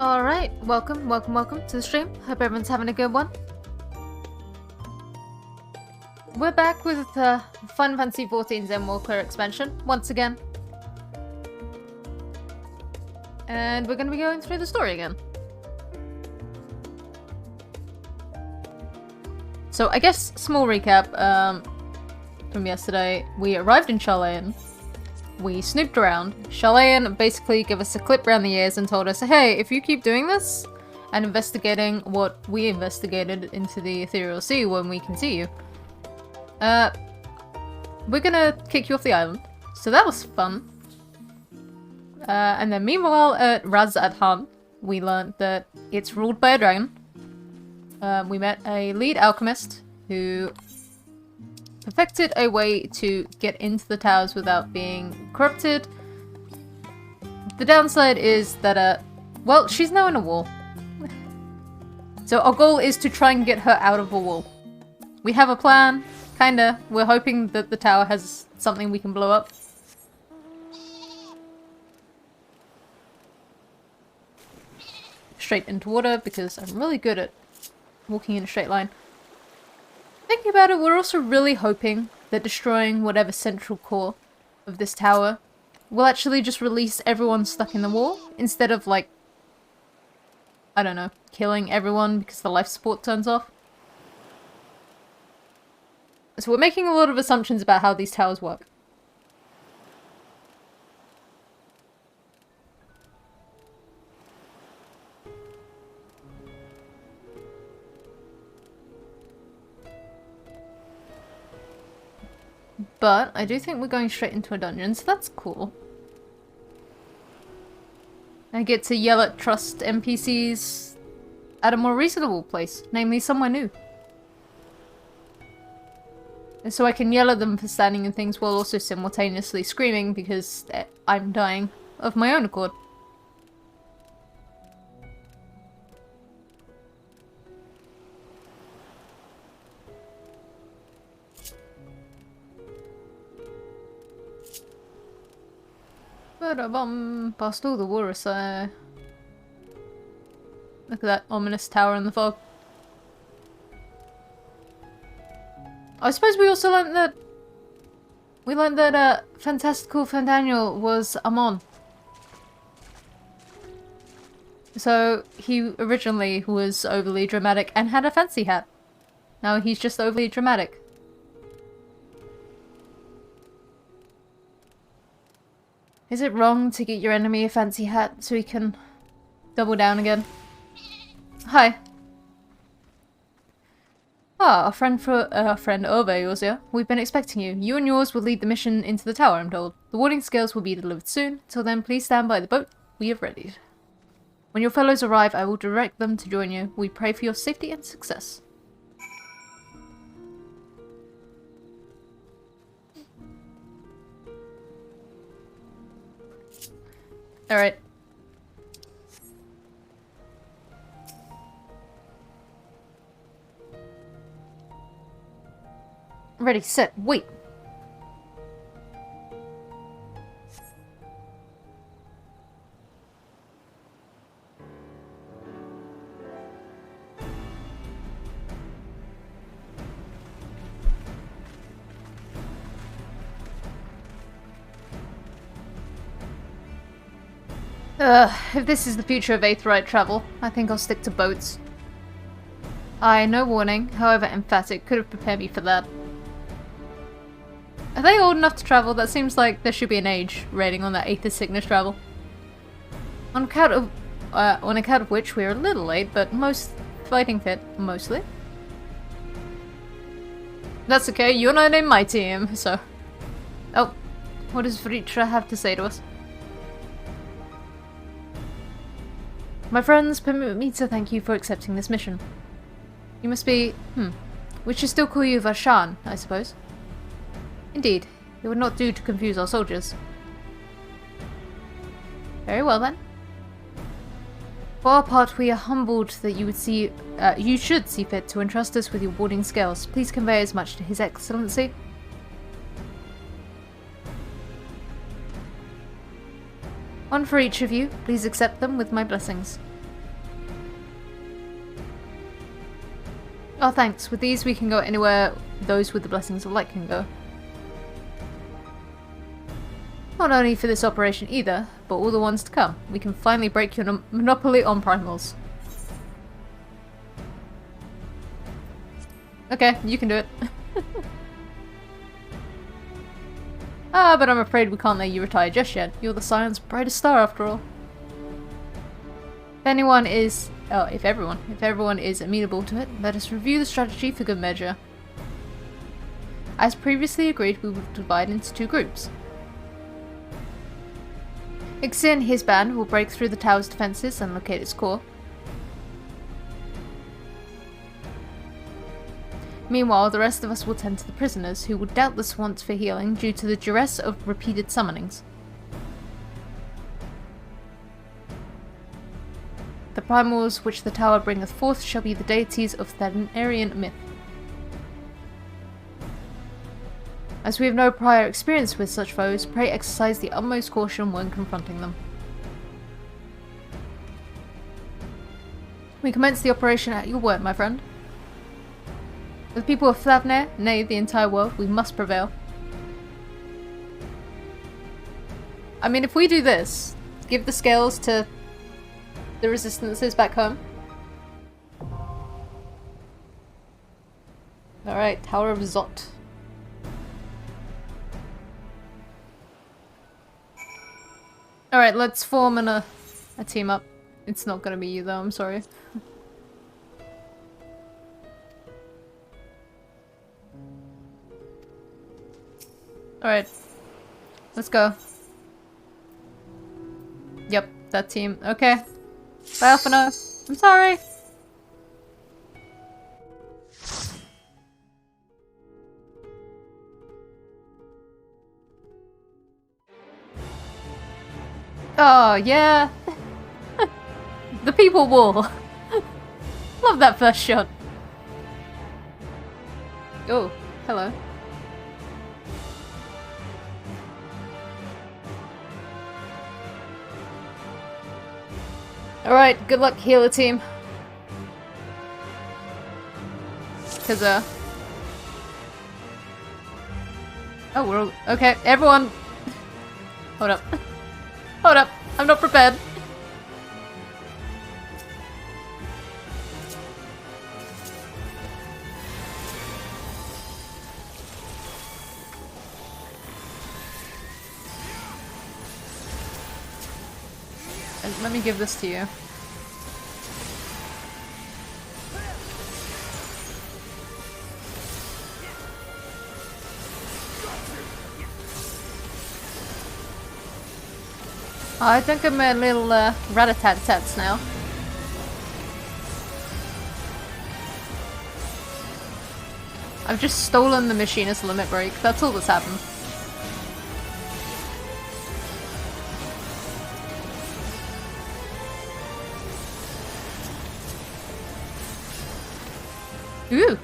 Alright, welcome to the stream. Hope everyone's having a good one. We're back with Final Fantasy XIV's Endwalker expansion, once again. And we're going to be going through the story again. So I guess, small recap from yesterday. We arrived in Charlayan. We snooped around. Charlayan basically gave us a clip around the ears and told us, hey, if you keep doing this and investigating what we investigated into the Ethereal Sea when we can see you, we're gonna kick you off the island. So that was fun. And then meanwhile at Raz Adhan, we learned that it's ruled by a dragon. We met a lead alchemist who perfected a way to get into the towers without being corrupted. The downside is that, well, she's now in a wall. So our goal is to try and get her out of a wall. We have a plan, kinda. We're hoping that the tower has something we can blow up. Straight into water, because I'm really good at walking in a straight line. Thinking about it, we're also really hoping that destroying whatever central core of this tower will actually just release everyone stuck in the wall, instead of, like, I don't know, killing everyone because the life support turns off. So we're making a lot of assumptions about how these towers work. But I do think we're going straight into a dungeon, so that's cool. I get to yell at trust NPCs at a more reasonable place, namely somewhere new. And so I can yell at them for standing in things while also simultaneously screaming because I'm dying of my own accord. Past all the water, so look at that ominous tower in the fog. I suppose we also learned that Fantastical Fandaniel was Amon. So he originally was overly dramatic and had a fancy hat. Now he's just overly dramatic. Is it wrong to get your enemy a fancy hat so he can double down again? Hi. Ah, our friend Ove was here. We've been expecting you. You and yours will lead the mission into the tower, I'm told. The warding scales will be delivered soon. Till then, please stand by the boat. We have readied. When your fellows arrive, I will direct them to join you. We pray for your safety and success. Alright. Ready, set, wait! If this is the future of Aetheryte travel, I think I'll stick to boats. No warning, however emphatic, could have prepared me for that. Are they old enough to travel? That seems like there should be an age rating on that Aether sickness travel. On account of which we're a little late, but most fighting fit, mostly. That's okay, you're not in my team, so... Oh, what does Vritra have to say to us? My friends, permit me to thank you for accepting this mission. You must be, we should still call you Varshan, I suppose. Indeed, it would not do to confuse our soldiers. Very well then. For our part, we are humbled that you should see fit to entrust us with your warding scales. Please convey as much to His Excellency. One for each of you. Please accept them with my blessings. Oh, thanks. With these, we can go anywhere those with the blessings of light can go. Not only for this operation either, but all the ones to come. We can finally break your monopoly on primals. Okay, you can do it. But I'm afraid we can't let you retire just yet. You're the Scion's brightest star after all. If anyone is... Oh, if everyone is amenable to it, let us review the strategy for good measure. As previously agreed, we will divide into 2 groups. XIV and his band will break through the tower's defenses and locate its core. Meanwhile, the rest of us will tend to the prisoners, who will doubtless want for healing due to the duress of repeated summonings. The primals which the tower bringeth forth shall be the deities of Thanarian myth. As we have no prior experience with such foes, pray exercise the utmost caution when confronting them. We commence the operation at your word, my friend. For the people of Thavnair, nay, the entire world, we must prevail. I mean, if we do this, give the scales to the resistances back home. Alright, Tower of Zot. Alright, let's form a team up. It's not gonna be you though, I'm sorry. Alright. Let's go. Yep, that team. Okay. Bye, Alphino. I'm sorry. Oh, yeah. The people wall. Love that first shot. Oh, hello. Alright, good luck, healer team. Cause, oh, we're all... Okay, everyone... Hold up. Hold up, I'm not prepared. And let me give this to you. I think I'm a little rat-a-tat-tats now. I've just stolen the machinist limit break. That's all that's happened. Ooh.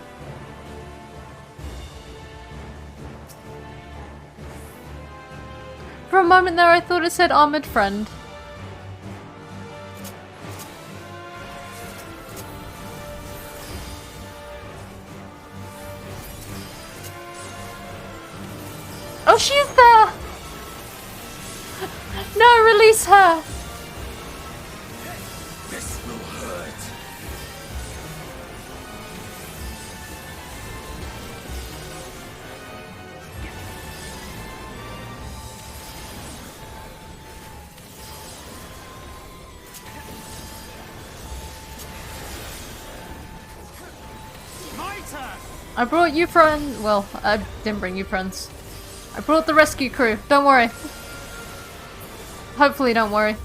For a moment there I thought it said armored friend. Oh, she's there! No, release her! This will hurt. I brought you friends. Well, I didn't bring you friends. I brought the rescue crew. Don't worry. Hopefully, don't worry.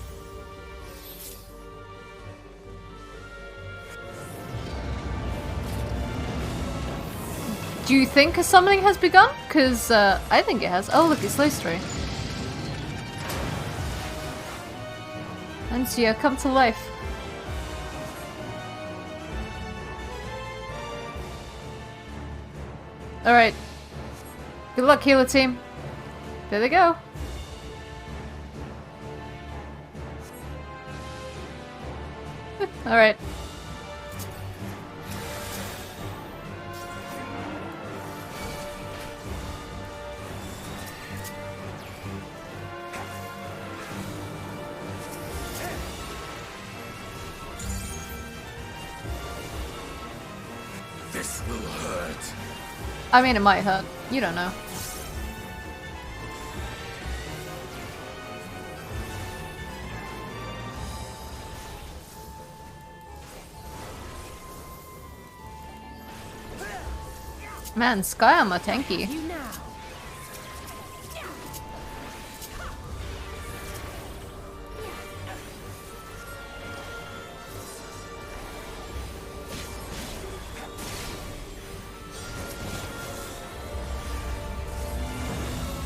Do you think a summoning has begun? Because I think it has. Oh, look, it's those three. Ancia, come to life. Alright. Good luck, healer team. There they go. Alright. I mean, it might hurt. You don't know. Man, Sky Armor tanky.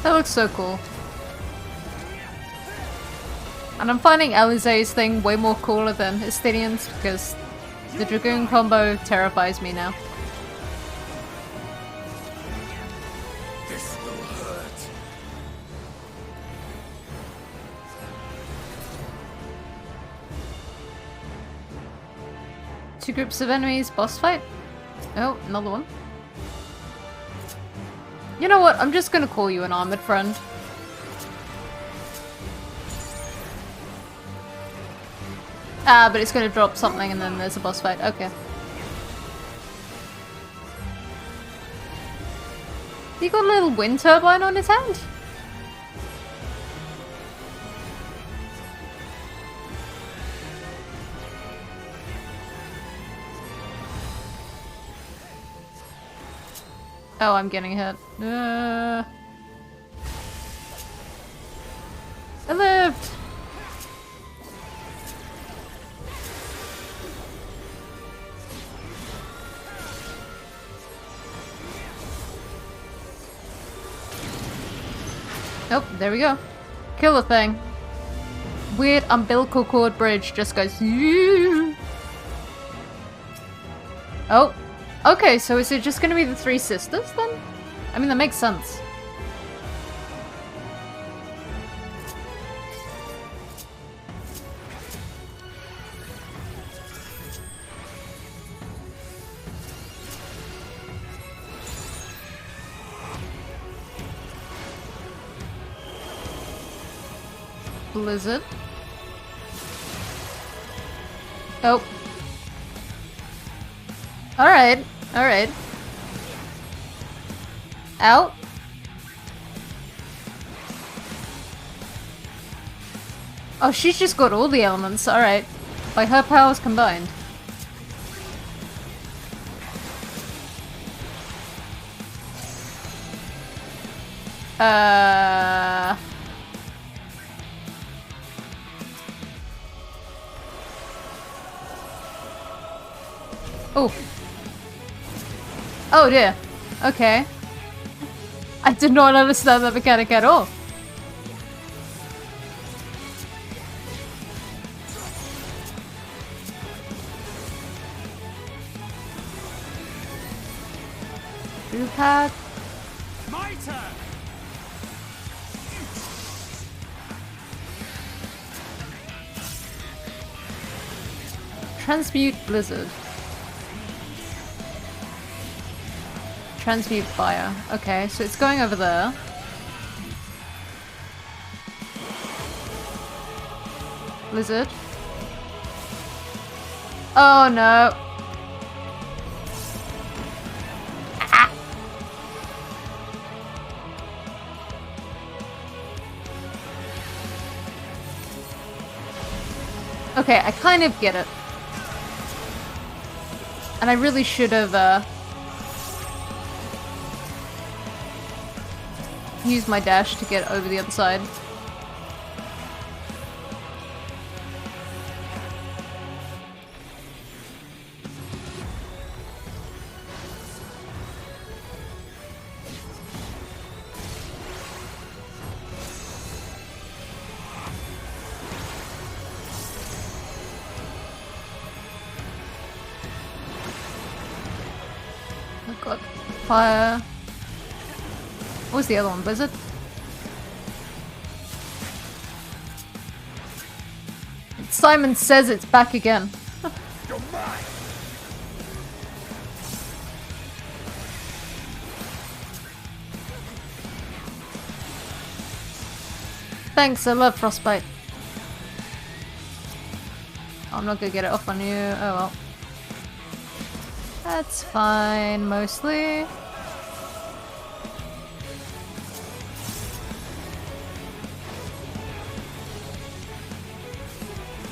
That looks so cool. And I'm finding Alizé's thing way more cooler than Estinian's because the Dragoon combo terrifies me now. This will hurt. Two groups of enemies, boss fight? Oh, another one. You know what? I'm just gonna call you an armored friend. Ah, but it's gonna drop something and then there's a boss fight. Okay. He got a little wind turbine on his hand? Oh, I'm getting hit. I lived! Oh, there we go. Kill the thing. Weird umbilical cord bridge just goes. Oh. Okay, so is it just gonna be the three sisters then? I mean, that makes sense. Blizzard. Oh. Alright, alright. Out. Oh, she's just got all the elements, alright. By her powers combined. Oh. Oh dear. Okay. I did not understand that mechanic at all. You had My turn. Transmute Blizzard. Transmute Fire. Okay, so it's going over there. Blizzard. Oh no. Ah. Okay, I kind of get it. And I really should have used my dash to get over the other side. I've got fire. What was the other one? Blizzard? Simon says it's back again. You're mine. Thanks, I love Frostbite. I'm not gonna get it off on you. Oh well. That's fine, mostly.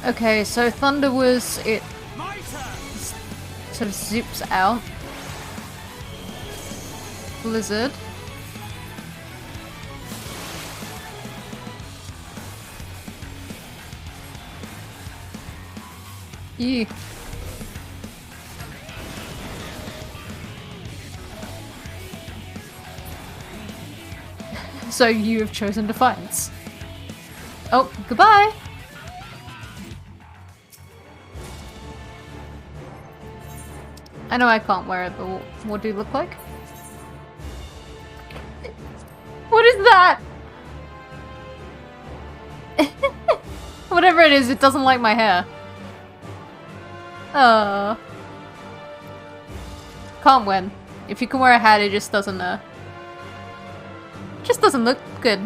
Okay, so thunder was it My turn. sort of zips out. Blizzard. Yeah. So you have chosen Defiance. Oh, goodbye! I know I can't wear it, but what do you look like? What is that? Whatever it is, it doesn't like my hair. Can't win. If you can wear a hat, it just doesn't look good.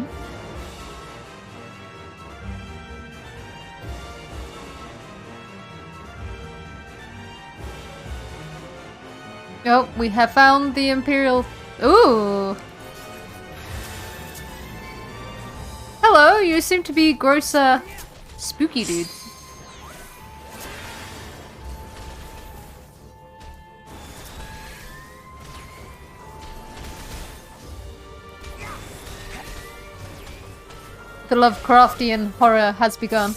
Oh, we have found the Imperial... Ooh! Hello, you seem to be grosser, spooky dude. The Lovecraftian horror has begun.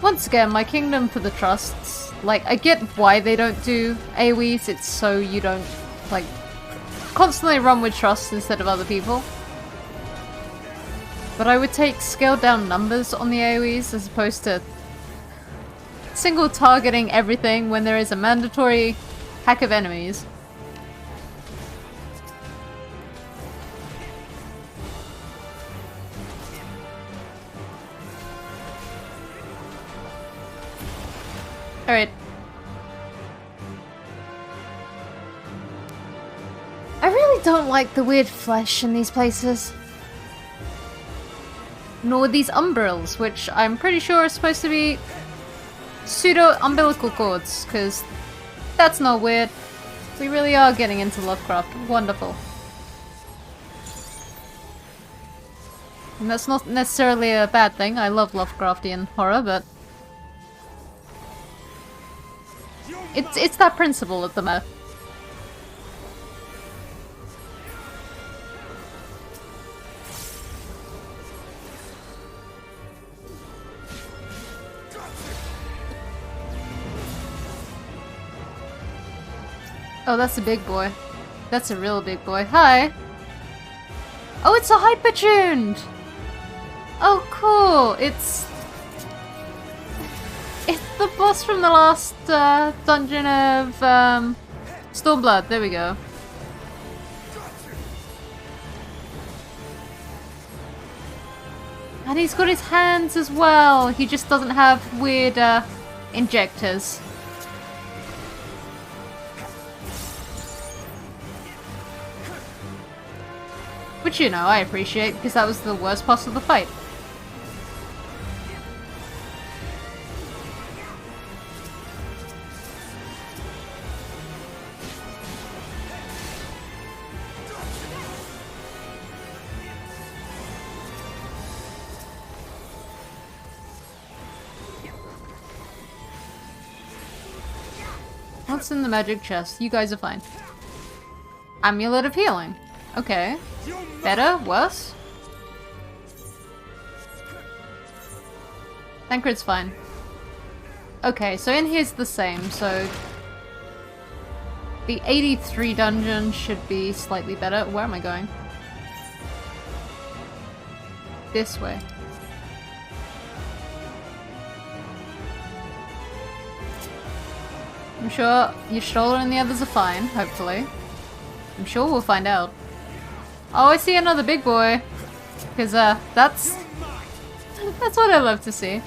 Once again, my kingdom for the trusts. Like, I get why they don't do AoEs, it's so you don't, like, constantly run with trusts instead of other people. But I would take scaled down numbers on the AoEs as opposed to single targeting everything when there is a mandatory hack of enemies. Alright. I really don't like the weird flesh in these places. Nor these umbrils, which I'm pretty sure are supposed to be pseudo-umbilical cords, because that's not weird. We really are getting into Lovecraft. Wonderful. And that's not necessarily a bad thing. I love Lovecraftian horror, but it's that principle at the moment. Oh, that's a big boy. That's a real big boy. Hi! Oh, it's a hyper-tuned! Oh, cool! It's the boss from the last dungeon of Stormblood. There we go. And he's got his hands as well. He just doesn't have weird injectors. Which, you know, I appreciate, because that was the worst part of the fight. What's in the magic chest? You guys are fine. Amulet of Healing. Okay. Better? Worse? Thancred's fine. Okay, so in here's the same, so the 83 dungeon should be slightly better. Where am I going? This way. I'm sure Y'shtola and the others are fine, hopefully. I'm sure we'll find out. Oh, I see another big boy. Because, that's what I love to see.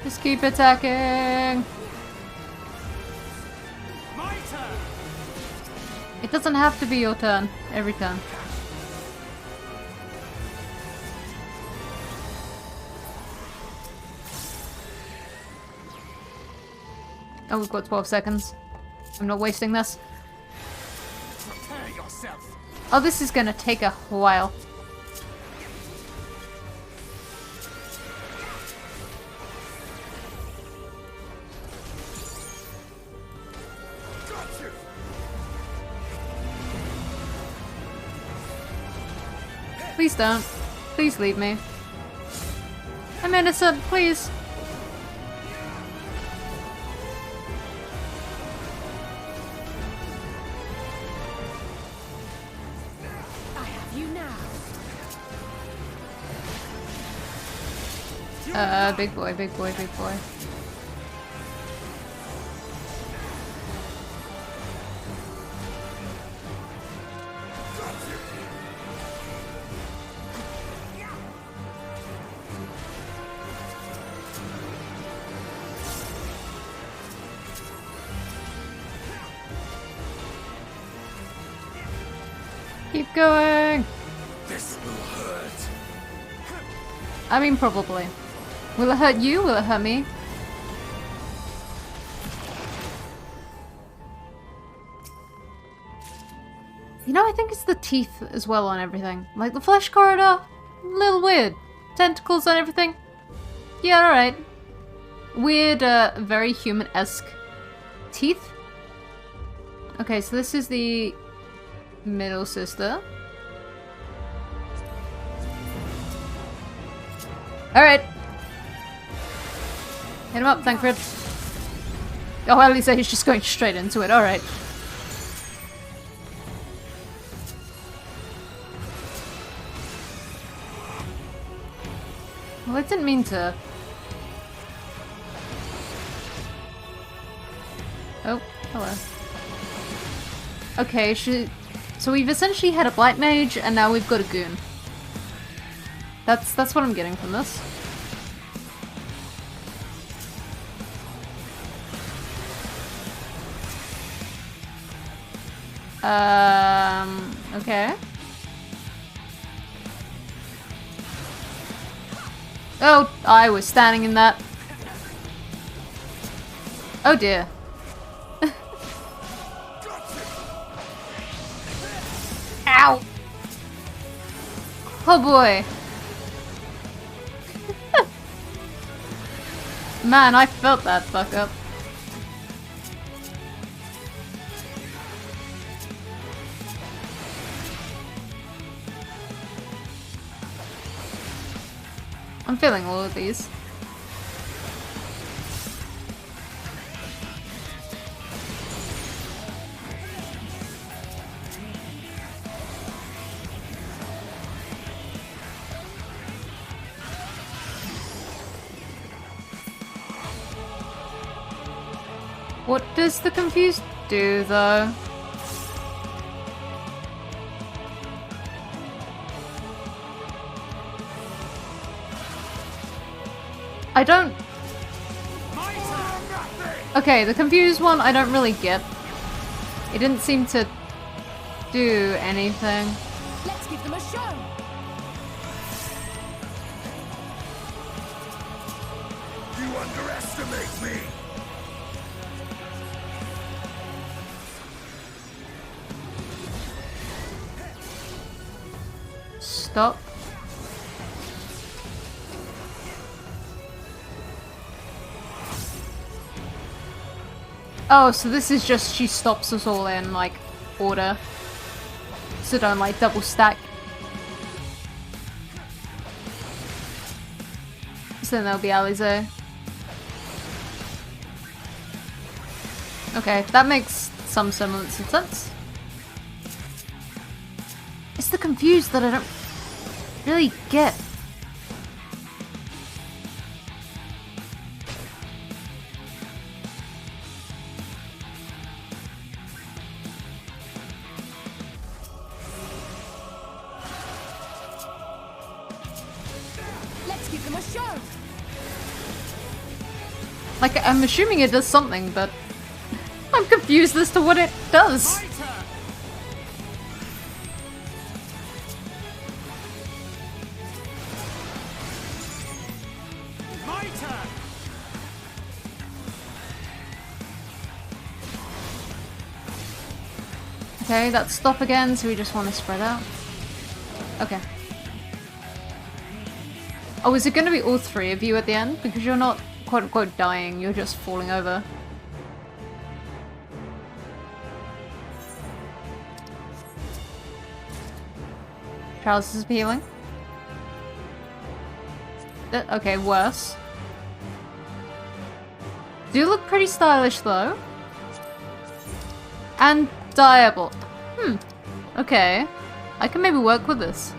Just keep attacking. It doesn't have to be your turn every turn. Oh, we've got 12 seconds. I'm not wasting this. Prepare yourself. Oh, this is gonna take a while. Got you. Please don't. Please leave me. I'm innocent, please. I have you now. Big boy, big boy, big boy. Keep going! This will hurt. I mean, probably. Will it hurt you? Will it hurt me? You know, I think it's the teeth as well on everything. Like the flesh corridor, a little weird. Tentacles on everything. Yeah, alright. Weird, very human-esque teeth. Okay, so this is the middle sister. Alright. Hit him up, Thancred. Oh, at least he's just going straight into it. Alright. Well, I didn't mean to. Oh, hello. Okay, so we've essentially had a Blight Mage, and now we've got a Goon. That's what I'm getting from this. Okay. Oh, I was standing in that. Oh dear. Ow! Oh boy. Man, I felt that fuck up. I'm feeling all of these. What does the confused do, though? I don't... Okay, the confused one I don't really get. It didn't seem to do anything. Let's give them a show. You underestimate me. Stop. Oh, so this is just she stops us all in, like, order. So don't, like, double stack. So then there'll be Alize. Okay, that makes some semblance of sense. It's the confused that I don't really get. Let's give them a show. Like, I'm assuming it does something, but I'm confused as to what it does. My turn. Okay, that's stop again, so we just want to spread out. Okay. Oh, is it going to be all three of you at the end? Because you're not quote-unquote dying, you're just falling over. Charles is healing. Okay, worse. Do look pretty stylish though. And diable. Okay. I can maybe work with this.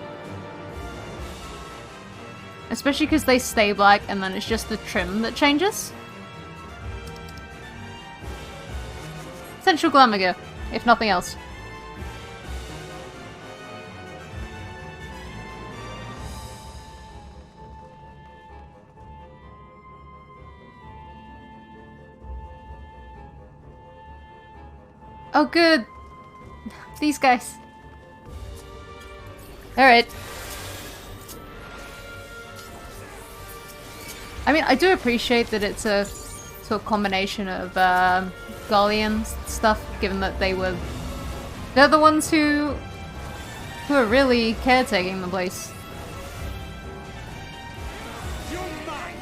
Especially because they stay black and then it's just the trim that changes. Essential glamour gear, if nothing else. Oh good! These guys. Alright. I mean, I do appreciate that it's a sort of combination of Gallian stuff, given that they're the ones who are really caretaking the place.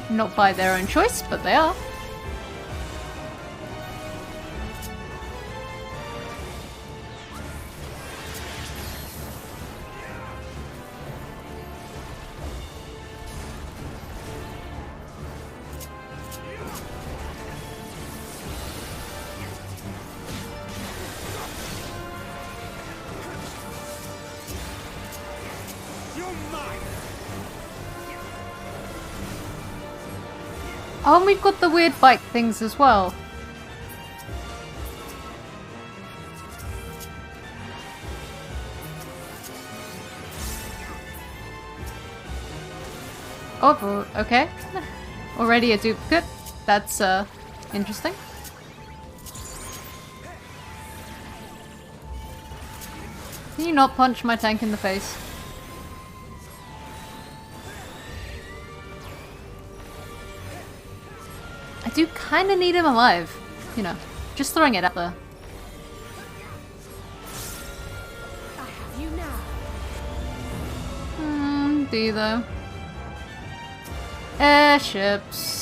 Not by their own choice, but they are. Oh, and we've got the weird bike things as well. Oh, okay. Already a duplicate. That's, interesting. Can you not punch my tank in the face? I do kind of need him alive. You know, just throwing it out there. I have you now. Do you though? Airships.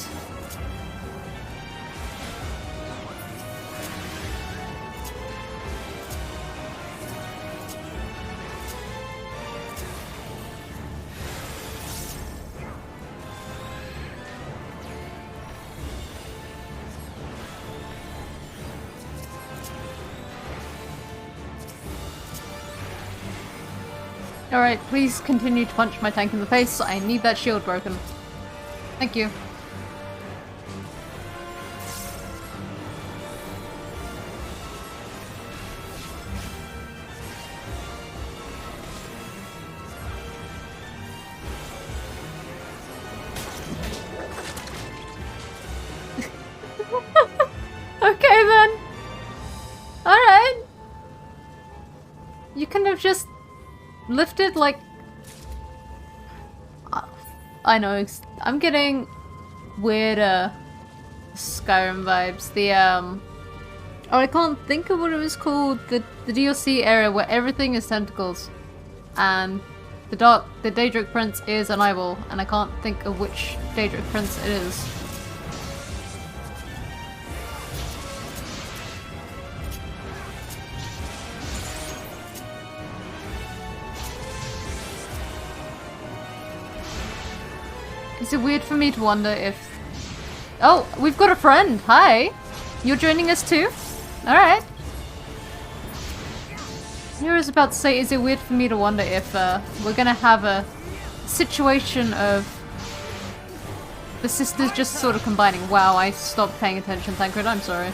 Alright, please continue to punch my tank in the face. I need that shield broken. Thank you. Okay then. Alright. You can have just lifted like... I know, I'm getting weird Skyrim vibes. The oh, I can't think of what it was called. The DLC area where everything is tentacles. And the Daedric Prince is an eyeball, and I can't think of which Daedric Prince it is. Is it weird for me to wonder if... Oh, we've got a friend! Hi! You're joining us too? Alright. I was about to say, is it weird for me to wonder if we're gonna have a situation of the sisters just sort of combining. Wow, I stopped paying attention, Thancred, I'm sorry.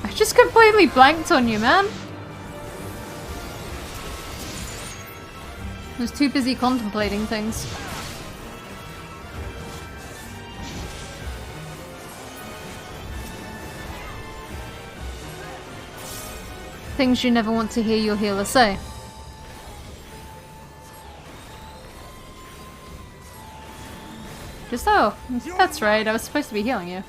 I just completely blanked on you, man! I was too busy contemplating things. Things you never want to hear your healer say. Just oh, that's right, I was supposed to be healing you.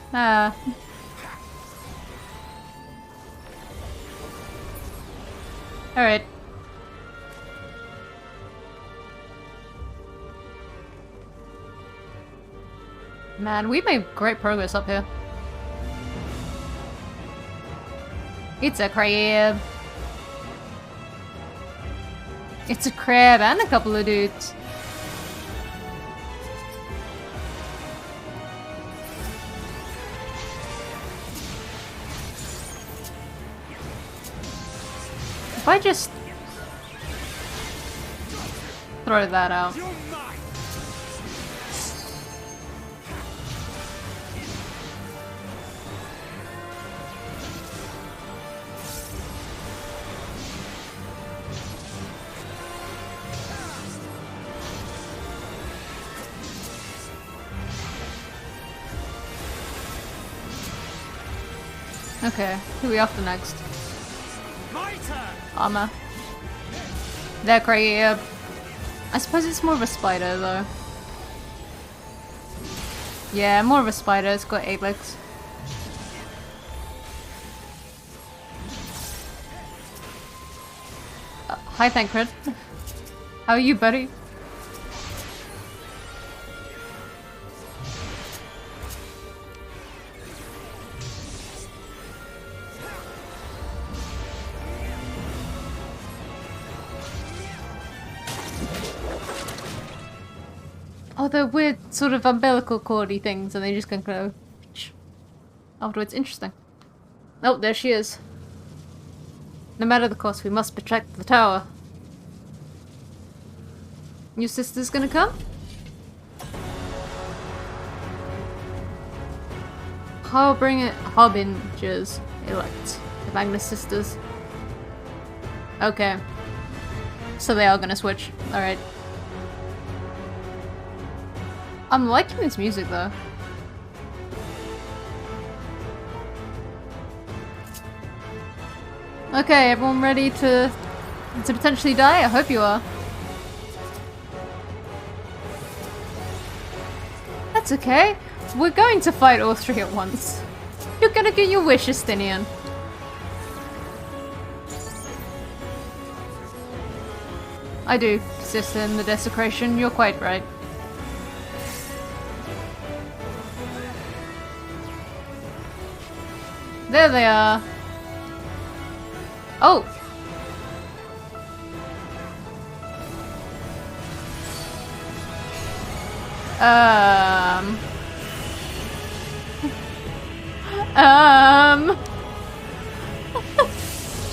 Alright. Man, we made great progress up here. It's a crab. It's a crab and a couple of dudes. If I just throw that out. You're mine. Okay, who are we after next? My turn. Armor. They're crab. I suppose it's more of a spider though. Yeah, more of a spider. It's got 8 legs. Hi, Thancred. How are you, buddy? Oh, they're weird sort of umbilical cordy things and they just can go afterwards. Interesting. Oh, there she is. No matter the cost, we must protect the tower. Your sister's gonna come? Harbingers elect. The Magnus sisters. Okay. So they are gonna switch. Alright. I'm liking this music though. Okay, everyone ready to potentially die? I hope you are. That's okay. We're going to fight all 3 at once. You're gonna get your wish, Justinian. I do persist in the desecration, you're quite right. There they are. Oh!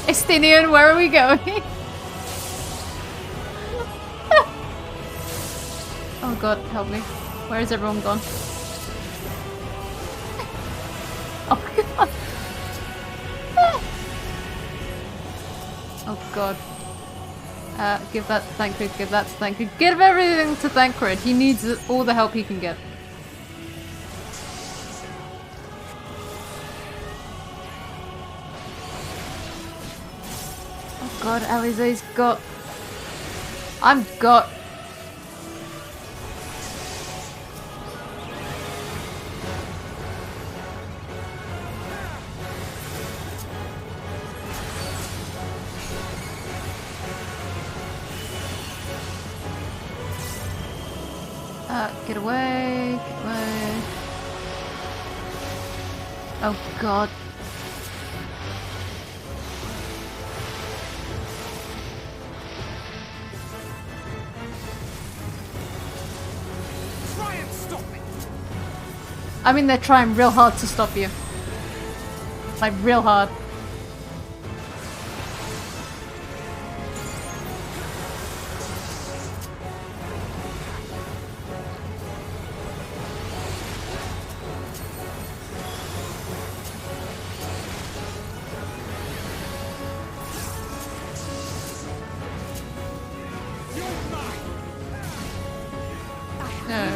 Estinian, where are we going? Oh god, help me. Where is everyone gone? Oh god. Oh god. Give that to Thancred, give that to Thancred. Give everything to Thancred. He needs all the help he can get. Oh god, Alize's got... I'm got... Get away, get away. Oh god. Try and stop me. I mean, they're trying real hard to stop you. Like, real hard.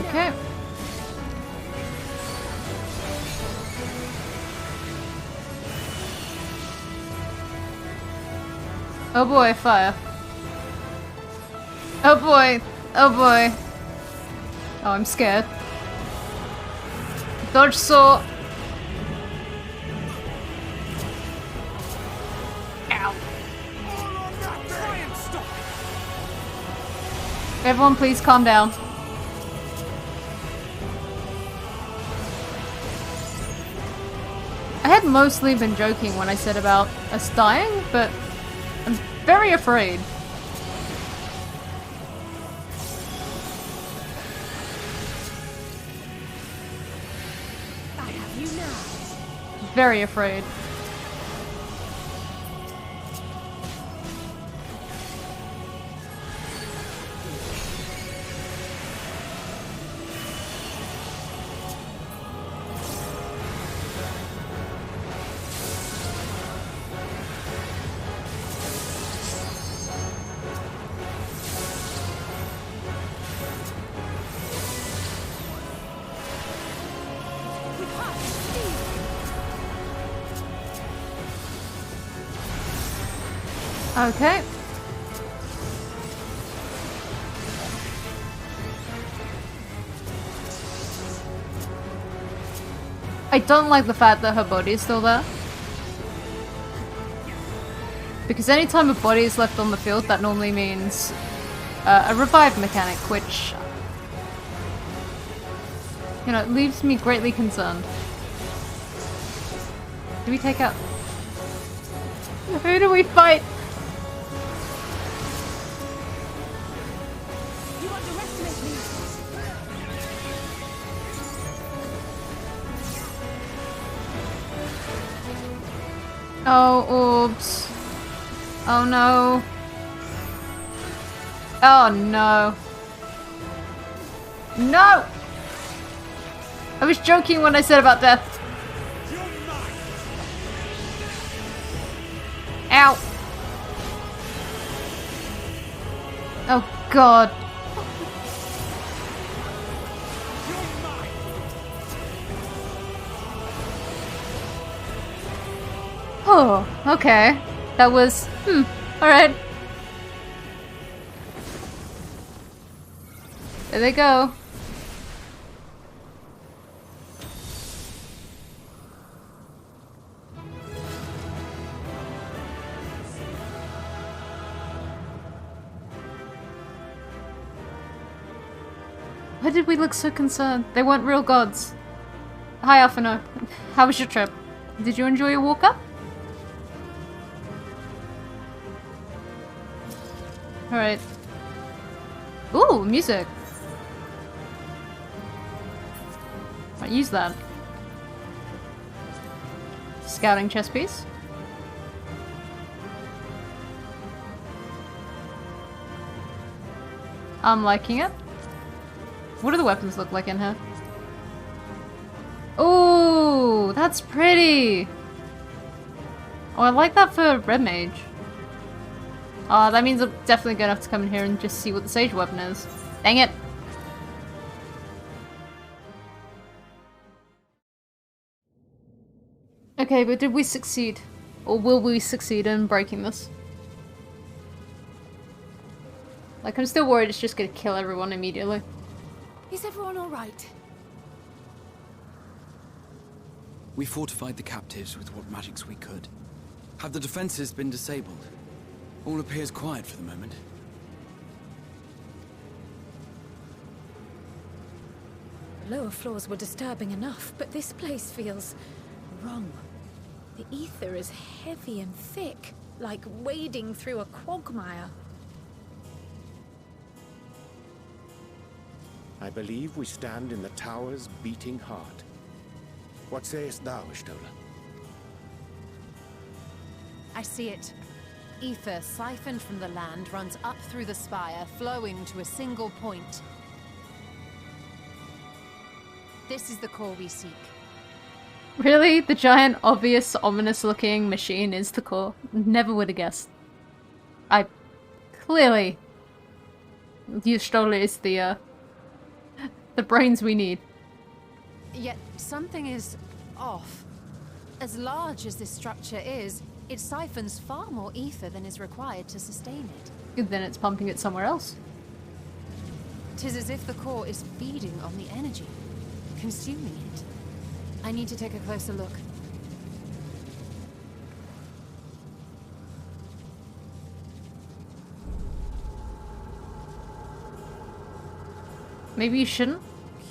Okay. Oh boy, fire. Oh boy. Oh boy. Oh, I'm scared. Dodge saw. Ow. All or nothing. Everyone please calm down. I had mostly been joking when I said about us dying, but I'm very afraid. I have you now. Very afraid. With heart of steel. Okay. I don't like the fact that her body is still there. Because anytime a body is left on the field, that normally means a revive mechanic, which, you know, leaves me greatly concerned. Do we take out... Who do we fight? You underestimate me. Oh, oops. Oh no. Oh no. No! I was joking when I said about death. You're mine. Ow. Oh god. You're mine. Oh, okay. That was... alright. There they go. Why did we look so concerned? They weren't real gods. Hi, Alphino. How was your trip? Did you enjoy your walk up? Alright. Ooh, music. Might use that. Scouting chess piece. I'm liking it. What do the weapons look like in here? Ooh, that's pretty! Oh, I like that for Red Mage. That means I'm definitely gonna have to come in here and just see what the Sage weapon is. Dang it! Okay, but did we succeed? Or will we succeed in breaking this? Like, I'm still worried it's just gonna kill everyone immediately. Is everyone all right? We fortified the captives with what magics we could. Have the defenses been disabled? All appears quiet for the moment. The lower floors were disturbing enough, but this place feels wrong. The ether is heavy and thick, like wading through a quagmire. I believe we stand in the tower's beating heart. What sayest thou, Ishtola? I see it. Ether siphoned from the land runs up through the spire, flowing to a single point. This is the core we seek. Really? The giant, obvious, ominous-looking machine is the core? Never would have guessed. Clearly... Y'shtola is the brains we need. Yet something is off. As large as this structure is, it siphons far more ether than is required to sustain it. Then it's pumping it somewhere else. 'Tis as if the core is feeding on the energy, consuming it. I need to take a closer look. Maybe you shouldn't?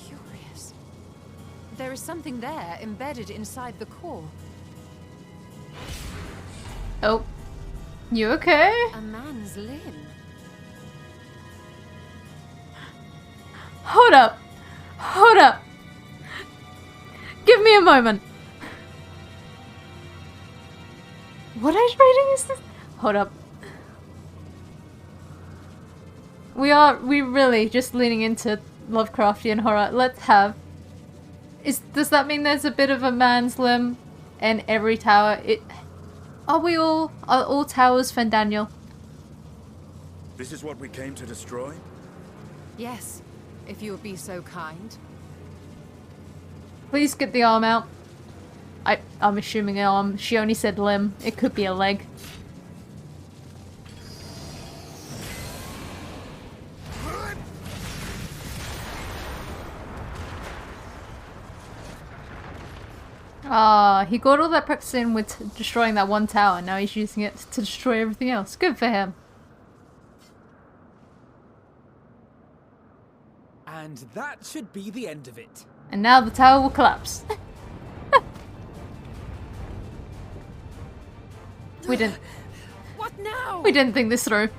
Curious. There is something there embedded inside the core. Oh. You okay? A man's limb. Hold up. Hold up. Give me a moment. What age rating is this? Hold up. We really just leaning into Lovecraftian horror. Let's have... Does that mean there's a bit of a man's limb in every tower? Are all towers Fandaniel? This is what we came to destroy? Yes, if you would be so kind. Please get the arm out. I'm assuming an arm. She only said limb. It could be a leg. Ah, he got all that practice in with destroying that one tower. Now he's using it to destroy everything else. Good for him. And that should be the end of it. And now the tower will collapse. We didn't think this through.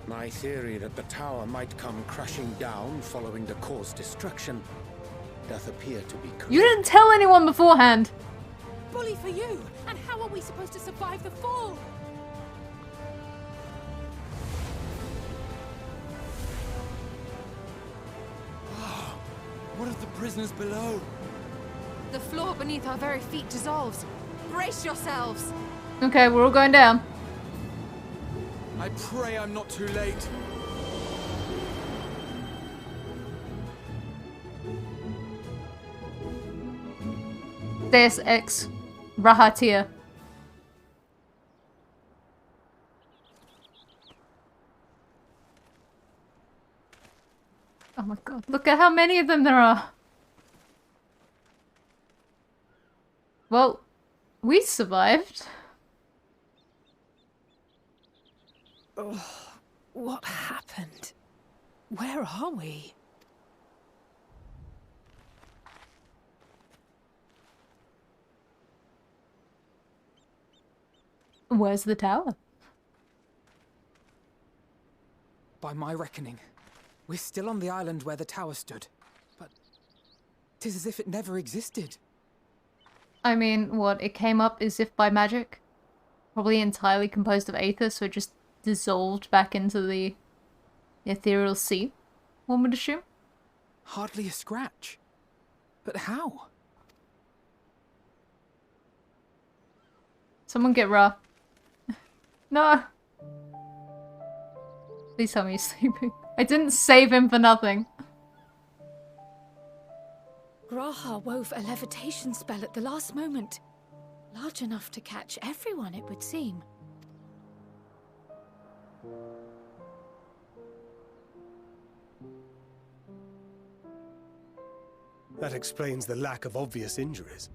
My theory that the tower might come crashing down following the core's destruction doth appear to be correct. You didn't tell anyone beforehand. Bully for you! And how are we supposed to survive the fall? What of the prisoners below? The floor beneath our very feet dissolves. Brace yourselves! Okay, we're all going down. I pray I'm not too late. Deus Ex Rahatia. Oh my god, look at how many of them there are. Well, we survived. What happened? Where are we? Where's the tower? By my reckoning, we're still on the island where the tower stood. But 'tis as if it never existed. I mean, what, it came up as if by magic? Probably entirely composed of aether, so it just dissolved back into the ethereal sea, one would assume. Hardly a scratch. But how? Someone get Ra. No! Please tell me he's sleeping. I didn't save him for nothing. Graha wove a levitation spell at the last moment. Large enough to catch everyone, it would seem. That explains the lack of obvious injuries.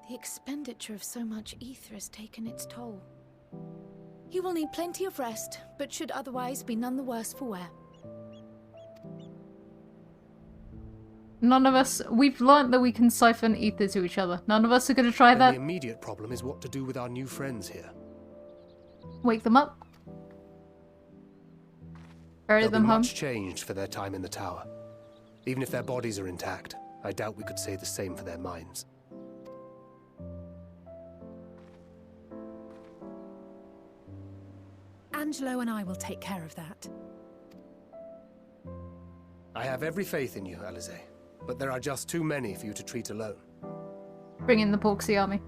The expenditure of so much ether has taken its toll. He will need plenty of rest, but should otherwise be none the worse for wear. None of us... We've learnt that we can siphon ether to each other. None of us are going to try And that. the immediate problem is what to do with our new friends here. Wake them up. Bury They'll them be home. much changed for their time in the tower. Even if their bodies are intact, I doubt we could say the same for their minds. Angelo and I will take care of that. I have every faith in you, Alize, but there are just too many for you to treat alone. Bring in the Porksy army.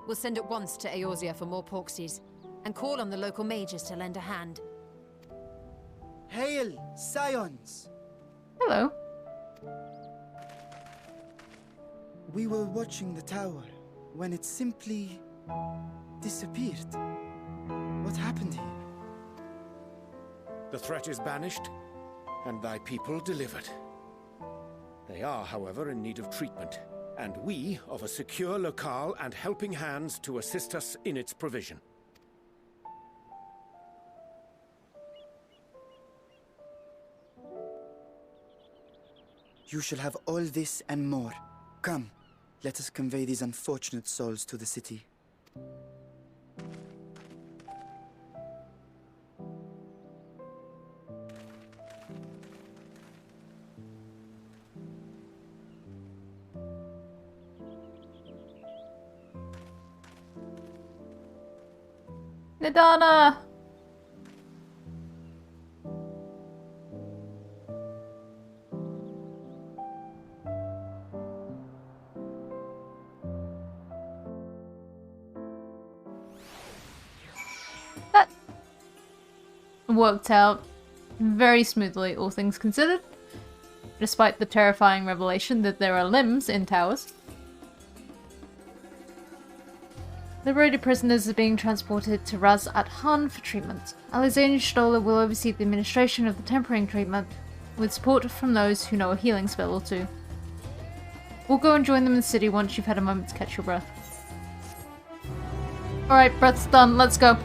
We'll send at once to Eorzea for more Porksies, and call on the local mages to lend a hand. Hail, Scions! Hello. We were watching the tower when it simply disappeared. What happened here? The threat is banished, and thy people delivered. They are, however, in need of treatment, and we of a secure locale and helping hands to assist us in its provision. You shall have all this and more. Come, let us convey these unfortunate souls to the city. Nidana! That worked out very smoothly, all things considered, despite the terrifying revelation that there are limbs in towers. Liberated prisoners are being transported to Raz at Han for treatment. Alizane Stoller will oversee the administration of the tempering treatment, with support from those who know a healing spell or two. We'll go and join them in the city once you've had a moment to catch your breath. Alright, breath's done, let's go.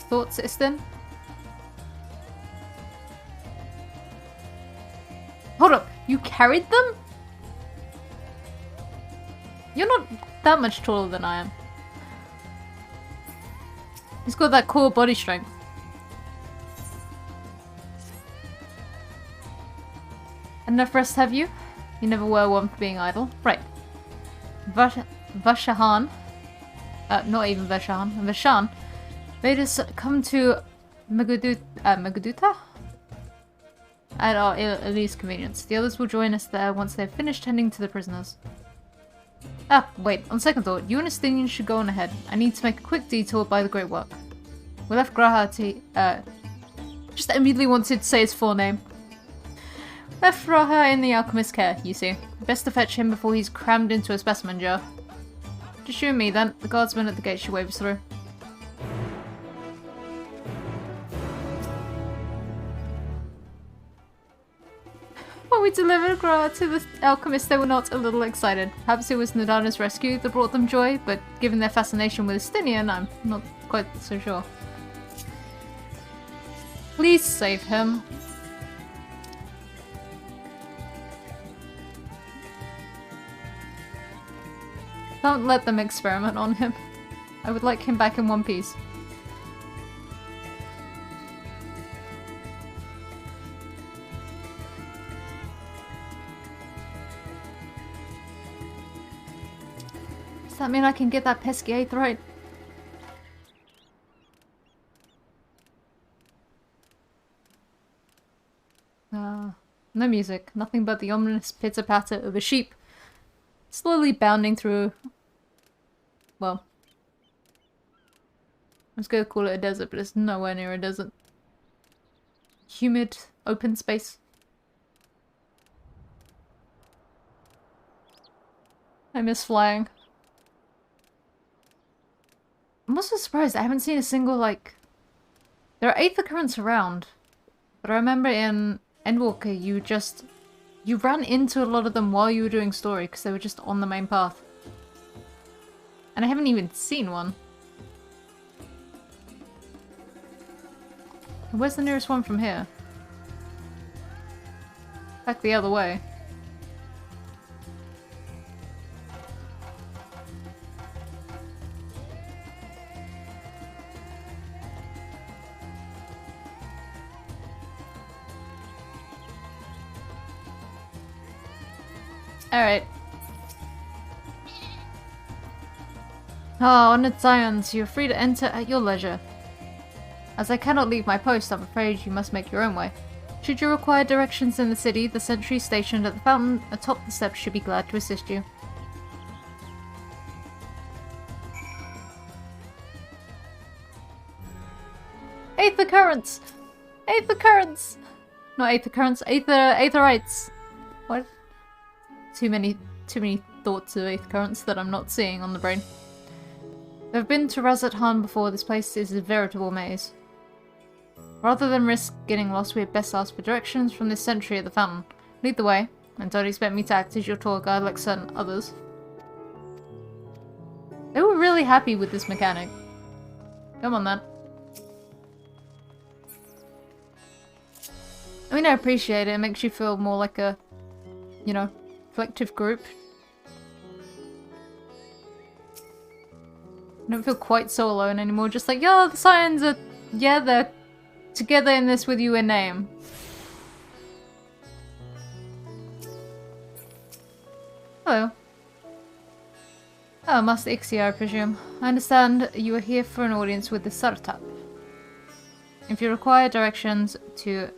Thoughts, Istin? Hold up, you carried them? You're not that much taller than I am. He's got that core body strength. Enough rest, have you? You never were one for being idle. Right. Vashahan. Not even Vashahan. Vashan. Made us come to Magaduta? At our earliest convenience. The others will join us there once they've finished tending to the prisoners. Ah, wait, on second thought, you and Estinian should go on ahead. I need to make a quick detour by the Great Work. We left Graha to, just immediately wanted to say his full name. Left Graha in the alchemist's care, you see. Best to fetch him before he's crammed into a specimen jar. Just you and me then, the guardsman at the gate should wave us through. When we delivered Graha to the alchemist, they were not a little excited. Perhaps it was Nadana's rescue that brought them joy, but given their fascination with Estinian, I'm not quite so sure. Please save him. Don't let them experiment on him. I would like him back in one piece. Does that mean I can get that pesky 8th right? No music. Nothing but the ominous pitter-patter of a sheep slowly bounding through... well... I was gonna call it a desert, but it's nowhere near a desert. Humid, open space. I miss flying. I'm also surprised I haven't seen a single, like... There are Aether currents around, but I remember in Endwalker you ran into a lot of them while you were doing story because they were just on the main path. And I haven't even seen one. Where's the nearest one from here? Back the other way. Alright. Oh, Honored Scions, you're free to enter at your leisure. As I cannot leave my post, I'm afraid you must make your own way. Should you require directions in the city, the sentry stationed at the fountain atop the steps should be glad to assist you. Aether currents! Aether currents! Not Aether currents, Aetherites! What? Too many thoughts of Aether currents that I'm not seeing on the brain. I've been to Razat Han before. This place is a veritable maze. Rather than risk getting lost, we had best ask for directions from this sentry at the fountain. Lead the way, and don't expect me to act as your tour guide like certain others. They were really happy with this mechanic. Come on, man. I mean, I appreciate it. It makes you feel more like a, you know, collective group. I don't feel quite so alone anymore. Just like, yo, the Scions are, yeah, they're together in this with you in name. Hello. Oh, Master XIV, I presume. I understand you are here for an audience with the Sartap. If you require directions to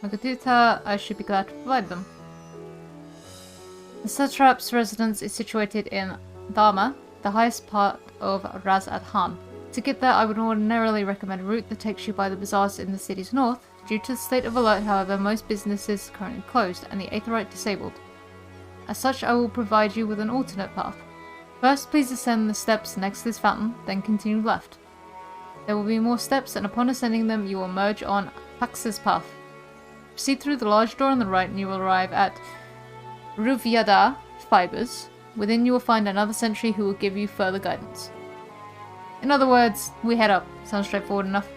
Magaduta, I should be glad to provide them. The Satrap's residence is situated in Dharma, the highest part of Raz Adhan. To get there, I would ordinarily recommend a route that takes you by the bazaars in the city's north. Due to the state of alert, however, most businesses are currently closed and the Aetherite disabled. As such, I will provide you with an alternate path. First, please ascend the steps next to this fountain, then continue left. There will be more steps, and upon ascending them, you will emerge on Pax's path. Proceed through the large door on the right, and you will arrive at Ruvyada Fibers. Within, you will find another sentry who will give you further guidance. In other words, we head up. Sounds straightforward enough.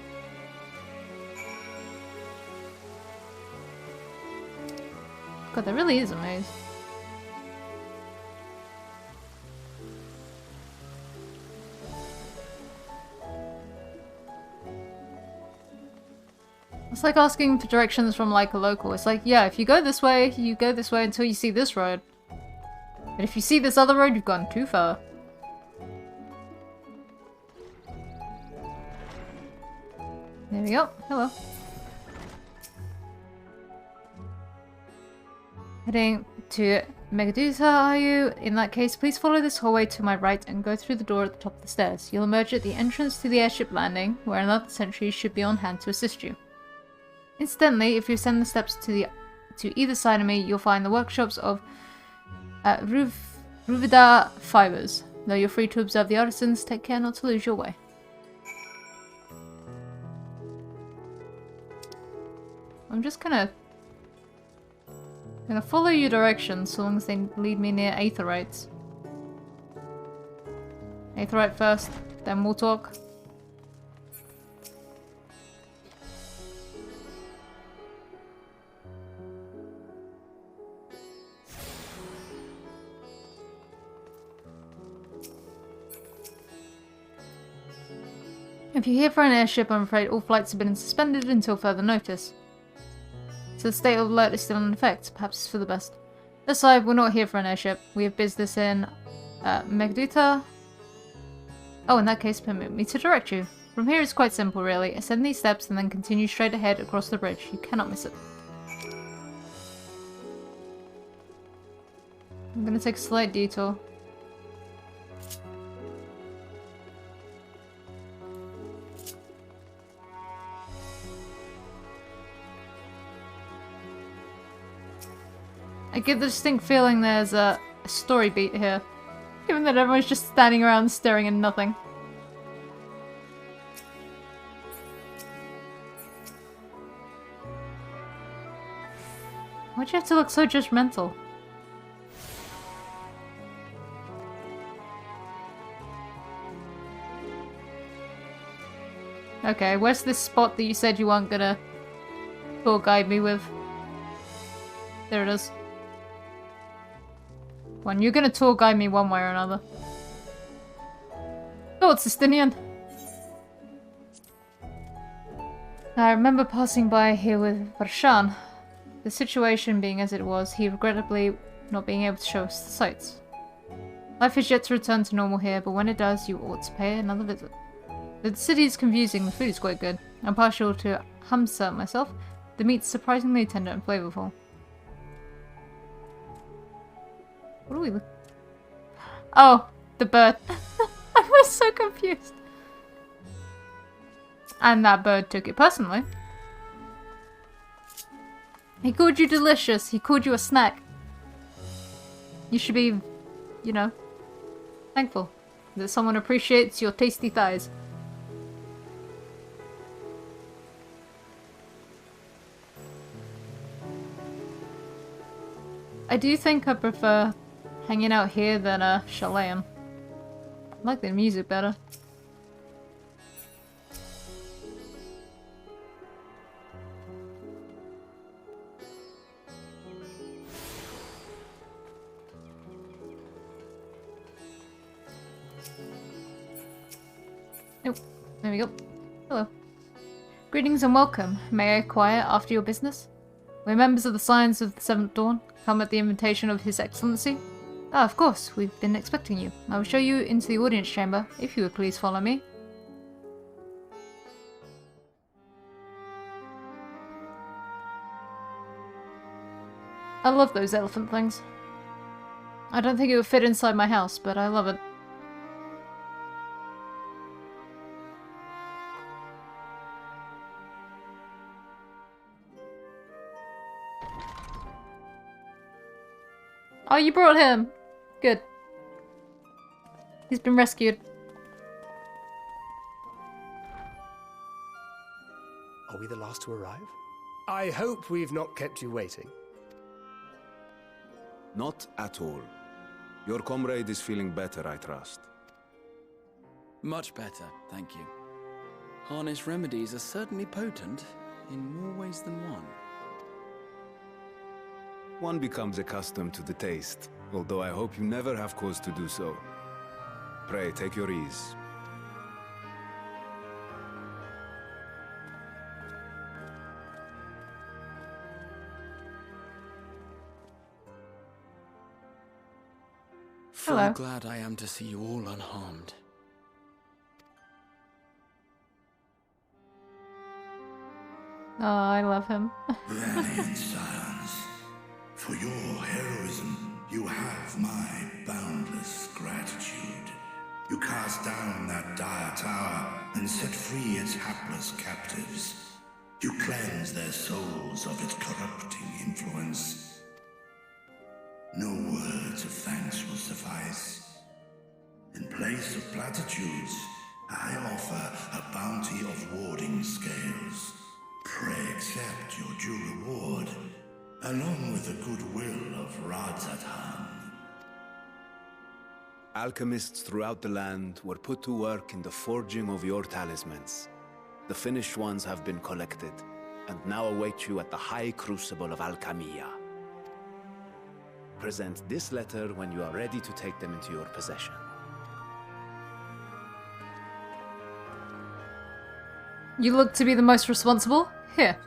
God, there really is a maze. It's like asking for directions from like a local. It's like, yeah, if you go this way until you see this road. But if you see this other road, you've gone too far. There we go. Hello. Heading to Megadusa, are you? In that case, please follow this hallway to my right and go through the door at the top of the stairs. You'll emerge at the entrance to the airship landing, where another sentry should be on hand to assist you. Incidentally, if you ascend the steps to either side of me, you'll find the workshops of Ruvida Fibers. Though you're free to observe the artisans, take care not to lose your way. I'm just gonna follow your directions so long as they lead me near Aetherites. Aetherite first, then we'll talk. If you're here for an airship, I'm afraid all flights have been suspended until further notice. So the state of alert is still in effect, perhaps it's for the best. Aside, we're not here for an airship. We have business in Megduta. Oh, in that case, permit me to direct you. From here it's quite simple, really. Ascend these steps and then continue straight ahead across the bridge. You cannot miss it. I'm gonna take a slight detour. I get the distinct feeling there's a story beat here, given that everyone's just standing around staring at nothing. Why'd you have to look so judgmental? Okay, where's this spot that you said you weren't gonna tour guide me with? There it is. When you're gonna tour guide me one way or another. Oh, it's Justinian. I remember passing by here with Varshan. The situation being as it was, he regrettably not being able to show us the sights. Life is yet to return to normal here, but when it does, you ought to pay another visit. The city is confusing, the food is quite good. I'm partial to hamsa myself. The meat's surprisingly tender and flavorful. What are we looking? Oh, the bird. I was so confused. And that bird took it personally. He called you delicious. He called you a snack. You should be, you know, thankful that someone appreciates your tasty thighs. I do think I prefer hanging out here than Chilean. I like the music better. Nope. There we go. Hello. Greetings and welcome. May I inquire after your business? We're members of the Scions of the Seventh Dawn, come at the invitation of His Excellency. Ah, of course, we've been expecting you. I will show you into the audience chamber, if you would please follow me. I love those elephant things. I don't think it would fit inside my house, but I love it. Oh, you brought him! Good. He's been rescued. Are we the last to arrive? I hope we've not kept you waiting. Not at all. Your comrade is feeling better, I trust. Much better, thank you. Harness remedies are certainly potent, in more ways than one. One becomes accustomed to the taste, although I hope you never have cause to do so. Pray, take your ease. Full Hello. glad I am to see you all unharmed. Oh, I love him. Valiant scions, for your heroism, you have my boundless gratitude. You cast down that dire tower and set free its hapless captives. You cleanse their souls of its corrupting influence. No words of thanks will suffice. In place of platitudes, I offer a bounty of warding scales. Pray accept your due reward, along with the goodwill of Radzatan. Alchemists throughout the land were put to work in the forging of your talismans. The finished ones have been collected, and now await you at the High Crucible of Alchemia. Present this letter when you are ready to take them into your possession. You look to be the most responsible? Here.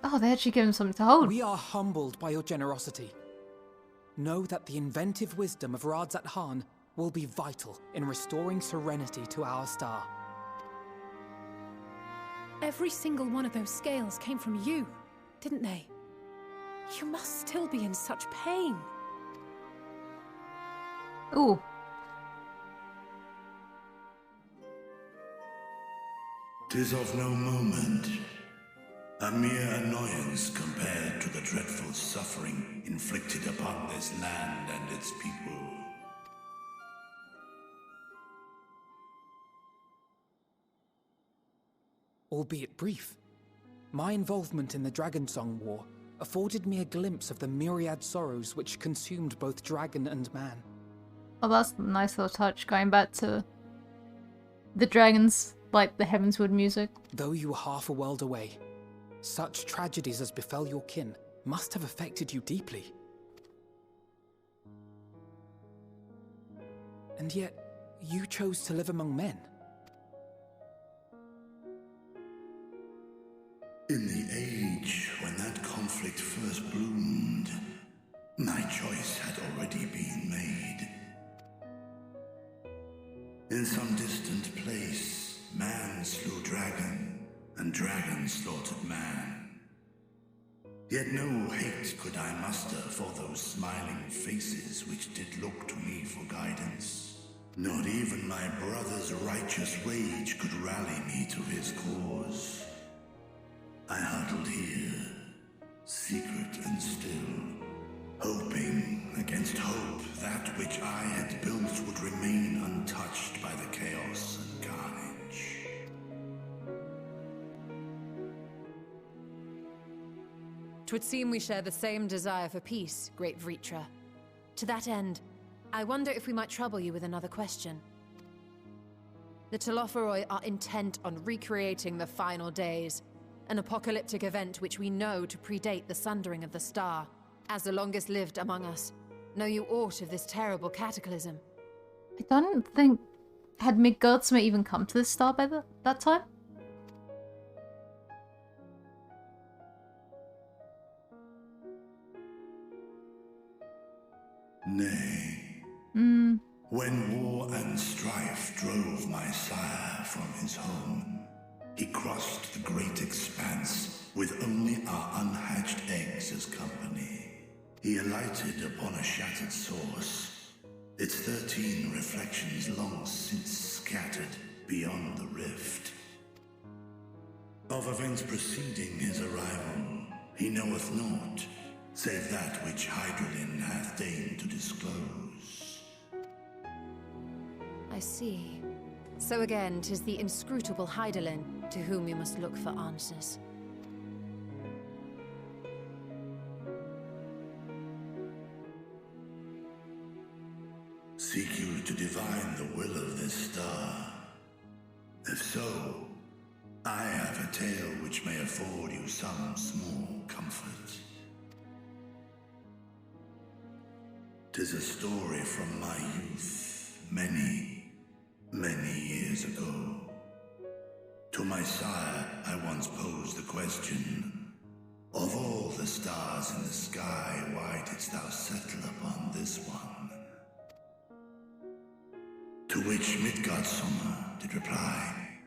Oh, they actually gave him something to hold. We are humbled by your generosity. Know that the inventive wisdom of Radzat Han will be vital in restoring serenity to our star. Every single one of those scales came from you, didn't they? You must still be in such pain. Ooh. "'Tis of no moment. A mere annoyance compared to the dreadful suffering inflicted upon this land and its people. Albeit brief, my involvement in the Dragonsong War afforded me a glimpse of the myriad sorrows which consumed both dragon and man. Oh, that's a nice little touch, going back to the dragons, like the Heavensward music. Though you were half a world away, such tragedies as befell your kin must have affected you deeply. And yet, you chose to live among men. In the age when that conflict first bloomed, my choice had already been made. In some distant place, man slew dragon, and dragon slaughtered man. Yet no hate could I muster for those smiling faces which did look to me for guidance. Not even my brother's righteous rage could rally me to his cause. I huddled here, secret and still, hoping against hope that which I had built would remain untouched by the chaos and carnage. 'Twould seem we share the same desire for peace, great Vritra. To that end, I wonder if we might trouble you with another question. The Telophoroi are intent on recreating the final days, an apocalyptic event which we know to predate the sundering of the star. As the longest lived among us, know you aught of this terrible cataclysm? I don't think... Had Midgardsma even come to this star by that time? Nay. When war and strife drove my sire from his home, he crossed the great expanse with only our unhatched eggs as company. He alighted upon a shattered source, its 13 reflections long since scattered beyond the rift. Of events preceding his arrival, he knoweth naught, save that which Hydralin hath deigned to disclose. I see. So again, 'tis the inscrutable Hydralin to whom we must look for answers. Seek you to divine the will of this star? If so, I have a tale which may afford you some small comfort. 'Tis a story from my youth, many, many years ago. To my sire, I once posed the question, of all the stars in the sky, why didst thou settle upon this one? To which Midgardsma did reply,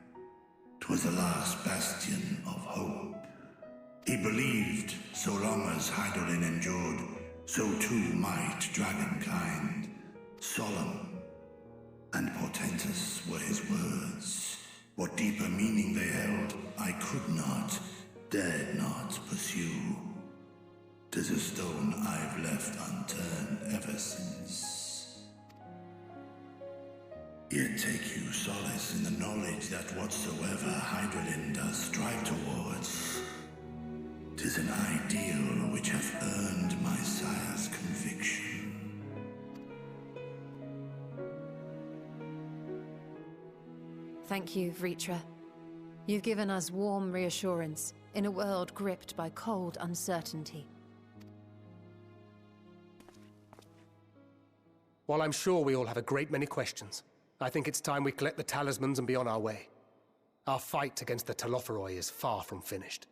'twas the last bastion of hope. He believed so long as Hydralin endured, so too might dragonkind. Solemn and portentous were his words. What deeper meaning they held, I could not, dared not pursue. 'Tis a stone I've left unturned ever since. Yet take you solace in the knowledge that whatsoever Hydralin does strive towards, 'tis an ideal which hath earned my sire's conviction. Thank you, Vritra. You've given us warm reassurance in a world gripped by cold uncertainty. While I'm sure we all have a great many questions, I think it's time we collect the talismans and be on our way. Our fight against the Telophoroi is far from finished.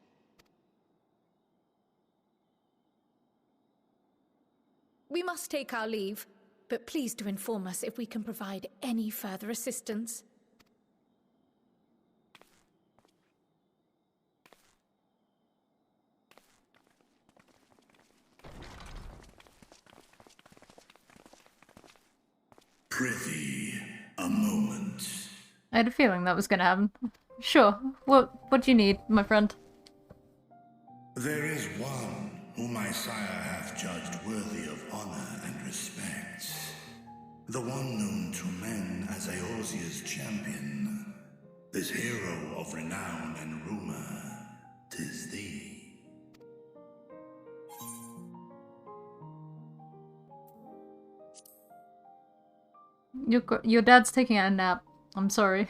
We must take our leave, but please do inform us if we can provide any further assistance. Prithee, a moment. I had a feeling that was gonna happen. Sure. What do you need, my friend? There is one whom my sire hath judged worthy of honor and respect. The one known to men as Eorzea's champion. This hero of renown and rumor, 'tis thee. Your dad's taking a nap. I'm sorry.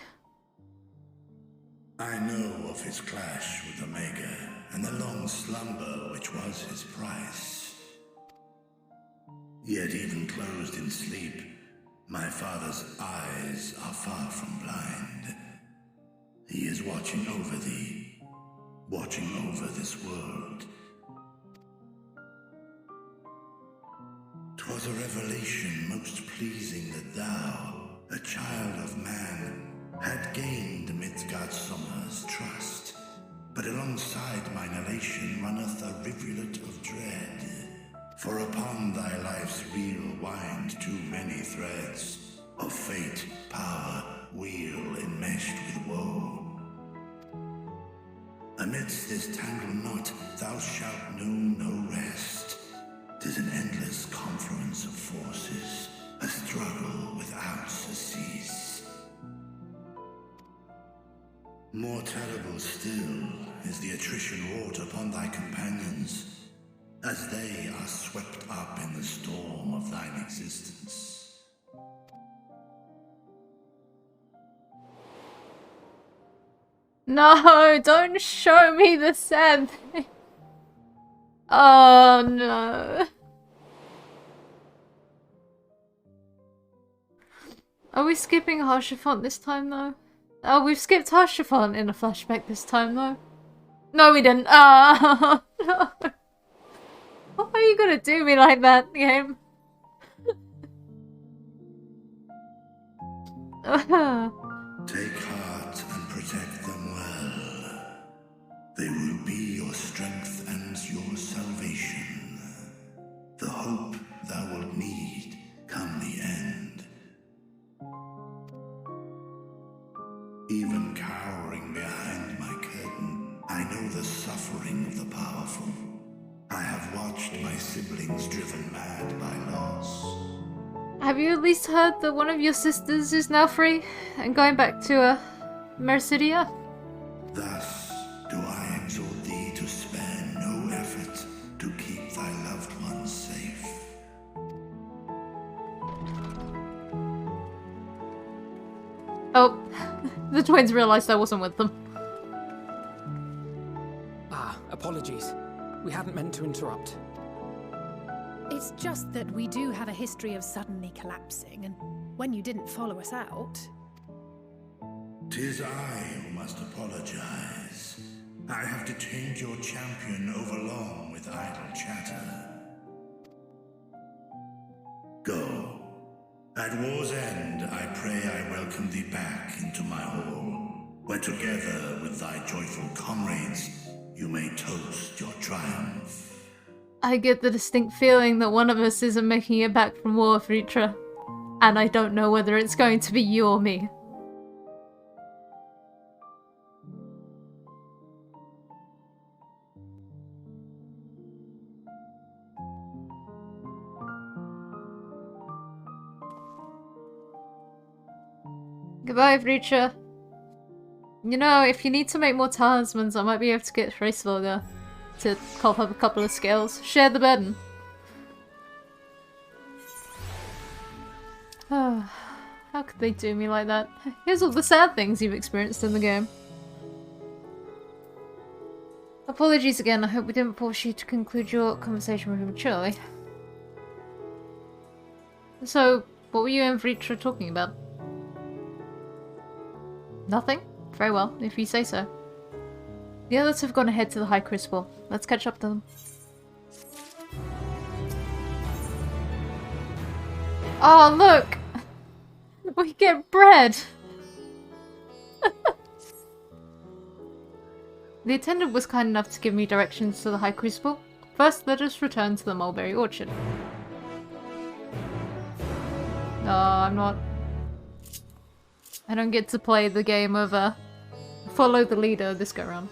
I know of his clash with Omega, and the long slumber which was his price. Yet even closed in sleep, my father's eyes are far from blind. He is watching over thee, watching over this world. 'Twas a revelation most pleasing that thou, a child of man, had gained Midgardsma's trust. But alongside mine elation runneth a rivulet of dread. For upon thy life's reel wind too many threads of fate, power, weal enmeshed with woe. Amidst this tangled knot thou shalt know no rest. 'Tis an endless confluence of forces, a struggle without surcease. More terrible still is the attrition wrought upon thy companions, as they are swept up in the storm of thine existence. No, don't show me the sad thing. Oh no. Are we skipping Harshafont this time though? Oh, we've skipped Harshafont in a flashback this time though. No, we didn't. Oh no. Why are you gonna do me like that, game? Take heart and protect them well. They will be your strength and your salvation. The hope thou wilt need come the end. Even cowering behind my curtain, I know the suffering of the powerful. I have watched my siblings driven mad by loss. Have you at least heard that one of your sisters is now free and going back to Mercidia? Thus do I exhort thee to spare no effort to keep thy loved ones safe. Oh, the twins realized I wasn't with them. Ah, apologies. We hadn't meant to interrupt. It's just that we do have a history of suddenly collapsing, and when you didn't follow us out... 'Tis I who must apologize. I have detained your champion overlong with idle chatter. Go. At war's end, I pray I welcome thee back into my hall, where together with thy joyful comrades, you may toast your triumph. I get the distinct feeling that one of us isn't making it back from war, Vritra. And I don't know whether it's going to be you or me. Goodbye, Vritra. You know, if you need to make more talismans, I might be able to get Hraesvelga to cough up a couple of scales. Share the burden. How could they do me like that? Here's all the sad things you've experienced in the game. Apologies again, I hope we didn't force you to conclude your conversation prematurely. So, what were you and Vritra talking about? Nothing? Very well, if you say so. The others have gone ahead to the High Crucible. Let's catch up to them. Oh, look! We get bread! The attendant was kind enough to give me directions to the High Crucible. First, let us return to the mulberry orchard. No, I'm not... I don't get to play the game of, follow the leader this go round.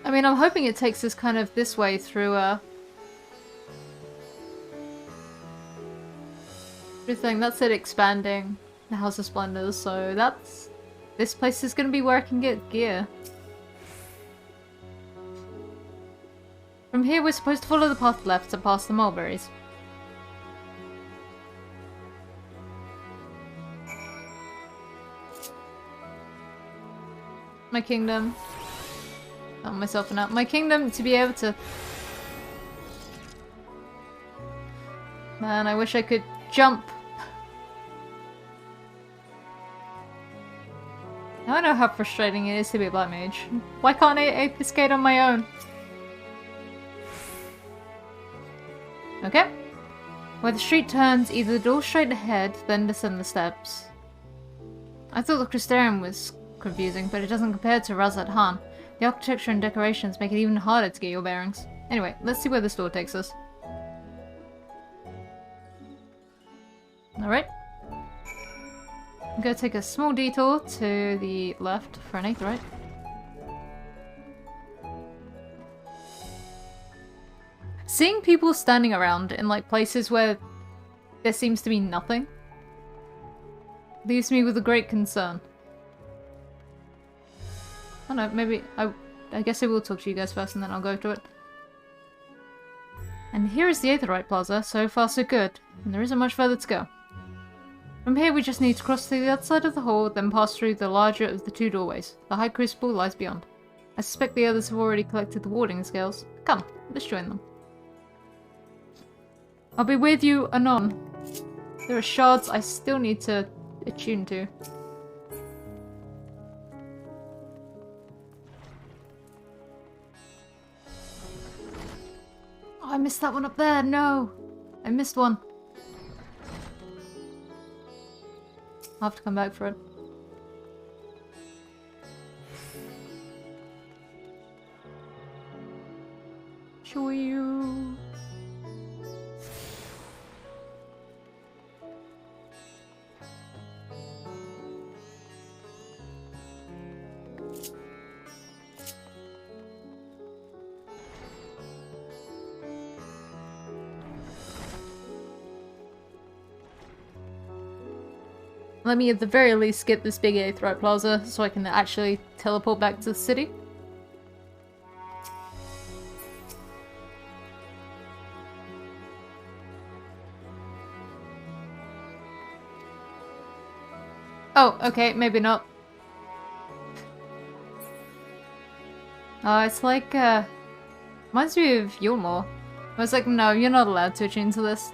I mean, I'm hoping it takes us kind of this way through, everything. That's it, expanding the House of Splendors, so that's... This place is gonna be where I can get gear. From here, we're supposed to follow the path left and past the mulberries. My kingdom. Found myself an app. My kingdom to be able to... Man, I wish I could jump. Now I know how frustrating it is to be a black mage. Why can't I escape on my own? Okay. Where the street turns, either the door straight ahead, then descend the steps. I thought the Crystarium was confusing, but it doesn't compare to Razat Han. The architecture and decorations make it even harder to get your bearings. Anyway, let's see where this door takes us. Alright. I'm gonna take a small detour to the left for an aetheryte. Seeing people standing around in like places where there seems to be nothing leaves me with a great concern. I don't know, maybe I guess I will talk to you guys first and then I'll go to it. And here is the Aetherite Plaza. So far so good. And there isn't much further to go. From here we just need to cross to the other side of the hall, then pass through the larger of the two doorways. The High Crucible lies beyond. I suspect the others have already collected the warding scales. Come, let's join them. I'll be with you anon. There are shards I still need to attune to. Oh, I missed that one up there. No, I missed one. I'll have to come back for it. Show you. Let me at the very least get this big Aetherite Plaza so I can actually teleport back to the city. Oh, okay, maybe not. It's like, reminds me of Yulmore. I was like, no, you're not allowed to attune to this.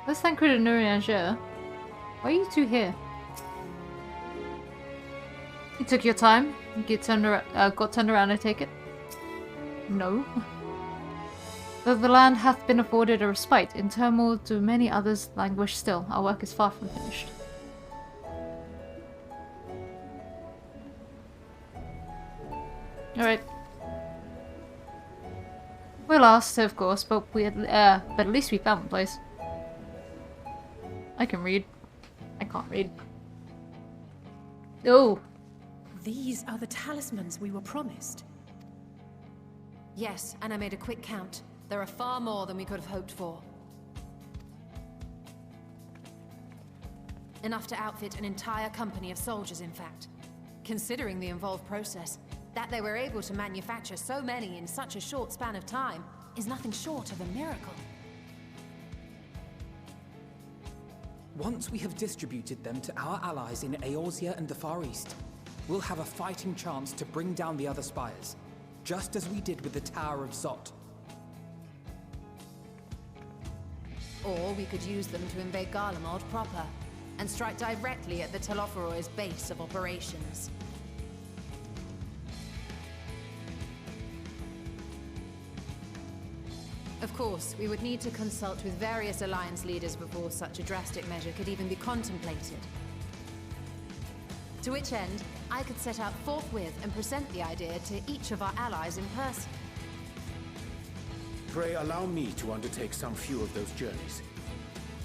Let's thank Nurianger. Why are you two here? You took your time. You got turned around, I take it? No. Though the land hath been afforded a respite, in turmoil do many others languish still. Our work is far from finished. Alright. We're lost, of course, but at least we found the place. I can read. I can't read. Oh! These are the talismans we were promised. Yes, and I made a quick count. There are far more than we could have hoped for. Enough to outfit an entire company of soldiers, in fact. Considering the involved process, that they were able to manufacture so many in such a short span of time is nothing short of a miracle. Once we have distributed them to our allies in Eorzea and the Far East, we'll have a fighting chance to bring down the other spires, just as we did with the Tower of Zot. Or we could use them to invade Garlemald proper, and strike directly at the Telophoroid's base of operations. Of course, we would need to consult with various Alliance leaders before such a drastic measure could even be contemplated. To which end, I could set out forthwith and present the idea to each of our allies in person. Pray allow me to undertake some few of those journeys.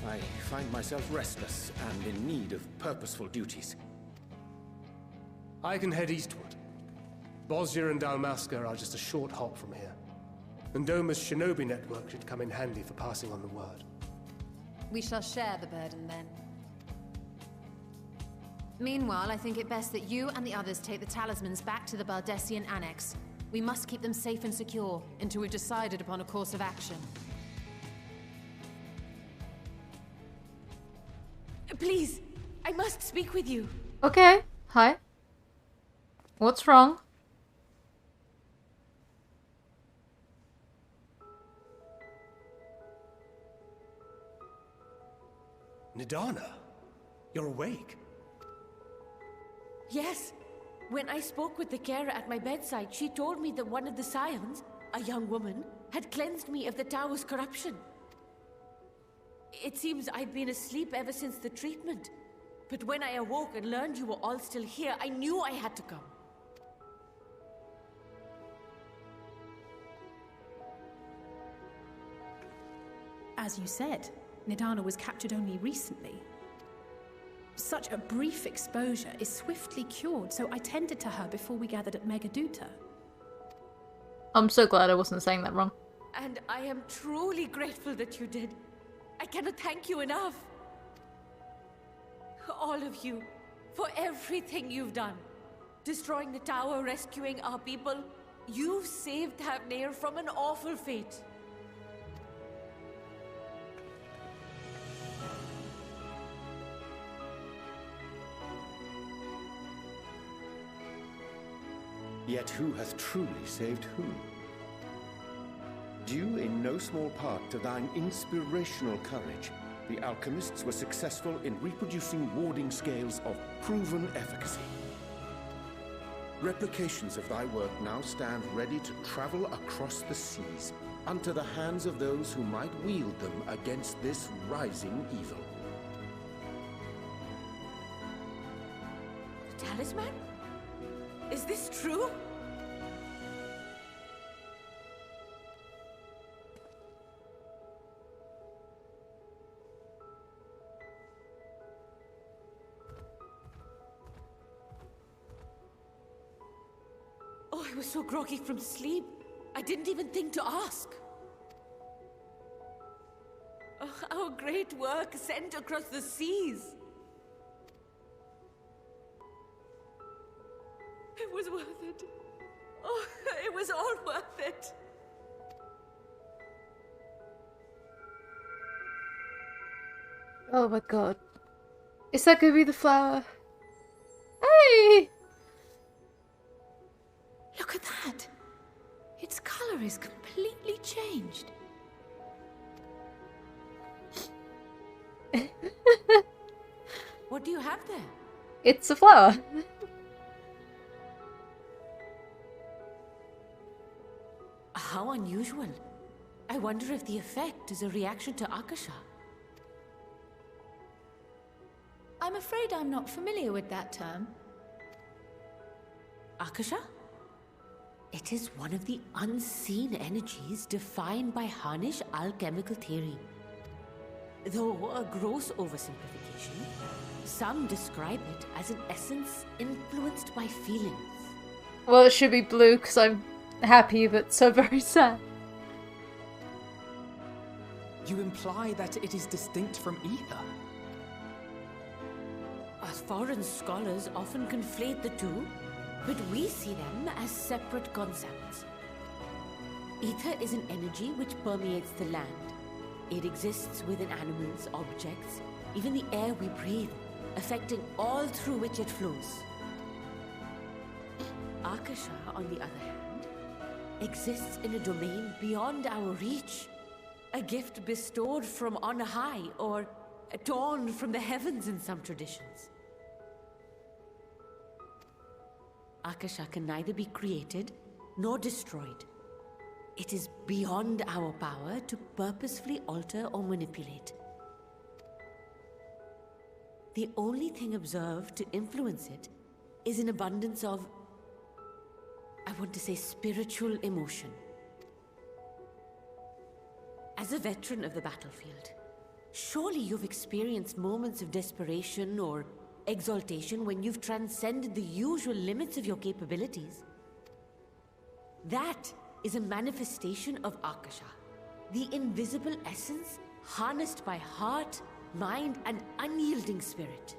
I find myself restless and in need of purposeful duties. I can head eastward. Bosnia and Dalmasca are just a short hop from here. And Doma's shinobi network should come in handy for passing on the word. We shall share the burden then. Meanwhile, I think it best that you and the others take the talismans back to the Baldessian Annex. We must keep them safe and secure until we've decided upon a course of action. Please, I must speak with you. Okay, hi. What's wrong? Nidana, you're awake. Yes. When I spoke with the carer at my bedside, she told me that one of the scions, a young woman, had cleansed me of the tower's corruption. It seems I'd been asleep ever since the treatment. But when I awoke and learned you were all still here, I knew I had to come. As you said, Nidana was captured only recently. Such a brief exposure is swiftly cured, so I tended to her before we gathered at Megaduta. I'm so glad I wasn't saying that wrong. And I am truly grateful that you did. I cannot thank you enough. All of you, for everything you've done. Destroying the tower, rescuing our people. You've saved Havnir from an awful fate. Yet who hath truly saved whom? Due in no small part to thine inspirational courage, the alchemists were successful in reproducing warding scales of proven efficacy. Replications of thy work now stand ready to travel across the seas, unto the hands of those who might wield them against this rising evil. The talisman? Is this true? Oh, I was so groggy from sleep. I didn't even think to ask. Oh, our great work sent across the seas. It was worth it. Oh, it was all worth it. Oh my god. Is that gonna be the flower? Hey! Look at that! Its color is completely changed. What do you have there? It's a flower. How unusual. I wonder if the effect is a reaction to Akasha. I'm afraid I'm not familiar with that term. Akasha? It is one of the unseen energies defined by Harnish alchemical theory. Though a gross oversimplification, some describe it as an essence influenced by feelings. Well, it should be blue because I'm happy but so very sad. You imply that it is distinct from ether? As foreign scholars often conflate the two, but we see them as separate concepts. Ether is an energy which permeates the land. It exists within animals, objects, even the air we breathe, affecting all through which it flows. Akasha, on the other hand, exists in a domain beyond our reach. A gift bestowed from on high, or torn from the heavens in some traditions. Akasha can neither be created nor destroyed. It is beyond our power to purposefully alter or manipulate. The only thing observed to influence it is an abundance of, I want to say, spiritual emotion. As a veteran of the battlefield, surely you've experienced moments of desperation or exaltation when you've transcended the usual limits of your capabilities. That is a manifestation of Akasha, the invisible essence harnessed by heart, mind, and unyielding spirit.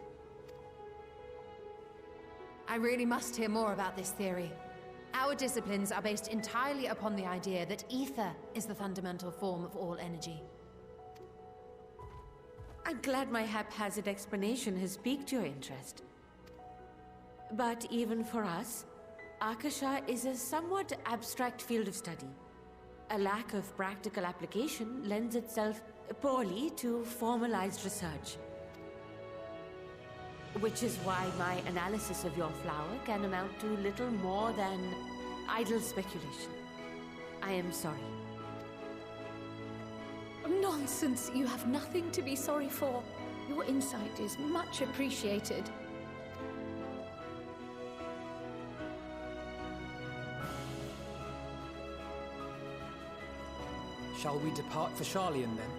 I really must hear more about this theory. Our disciplines are based entirely upon the idea that ether is the fundamental form of all energy. I'm glad my haphazard explanation has piqued your interest. But even for us, Akasha is a somewhat abstract field of study. A lack of practical application lends itself poorly to formalized research. Which is why my analysis of your flower can amount to little more than idle speculation. I am sorry. Nonsense! You have nothing to be sorry for. Your insight is much appreciated. Shall we depart for Sharlayan then?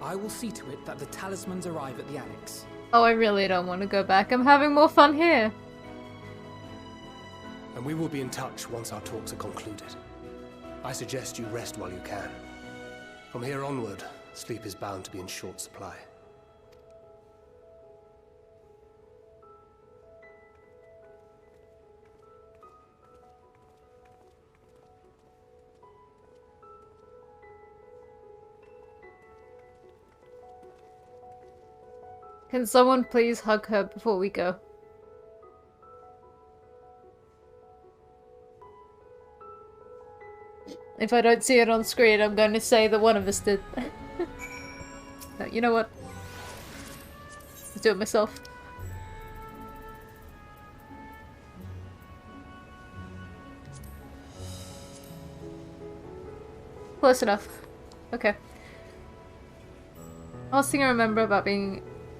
I will see to it that the talismans arrive at the annex. Oh, I really don't want to go back. I'm having more fun here. And we will be in touch once our talks are concluded. I suggest you rest while you can. From here onward, sleep is bound to be in short supply. Can someone please hug her before we go? If I don't see it on screen, I'm going to say that one of us did. No, you know what? Let's do it myself. Close enough. Okay. Last thing I remember about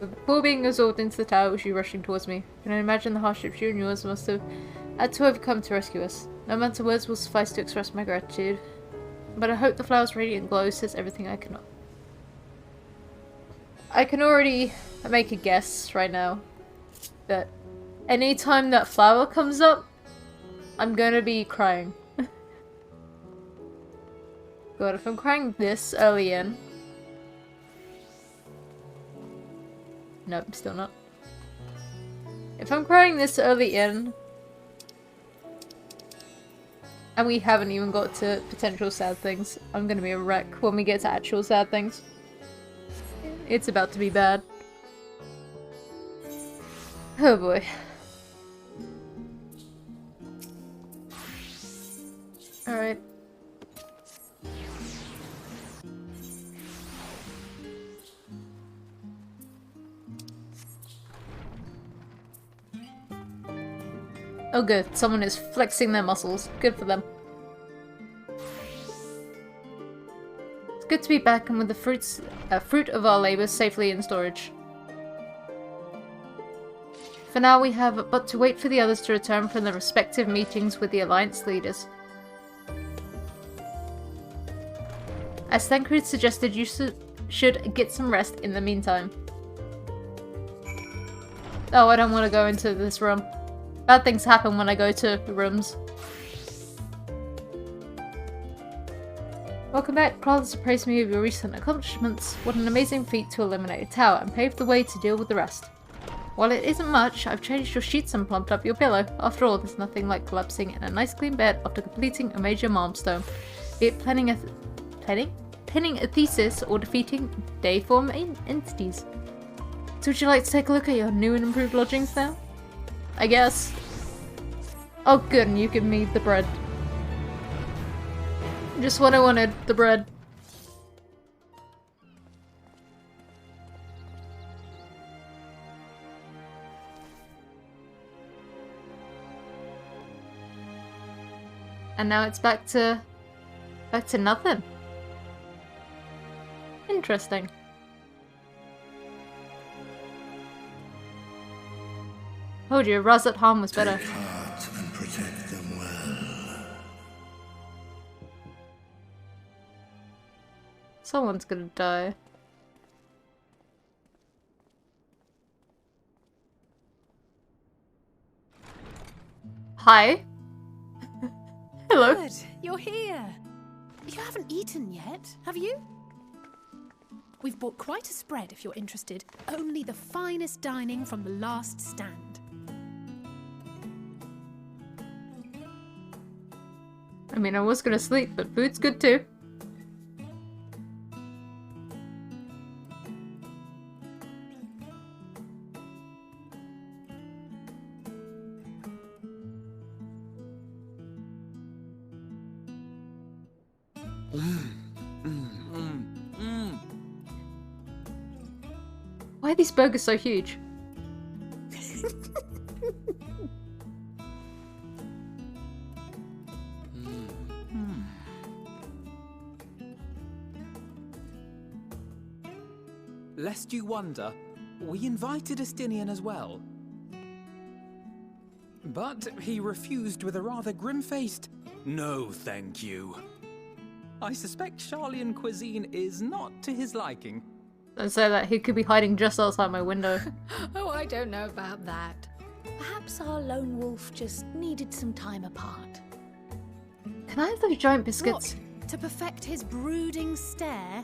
before being absorbed into the tower was you rushing towards me. Can I imagine the hardships you and yours must have had to overcome to rescue us? No amount of words will suffice to express my gratitude. But I hope the flower's radiant glow says everything I cannot. I can already make a guess right now that anytime that flower comes up, I'm gonna be crying. God, if I'm crying this early in... Nope, still not. If I'm crying this early in, and we haven't even got to potential sad things, I'm gonna be a wreck when we get to actual sad things. It's about to be bad. Oh boy. Alright. Oh good, someone is flexing their muscles. Good for them. It's good to be back and with the fruit of our labours safely in storage. For now we have but to wait for the others to return from their respective meetings with the Alliance leaders. As Thancred suggested, you should get some rest in the meantime. Oh, I don't want to go into this room. Bad things happen when I go to rooms. Welcome back. Crowds praised me of your recent accomplishments. What an amazing feat to eliminate a tower and pave the way to deal with the rest. While it isn't much, I've changed your sheets and plumped up your pillow. After all, there's nothing like collapsing in a nice clean bed after completing a major milestone. Be it penning a thesis or defeating deiform entities. So would you like to take a look at your new and improved lodgings now? I guess. Oh good, and you give me the bread. Just what I wanted, the bread. And now it's back to nothing. Interesting. Told you, Razat Han was better. Take heart and protect them well. Someone's gonna die. Hi. Hello. Good, you're here. You haven't eaten yet, have you? We've bought quite a spread if you're interested. Only the finest dining from the last stand. I mean, I was gonna sleep, but food's good too. Why are these burgers so huge? Lest you wonder, we invited Estinian as well. But he refused with a rather grim-faced, "No, thank you." I suspect Charlian cuisine is not to his liking. Don't say that, he could be hiding just outside my window. Oh, I don't know about that. Perhaps our lone wolf just needed some time apart. Can I have those giant biscuits? What? To perfect his brooding stare?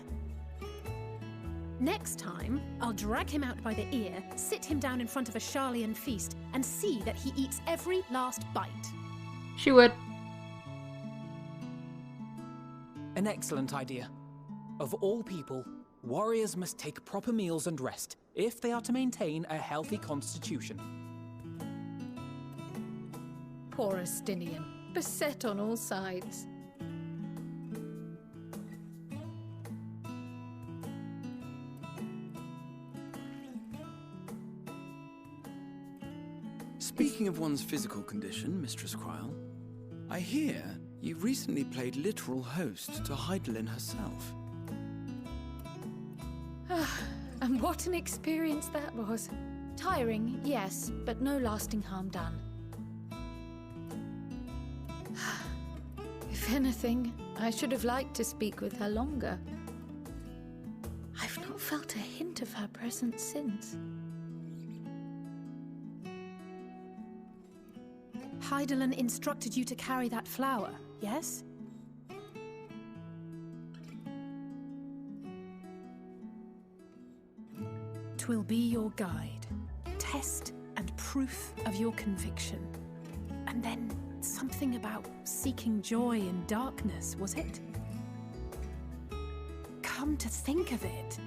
Next time, I'll drag him out by the ear, sit him down in front of a Charlian feast, and see that he eats every last bite. She would. An excellent idea. Of all people, warriors must take proper meals and rest. if they are to maintain a healthy constitution. Poor Estinian, beset on all sides. Speaking of one's physical condition, Mistress Cryle, I hear you recently played literal host to Heidelin herself. And what an experience that was. Tiring, yes, but no lasting harm done. If anything, I should have liked to speak with her longer. I've not felt a hint of her presence since. Heidelin instructed you to carry that flower, yes? Twill be your guide, test and proof of your conviction. And then something about seeking joy in darkness, was it? Come to think of it,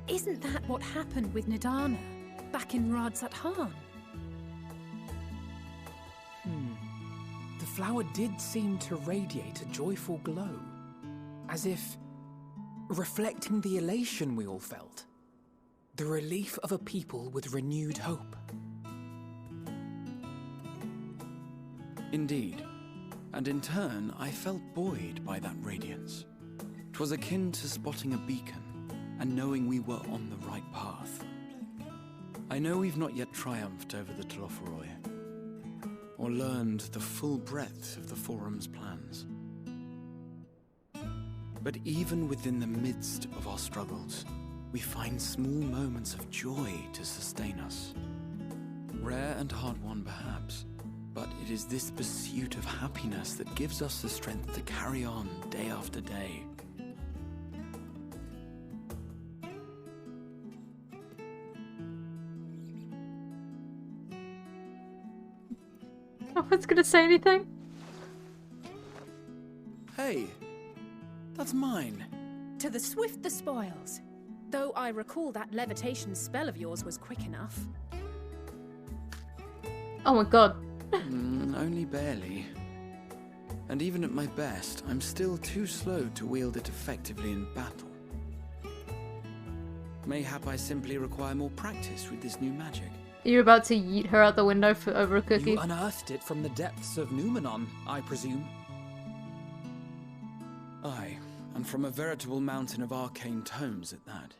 isn't that what happened with Nidana back in Radzat-Han? The flower did seem to radiate a joyful glow, as if reflecting the elation we all felt, the relief of a people with renewed hope. Indeed, and in turn, I felt buoyed by that radiance. 'Twas akin to spotting a beacon and knowing we were on the right path. I know we've not yet triumphed over the Telophoroi, or learned the full breadth of the Forum's plans. But even within the midst of our struggles, we find small moments of joy to sustain us. Rare and hard-won perhaps, but it is this pursuit of happiness that gives us the strength to carry on day after day. No one's gonna say anything. Hey, that's mine. To the swift the spoils. Though I recall that levitation spell of yours was quick enough. Oh my god. Only barely. And even at my best, I'm still too slow to wield it effectively in battle. Mayhap I simply require more practice with this new magic. You're about to yeet her out the window for over a cookie? You unearthed it from the depths of Numenon, I presume. Aye, and from a veritable mountain of arcane tomes at that.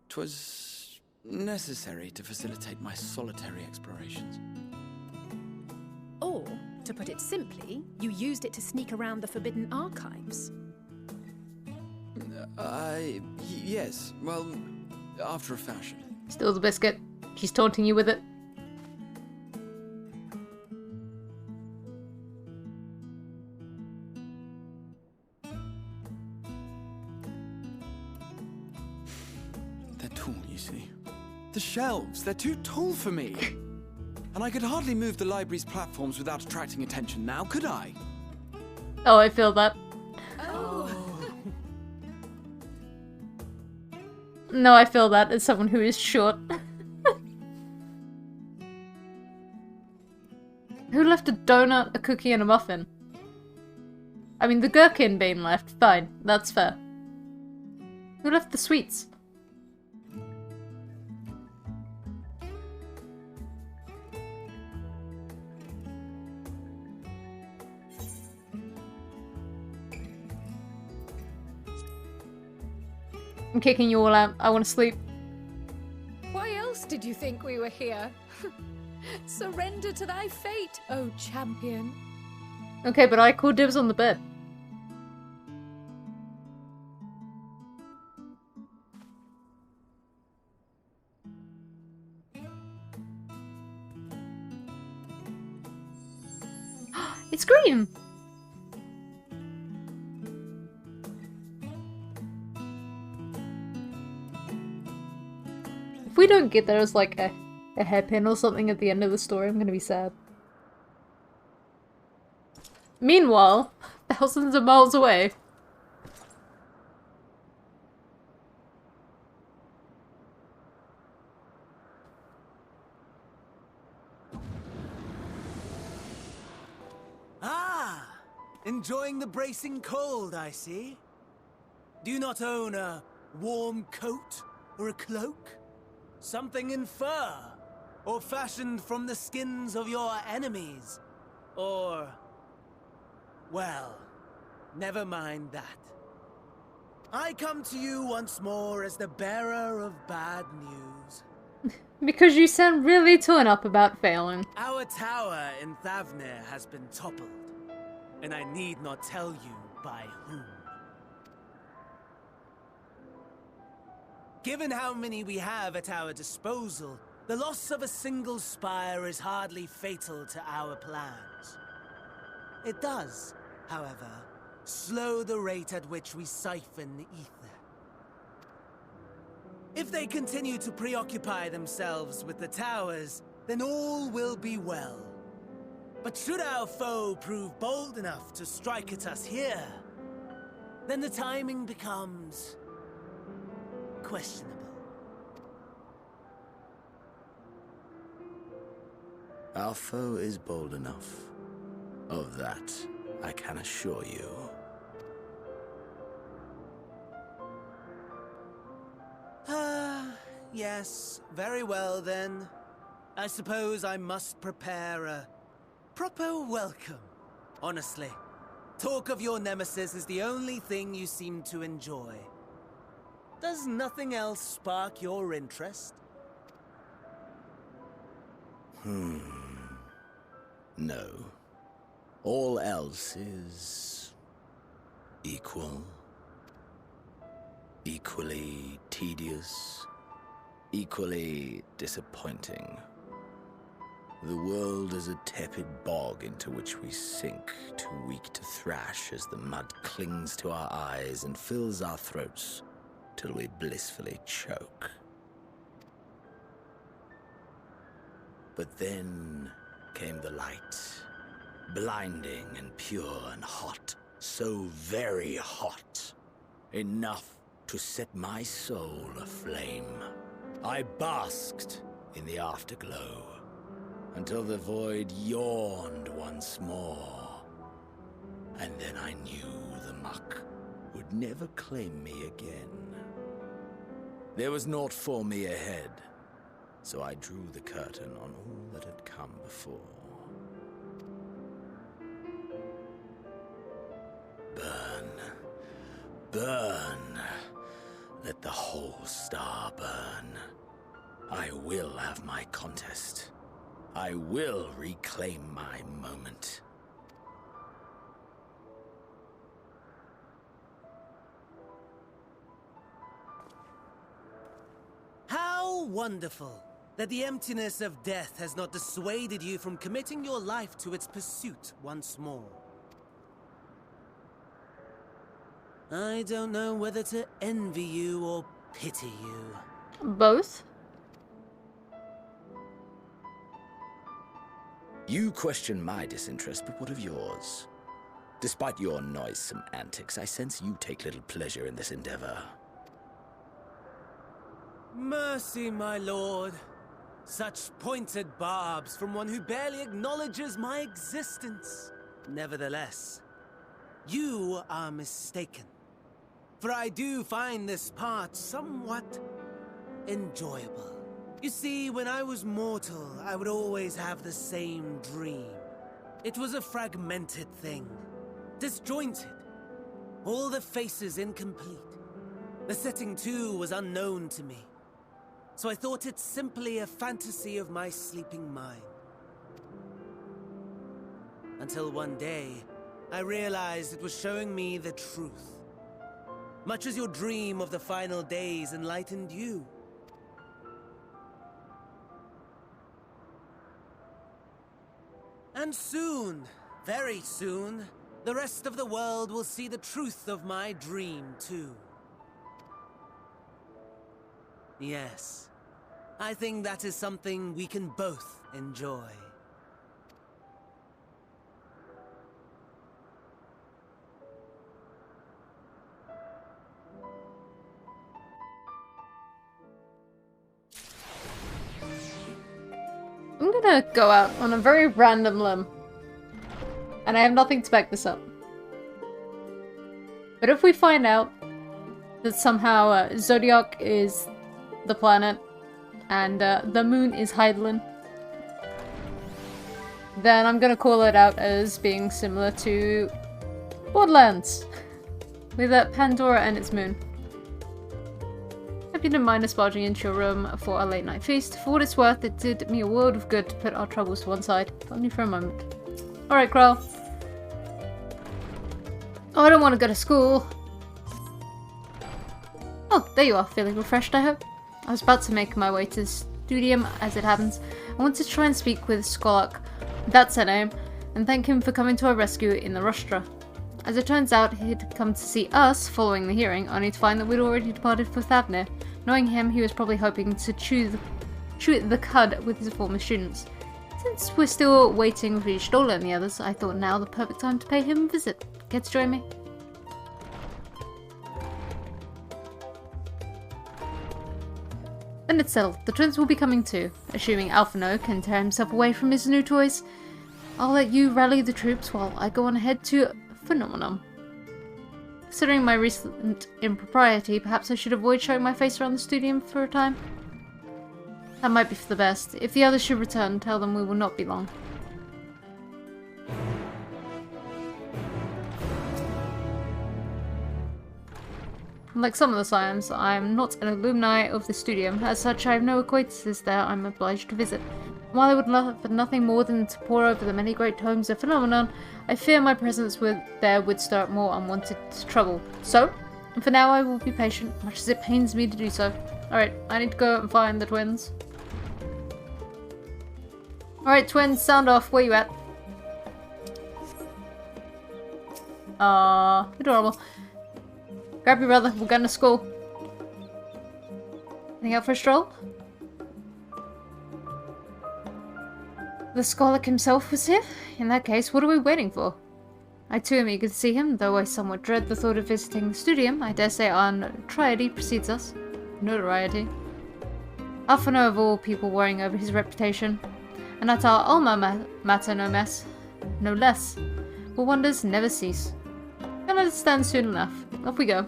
'Twas necessary to facilitate my solitary explorations. Or, to put it simply, you used it to sneak around the Forbidden Archives. Yes, well, after a fashion. Still the biscuit. She's taunting you with it. They're tall, you see. The shelves, they're too tall for me. And I could hardly move the library's platforms without attracting attention now, could I? Oh, I feel that. No, I feel that as someone who is short. Who left a donut, a cookie, and a muffin? I mean, the gherkin bean left. Fine, that's fair. Who left the sweets? I'm kicking you all out. I want to sleep. Why else did you think we were here? Surrender to thy fate, O champion. Okay, but I call dibs on the bed. It's green! If we don't get there as like a hairpin or something at the end of the story, I'm gonna be sad. Meanwhile, thousands of miles away. Enjoying the bracing cold, I see. Do you not own a warm coat or a cloak? Something in fur? Or fashioned from the skins of your enemies? Or... well, never mind that. I come to you once more as the bearer of bad news. Because you sound really torn up about failing. Our tower in Thavnir has been toppled, and I need not tell you by whom. Given how many we have at our disposal, the loss of a single spire is hardly fatal to our plans. It does, however, slow the rate at which we siphon the ether. If they continue to preoccupy themselves with the towers, then all will be well. But should our foe prove bold enough to strike at us here, then the timing becomes questionable. Our foe is bold enough. Of that, I can assure you. Yes, very well then. I suppose I must prepare a proper welcome. Honestly, talk of your nemesis is the only thing you seem to enjoy. Does nothing else spark your interest? No. All else is... equal. Equally tedious. Equally disappointing. The world is a tepid bog into which we sink, too weak to thrash as the mud clings to our eyes and fills our throats till we blissfully choke. But then came the light, blinding and pure and hot, so very hot, enough to set my soul aflame. I basked in the afterglow, until the void yawned once more. And then I knew the muck would never claim me again. There was naught for me ahead, so I drew the curtain on all that had come before. Burn, burn, let the whole star burn. I will have my contest. I will reclaim my moment. How wonderful that the emptiness of death has not dissuaded you from committing your life to its pursuit once more. I don't know whether to envy you or pity you. Both? You question my disinterest, but what of yours? Despite your noisome antics, I sense you take little pleasure in this endeavor. Mercy, my lord. Such pointed barbs from one who barely acknowledges my existence. Nevertheless, you are mistaken. For I do find this part somewhat enjoyable. You see, when I was mortal, I would always have the same dream. It was a fragmented thing, disjointed, all the faces incomplete. The setting, too, was unknown to me. So I thought it simply a fantasy of my sleeping mind. Until one day, I realized it was showing me the truth. Much as your dream of the final days enlightened you. And soon, very soon, the rest of the world will see the truth of my dream, too. Yes, I think that is something we can both enjoy. I'm gonna go out on a very random limb. And I have nothing to back this up. But if we find out that somehow Zodiac is the planet and the moon is Hydaelyn, then I'm gonna call it out as being similar to Borderlands, with Pandora and its moon. Hope you didn't mind us barging into your room for a late night feast. For what it's worth, it did me a world of good to put our troubles to one side, but only for a moment. Alright, Krell. Oh, I don't want to go to school. Oh, there you are, feeling refreshed, I hope. I was about to make my way to the studium, as it happens. I want to try and speak with Skolak, that's her name, and thank him for coming to our rescue in the Rustra. As it turns out, he'd come to see us following the hearing, only to find that we'd already departed for Thavnir. Knowing him, he was probably hoping to chew the cud with his former students. Since we're still waiting for Stola and the others, I thought now the perfect time to pay him a visit. Care to join me? Then it's settled. The twins will be coming too. Assuming Alphino can tear himself away from his new toys, I'll let you rally the troops while I go on ahead to Phenomenon. Considering my recent impropriety, perhaps I should avoid showing my face around the studium for a time. That might be for the best. If the others should return, tell them we will not be long. Like some of the scions, I am not an alumni of the studium. As such, I have no acquaintances there I am obliged to visit. While I would love for nothing more than to pore over the many great tomes of Phenomenon, I fear my presence there would stir up more unwanted trouble. So, for now I will be patient, much as it pains me to do so. Alright, I need to go and find the twins. Alright, twins, sound off. Where you at? Adorable. Grab your brother, we're going to school. Heading out for a stroll? The Skolak himself was here? In that case, what are we waiting for? I too am eager to see him, though I somewhat dread the thought of visiting the studium. I dare say our notoriety precedes us. Notoriety. Alphino of all people worrying over his reputation. And at our alma mater no less. For wonders never cease. I'll understand soon enough. Off we go.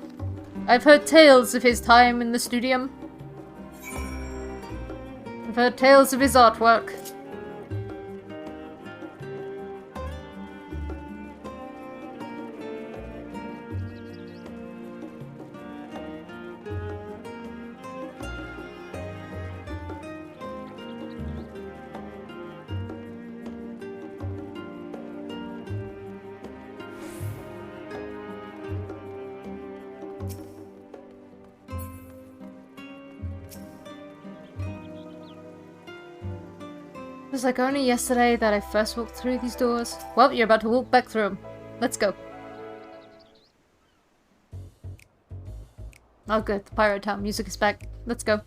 I've heard tales of his time in the studium. I've heard tales of his artwork. It was like only yesterday that I first walked through these doors. Well, you're about to walk back through them. Let's go. Oh good, the Pirate Town music is back. Let's go.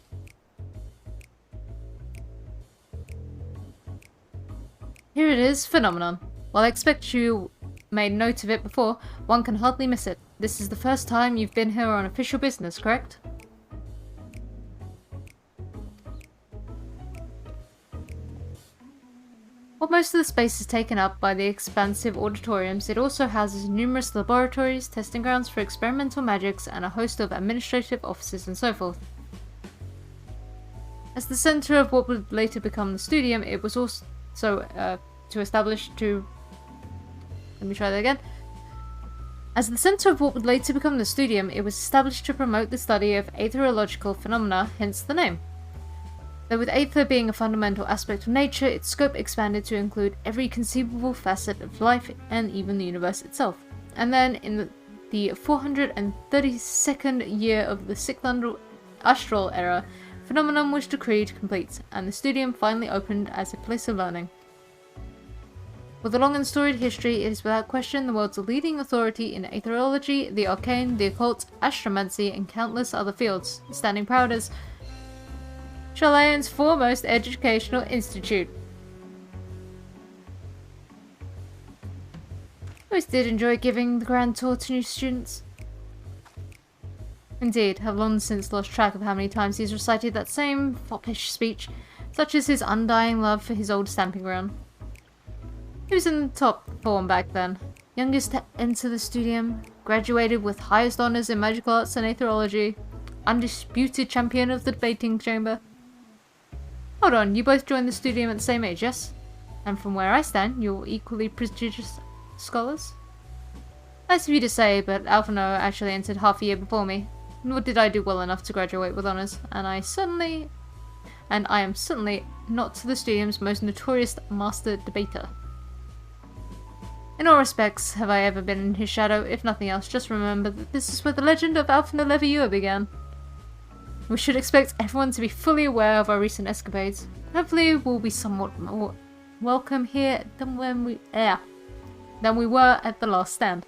Here it is, Phenomenon. While I expect you made note of it before, one can hardly miss it. This is the first time you've been here on official business, correct? While most of the space is taken up by the expansive auditoriums, it also houses numerous laboratories, testing grounds for experimental magics, and a host of administrative offices and so forth. As the centre of what would later become the studium, it was also As the centre of what would later become the studium, it was established to promote the study of aetherological phenomena, hence the name. Though with aether being a fundamental aspect of nature, its scope expanded to include every conceivable facet of life and even the universe itself. And then, in the 432nd year of the 6th Astral Era, Phenomenon was decreed complete, and the studium finally opened as a place of learning. With a long and storied history, it is without question the world's leading authority in aetherology, the arcane, the occult, astromancy, and countless other fields, standing proud as Chalayan's foremost educational institute. I always did enjoy giving the grand tour to new students. Indeed, have long since lost track of how many times he's recited that same foppish speech, such as his undying love for his old stamping ground. He was in top form back then. Youngest to enter the studium, graduated with highest honors in magical arts and aetherology, undisputed champion of the debating chamber. Hold on, you both joined the studium at the same age, yes? And from where I stand, you're equally prestigious scholars? Nice of you to say, but Alphino actually entered half a year before me, nor did I do well enough to graduate with honors, and I am certainly not the studium's most notorious master debater. In all respects, have I ever been in his shadow? If nothing else, just remember that this is where the legend of Alphino Leviua began. We should expect everyone to be fully aware of our recent escapades. Hopefully we'll be somewhat more welcome here than we were at the last stand.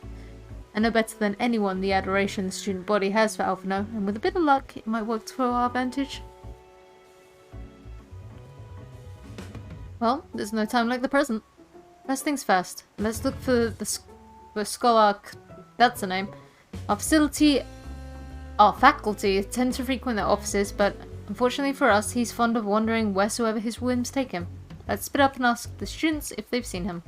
I know better than anyone the adoration the student body has for Alphino, and with a bit of luck, it might work to our advantage. Well, there's no time like the present. First things first, let's look for Scholar... that's the name. Our faculty tend to frequent their offices, but unfortunately for us, he's fond of wandering wheresoever his whims take him. Let's spit up and ask the students if they've seen him.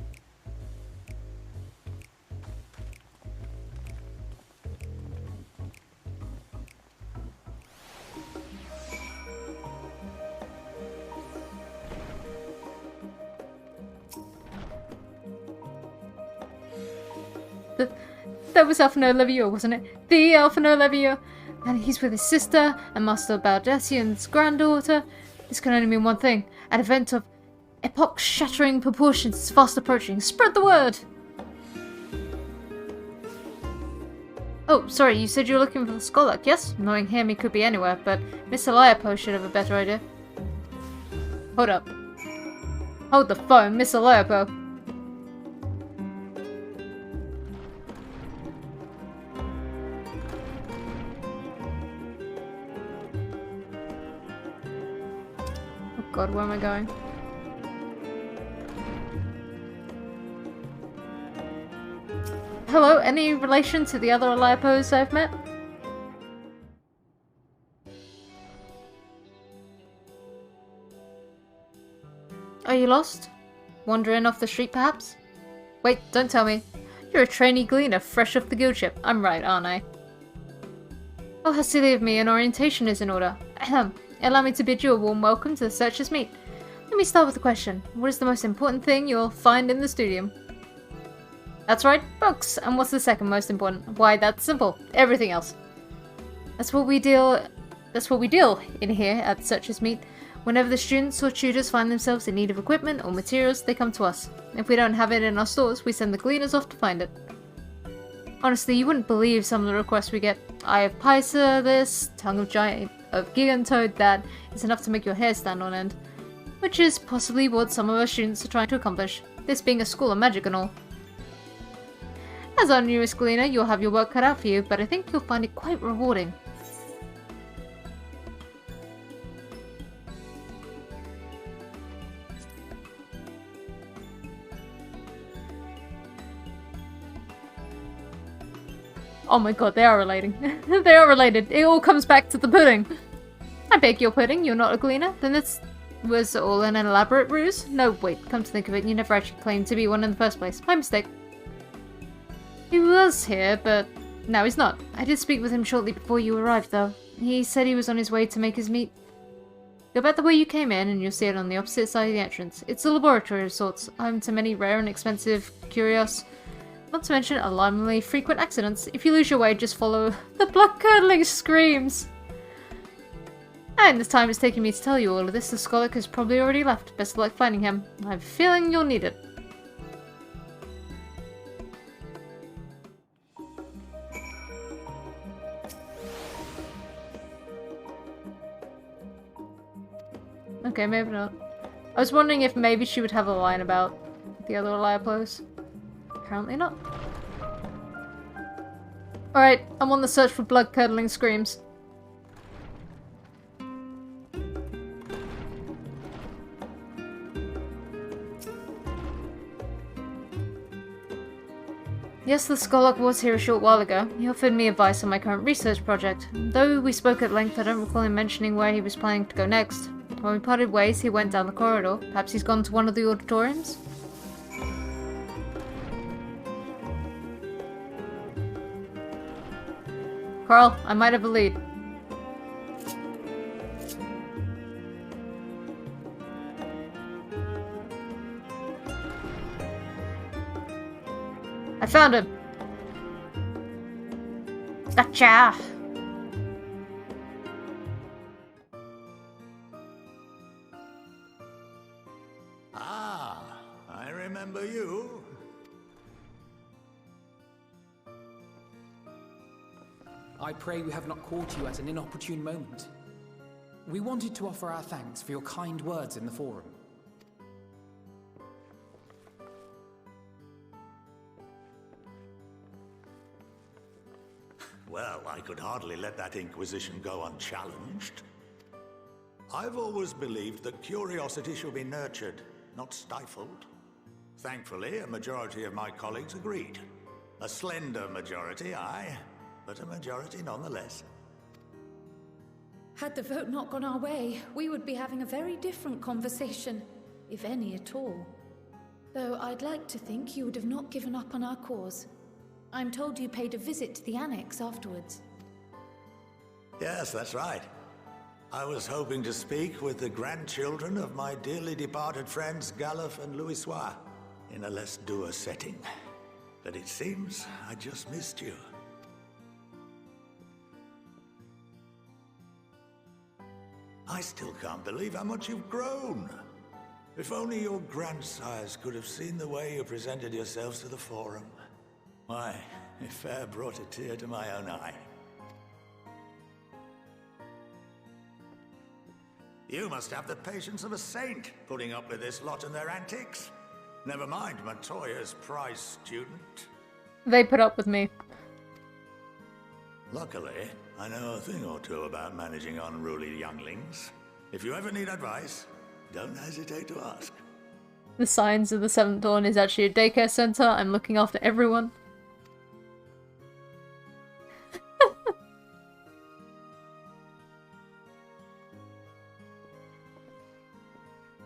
That was Alphino Leviua, wasn't it? The Alphino Leviua! And he's with his sister, and Master Baldassian's granddaughter. This can only mean one thing. An event of epoch-shattering proportions is fast approaching. Spread the word! Oh, sorry, you said you were looking for the Scholar, yes? Knowing him, he could be anywhere, but Miss Eliapo should have a better idea. Hold up. Hold the phone, Miss Eliapo. God, where am I going? Hello, any relation to the other Eliapos I've met? Are you lost? Wandering off the street, perhaps? Wait, don't tell me. You're a trainee gleaner fresh off the guild ship. I'm right, aren't I? Oh, how silly of me, an orientation is in order. Ahem. Allow me to bid you a warm welcome to the Searcher's Meet. Let me start with the question. What is the most important thing you'll find in the studium? That's right, books. And what's the second most important? Why, that's simple. Everything else. That's what we deal in here at Searcher's Meet. Whenever the students or tutors find themselves in need of equipment or materials, they come to us. If we don't have it in our stores, we send the gleaners off to find it. Honestly, you wouldn't believe some of the requests we get. Eye of Pysa this, tongue of Gigantoad that is enough to make your hair stand on end. Which is possibly what some of our students are trying to accomplish, this being a school of magic and all. As our newest gleaner, you'll have your work cut out for you, but I think you'll find it quite rewarding. Oh my god, they are relating. They are related. It all comes back to the pudding. I beg your pudding, you're not a gleaner? Then this was all an elaborate ruse? No, wait, come to think of it, you never actually claimed to be one in the first place. My mistake. He was here, but now he's not. I did speak with him shortly before you arrived, though. He said he was on his way to make his meet. Go back the way you came in, and you'll see it on the opposite side of the entrance. It's a laboratory of sorts, home to many rare and expensive curios. Not to mention alarmingly frequent accidents. If you lose your way, just follow the blood-curdling screams. And the time it's taking me to tell you all of this, the Scholar has probably already left. Best of luck finding him. I have a feeling you'll need it. Okay, maybe not. I was wondering if maybe she would have a line about the other Eliapos. Apparently not. Alright, I'm on the search for blood-curdling screams. Yes, the Scholar was here a short while ago. He offered me advice on my current research project. Though we spoke at length, I don't recall him mentioning where he was planning to go next. When we parted ways, he went down the corridor. Perhaps he's gone to one of the auditoriums? Carl, I might have a lead. I found him. Gotcha. Ah, I remember you. I pray we have not caught you at an inopportune moment. We wanted to offer our thanks for your kind words in the forum. Well, I could hardly let that inquisition go unchallenged. I've always believed that curiosity should be nurtured, not stifled. Thankfully, a majority of my colleagues agreed. A slender majority, aye, but a majority nonetheless. Had the vote not gone our way, we would be having a very different conversation, if any at all. Though I'd like to think you would have not given up on our cause. I'm told you paid a visit to the annex afterwards. Yes, that's right. I was hoping to speak with the grandchildren of my dearly departed friends Galuf and Louisoix in a less dour setting. But it seems I just missed you. I still can't believe how much you've grown. If only your grandsires could have seen the way you presented yourselves to the Forum. Why, it fair brought a tear to my own eye. You must have the patience of a saint, putting up with this lot and their antics. Never mind Montoya's prize student. They put up with me. Luckily, I know a thing or two about managing unruly younglings. If you ever need advice, don't hesitate to ask. The Signs of the Seventh Dawn is actually a daycare center. I'm looking after everyone.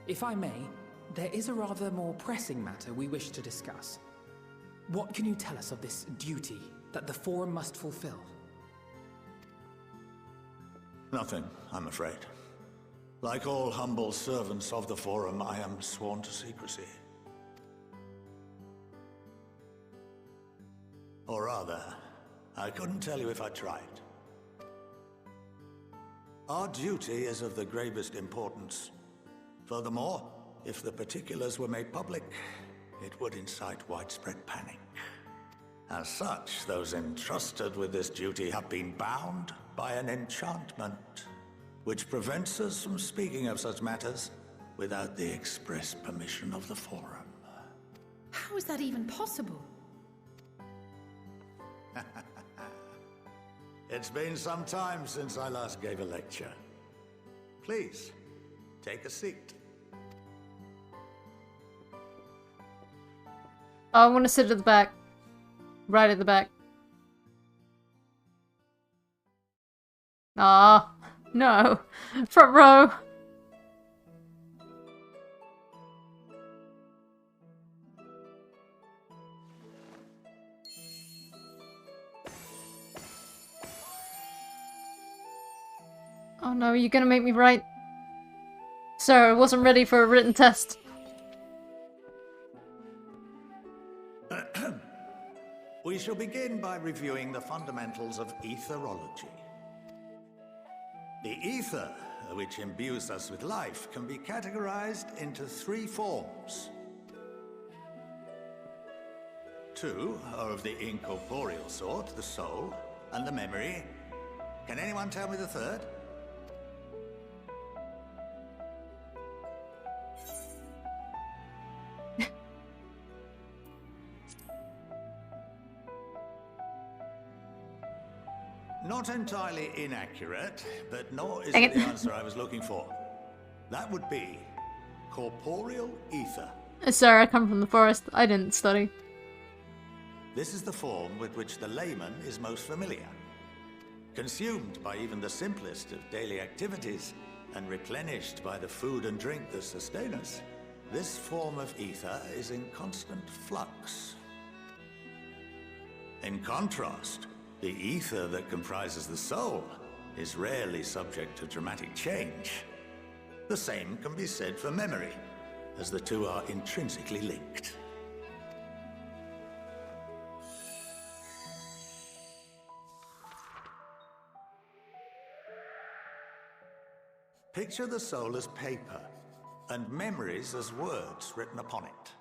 If I may, there is a rather more pressing matter we wish to discuss. What can you tell us of this duty that the Forum must fulfill? Nothing, I'm afraid. Like all humble servants of the Forum, I am sworn to secrecy. Or rather, I couldn't tell you if I tried. Our duty is of the gravest importance. Furthermore, if the particulars were made public, it would incite widespread panic. As such, those entrusted with this duty have been bound by an enchantment, which prevents us from speaking of such matters without the express permission of the Forum. How is that even possible? It's been some time since I last gave a lecture. Please, take a seat. I want to sit at the back. Right at the back. Ah, no. Front row. Oh no, you're gonna make me write. Sir, I wasn't ready for a written test. We shall begin by reviewing the fundamentals of etherology. The ether, which imbues us with life, can be categorized into three forms. Two are of the incorporeal sort, the soul and the memory. Can anyone tell me the third? Not entirely inaccurate, but nor is it the answer I was looking for. That would be corporeal ether. Sir, I come from the forest. I didn't study. This is the form with which the layman is most familiar. Consumed by even the simplest of daily activities, and replenished by the food and drink that sustain us, this form of ether is in constant flux. In contrast, The ether that comprises the soul is rarely subject to dramatic change. The same can be said for memory, as the two are intrinsically linked. Picture the soul as paper, and memories as words written upon it.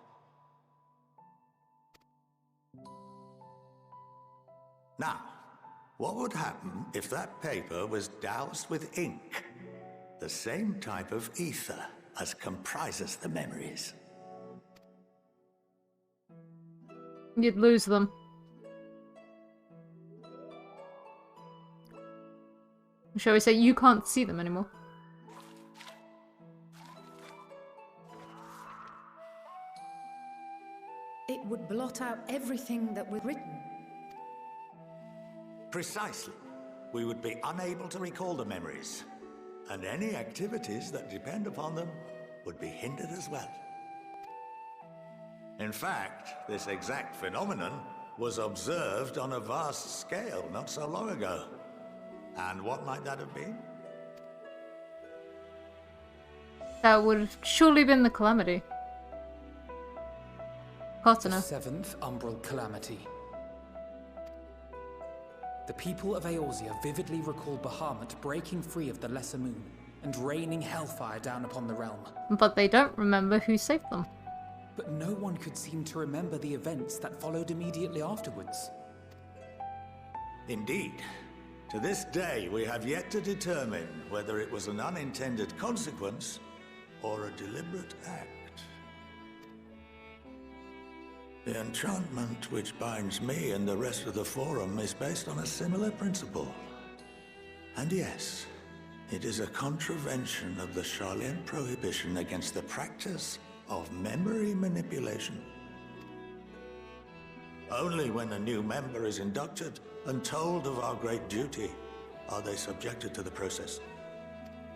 Now, what would happen if that paper was doused with ink? The same type of ether as comprises the memories. You'd lose them. Shall we say you can't see them anymore? It would blot out everything that was written. Precisely. We would be unable to recall the memories, and any activities that depend upon them would be hindered as well. In fact, this exact phenomenon was observed on a vast scale not so long ago. And what might that have been? That would have surely been the Calamity. The Cottonor. 7th Umbral Calamity. The people of Eorzea vividly recall Bahamut breaking free of the Lesser Moon and raining hellfire down upon the realm. But they don't remember who saved them. But no one could seem to remember the events that followed immediately afterwards. Indeed. To this day, we have yet to determine whether it was an unintended consequence or a deliberate act. The enchantment which binds me and the rest of the Forum is based on a similar principle. And yes, it is a contravention of the Sharlayan prohibition against the practice of memory manipulation. Only when a new member is inducted and told of our great duty are they subjected to the process.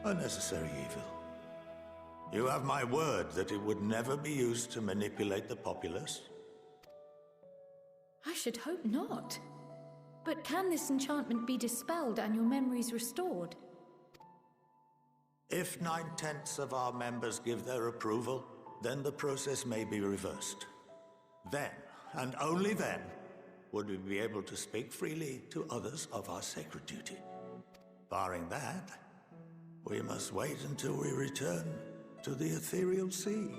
A necessary evil. You have my word that it would never be used to manipulate the populace. I should hope not. But can this enchantment be dispelled and your memories restored? If 9/10 of our members give their approval, then the process may be reversed. Then, and only then, would we be able to speak freely to others of our sacred duty. Barring that, we must wait until we return to the ethereal sea.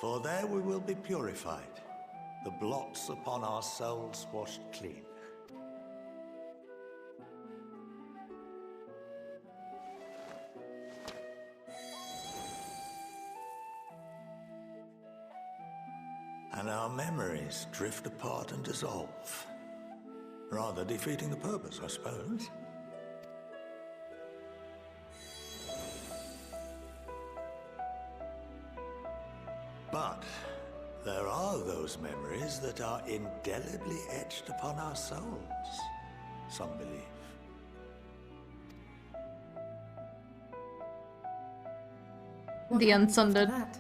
For there we will be purified, the blots upon our souls washed clean. And our memories drift apart and dissolve, rather defeating the purpose, I suppose. But there are those memories that are indelibly etched upon our souls, some believe. The Unsundered.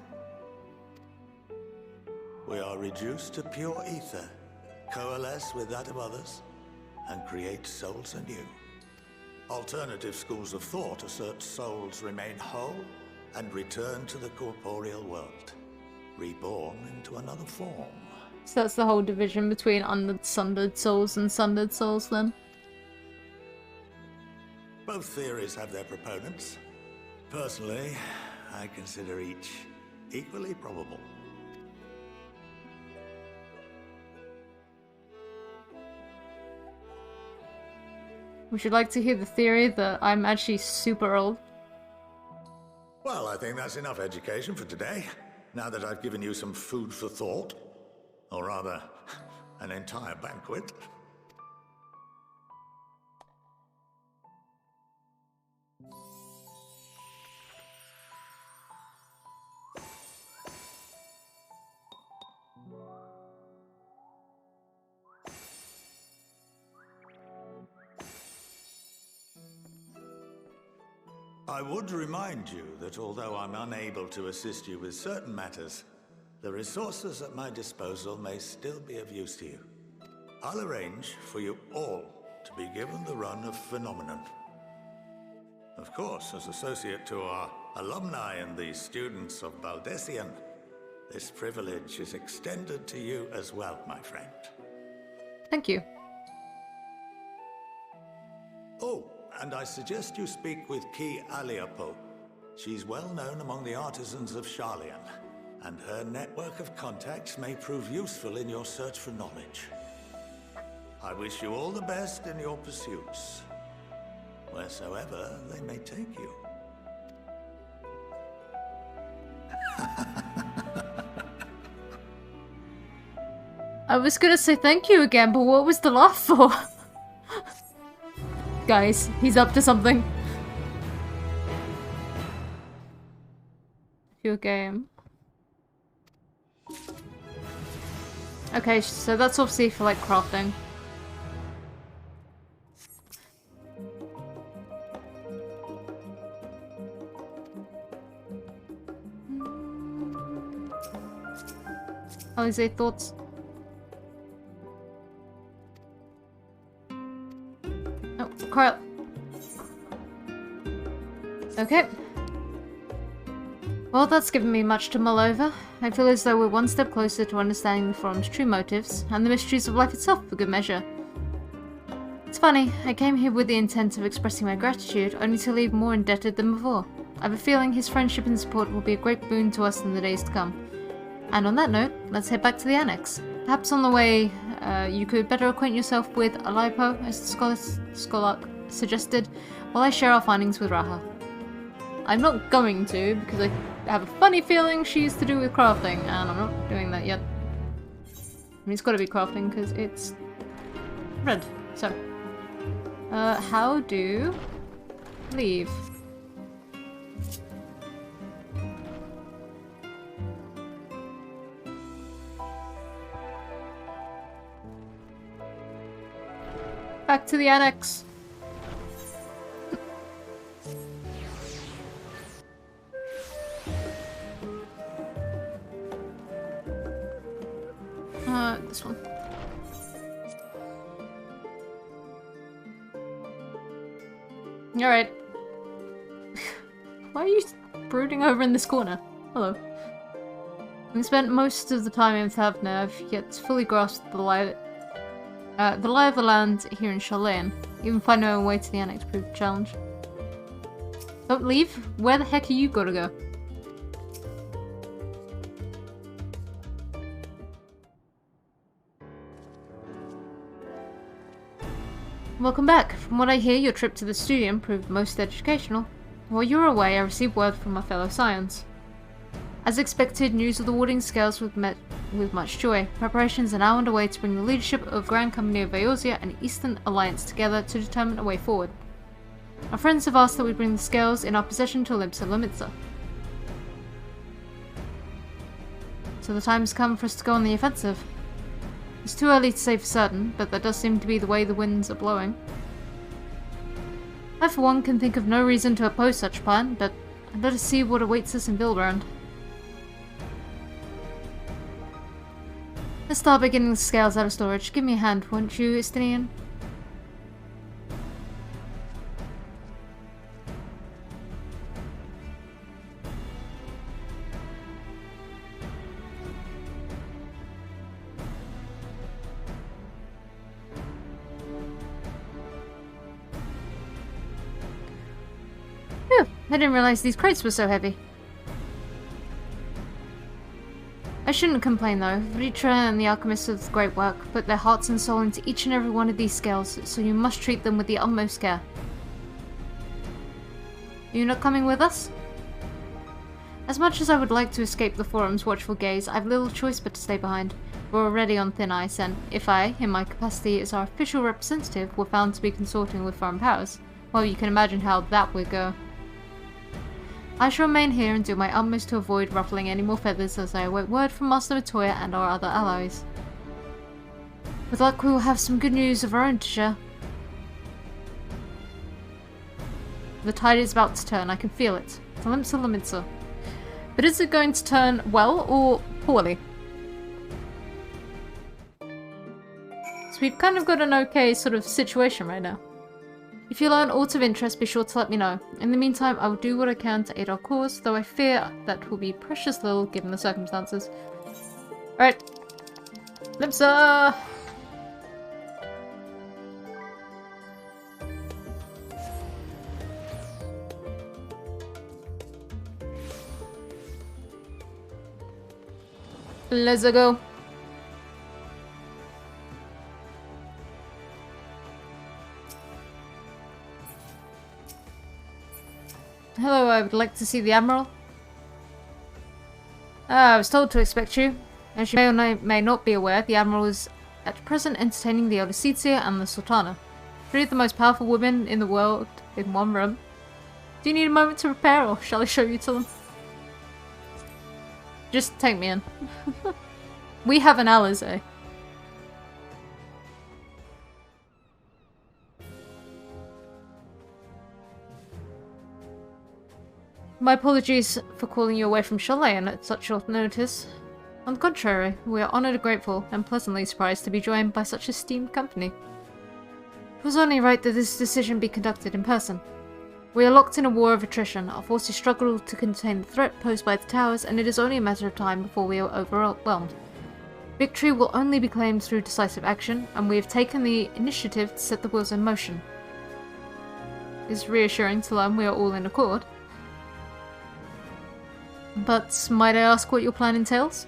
We are reduced to pure ether, coalesce with that of others, and create souls anew. Alternative schools of thought assert souls remain whole and return to the corporeal world, reborn into another form. So that's the whole division between unsundered souls and sundered souls then? Both theories have their proponents. Personally, I consider each equally probable. Would you like to hear the theory that I'm actually super old? Well, I think that's enough education for today, now that I've given you some food for thought. Or rather, an entire banquet. I would remind you that although I'm unable to assist you with certain matters, the resources at my disposal may still be of use to you. I'll arrange for you all to be given the run of Phenomenon. Of course, as associate to our alumni and the students of Baldessian, this privilege is extended to you as well, my friend. Thank you. Oh, and I suggest you speak with Ki Aliapo. She's well known among the artisans of Sharlayan, and her network of contacts may prove useful in your search for knowledge. I wish you all the best in your pursuits, wheresoever they may take you. I was gonna say thank you again, but what was the laugh for? Guys, he's up to something. Your game. Okay, so that's obviously for like crafting. Alize, thoughts? Oh, crap. Okay. Well, that's given me much to mull over. I feel as though we're one step closer to understanding the forum's true motives, and the mysteries of life itself for good measure. It's funny, I came here with the intent of expressing my gratitude, only to leave more indebted than before. I have a feeling his friendship and support will be a great boon to us in the days to come. And on that note, let's head back to the annex. Perhaps on the way, you could better acquaint yourself with Alipo, as the Scholark suggested, while I share our findings with Raha. I'm not going to, because I have a funny feeling she's to do with crafting, and I'm not doing that yet. I mean, it's gotta be crafting, because it's red. So, how do leave? Back to the annex. This one. Alright. Why are you brooding over in this corner? Hello. We spent most of the time in Thavna, I've yet fully grasped the lie of the land here in Sharlayan. Even finding my way to the annex proved a challenge. Don't leave? Where the heck are you gotta go? Welcome back. From what I hear, your trip to the studio proved most educational. While you were away, I received word from my fellow Scions. As expected, news of the Warding Scales was met with much joy. Preparations are now underway to bring the leadership of Grand Company of Eorzea and Eastern Alliance together to determine a way forward. Our friends have asked that we bring the scales in our possession to Olympsa Lomitza. So the time has come for us to go on the offensive. It's too early to say for certain, but that does seem to be the way the winds are blowing. I for one can think of no reason to oppose such a plan, but let us see what awaits us in Vilbrand. Let's start by getting the scales out of storage. Give me a hand, won't you, Istinian? Phew, I didn't realize these crates were so heavy. I shouldn't complain though. Vritra and the alchemists of the Great Work put their hearts and soul into each and every one of these scales, so you must treat them with the utmost care. Are you not coming with us? As much as I would like to escape the forum's watchful gaze, I've little choice but to stay behind. We're already on thin ice, and if I, in my capacity as our official representative, were found to be consorting with foreign powers, well, you can imagine how that would go. I shall remain here and do my utmost to avoid ruffling any more feathers as I await word from Master Matoya and our other allies. With luck, we will have some good news of our own to share. The tide is about to turn, I can feel it. Talimsa Lamitsa. But is it going to turn well or poorly? So we've kind of got an okay sort of situation right now. If you learn aught of interest, be sure to let me know. In the meantime, I will do what I can to aid our cause, though I fear that will be precious little given the circumstances. Alright. Limsa! Let's go. Hello, I would like to see the Admiral. I was told to expect you. As you may or may not be aware, the Admiral is at present entertaining the Elder Seatia and the Sultana, three of the most powerful women in the world in one room. Do you need a moment to prepare, or shall I show you to them? Just take me in. We have an Alizé. My apologies for calling you away from Chalayan at such short notice. On the contrary, we are honoured and grateful, and pleasantly surprised to be joined by such esteemed company. It was only right that this decision be conducted in person. We are locked in a war of attrition, our forces struggle to contain the threat posed by the towers, and it is only a matter of time before we are overwhelmed. Victory will only be claimed through decisive action, and we have taken the initiative to set the wheels in motion. It's reassuring to learn we are all in accord. But might I ask what your plan entails?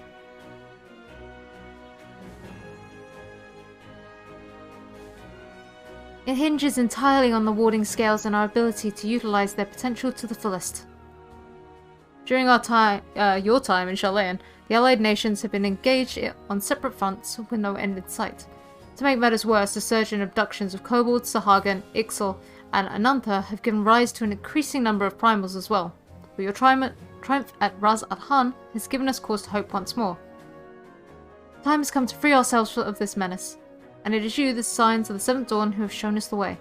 It hinges entirely on the warding scales and our ability to utilize their potential to the fullest. During our time, your time in Chalayan, the allied nations have been engaged on separate fronts with no end in sight. To make matters worse, the surge in abductions of kobolds, Sahagin, Ixal, and Anantha have given rise to an increasing number of primals as well. But your triumph at Raz Adhan has given us cause to hope once more. Time has come to free ourselves of this menace, and it is you, the Signs of the Seventh Dawn, who have shown us the way.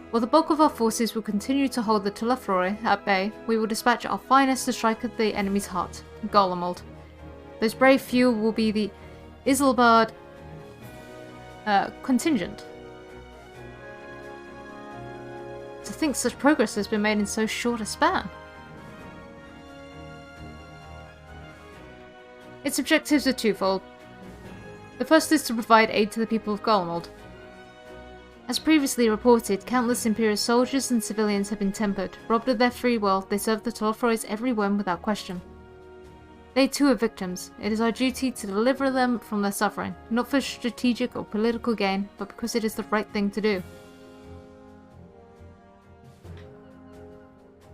While the bulk of our forces will continue to hold the Telephroi at bay, we will dispatch our finest to strike at the enemy's heart, Golemold. Those brave few will be the Isilbard contingent. To think such progress has been made in so short a span. Its objectives are twofold. The first is to provide aid to the people of Golemold. As previously reported, countless Imperial soldiers and civilians have been tempered. Robbed of their free will, they serve the Telephroi every whim without question. They too are victims. It is our duty to deliver them from their suffering, not for strategic or political gain, but because it is the right thing to do.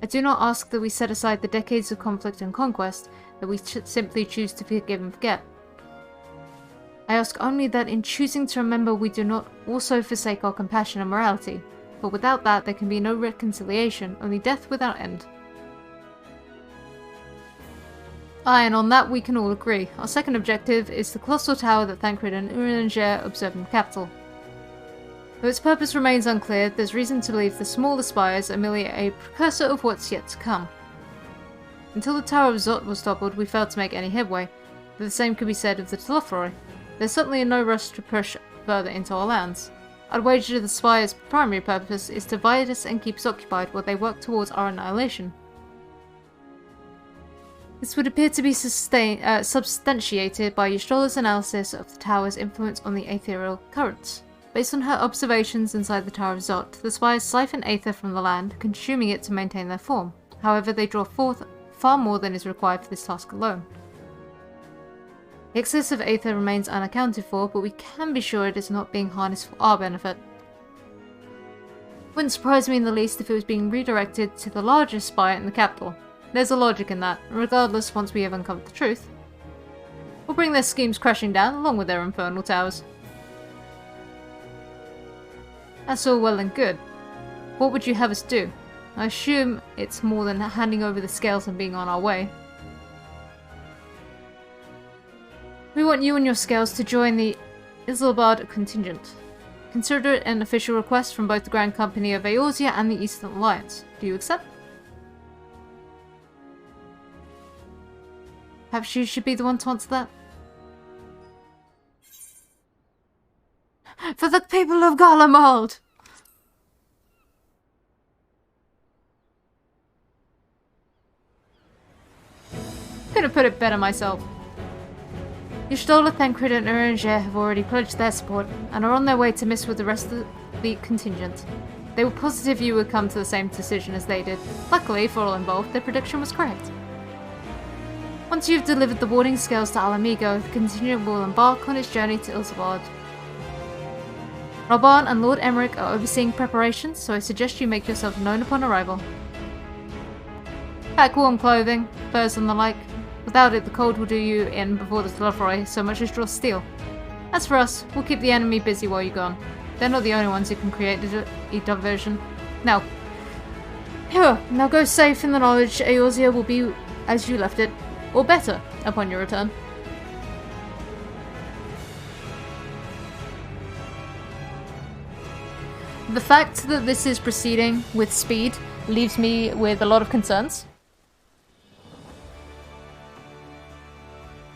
I do not ask that we set aside the decades of conflict and conquest, that we simply choose to forgive and forget. I ask only that in choosing to remember we do not also forsake our compassion and morality, for without that there can be no reconciliation, only death without end. Aye, and on that we can all agree. Our second objective is the colossal tower that Thancred and Urilanger observe in the capital. Though its purpose remains unclear, there's reason to believe the smaller spires are merely a precursor of what's yet to come. Until the Tower of Zot was toppled, we failed to make any headway, but the same could be said of the Telephroi. There's certainly no rush to push further into our lands. I'd wager the Spire's primary purpose is to divide us and keep us occupied while they work towards our annihilation. This would appear to be substantiated by Ystrola's analysis of the Tower's influence on the aetherial currents. Based on her observations inside the Tower of Zot, the Spires siphon aether from the land, consuming it to maintain their form. However, they draw forth far more than is required for this task alone. The excess of aether remains unaccounted for, but we can be sure it is not being harnessed for our benefit. Wouldn't surprise me in the least if it was being redirected to the largest spire in the capital. There's a logic in that, regardless once we have uncovered the truth. We'll bring their schemes crashing down along with their infernal towers. That's all well and good. What would you have us do? I assume it's more than handing over the scales and being on our way. We want you and your scales to join the Isilbard contingent. Consider it an official request from both the Grand Company of Eorzea and the Eastern Alliance. Do you accept? Perhaps you should be the one to answer that. For the people of Garlemald! Couldn't put it better myself. Y'shtola, Thancred, and Uringer have already pledged their support and are on their way to miss with the rest of the contingent. They were positive you would come to the same decision as they did. Luckily, for all involved, their prediction was correct. Once you've delivered the warding scales to Alamigo, the contingent will embark on its journey to Ilsabard. Raban and Lord Emmerich are overseeing preparations, so I suggest you make yourself known upon arrival. Pack warm clothing, furs and the like. Without it, the cold will do you in before the Telophoroi so much as draw steel. As for us, we'll keep the enemy busy while you're gone. They're not the only ones who can create a diversion. Now go safe in the knowledge Eorzea will be as you left it, or better, upon your return. The fact that this is proceeding with speed leaves me with a lot of concerns.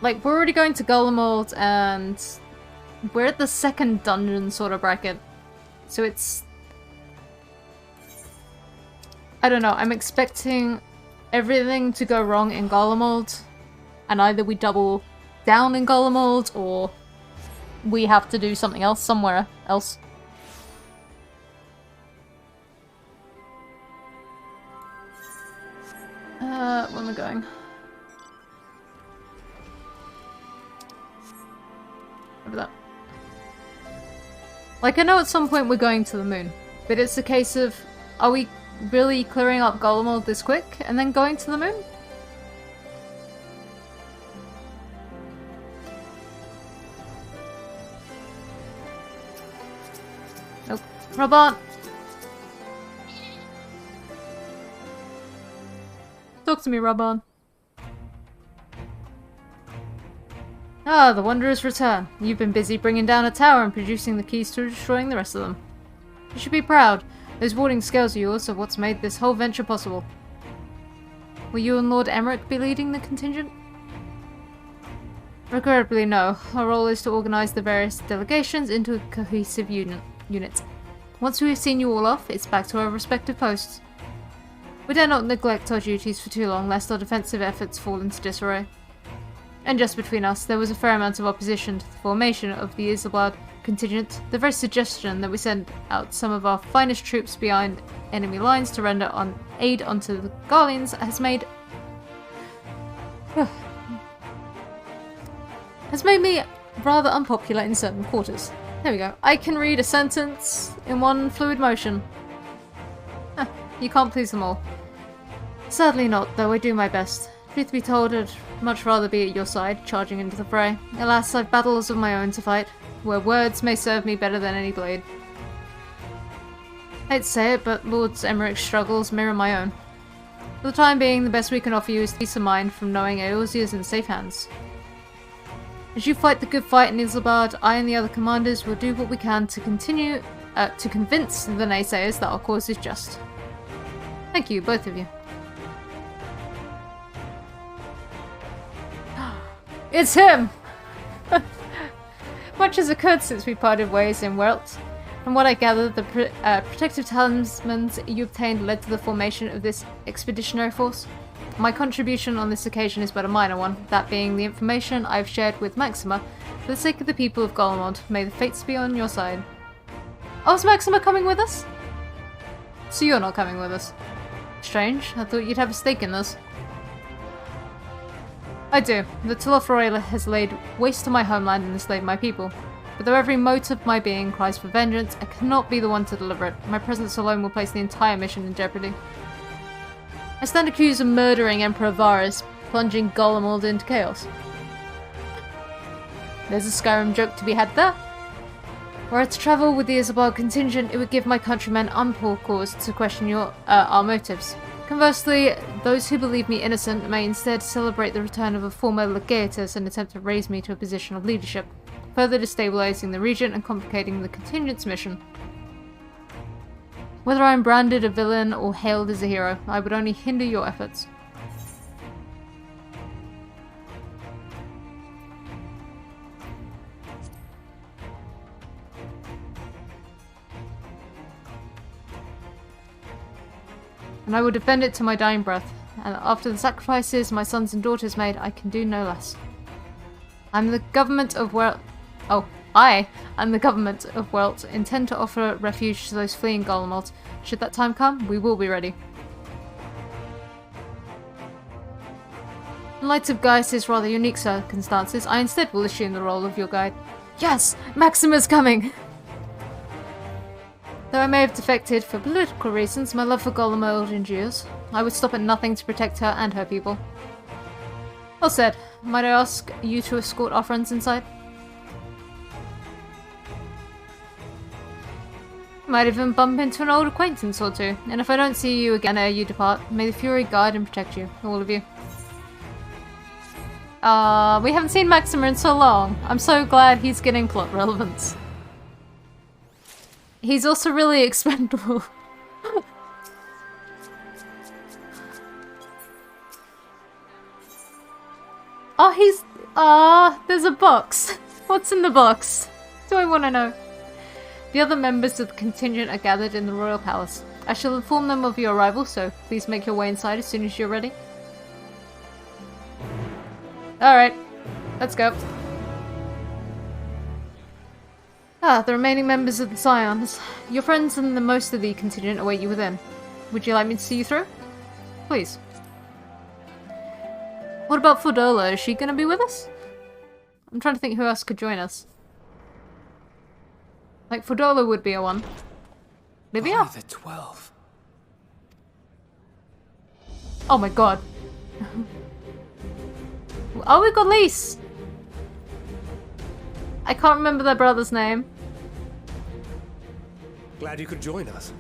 Like, we're already going to Garlemald, and we're at the second dungeon sort of bracket. So it's... I don't know, I'm expecting everything to go wrong in Garlemald, and either we double down in Garlemald, or we have to do something else somewhere else. Where am I going? Over that. Like, I know at some point we're going to the moon, but it's a case of, are we really clearing up Garlemald this quick and then going to the moon? Nope. Raban! Talk to me, Raban. Ah, the Wanderers return. You've been busy bringing down a tower and producing the keys to destroying the rest of them. You should be proud. Those warding scales of yours are what's made this whole venture possible. Will you and Lord Emmerich be leading the contingent? Regrettably, no. Our role is to organize the various delegations into a cohesive unit. Once we've seen you all off, it's back to our respective posts. We dare not neglect our duties for too long, lest our defensive efforts fall into disarray. And just between us, there was a fair amount of opposition to the formation of the Ilsabard contingent. The very suggestion that we send out some of our finest troops behind enemy lines to render aid onto the Garleans has made me rather unpopular in certain quarters. There we go. I can read a sentence in one fluid motion. You can't please them all. Sadly not, though I do my best. Truth be told, I'd much rather be at your side, charging into the fray. Alas, I've battles of my own to fight, where words may serve me better than any blade. Hate to say it, but Lord Emmerich's struggles mirror my own. For the time being, the best we can offer you is peace of mind from knowing Eorzea is in safe hands. As you fight the good fight in Ilsabard, I and the other commanders will do what we can to continue to convince the naysayers that our cause is just. Thank you, both of you. It's him! Much has occurred since we parted ways in Welt. From what I gather, the protective talismans you obtained led to the formation of this expeditionary force. My contribution on this occasion is but a minor one, that being the information I've shared with Maxima for the sake of the people of Garlemald. May the fates be on your side. Oh, is Maxima coming with us? So you're not coming with us. Strange, I thought you'd have a stake in this. I do. The Telophoroi has laid waste to my homeland and enslaved my people. But though every mote of my being cries for vengeance, I cannot be the one to deliver it. My presence alone will place the entire mission in jeopardy. I stand accused of murdering Emperor Varus, plunging Garlemald into chaos. There's a Skyrim joke to be had there. Were I to travel with the Ilsabard contingent, it would give my countrymen ample cause to question our motives. Conversely, those who believe me innocent may instead celebrate the return of a former legatus and attempt to raise me to a position of leadership. further destabilizing the region and complicating the contingent's mission. Whether I am branded a villain or hailed as a hero, I would only hinder your efforts. And I will defend it to my dying breath. And after the sacrifices my sons and daughters made, I can do no less. I'm the government of I and the government of Welt intend to offer refuge to those fleeing Garlemald. Should that time come, we will be ready. In light of Gaius' rather unique circumstances, I instead will assume the role of your guide. Yes! Maxima's coming! Though I may have defected for political reasons, my love for Garlemald endures. I would stop at nothing to protect her and her people. Well said. Might I ask you to escort our friends inside? Might even bump into an old acquaintance or two, and if I don't see you again ere you depart, may the Fury guide and protect you, all of you. We haven't seen Maxima in so long. I'm so glad he's getting plot relevance. He's also really expendable. There's a box. What's in the box? Do I want to know? The other members of the contingent are gathered in the royal palace. I shall inform them of your arrival, so please make your way inside as soon as you're ready. Alright, let's go. The remaining members of the Scions. Your friends and the most of the contingent await you within. Would you like me to see you through? Please. What about Fordola? Is she gonna be with us? I'm trying to think who else could join us. Like, Fordola would be a one. Livia? By the 12. Oh my god. Oh, we got Lise! I can't remember their brother's name. Glad you could join us.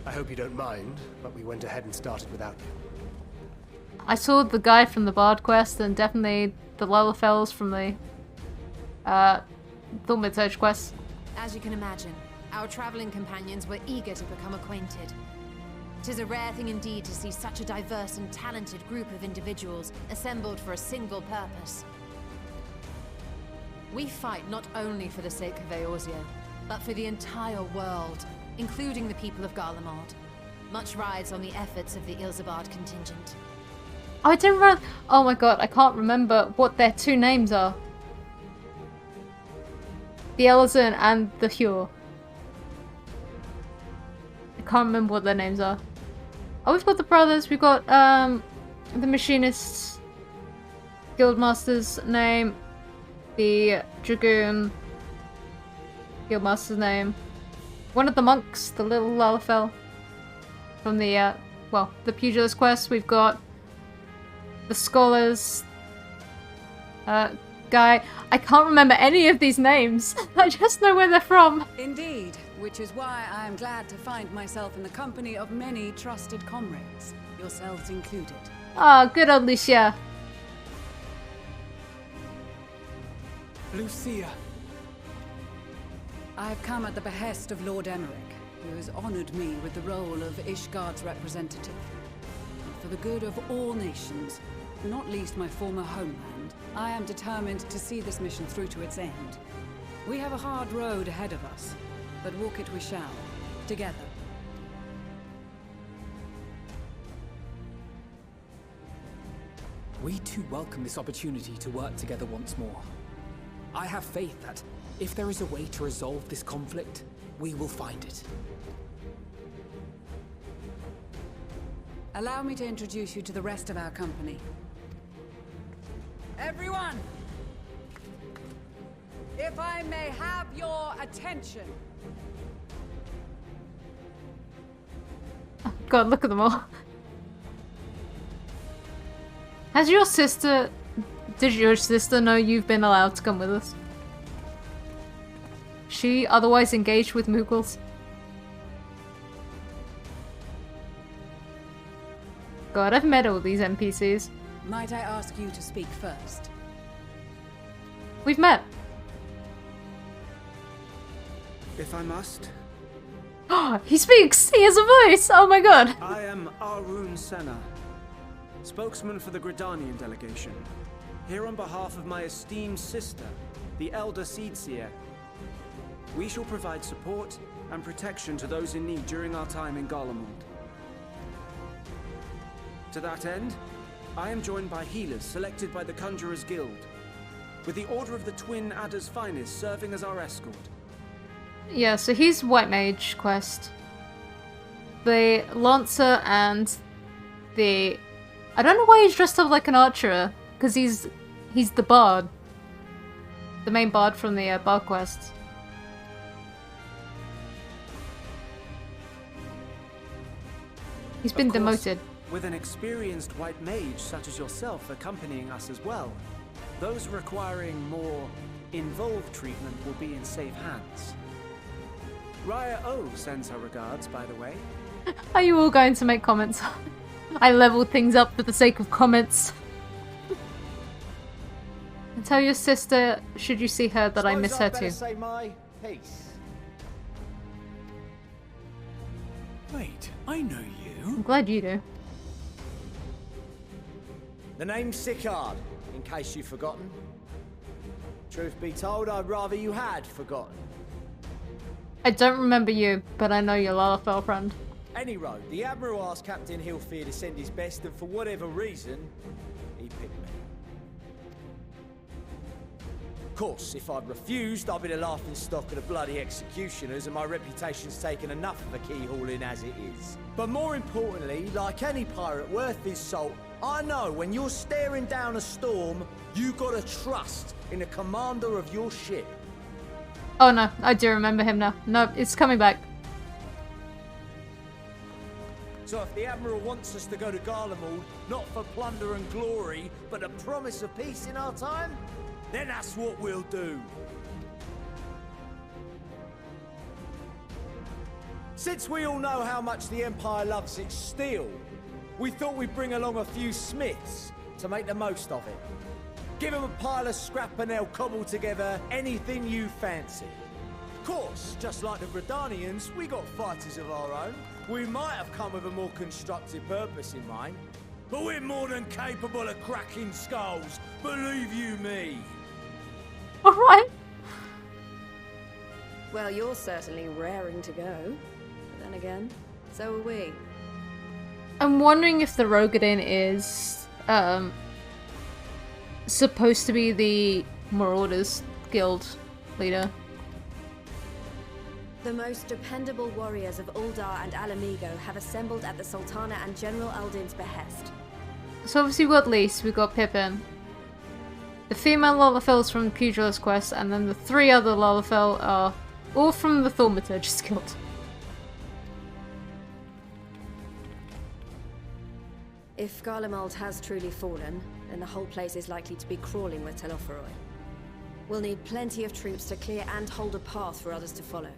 I hope you don't mind, but we went ahead and started without you. I saw the guy from the Bard quest and definitely the Lullafels from the Thornwood Surge quest. As you can imagine, our traveling companions were eager to become acquainted. 'Tis a rare thing indeed to see such a diverse and talented group of individuals assembled for a single purpose. We fight not only for the sake of Eorzea, but for the entire world, including the people of Garlemald. Much rides on the efforts of the Ilzabard contingent. I didn't run. Oh my god, I can't remember what their two names are. The Elazin and the Hure. I can't remember what their names are. Oh, we've got the brothers, we've got the machinist's guildmaster's name, the dragoon guildmaster's name, one of the monks, the little Lullafell from the the pugilist quest. We've got the scholars guy. I can't remember any of these names. I just know where they're from. Indeed, which is why I am glad to find myself in the company of many trusted comrades, yourselves included. Ah, good old Lucia. Lucia. I have come at the behest of Lord Emmerich, who has honored me with the role of Ishgard's representative. For the good of all nations, not least my former homeland, I am determined to see this mission through to its end. We have a hard road ahead of us, but walk it we shall, together. We too welcome this opportunity to work together once more. I have faith that, if there is a way to resolve this conflict, we will find it. Allow me to introduce you to the rest of our company. Everyone! If I may have your attention. Oh, God, look at them all. Has your sister... Did your sister know you've been allowed to come with us? She otherwise engaged with Moogles? God, I've met all these NPCs. Might I ask you to speak first? We've met. If I must. He speaks! He has a voice! Oh my god! I am Arun Senna, spokesman for the Gridanian delegation, here on behalf of my esteemed sister, the Elder Seedseer. We shall provide support and protection to those in need during our time in Garlemald. To that end, I am joined by healers selected by the Conjurers Guild, with the Order of the Twin Adder's Finest serving as our escort. Yeah, so he's White Mage quest. The Lancer and the... I don't know why he's dressed up like an archer, because he's the bard. The main bard from the bard quest. He's been demoted. With an experienced white mage such as yourself accompanying us as well, those requiring more involved treatment will be in safe hands. Raya O sends her regards, by the way. Are you all going to make comments? I leveled things up for the sake of comments. And tell your sister, should you see her, that I miss her too. Say my piece. Wait, I know you. I'm glad you do. The name's Sicard, in case you've forgotten. Truth be told, I'd rather you had forgotten. I don't remember you, but I know your Lalafell friend. Any road, the Admiral asked Captain Hilfear to send his best, and for whatever reason, he picked me. Of course, if I'd refused, I'd be the laughing stock of the bloody executioners, and my reputation's taken enough of a keyhauling as it is. But more importantly, like any pirate worth his salt, I know when you're staring down a storm, you gotta trust in the commander of your ship. Oh no, I do remember him now. No, it's coming back. So if the Admiral wants us to go to Garlemald, not for plunder and glory, but a promise of peace in our time, then that's what we'll do. Since we all know how much the Empire loves its steel, we thought we'd bring along a few smiths to make the most of it. Give them a pile of scrap and they'll cobble together anything you fancy. Of course, just like the Gridanians, we got fighters of our own. We might have come with a more constructive purpose in mind, but we're more than capable of cracking skulls, believe you me. Alright. Well, you're certainly raring to go. But then again, so are we. I'm wondering if the Rogadin is supposed to be the Marauders Guild leader. The most dependable warriors of Uldar and Alamigo have assembled at the Sultana and General Aldin's behest. So obviously we've got Lys, we've got Pippin, the female Lalafells from Pugilist Quest, and then the three other Lalafell are all from the Thaumaturgist Guild. If Garlemald has truly fallen, then the whole place is likely to be crawling with Telophoroi. We'll need plenty of troops to clear and hold a path for others to follow.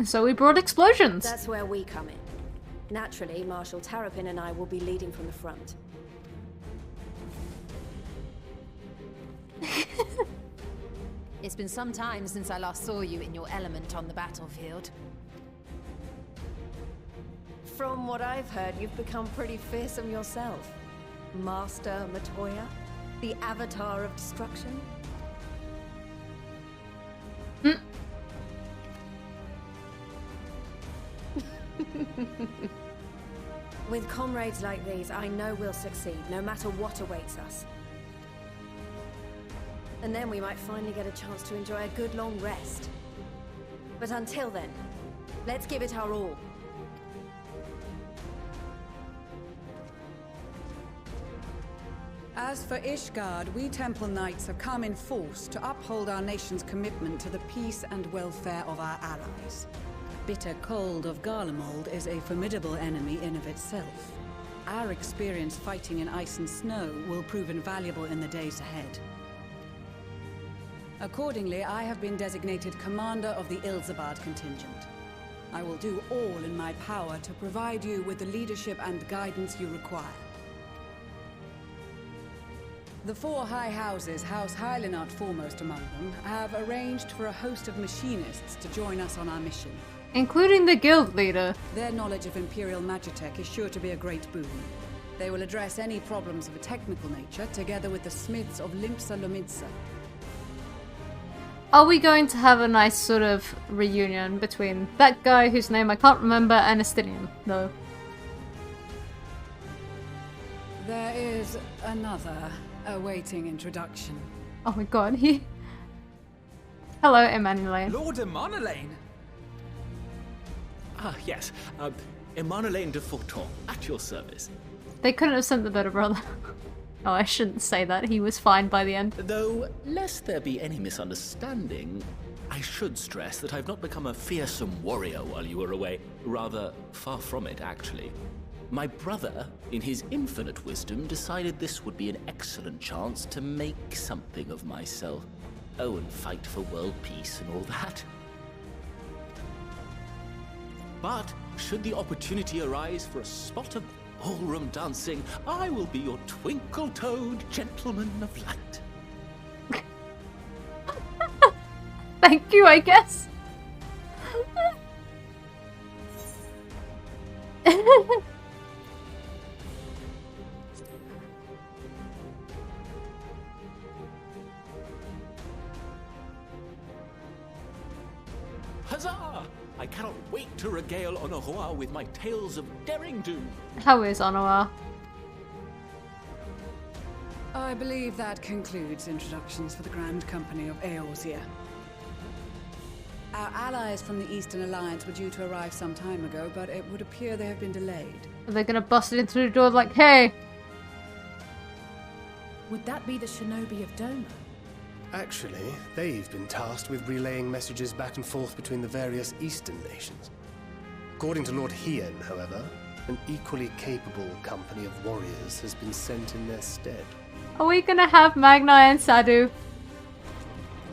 So we brought explosions! That's where we come in. Naturally, Marshal Tarapin and I will be leading from the front. It's been some time since I last saw you in your element on the battlefield. From what I've heard, you've become pretty fearsome yourself. Master Matoya, the Avatar of Destruction. With comrades like these, I know we'll succeed, no matter what awaits us. And then we might finally get a chance to enjoy a good long rest. But until then, let's give it our all. As for Ishgard, we Temple Knights have come in force to uphold our nation's commitment to the peace and welfare of our allies. The bitter cold of Garlemald is a formidable enemy in of itself. Our experience fighting in ice and snow will prove invaluable in the days ahead. Accordingly, I have been designated commander of the Ilzabard contingent. I will do all in my power to provide you with the leadership and guidance you require. The four high houses, House Hylinart foremost among them, have arranged for a host of machinists to join us on our mission. Including the guild leader. Their knowledge of Imperial Magitech is sure to be a great boon. They will address any problems of a technical nature, together with the smiths of Limpsa Lomidsa. Are we going to have a nice sort of reunion between that guy whose name I can't remember and Estinian, though? There is another awaiting introduction. Oh my god, he... Hello, Emanuele. Lord Emanuele! Ah, yes. Emanuele de Forton, at your service. They couldn't have sent the better brother. Oh, I shouldn't say that. He was fine by the end. Though, lest there be any misunderstanding, I should stress that I've not become a fearsome warrior while you were away. Rather, far from it, actually. My brother, in his infinite wisdom, decided this would be an excellent chance to make something of myself. Oh, and fight for world peace and all that. But, should the opportunity arise for a spot of ballroom dancing, I will be your twinkle-toed gentleman of light. Thank you, I guess. Huzzah! I cannot wait to regale Honoroa with my tales of derring-do. How is Honora? I believe that concludes introductions for the Grand Company of Eorzea. Our allies from the Eastern Alliance were due to arrive some time ago, but it would appear they have been delayed. Are they gonna bust it in through the door like, hey? Would that be the shinobi of Doma? Actually, they've been tasked with relaying messages back and forth between the various Eastern nations. According to Lord Hien, however, an equally capable company of warriors has been sent in their stead. Are we gonna have Magna and Sadu?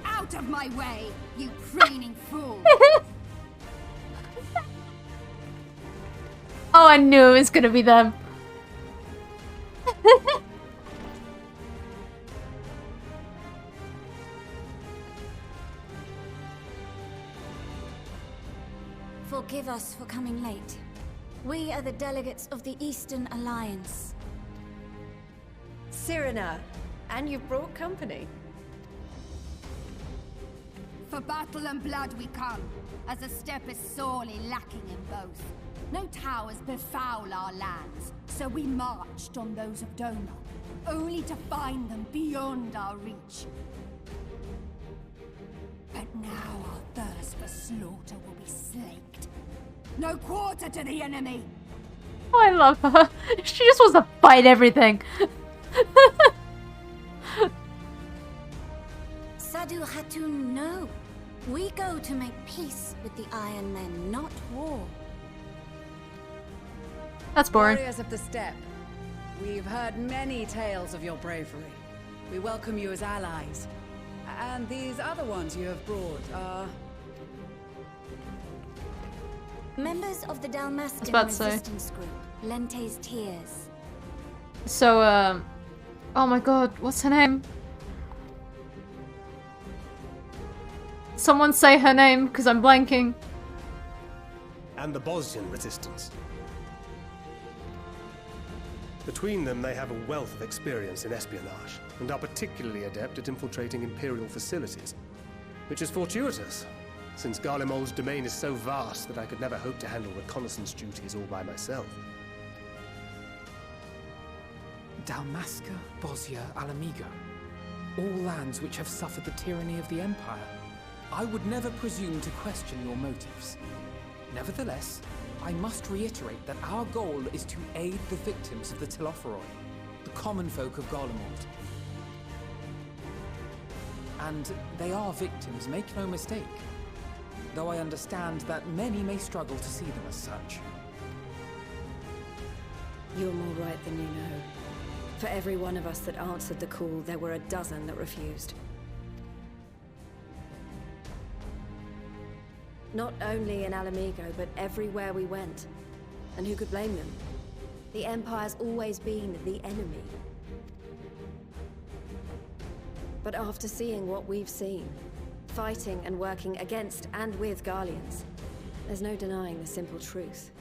Out of my way, you preening fool! Oh, I knew it was gonna be them. Forgive us for coming late. We are the delegates of the Eastern Alliance. Cyrena, and you've brought company. For battle and blood we come, as a step is sorely lacking in both. No towers befoul our lands, so we marched on those of Doma, only to find them beyond our reach. But now our thirst for slaughter will be slaked. No quarter to the enemy! Oh, I love her. She just wants to fight everything. Sadu Hatun, no. We go to make peace with the Iron Men, not war. That's boring. Warriors of the Steppe, we've heard many tales of your bravery. We welcome you as allies. And these other ones you have brought are... Members of the Dalmascan resistance group, Lente's Tears. So, oh my god, what's her name? Someone say her name, because I'm blanking. And the Bosnian resistance. Between them, they have a wealth of experience in espionage, and are particularly adept at infiltrating Imperial facilities. Which is fortuitous, since Garlemald's domain is so vast that I could never hope to handle reconnaissance duties all by myself. Dalmasca, Bosnia, Alamigo. All lands which have suffered the tyranny of the Empire. I would never presume to question your motives. Nevertheless, I must reiterate that our goal is to aid the victims of the Telophoroi, the common folk of Garlemald. And they are victims, make no mistake. Though I understand that many may struggle to see them as such. You're more right than you know. For every one of us that answered the call, there were a dozen that refused. Not only in Alamigo, but everywhere we went. And who could blame them? The Empire's always been the enemy. But after seeing what we've seen, fighting and working against and with Garleans, there's no denying the simple truth.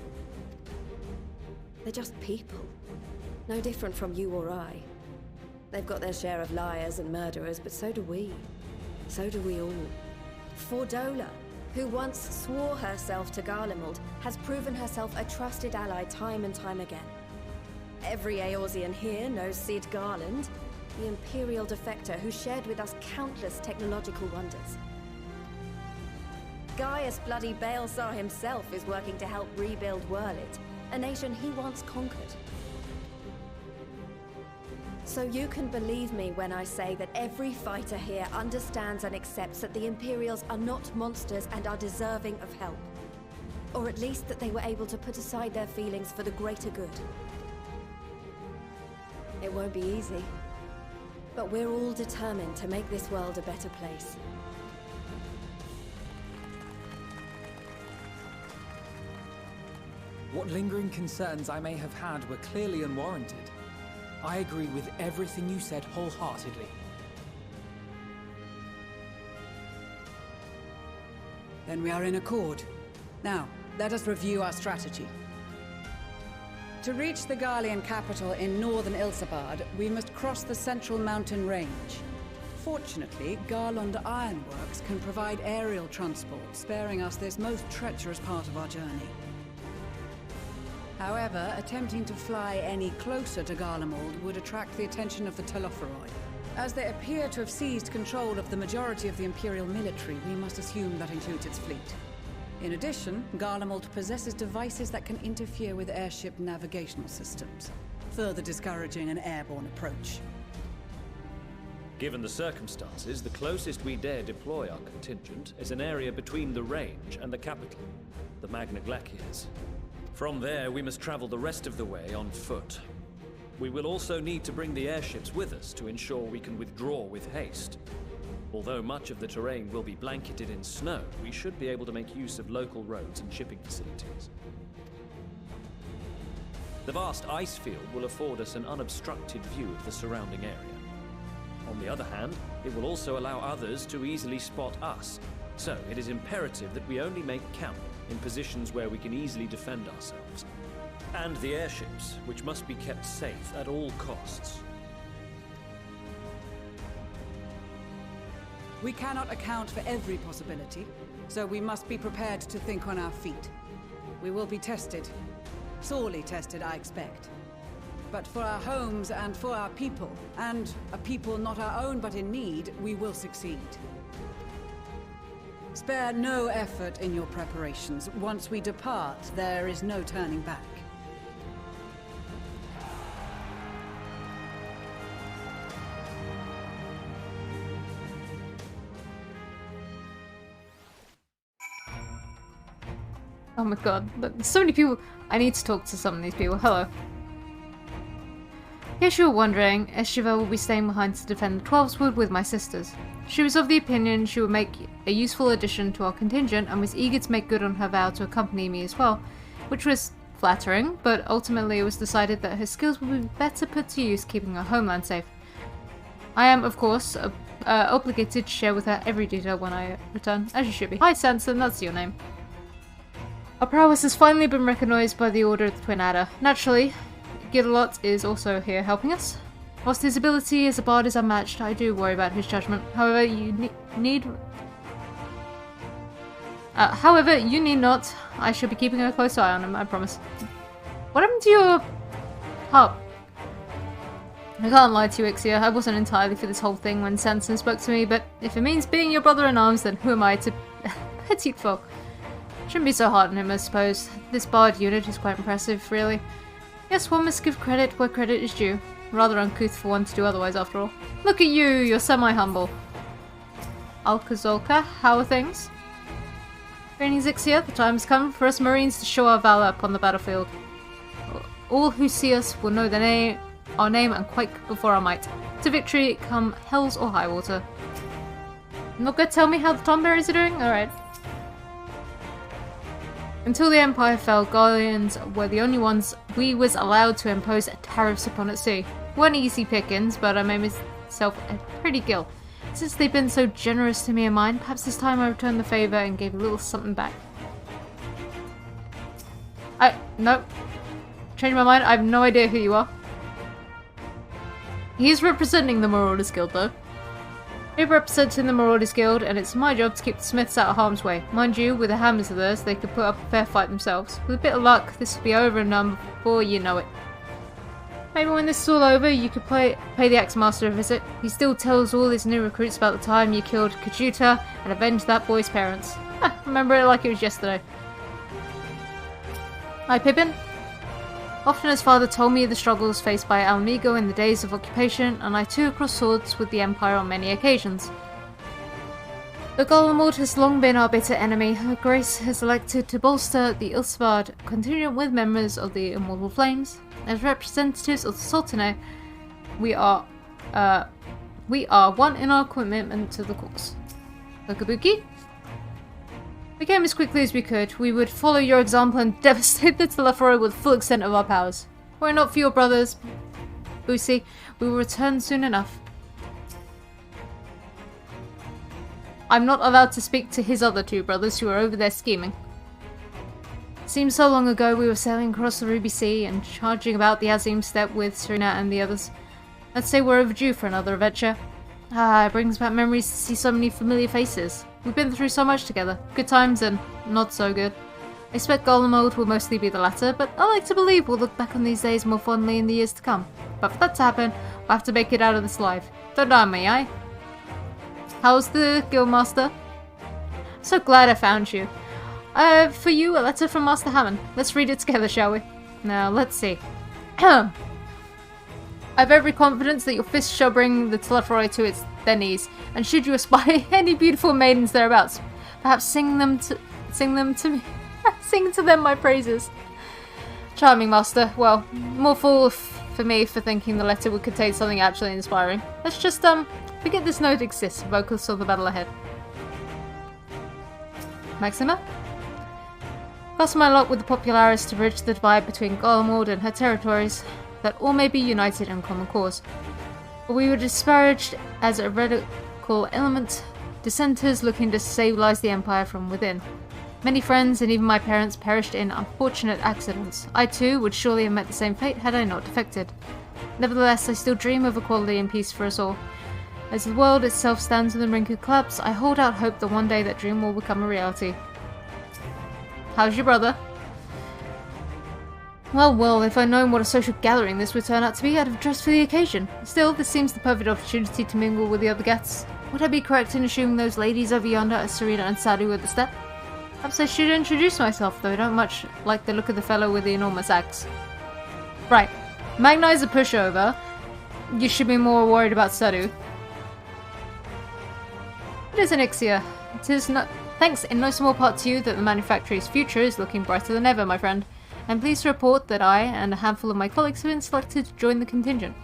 They're just people. No different from you or I. They've got their share of liars and murderers, but so do we. So do we all. Fordola, who once swore herself to Garlemald, has proven herself a trusted ally time and time again. Every Eorzean here knows Cid Garland, the Imperial defector who shared with us countless technological wonders. Gaius bloody Balesar himself is working to help rebuild Wurlit, a nation he once conquered. So you can believe me when I say that every fighter here understands and accepts that the Imperials are not monsters and are deserving of help. Or at least that they were able to put aside their feelings for the greater good. It won't be easy, but we're all determined to make this world a better place. What lingering concerns I may have had were clearly unwarranted. I agree with everything you said wholeheartedly. Then we are in accord. Now, let us review our strategy. To reach the Garlean capital in northern Ilsabard, we must cross the central mountain range. Fortunately, Garlond Ironworks can provide aerial transport, sparing us this most treacherous part of our journey. However, attempting to fly any closer to Garlemald would attract the attention of the Telophoroi. As they appear to have seized control of the majority of the Imperial military, we must assume that includes its fleet. In addition, Garlemald possesses devices that can interfere with airship navigational systems, further discouraging an airborne approach. Given the circumstances, the closest we dare deploy our contingent is an area between the range and the capital, the Magna Glaciers. From there, we must travel the rest of the way on foot. We will also need to bring the airships with us to ensure we can withdraw with haste. Although much of the terrain will be blanketed in snow, we should be able to make use of local roads and shipping facilities. The vast ice field will afford us an unobstructed view of the surrounding area. On the other hand, it will also allow others to easily spot us, so it is imperative that we only make camp in positions where we can easily defend ourselves. And the airships, which must be kept safe at all costs. We cannot account for every possibility, so we must be prepared to think on our feet. We will be tested. Sorely tested, I expect. But for our homes and for our people, and a people not our own but in need, we will succeed. Spare no effort in your preparations. Once we depart, there is no turning back. Oh my god, look, so many people. I need to talk to some of these people. Hello. In case you were wondering, XIV will be staying behind to defend the Twelveswood with my sisters. She was of the opinion she would make a useful addition to our contingent and was eager to make good on her vow to accompany me as well, which was flattering, but ultimately it was decided that her skills would be better put to use keeping our homeland safe. I am, of course, obligated to share with her every detail when I return, as you should be. Hi Sanson, that's your name. Our prowess has finally been recognized by the Order of the Twin Adder. Naturally, Gidalot is also here helping us. Whilst his ability as a bard is unmatched, I do worry about his judgment. However, you need not. I shall be keeping a close eye on him, I promise. What happened to your pup? I can't lie to you, Ixia. I wasn't entirely for this whole thing when Sanson spoke to me, but if it means being your brother-in-arms, then who am I to... petite folk. Shouldn't be so hard on him, I suppose. This bard unit is quite impressive, really. Yes, one must give credit where credit is due. Rather uncouth for one to do otherwise, after all. Look at you, you're semi-humble. Alcazolka, how are things? Greetings, Ixia. The time has come for us Marines to show our valor upon the battlefield. All who see us will know our name and quake before our might. To victory come hells or high water. Not gonna tell me how the Tomberries are doing? Alright. Until the Empire fell, Garleans were the only ones we was allowed to impose tariffs upon at sea. Weren't easy pickings, but I made myself a pretty gill. Since they've been so generous to me and mine, perhaps this time I returned the favor and gave a little something back. Nope. Changed my mind, I have no idea who you are. He's representing the Marauders Guild though. He's representing the Marauders Guild, and it's my job to keep the Smiths out of harm's way. Mind you, with the hammers of theirs, they could put up a fair fight themselves. With a bit of luck, this will be over and done before you know it. Maybe when this is all over, you could pay the Axe-Master a visit. He still tells all his new recruits about the time you killed Kajuta and avenged that boy's parents. Remember it like it was yesterday. Hi, Pippin. Often his father told me the struggles faced by Alamigo in the days of occupation, and I too crossed swords with the Empire on many occasions. The Golemord has long been our bitter enemy. Her Grace has elected to bolster the Ilsvard contingent with members of the Immortal Flames. As representatives of the Sultanate, we are one in our commitment to the cause. The Kabuki? We came as quickly as we could. We would follow your example and devastate the Telephory with the full extent of our powers. Were it not for your brothers, Boosie, we will return soon enough. I'm not allowed to speak to his other two brothers who are over there scheming. Seems so long ago we were sailing across the Ruby Sea and charging about the Azim Steppe with Serena and the others. Let's say we're overdue for another adventure. It brings back memories to see so many familiar faces. We've been through so much together. Good times and not so good. I expect Golemord will mostly be the latter, but I like to believe we'll look back on these days more fondly in the years to come. But for that to happen, we'll have to make it out of this alive. Don't die on me, eh? How's the Guildmaster? So glad I found you. For you, a letter from Master Hammond. Let's read it together, shall we? Now, let's see. I have every confidence that your fist shall bring the Telephory to their knees, and should you espy any beautiful maidens thereabouts, perhaps sing to them my praises. Charming, Master. Well, more fool for me for thinking the letter would contain something actually inspiring. Let's just, forget this note exists and focus on the battle ahead. Maxima? Cast my lot with the Popularis to bridge the divide between Golemord and her territories, that all may be united in common cause. But we were disparaged as a radical element, dissenters looking to stabilize the Empire from within. Many friends and even my parents perished in unfortunate accidents. I too would surely have met the same fate had I not defected. Nevertheless, I still dream of equality and peace for us all. As the world itself stands on the brink of collapse, I hold out hope that one day that dream will become a reality. How's your brother? Well, if I'd known what a social gathering this would turn out to be, I'd have dressed for the occasion. Still, this seems the perfect opportunity to mingle with the other guests. Would I be correct in assuming those ladies over yonder are Serena and Sadu at the step? Perhaps I should introduce myself, though I don't much like the look of the fellow with the enormous axe. Right. Magna is a pushover. You should be more worried about Sadu. It is an Ixia. It is not thanks in no small part to you that the manufactory's future is looking brighter than ever, my friend. I'm pleased to report that I and a handful of my colleagues have been selected to join the contingent.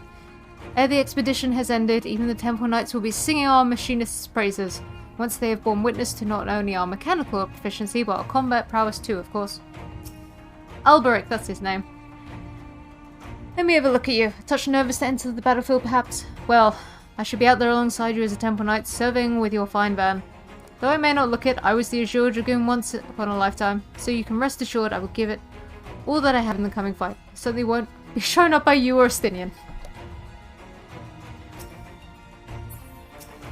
Ere the expedition has ended, even the Temple Knights will be singing our machinists' praises, once they have borne witness to not only our mechanical proficiency, but our combat prowess too, of course. Alberic, that's his name. Let me have a look at you. A touch nervous to enter the battlefield, perhaps? Well, I should be out there alongside you as a Temple Knight, serving with your fine band. Though I may not look it, I was the Azure Dragoon once upon a lifetime, so you can rest assured I will give it all that I have in the coming fight. Certainly won't be shown up by you or Estinian.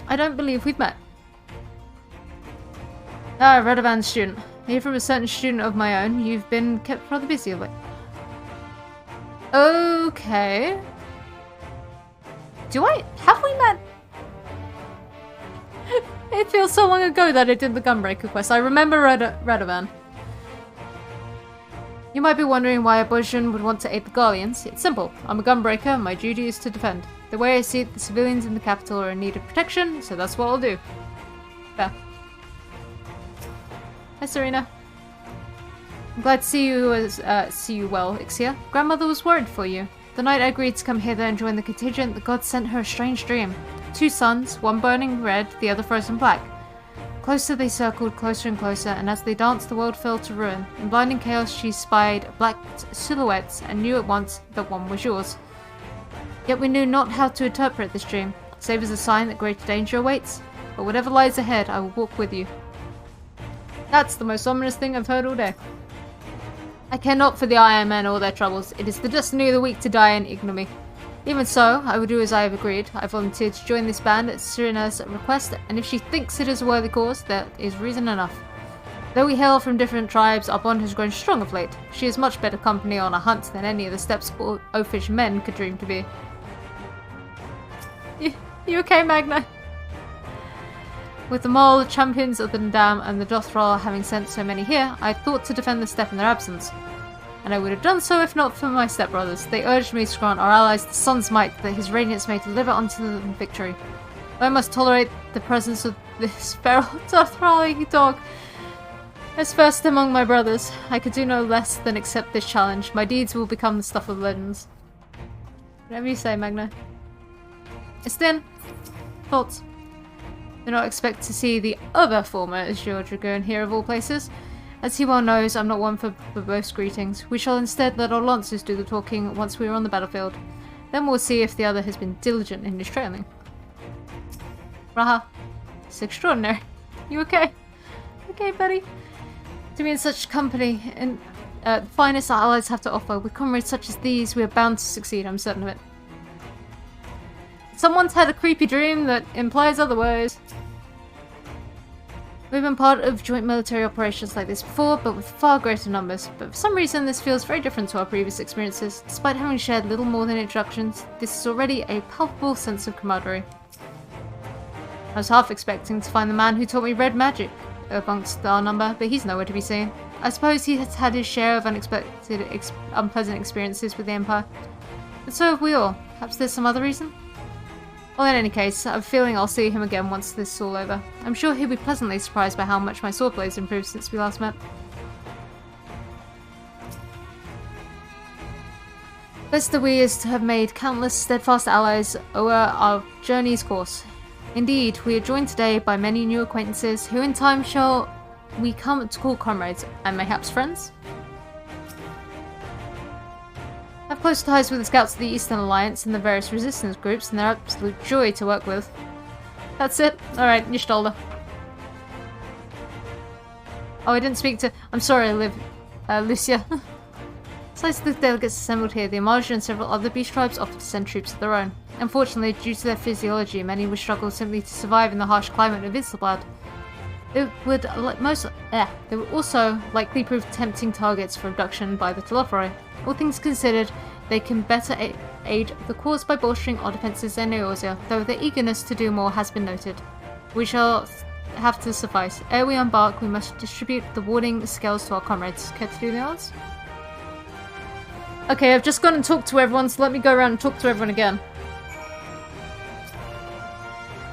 I don't believe we've met. Radovan's student. I hear from a certain student of my own. You've been kept rather busy of late. Okay. Have we met? It feels so long ago that I did the Gunbreaker quest. I remember Radovan. You might be wondering why a Boshan would want to aid the Guardians. It's simple. I'm a Gunbreaker and my duty is to defend. The way I see it, the civilians in the capital are in need of protection, so that's what I'll do. Fair. Hi, Serena. I'm glad to see you well, Ixia. Grandmother was worried for you. The night I agreed to come hither and join the contingent, the gods sent her a strange dream. 2 suns, one burning red, the other frozen black. Closer they circled, closer and closer, and as they danced the world fell to ruin. In blinding chaos she spied black silhouettes and knew at once that one was yours. Yet we knew not how to interpret this dream. save as a sign that greater danger awaits. But whatever lies ahead, I will walk with you. That's the most ominous thing I've heard all day. I care not for the Iron Men or their troubles. It is the destiny of the weak to die in ignominy. Even so, I will do as I have agreed. I volunteered to join this band at Serena's request, and if she thinks it is a worthy cause, that is reason enough. Though we hail from different tribes, our bond has grown strong of late. She is much better company on a hunt than any of the steps oafish men could dream to be. You okay, Magna? With the Mole, champions of the Ndam, and the Dothral having sent so many here, I thought to defend the steppe in their absence. And I would have done so if not for my stepbrothers. They urged me to grant our allies the sun's might, that his radiance may deliver unto them victory. But I must tolerate the presence of this feral Dothrali dog. As first among my brothers, I could do no less than accept this challenge. My deeds will become the stuff of legends. Whatever you say, Magna. Isten, thoughts? Do not expect to see the other former Azure Dragoon here of all places. As he well knows, I'm not one for verbose greetings. We shall instead let our lances do the talking once we are on the battlefield. Then we'll see if the other has been diligent in his training. Raha, it's extraordinary. You okay? Okay, buddy? To be in such company, and the finest our allies have to offer, with comrades such as these, we are bound to succeed, I'm certain of it. Someone's had a creepy dream that implies otherwise. We've been part of joint military operations like this before, but with far greater numbers. But for some reason, this feels very different to our previous experiences. Despite having shared little more than introductions, this is already a palpable sense of camaraderie. I was half expecting to find the man who taught me red magic amongst our number, but he's nowhere to be seen. I suppose he has had his share of unexpected, unpleasant experiences with the Empire. But so have we all. Perhaps there's some other reason? Well, in any case, I have a feeling I'll see him again once this is all over. I'm sure he'll be pleasantly surprised by how much my swordblade's improved since we last met. Best of we is to have made countless steadfast allies o'er our journey's course. Indeed, we are joined today by many new acquaintances who in time shall we come to call comrades, and mayhaps friends? I have close ties with the scouts of the Eastern Alliance and the various resistance groups, and they're absolute joy to work with. That's it. Alright, Nishtolda. Oh, I didn't speak to... I'm sorry, Lucia. Besides the delegates assembled here, the Amaj and several other beast tribes offered to send troops of their own. Unfortunately, due to their physiology, many would struggle simply to survive in the harsh climate of Islabad. They would also likely prove tempting targets for abduction by the Telophroi. All things considered, they can better aid the cause by bolstering our defences in Eorzea, though their eagerness to do more has been noted. We shall have to suffice. Ere we embark, we must distribute the warding scales to our comrades. Care to do the honors? Okay, I've just gone and talked to everyone, so let me go around and talk to everyone again.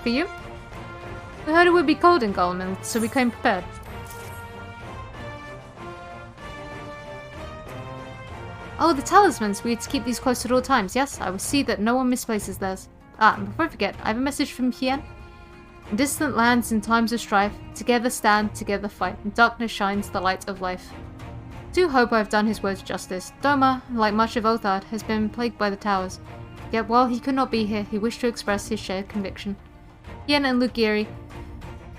For you? We heard it would be cold in Gulliman, so we came prepared. Oh, the talismans! We had to keep these close at all times, yes? I will see that no one misplaces theirs. Ah, and before I forget, I have a message from Hien. In distant lands in times of strife, together stand, together fight. In darkness shines the light of life. I do hope I have done his words justice. Doma, like much of Othard, has been plagued by the towers. Yet while he could not be here, he wished to express his shared conviction. Hien and Lugiri,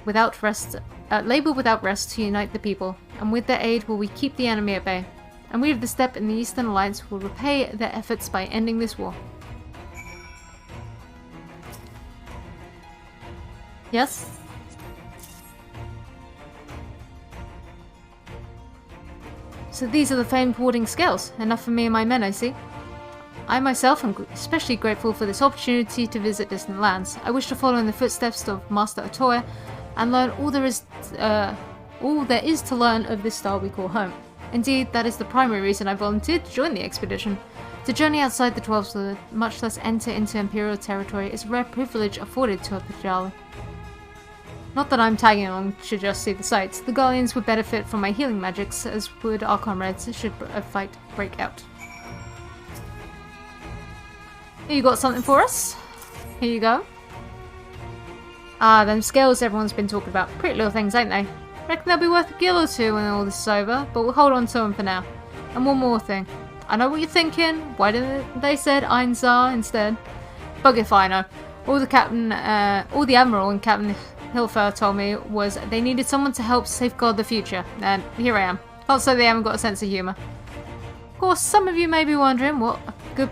labor without rest to unite the people, and with their aid will we keep the enemy at bay. And we of the Steppe in the Eastern Alliance will repay their efforts by ending this war. Yes? So these are the famed warding scales. Enough for me and my men, I see. I myself am especially grateful for this opportunity to visit distant lands. I wish to follow in the footsteps of Master Atoya and learn all there is to learn of this star we call home. Indeed, that is the primary reason I volunteered to join the expedition. To journey outside the 12th Sword, much less enter into Imperial territory, is a rare privilege afforded to a Pajali. Not that I'm tagging along to just see the sights. The Guardians would benefit from my healing magics, as would our comrades should a fight break out. Here you got something for us. Here you go. Ah, them scales everyone's been talking about. Pretty little things, ain't they? Reckon they'll be worth a gil or two when all this is over, but we'll hold on to them for now. And one more thing. I know what you're thinking. Why didn't they said Einzar instead? Bug if I know. All the Admiral and Captain Hilfer told me was they needed someone to help safeguard the future, and here I am. Can't say they haven't got a sense of humour. Of course, some of you may be wondering what good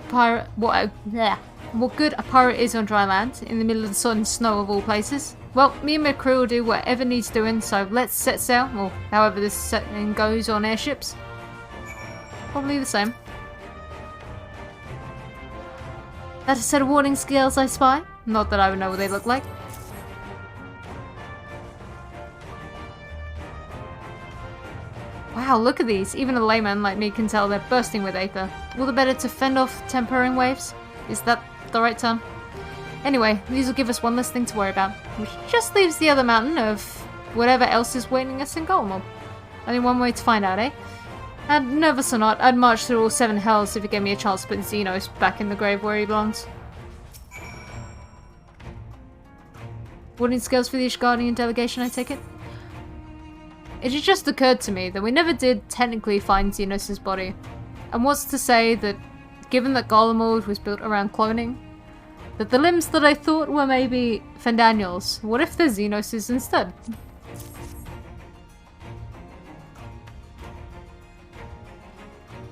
a pirate is on dry land, in the middle of the sun and snow of all places. Well, me and my crew will do whatever needs doing, so let's set sail, or however this setting goes on airships. Probably the same. That a set of warning scales I spy? Not that I would know what they look like. Wow, look at these. Even a layman like me can tell they're bursting with aether. All the better to fend off tempering waves? Is that the right term? Anyway, these will give us one less thing to worry about, which just leaves the other mountain of whatever else is waiting us in Golemald. Only one way to find out, eh? And nervous or not, I'd march through all 7 hells if it gave me a chance to put Xenos back in the grave where he belongs. Warning scales for the Ishgardian delegation, I take it? It had just occurred to me that we never did technically find Xenos' body. And what's to say that, given that Golemald was built around cloning, that the limbs that I thought were maybe Fendaniel's, what if they're Xenos' instead?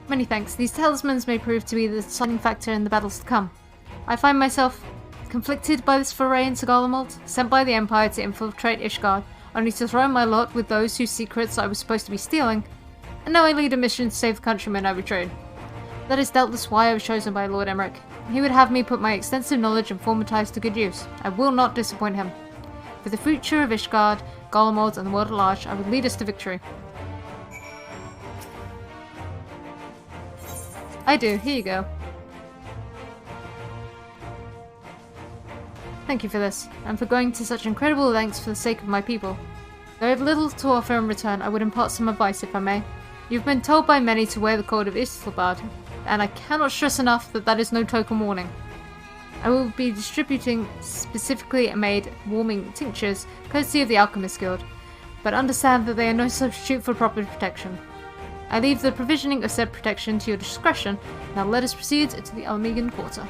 Many thanks. These talismans may prove to be the deciding factor in the battles to come. I find myself conflicted by this foray into Golemald, sent by the Empire to infiltrate Ishgard, only to throw my lot with those whose secrets I was supposed to be stealing, and now I lead a mission to save the countrymen I betrayed. That is doubtless why I was chosen by Lord Emmerich. He would have me put my extensive knowledge and former ties to good use. I will not disappoint him. For the future of Ishgard, Golemald, and the world at large, I would lead us to victory. I do. Here you go. Thank you for this, and for going to such incredible lengths for the sake of my people. Though I have little to offer in return, I would impart some advice if I may. You've been told by many to wear the code of Islabad, and I cannot stress enough that that is no token warning. I will be distributing specifically made warming tinctures, courtesy of the Alchemist Guild, but understand that they are no substitute for proper protection. I leave the provisioning of said protection to your discretion. Now let us proceed to the Almegan Quarter.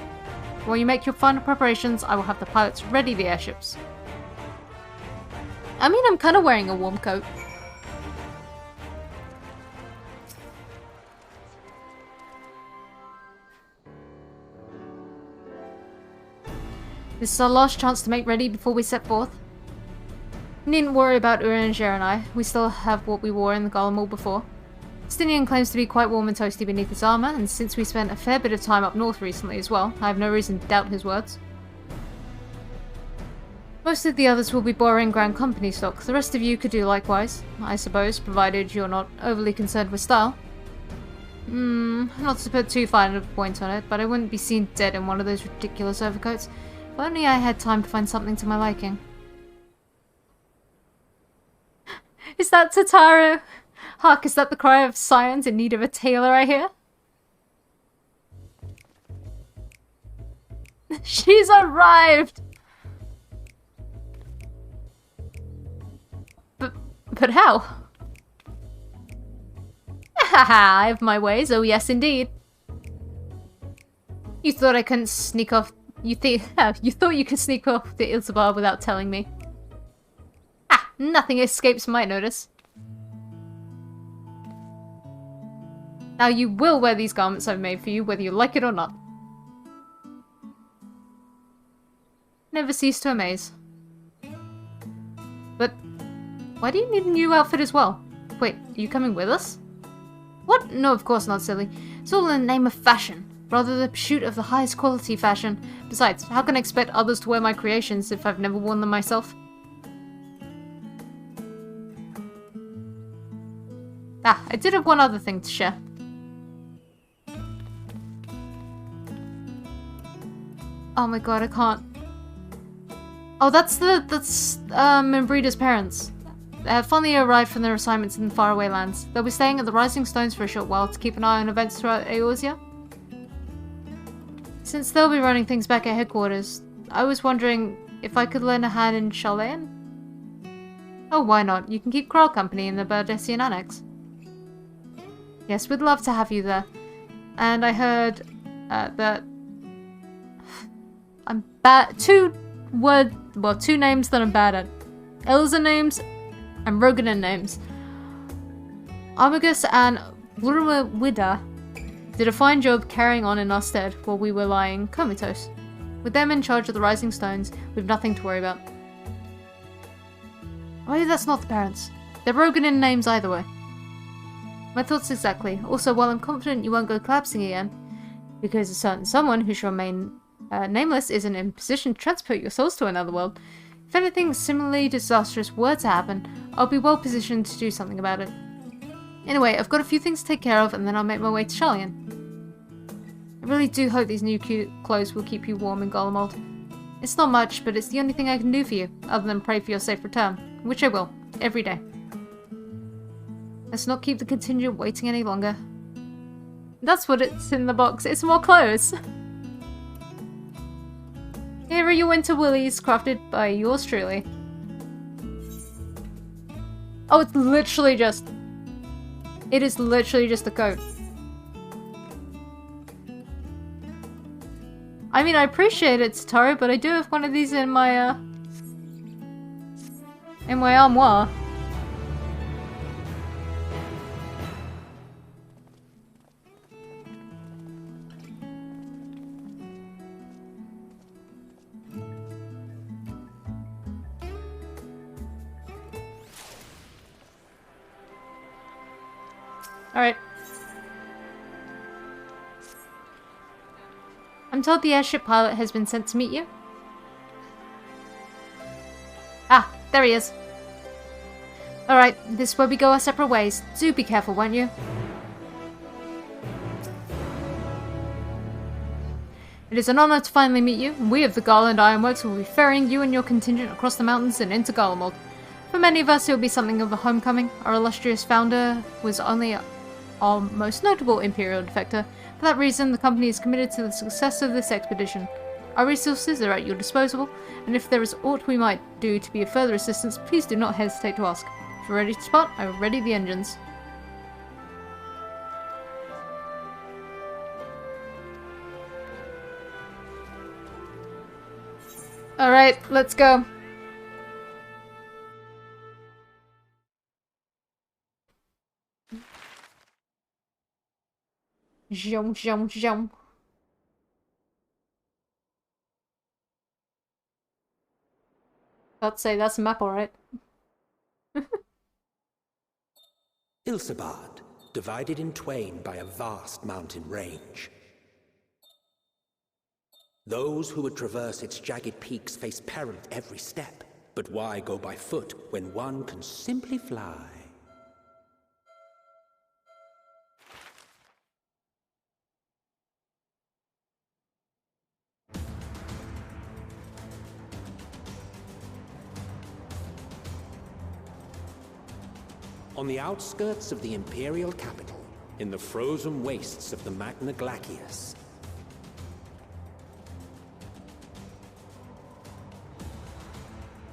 While you make your final preparations, I will have the pilots ready the airships. I mean, I'm kind of wearing a warm coat. This is our last chance to make ready before we set forth. You needn't worry about Uranger and I. We still have what we wore in the Golemald before. Stinian claims to be quite warm and toasty beneath his armour, and since we spent a fair bit of time up north recently as well, I have no reason to doubt his words. Most of the others will be borrowing Grand Company stock. The rest of you could do likewise, I suppose, provided you're not overly concerned with style. Not to put too fine a point on it, but I wouldn't be seen dead in one of those ridiculous overcoats. If only I had time to find something to my liking. Is that Tataru? Hark, is that the cry of scions in need of a tailor, I hear? She's arrived! But how? Haha, I have my ways, oh yes indeed. You thought I couldn't sneak off... You thought you could sneak off the Ilzabar without telling me. Ah, nothing escapes my notice. Now you will wear these garments I've made for you, whether you like it or not. Never cease to amaze. But why do you need a new outfit as well? Wait, are you coming with us? What? No, of course not, silly. It's all in the name of fashion. Rather the pursuit of the highest quality fashion. Besides, how can I expect others to wear my creations if I've never worn them myself? Ah, I did have one other thing to share. Oh my god, I can't. Oh, that's Membrida's parents. They have finally arrived from their assignments in the faraway lands. They'll be staying at the Rising Stones for a short while to keep an eye on events throughout Eorzea. Since they'll be running things back at headquarters, I was wondering if I could lend a hand in Sharlayan? Oh, why not? You can keep Kral company in the Bardessian Annex. Yes, we'd love to have you there. And I heard that I'm bad. Two names that I'm bad at. Elza names and Roganin names. Armagus and Blurumawida did a fine job carrying on in our stead while we were lying comatose. With them in charge of the Rising Stones, we've nothing to worry about. Maybe that's not the parents. They're Roganin names either way. My thoughts exactly. Also, while I'm confident you won't go collapsing again, because a certain someone who shall remain nameless isn't in position to transport your souls to another world, if anything similarly disastrous were to happen, I'll be well positioned to do something about it. Anyway, I've got a few things to take care of, and then I'll make my way to Sharlayan. I really do hope these new cute clothes will keep you warm in Garlemald. It's not much, but it's the only thing I can do for you, other than pray for your safe return, which I will, every day. Let's not keep the contingent waiting any longer. That's what it's in the box, it's more clothes! Here are your winter woolies, crafted by yours truly. Oh, it's literally just... It is literally just a coat. I mean, I appreciate it, Satoru, but I do have one of these in my armoire. Alright. I'm told the airship pilot has been sent to meet you. Ah, there he is. Alright, this is where we go our separate ways. Do be careful, won't you? It is an honor to finally meet you, and we of the Garland Ironworks will be ferrying you and your contingent across the mountains and into Garlemald. For many of us, it will be something of a homecoming. Our illustrious founder was only our most notable Imperial defector. For that reason, the company is committed to the success of this expedition. Our resources are at your disposal, and if there is aught we might do to be of further assistance, please do not hesitate to ask. If you're ready to depart, I will ready the engines. Alright, let's go. Zhum, zhum, zhum. I'd say that's a map, alright. Ilsabard, divided in twain by a vast mountain range. Those who would traverse its jagged peaks face peril at every step. But why go by foot when one can simply fly? On the outskirts of the Imperial capital, in the frozen wastes of the Magna Glacius,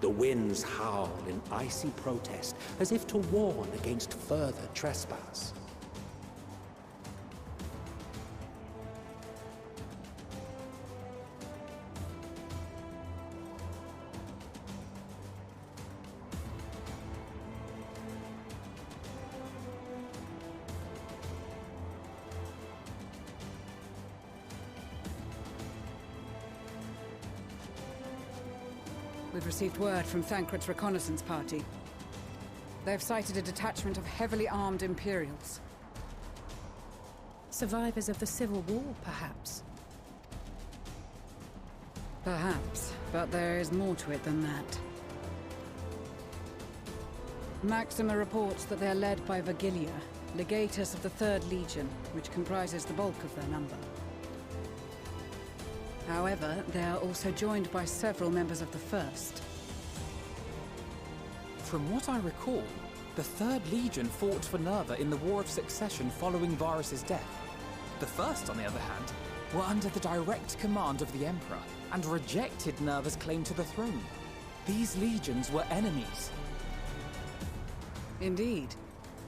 the winds howl in icy protest, as if to warn against further trespass. We've received word from Thancred's reconnaissance party. They've sighted a detachment of heavily armed Imperials. Survivors of the Civil War, perhaps? Perhaps, but there is more to it than that. Maxima reports that they are led by Vergilia, legatus of the 3rd Legion, which comprises the bulk of their number. However, they are also joined by several members of the 1st. From what I recall, the 3rd Legion fought for Nerva in the War of Succession following Varus' death. The 1st, on the other hand, were under the direct command of the Emperor and rejected Nerva's claim to the throne. These legions were enemies. Indeed.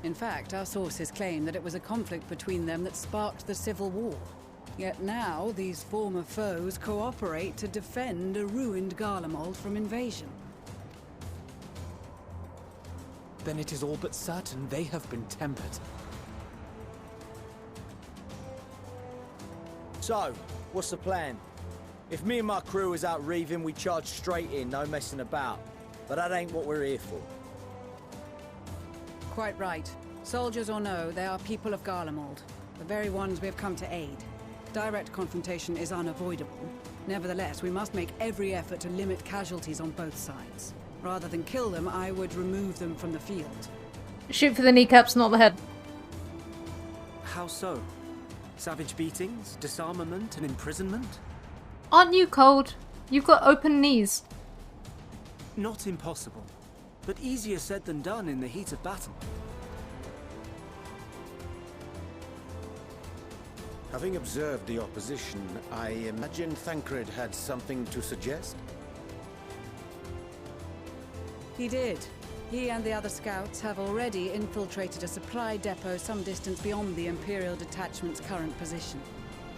In fact, our sources claim that it was a conflict between them that sparked the Civil War. Yet now, these former foes cooperate to defend a ruined Garlemald from invasion. Then it is all but certain they have been tempered. So, what's the plan? If me and my crew is out reaving, we charge straight in, no messing about. But that ain't what we're here for. Quite right. Soldiers or no, they are people of Garlemald. The very ones we have come to aid. Direct confrontation is unavoidable. Nevertheless, we must make every effort to limit casualties on both sides. Rather than kill them, I would remove them from the field. Shoot for the kneecaps, not the head. How so? Savage beatings, disarmament, and imprisonment? Aren't you cold? You've got open knees. Not impossible, but easier said than done in the heat of battle. Having observed the opposition, I imagine Thancred had something to suggest? He did. He and the other scouts have already infiltrated a supply depot some distance beyond the Imperial detachment's current position.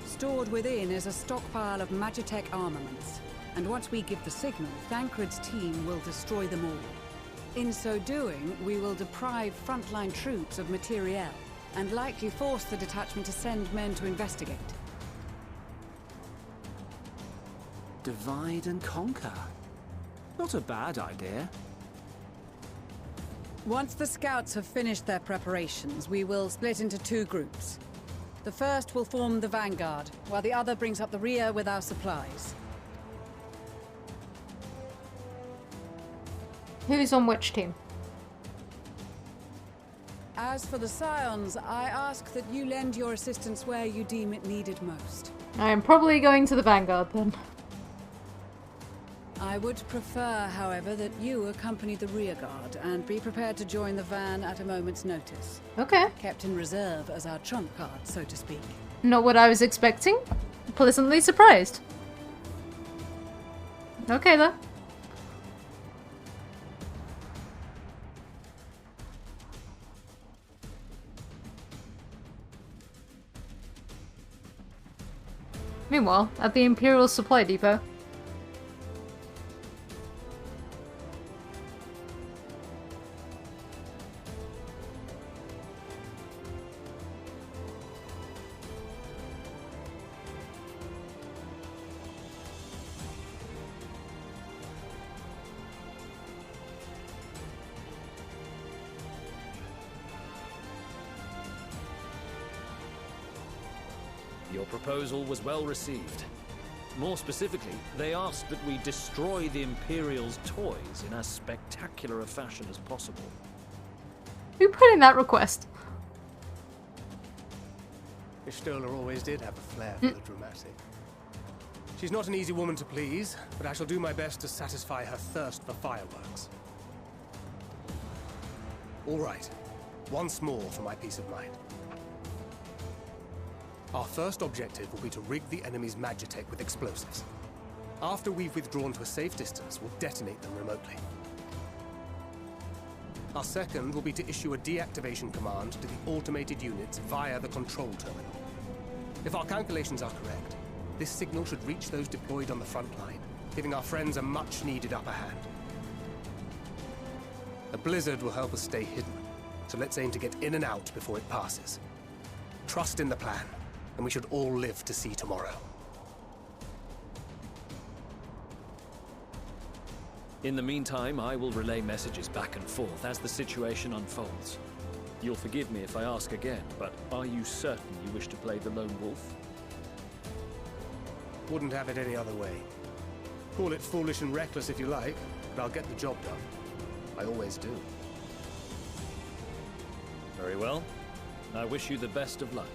Stored within is a stockpile of Magitech armaments, and once we give the signal, Thancred's team will destroy them all. In so doing, we will deprive frontline troops of materiel, and likely force the detachment to send men to investigate. Divide and conquer. Not a bad idea. Once the scouts have finished their preparations, we will split into two groups. The first will form the vanguard, while the other brings up the rear with our supplies. Who's on which team? As for the Scions, I ask that you lend your assistance where you deem it needed most. I am probably going to the vanguard then. I would prefer, however, that you accompany the rearguard and be prepared to join the van at a moment's notice. Okay. Kept in reserve as our trump card, so to speak. Not what I was expecting. Pleasantly surprised. Okay though. Meanwhile, at the Imperial Supply Depot. Your proposal was well received. More specifically, they asked that we destroy the Imperial's toys in as spectacular a fashion as possible. Who put in that request? Ishtola always did have a flair for the dramatic. She's not an easy woman to please, but I shall do my best to satisfy her thirst for fireworks. All right, once more for my peace of mind. Our first objective will be to rig the enemy's Magitech with explosives. After we've withdrawn to a safe distance, we'll detonate them remotely. Our second will be to issue a deactivation command to the automated units via the control terminal. If our calculations are correct, this signal should reach those deployed on the front line, giving our friends a much-needed upper hand. A blizzard will help us stay hidden, so let's aim to get in and out before it passes. Trust in the plan, and we should all live to see tomorrow. In the meantime, I will relay messages back and forth as the situation unfolds. You'll forgive me if I ask again, but are you certain you wish to play the lone wolf? Wouldn't have it any other way. Call it foolish and reckless if you like, but I'll get the job done. I always do. Very well. I wish you the best of luck.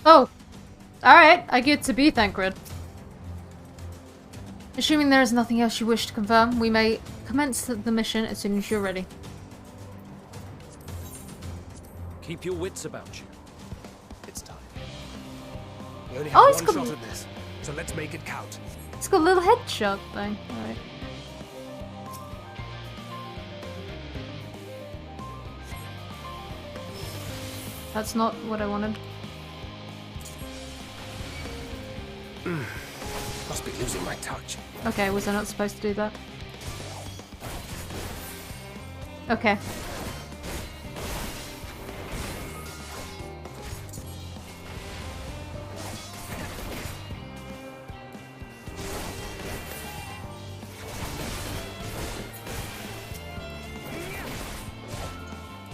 Oh. Alright, I get to be Thancred. Assuming there is nothing else you wish to confirm, we may commence the mission as soon as you're ready. Keep your wits about you. It's time. We only Oh, have it's one got- shot at this, so let's make it count. It's got a little headshot thing. Alright. That's not what I wanted. Must be losing my touch. Okay, was I not supposed to do that? Okay.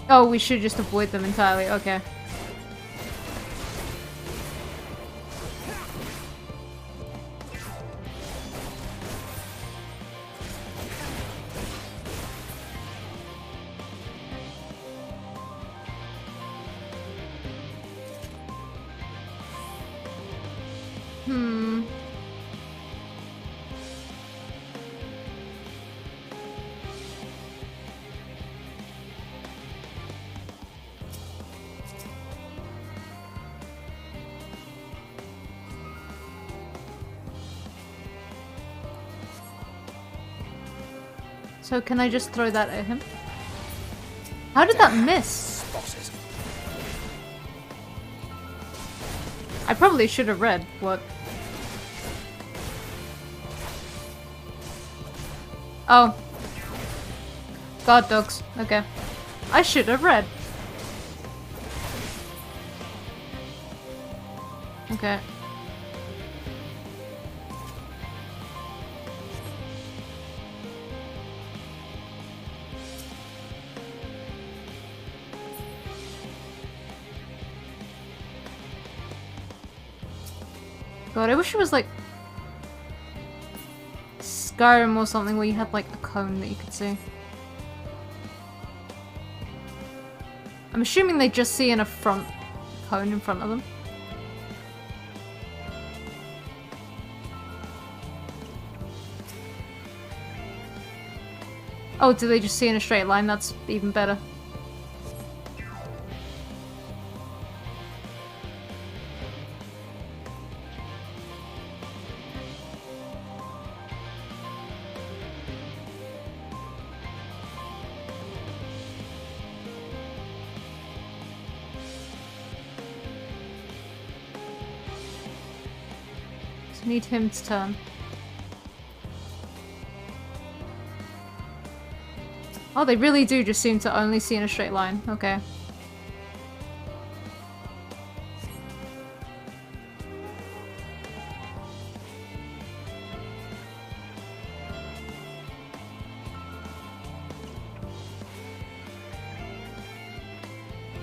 Oh, we should just avoid them entirely. Okay. Hmm. So can I just throw that at him? How did that miss? Spotted. I probably should have read what... Oh. Guard dogs. Okay. I should have read. Okay. God, I wish it was like Skyrim or something where you had like a cone that you could see. I'm assuming they just see in a front cone in front of them. Oh, do they just see in a straight line? That's even better. Need him to turn. Oh, they really do just seem to only see in a straight line. Okay.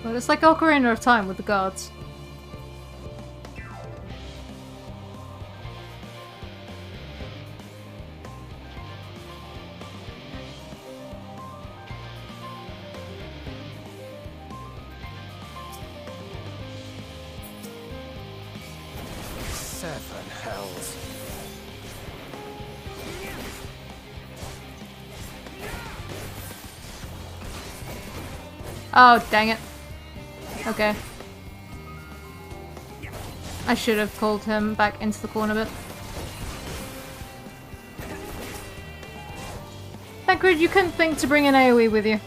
Well, it's like Ocarina of Time with the guards. Seven hells. Oh, dang it. Okay. I should have pulled him back into the corner a bit. Thancred, you couldn't think to bring an AoE with you.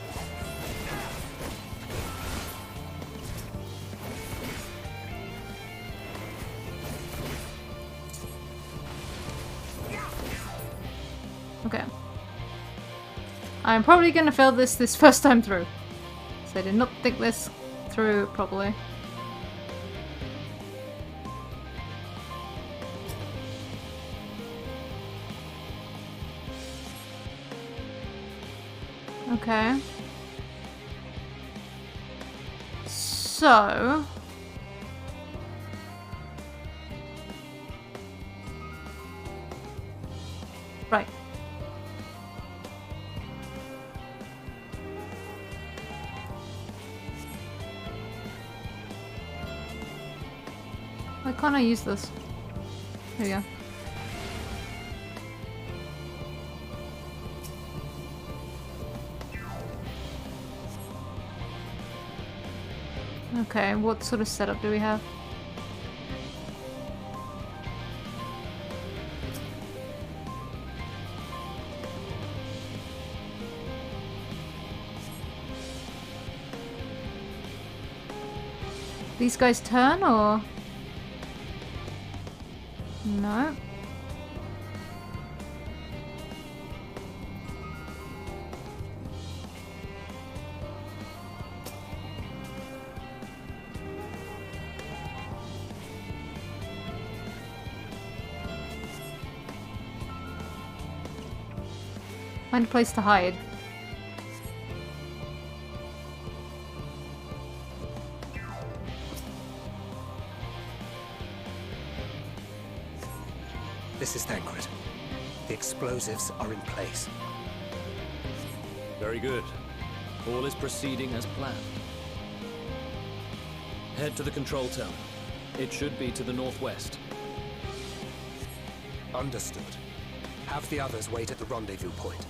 Okay. I'm probably gonna fail this first time through. So I did not think this through properly. Okay. So... Right. Why can't I use this? There you go. Okay, what sort of setup do we have? these guys turn, or... No. Find a place to hide. This is Thancred. The explosives are in place. Very good. All is proceeding as planned. Head to the control tower. It should be to the northwest. Understood. Have the others wait at the rendezvous point.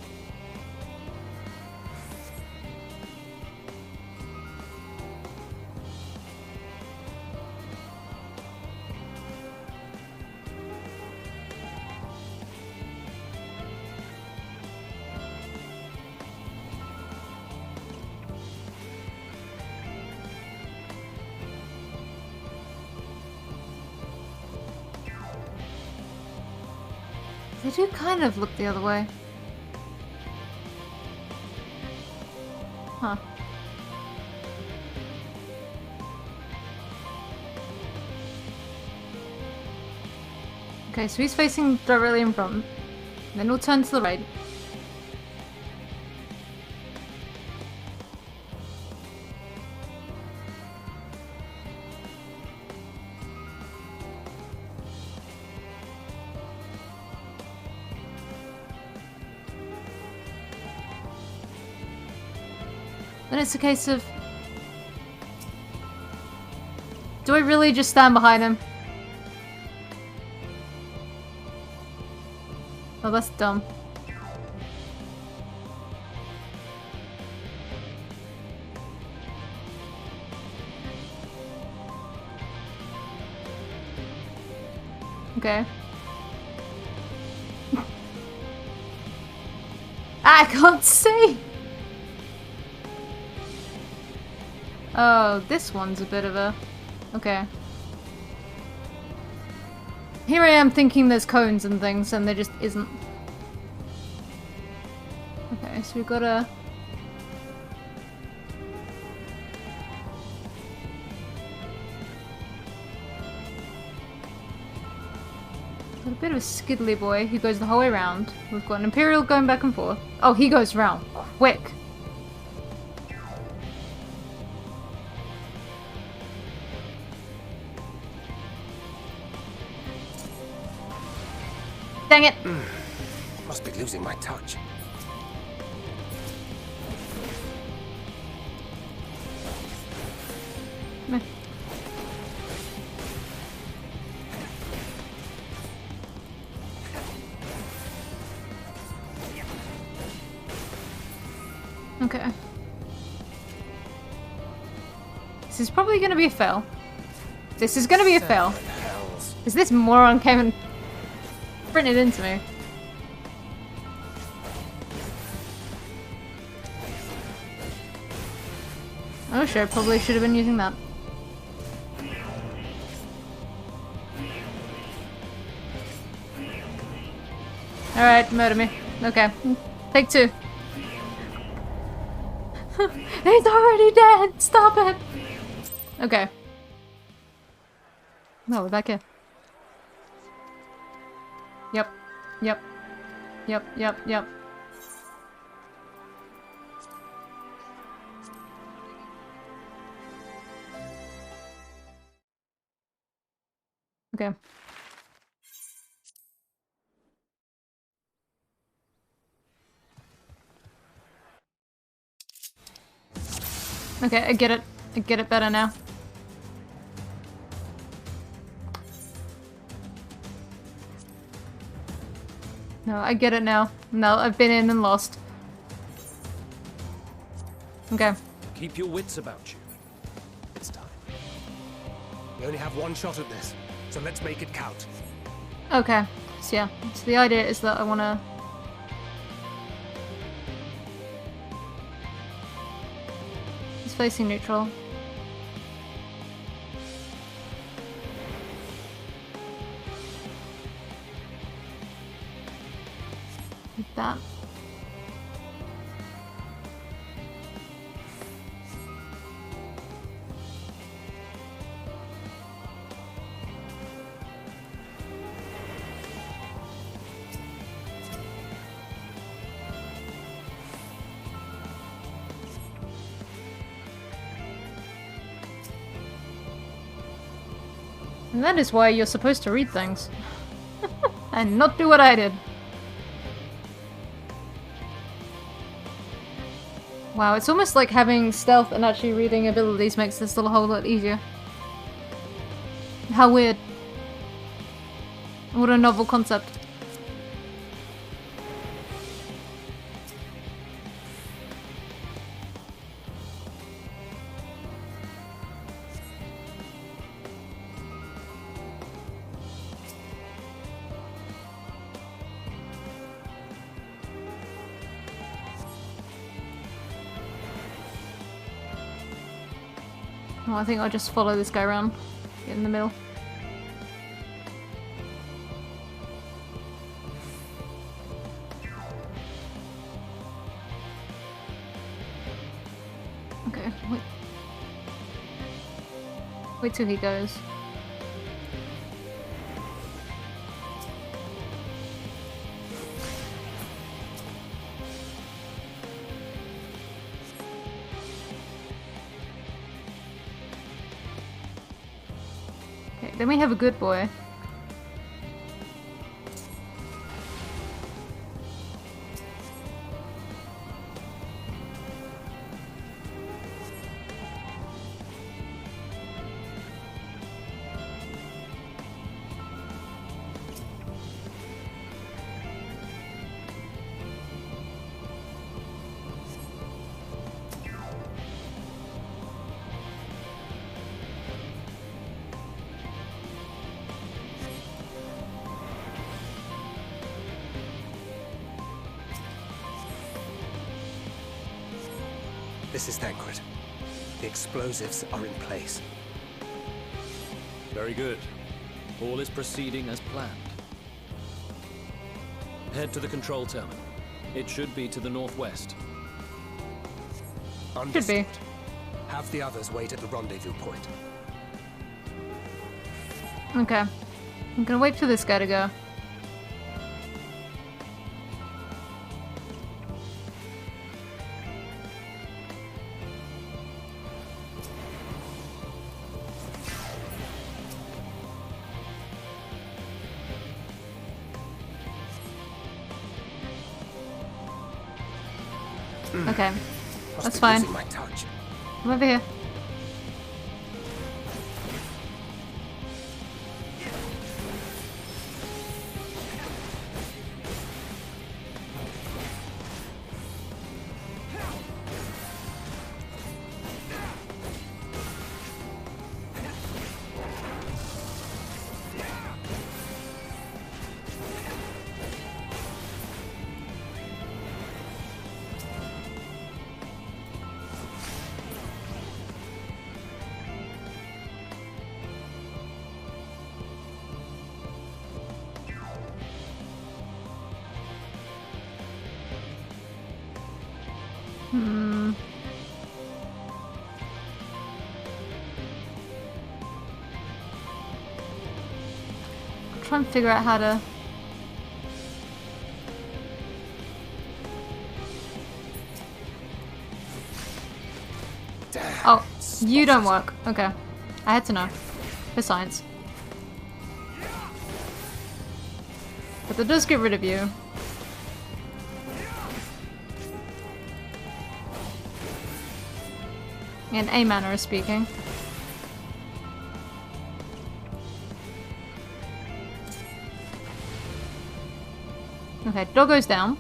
They do kind of look the other way. Huh. Okay, so he's facing directly in front. Then we'll turn to the right. Then it's a case of... do I really just stand behind him? Oh, that's dumb. Okay. I can't see! Oh, this one's a bit of a... okay. Here I am thinking there's cones and things, and there just isn't. Okay, so we've got a... got a bit of a skiddly boy who goes the whole way around. We've got an Imperial going back and forth. Oh, he goes round. Quick! Dang it! Must be losing my touch. Meh. Okay. This is probably gonna be a fail. This is gonna be a fail. Because this moron came and sprinted into me. Oh sure, probably should have been using that. Alright, murder me. Okay. Take two. He's already dead! Stop it! Okay. No, we're back here. Yep. Yep. Yep, yep, yep. Okay. Okay, I get it. I get it better now. No, I get it now. No, I've been in and lost. Okay. Keep your wits about you. It's time. We only have one shot at this, so let's make it count. Okay. So yeah, so the idea is that I wanna... He's facing neutral. Like that. And that is why you're supposed to read things. And not do what I did. Wow, it's almost like having stealth and actually reading abilities makes this a whole lot easier. How weird. What a novel concept. Oh, I think I'll just follow this guy around. Get in the middle. Okay, wait. Wait till he goes. Then we have a good boy. This is Thancred. The explosives are in place. Very good. All is proceeding as planned. Head to the control terminal. It should be to the northwest. Understood. Should be. Have the others wait at the rendezvous point. Okay. I'm gonna wait for this guy to go. Okay, that's fine. Come over here. Try and figure out how to... Oh, you don't work. Okay. I had to know. For science. But that does get rid of you. In a manner of speaking. Okay, doggo's down.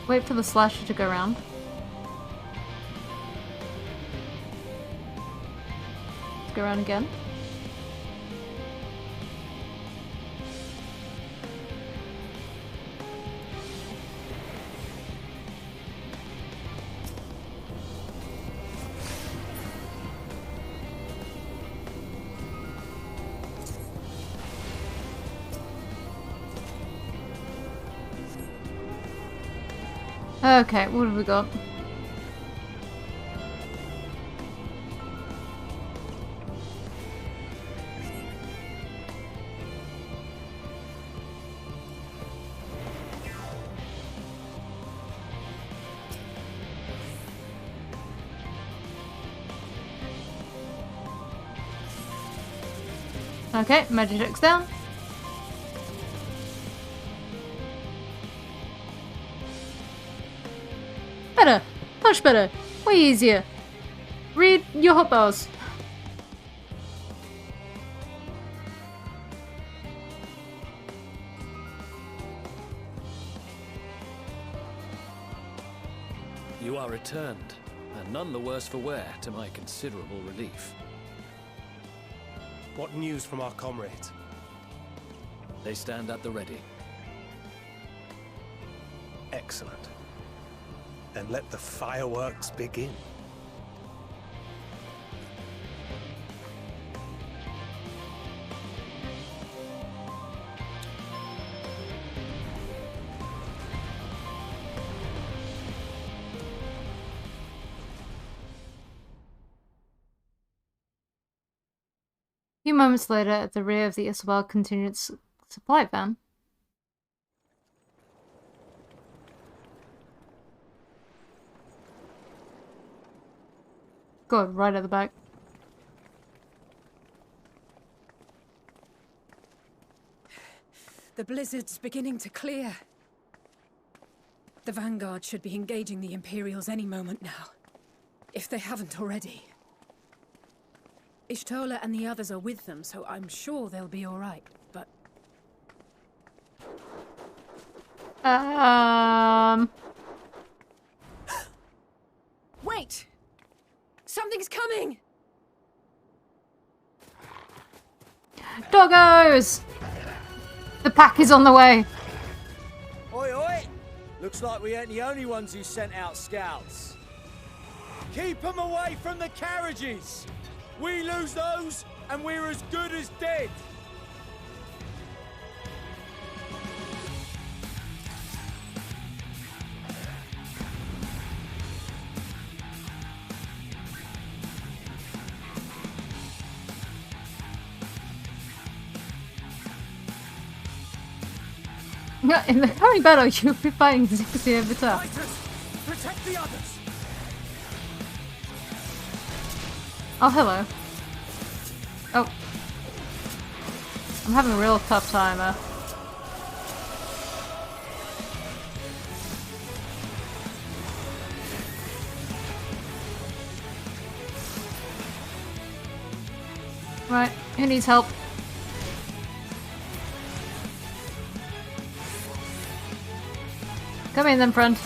Wait for the slasher to go around. Let's go around again. Okay, what have we got? Okay, magic check's down. Better! Much better! Way easier! Read your hotbars! You are returned, and none the worse for wear, to my considerable relief. What news from our comrades? They stand at the ready. Excellent. Then let the fireworks begin. A few moments later, at the rear of the Isabel continued supply van. Good, right at the back. The blizzard's beginning to clear. The Vanguard should be engaging the Imperials any moment now, if they haven't already. Ishtola and the others are with them, so I'm sure they'll be all right, but... Wait! Something's coming! Doggos! The pack is on the way! Oi, oi! Looks like we ain't the only ones who sent out scouts. Keep them away from the carriages! We lose those, and we're as good as dead! In the current battle, you'll be fighting Zixia Vita. Protect the others! Oh, hello. Oh. I'm having a real tough time, Right, who needs help? Come in then, friend.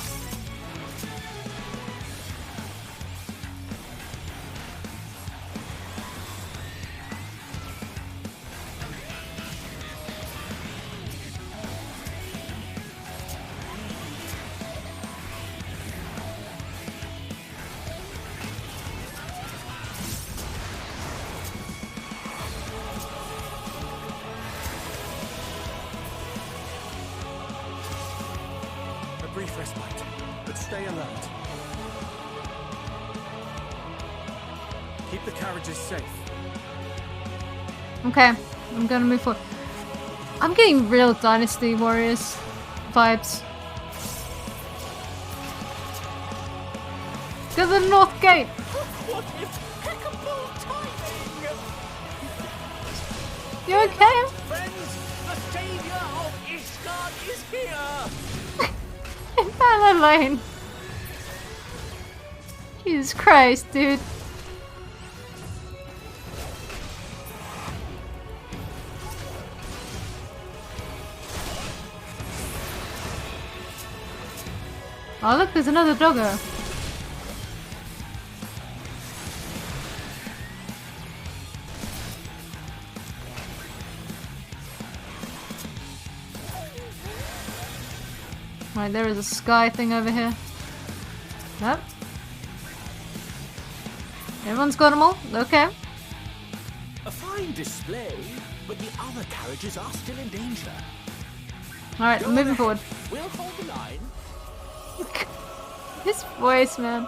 Brief respite, but stay alert. Keep the carriages safe. Okay, I'm gonna move forward. I'm getting real Dynasty Warriors vibes. Go to the north gate! What impeccable timing! You okay? Friends, the savior of Ishgard is here! In Battle Lane. Jesus Christ, dude. Oh look, there's another doggo. Right, there is a sky thing over here. Nope. Everyone's got them all? Okay. A fine display, but the other carriages are still in danger. Alright, I'm moving forward. We'll hold the line. His voice, man.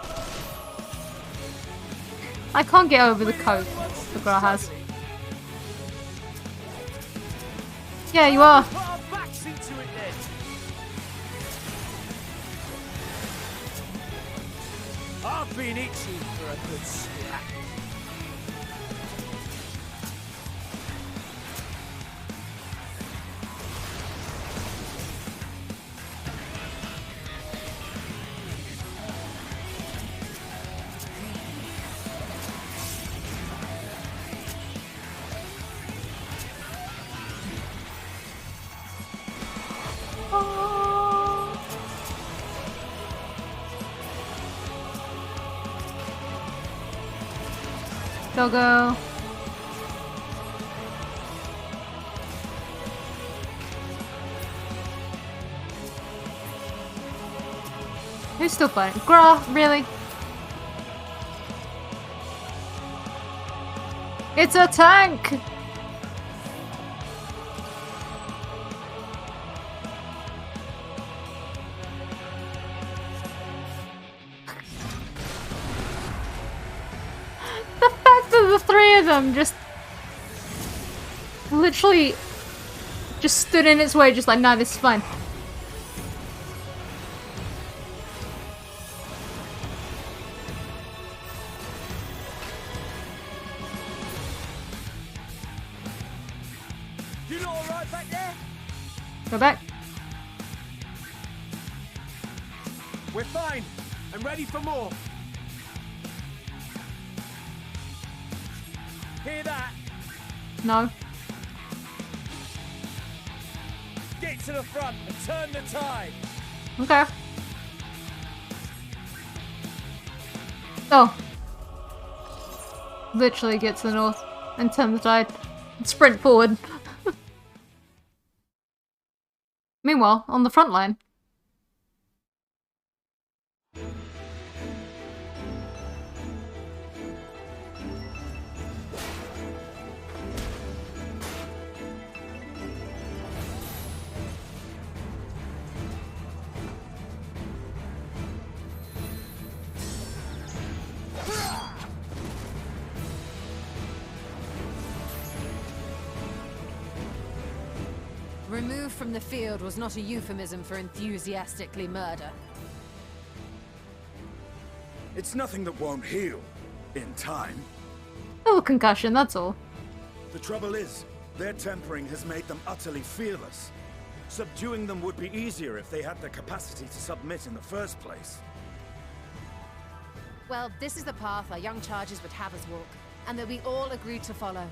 I can't get over the coat the girl has. Yeah, you are. Put our backs into it then. I've been itching for a good scrap. Go go. Who's still playing? Grah, really? It's a tank! The fact that the three of them just literally just stood in its way, just like, nah, this is fine. You lot alright back there? Go back. We're fine. I'm ready for more. Hear that? No. Get to the front and turn the tide. Okay. Oh. Literally get to the north and turn the tide. Sprint forward. Meanwhile, on the front line. Removed from the field was not a euphemism for enthusiastically murder. It's nothing that won't heal in time. A little concussion, that's all. The trouble is, their tempering has made them utterly fearless. Subduing them would be easier if they had the capacity to submit in the first place. Well, this is the path our young charges would have us walk, and that we all agreed to follow.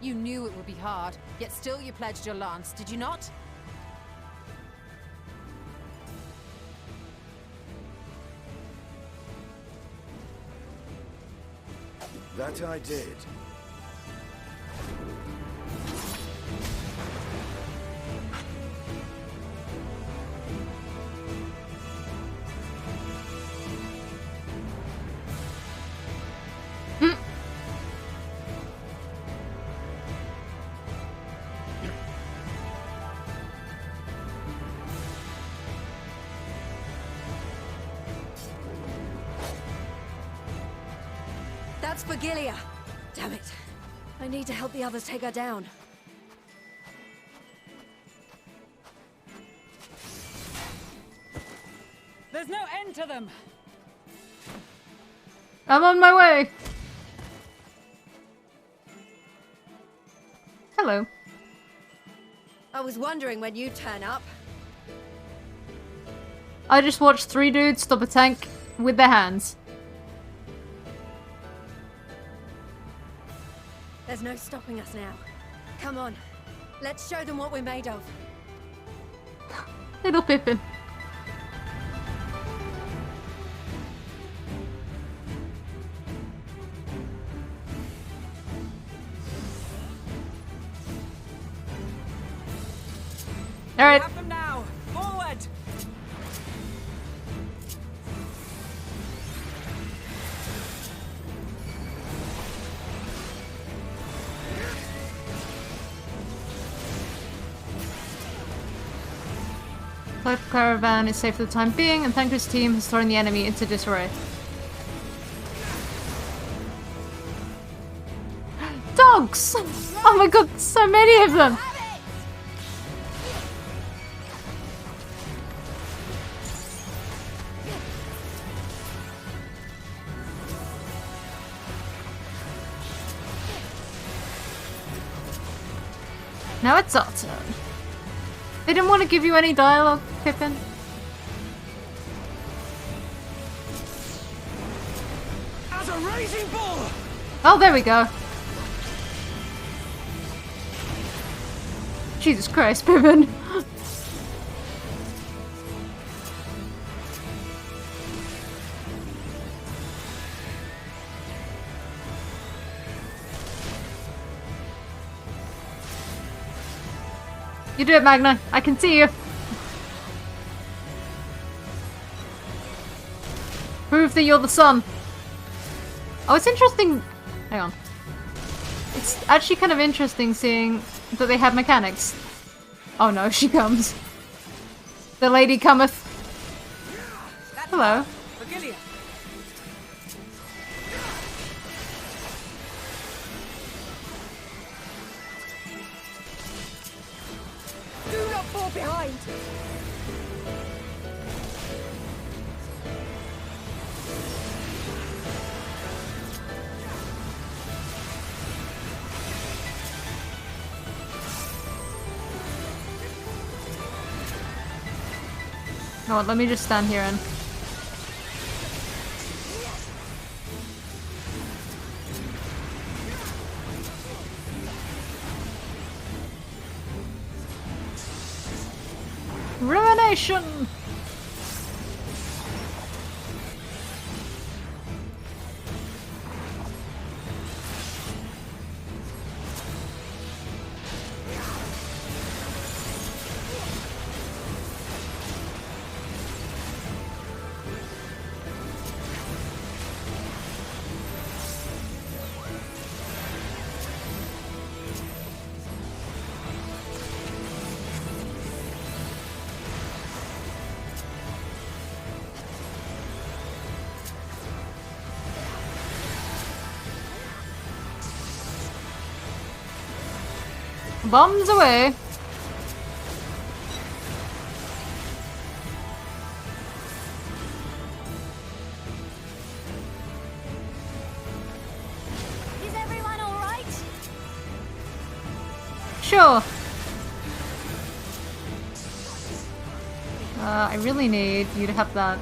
You knew it would be hard, yet still you pledged your lance, did you not? That I did. That's Vigilia! Damn it. I need to help the others take her down. There's no end to them! I'm on my way! Hello. I was wondering when you'd turn up. I just watched three dudes stop a tank with their hands. There's no stopping us now. Come on. Let's show them what we're made of. Little Pippin. Alright. Have them now! Forward! The caravan is safe for the time being, and Thanker's team has thrown the enemy into disarray. Dogs! Oh my god, so many of them! Now it's our turn. They didn't want to give you any dialogue, Pippin. As a raging bull! Oh, there we go. Jesus Christ, Pippin. You do it, Magna. I can see you. Prove that you're the sun. Oh, it's interesting. Hang on. It's actually kind of interesting seeing that they have mechanics. Oh no, she comes. The lady cometh. Hello. Do not fall behind! Come on, let me just stand here and... Ruination! Bombs away! Is everyone alright? Sure. I really need you to have that.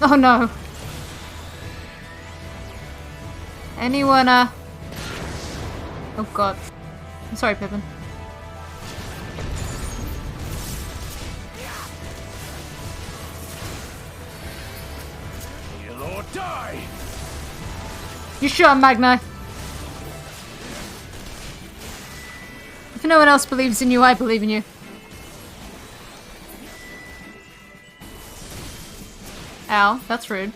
Oh no. Anyone, Oh god. I'm sorry, Pippin. Kill or die! You sure, Magna? If no one else believes in you, I believe in you. Ow, that's rude.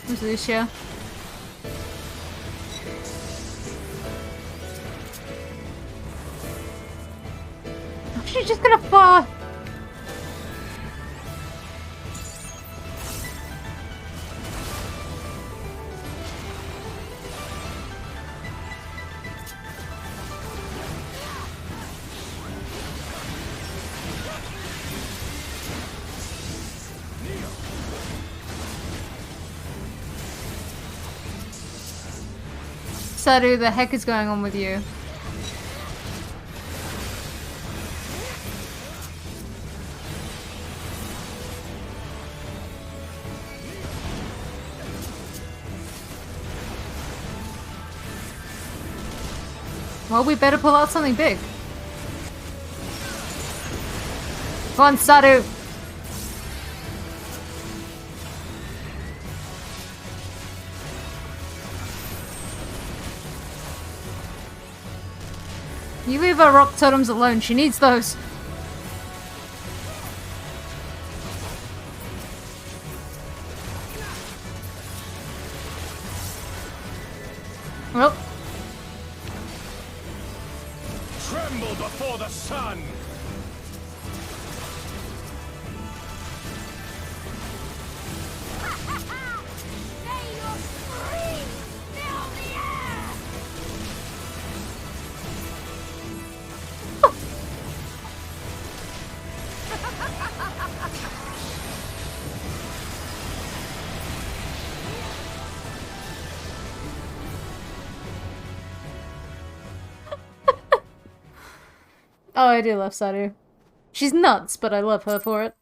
Who's Lucia? She's just gonna fall. Sadu, the heck is going on with you? Well, we better pull out something big. Go on, Sadu! You leave our rock totems alone, she needs those. Oh. Tremble before the sun! May your screams fill the air! Oh, I do love Saru. She's nuts, but I love her for it.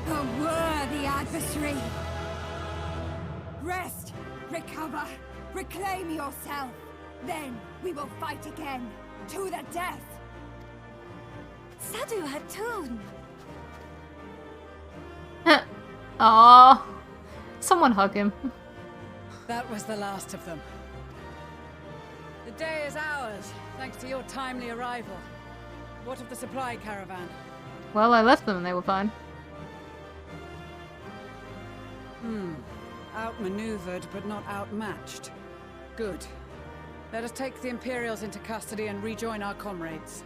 A worthy adversary! Rest, recover, reclaim yourself. Then we will fight again, to the death. Sadu Hatun! Aww. Someone hug him. That was the last of them. The day is ours, thanks to your timely arrival. What of the supply caravan? Well, I left them and they were fine. Outmaneuvered, but not outmatched. Good. Let us take the Imperials into custody and rejoin our comrades.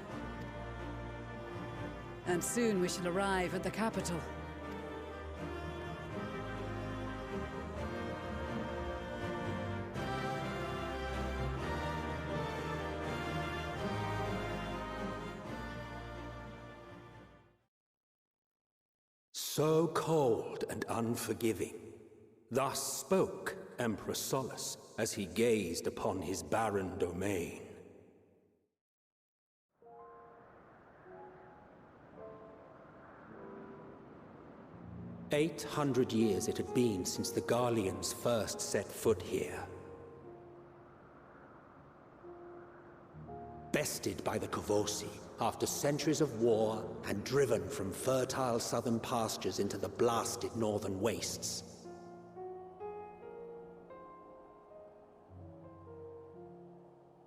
And soon we shall arrive at the capital. So cold and unforgiving. Thus spoke Emperor Solus as he gazed upon his barren domain. "800 years it had been since the Garleans first set foot here. Bested by the Kavosi after centuries of war and driven from fertile southern pastures into the blasted northern wastes.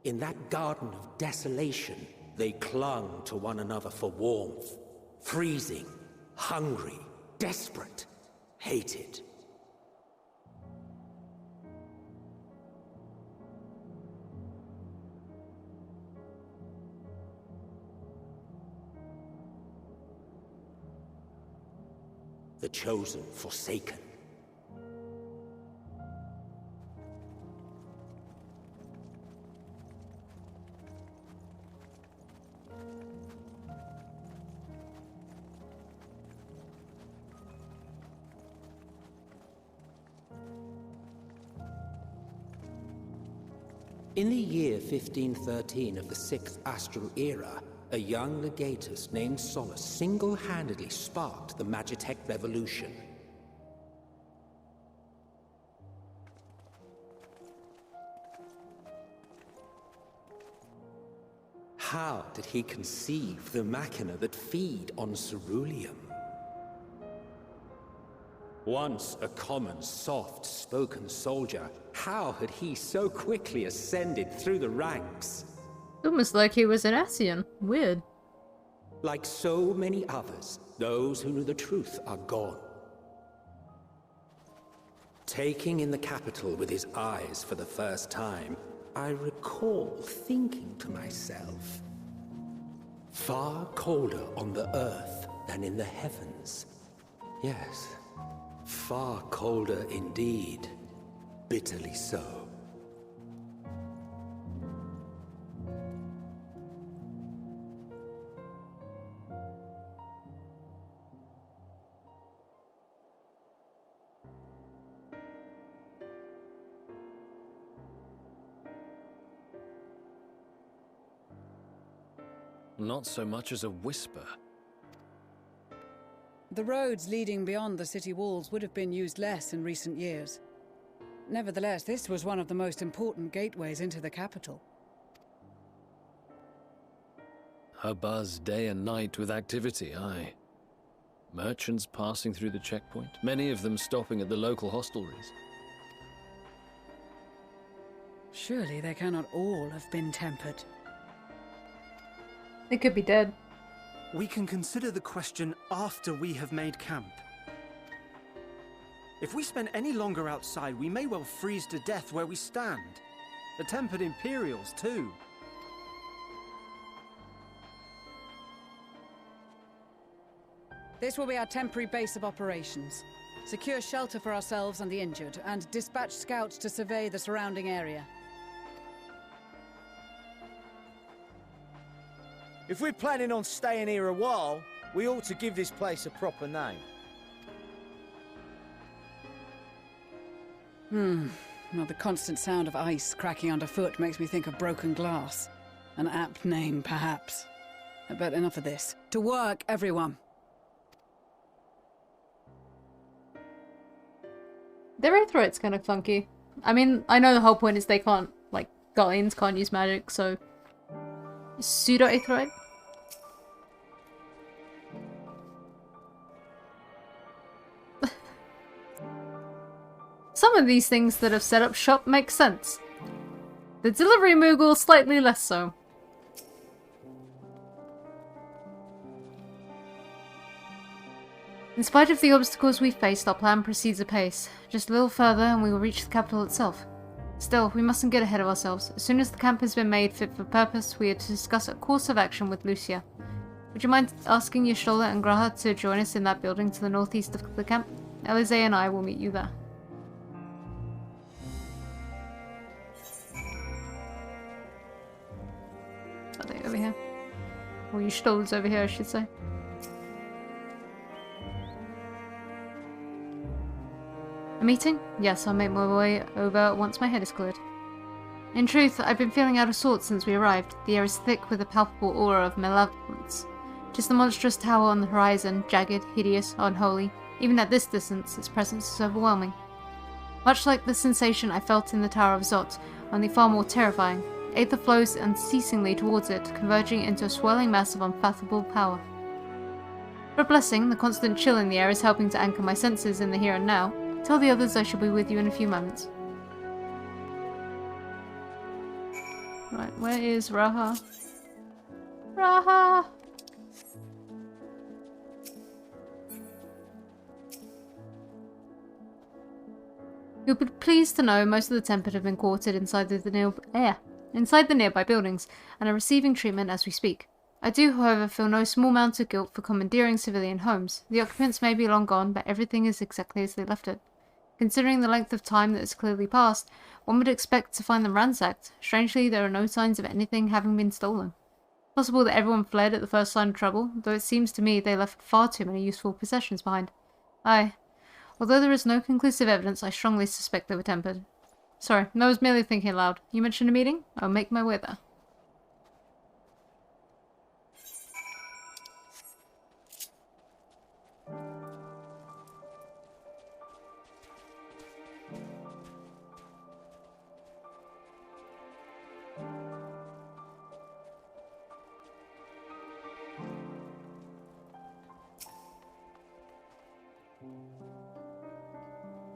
In that garden of desolation, they clung to one another for warmth, freezing, hungry, desperate, hated. The chosen forsaken. In the year 1513 of the 6th Astral Era, a young legatus named Solus single-handedly sparked the Magitech Revolution. How did he conceive the machina that feed on ceruleum? Once a common, soft-spoken soldier, how had he so quickly ascended through the ranks? Almost like he was an Asian. Weird. Like so many others, those who knew the truth are gone. Taking in the capital with his eyes for the first time, I recall thinking to myself, far colder on the earth than in the heavens. Yes, far colder indeed. Bitterly so. Not so much as a whisper. The roads leading beyond the city walls would have been used less in recent years. Nevertheless, this was one of the most important gateways into the capital. A buzz day and night with activity, aye. Merchants passing through the checkpoint, many of them stopping at the local hostelries. Surely they cannot all have been tempered. They could be dead. We can consider the question after we have made camp. If we spend any longer outside, we may well freeze to death where we stand. The tempered Imperials, too. This will be our temporary base of operations. Secure shelter for ourselves and the injured, and dispatch scouts to survey the surrounding area. If we're planning on staying here a while, we ought to give this place a proper name. Well, the constant sound of ice cracking underfoot makes me think of broken glass. An apt name, perhaps. But enough of this. To work, everyone! Their Aetheryte's kind of funky. I mean, I know the whole point is they can't, like, Guardians can't use magic, so... Pseudo-Aetheryte? Some of these things that have set up shop make sense. The delivery Moogle slightly less so. In spite of the obstacles we faced, our plan proceeds apace. Just a little further and we will reach the capital itself. Still, we mustn't get ahead of ourselves. As soon as the camp has been made fit for purpose, we are to discuss a course of action with Lucia. Would you mind asking Y'shtola and Graha to join us in that building to the northeast of the camp? Elize and I will meet you there. Are they over here? Or Y'shtola's over here, I should say. A meeting? Yes, I'll make my way over once my head is cleared. In truth, I've been feeling out of sorts since we arrived. The air is thick with a palpable aura of malevolence. Just the monstrous tower on the horizon, jagged, hideous, unholy. Even at this distance, its presence is overwhelming. Much like the sensation I felt in the Tower of Zot, only far more terrifying. Aether flows unceasingly towards it, converging into a swirling mass of unfathomable power. For a blessing, the constant chill in the air is helping to anchor my senses in the here and now. Tell the others I shall be with you in a few moments. Right, where is Raha? Raha! You'll be pleased to know most of the Tempered have been quartered inside the nearby buildings and are receiving treatment as we speak. I do, however, feel no small amount of guilt for commandeering civilian homes. The occupants may be long gone, but everything is exactly as they left it. Considering the length of time that has clearly passed, one would expect to find them ransacked. Strangely, there are no signs of anything having been stolen. Possible that everyone fled at the first sign of trouble, though it seems to me they left far too many useful possessions behind. Although there is no conclusive evidence, I strongly suspect they were tempered. Sorry, I was merely thinking aloud. You mentioned a meeting? I'll make my way there.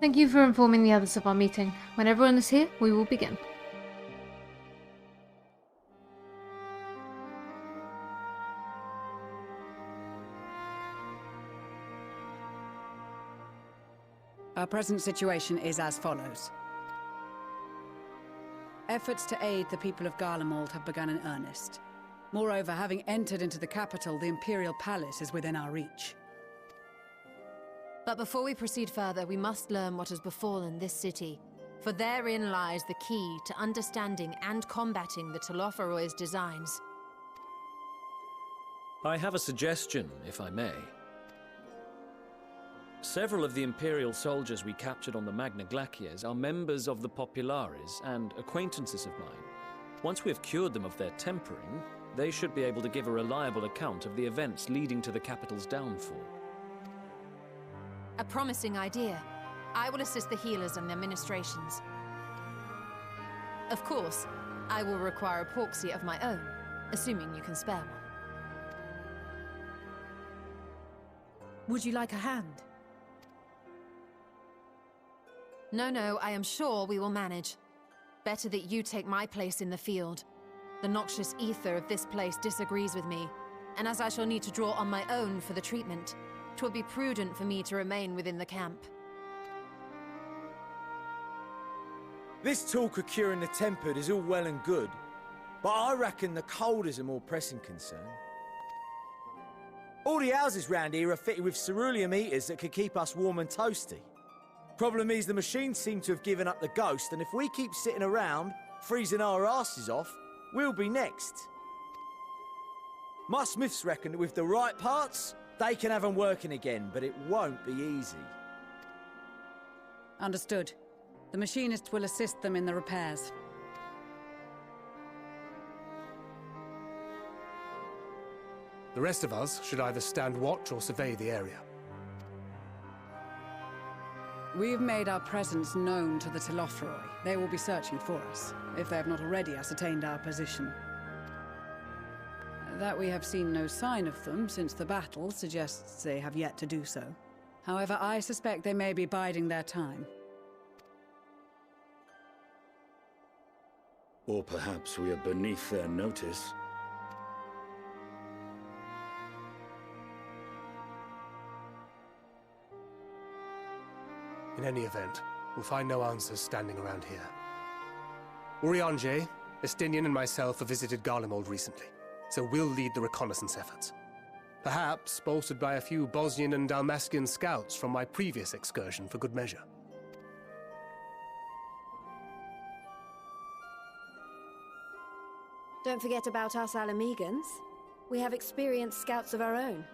Thank you for informing the others of our meeting. When everyone is here, we will begin. Our present situation is as follows. Efforts to aid the people of Garlemald have begun in earnest. Moreover, having entered into the capital, the Imperial Palace is within our reach. But before we proceed further, we must learn what has befallen this city, for therein lies the key to understanding and combating the Telophoroid's designs. I have a suggestion, if I may. Several of the Imperial soldiers we captured on the Magna Glaciers are members of the Populares and acquaintances of mine. Once we have cured them of their tempering, they should be able to give a reliable account of the events leading to the capital's downfall. A promising idea. I will assist the healers and their ministrations. Of course, I will require a proxy of my own, assuming you can spare one. Would you like a hand? No, I am sure we will manage. Better that you take my place in the field. The noxious ether of this place disagrees with me, and as I shall need to draw on my own for the treatment, 'twould be prudent for me to remain within the camp. This talk of curing the tempered is all well and good, but I reckon the cold is a more pressing concern. All the houses round here are fitted with ceruleum heaters that could keep us warm and toasty. Problem is, the machines seem to have given up the ghost, and if we keep sitting around, freezing our asses off, we'll be next. My smiths reckon that with the right parts, they can have them working again, but it won't be easy. Understood. The machinist will assist them in the repairs. The rest of us should either stand watch or survey the area. We've made our presence known to the Telothroi. They will be searching for us, if they have not already ascertained our position. That we have seen no sign of them since the battle suggests they have yet to do so. However, I suspect they may be biding their time. Or perhaps we are beneath their notice. In any event, we'll find no answers standing around here. Urianger, Estinian and myself have visited Garlemald recently, so we'll lead the reconnaissance efforts. Perhaps bolstered by a few Bosnian and Dalmatian scouts from my previous excursion for good measure. Don't forget about us Alamegans. We have experienced scouts of our own.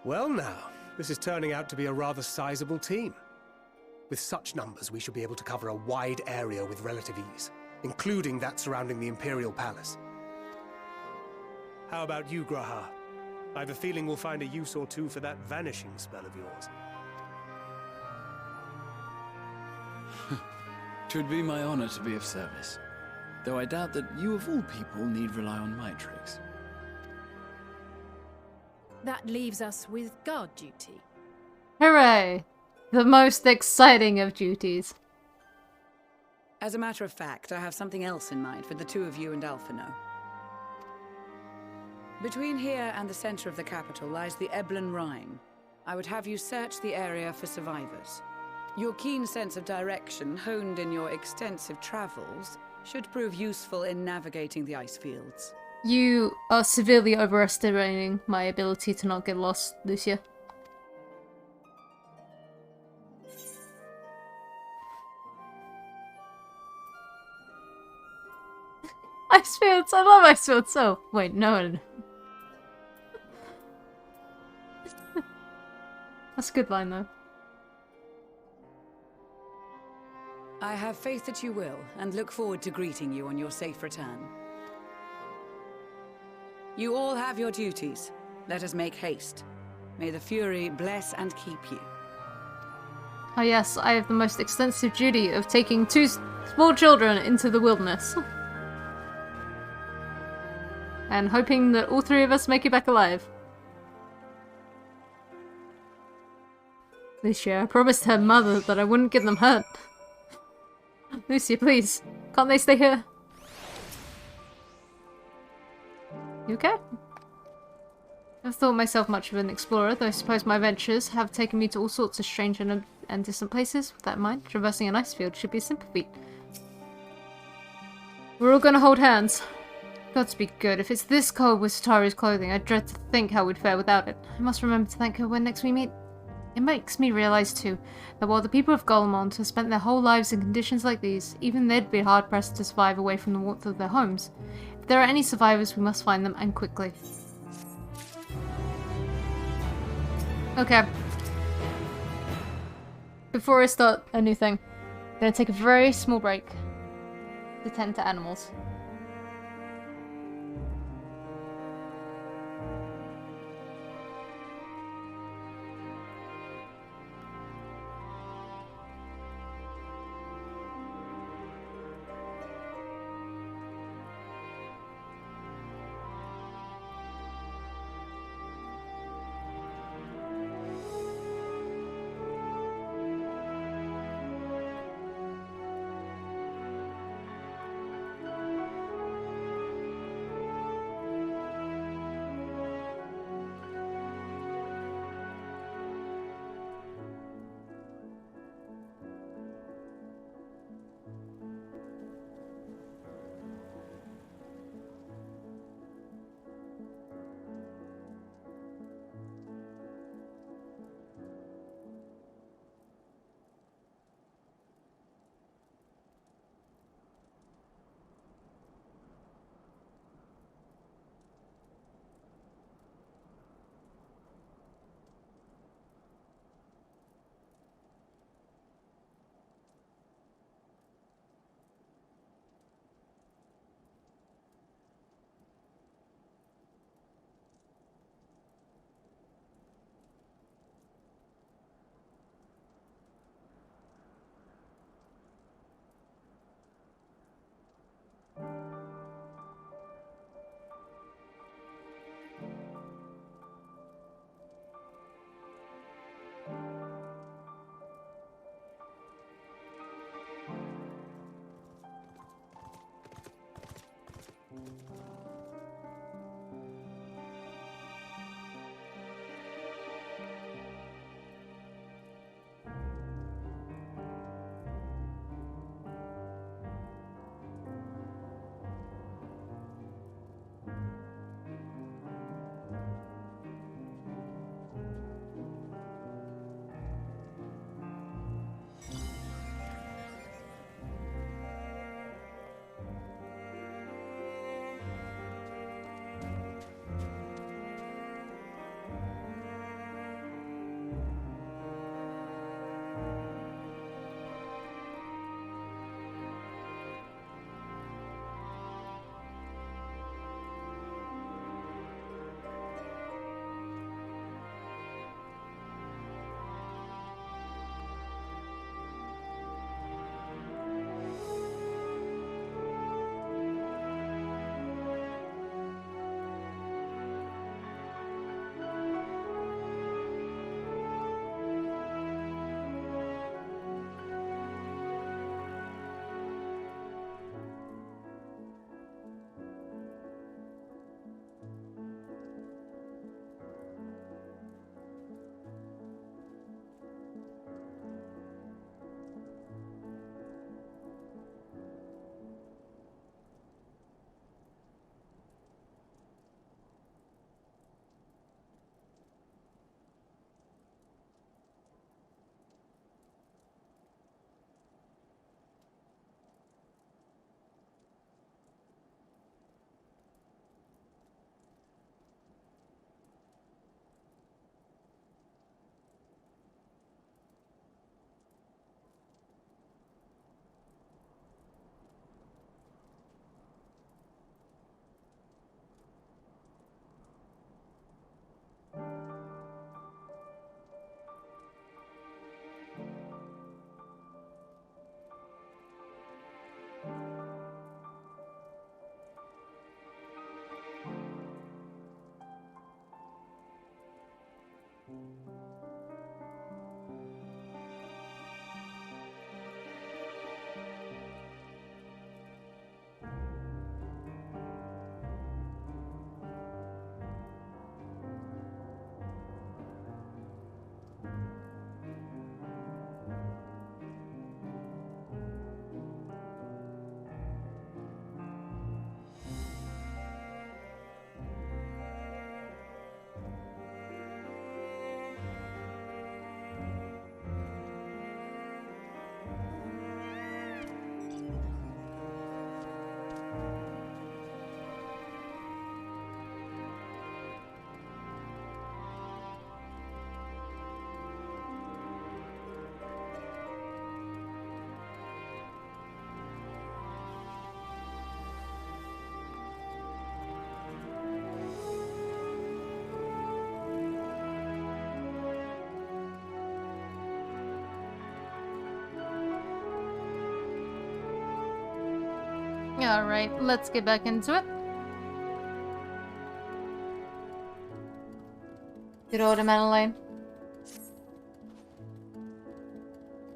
Well now, this is turning out to be a rather sizable team. With such numbers, we should be able to cover a wide area with relative ease, including that surrounding the Imperial Palace. How about you, Graha? I have a feeling we'll find a use or two for that vanishing spell of yours. 'Twould be my honor to be of service. Though I doubt that you of all people need rely on my tricks. That leaves us with guard duty. Hooray! The most exciting of duties. As a matter of fact, I have something else in mind for the two of you and Alphino. Between here and the center of the capital lies the Eblan Rhine. I would have you search the area for survivors. Your keen sense of direction, honed in your extensive travels, should prove useful in navigating the ice fields. You are severely overestimating my ability to not get lost, Lucia. Ice fields! I love ice fields so. Wait, no. That's a good line, though. I have faith that you will, and look forward to greeting you on your safe return. You all have your duties. Let us make haste. May the Fury bless and keep you. Oh yes, I have the most extensive duty of taking two small children into the wilderness. And hoping that all three of us make it back alive. Lucia, I promised her mother that I wouldn't get them hurt. Lucia, please. Can't they stay here? You okay? I've thought myself much of an explorer, though I suppose my ventures have taken me to all sorts of strange and distant places. With that in mind, traversing an ice field should be a simple feat. We're all gonna hold hands. Gods be good. If it's this cold with Satari's clothing, I dread to think how we'd fare without it. I must remember to thank her when next we meet. It makes me realize, too, that while the people of Garlemald have spent their whole lives in conditions like these, even they'd be hard-pressed to survive away from the warmth of their homes. If there are any survivors, we must find them, and quickly. Okay. Before I start a new thing, I'm gonna take a very small break to tend to animals. Alright, let's get back into it. Good order, Madeline.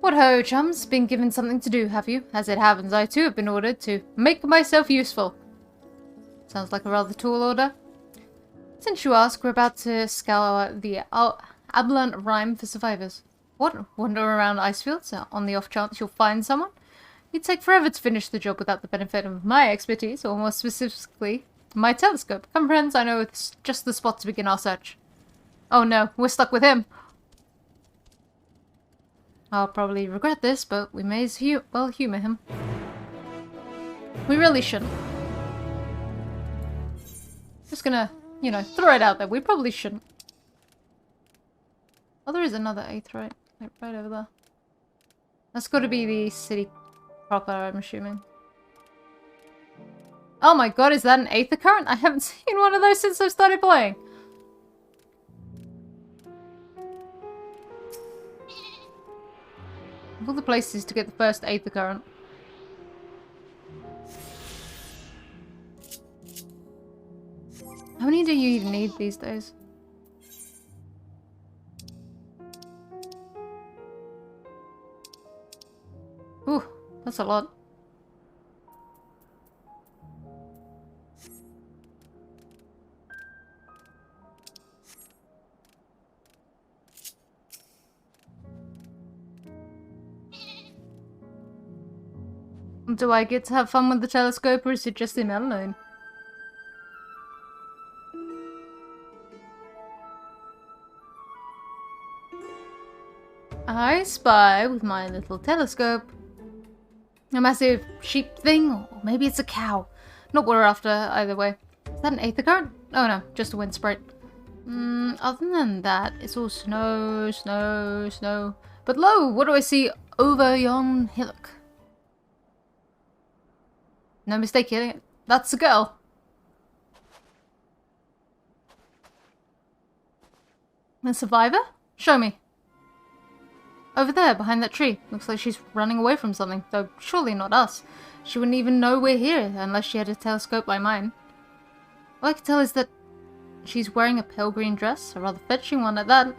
What ho, chums? Been given something to do, have you? As it happens, I too have been ordered to make myself useful. Sounds like a rather tall order. Since you ask, we're about to scour the Aberrant Rime for survivors. What? Wander around Icefields on the off chance you'll find someone? You'd take forever to finish the job without the benefit of my expertise, or more specifically, my telescope. Come friends, I know it's just the spot to begin our search. Oh no, we're stuck with him. I'll probably regret this, but we may as well humor him. We really shouldn't. Just gonna, you know, throw it out there. We probably shouldn't. Oh, there is another aetheryte. Right over there. That's got to be the city proper, I'm assuming. Oh my god, is that an aether current? I haven't seen one of those since I started playing. Of all the places to get the first aether current. How many do you even need these days? Ooh, that's a lot. Do I get to have fun with the telescope, or is it just him alone? I spy with my little telescope a massive sheep thing, or maybe it's a cow. Not what we're after either way. Is that an aether current? Oh no, just a wind sprite. Other than that, it's all snow, snow, snow. But lo, what do I see over yon hillock? No mistake here, that's a girl. A survivor? Show me. Over there, behind that tree. Looks like she's running away from something, though surely not us. She wouldn't even know we're here unless she had a telescope like mine. All I can tell is that she's wearing a pale green dress, a rather fetching one at that.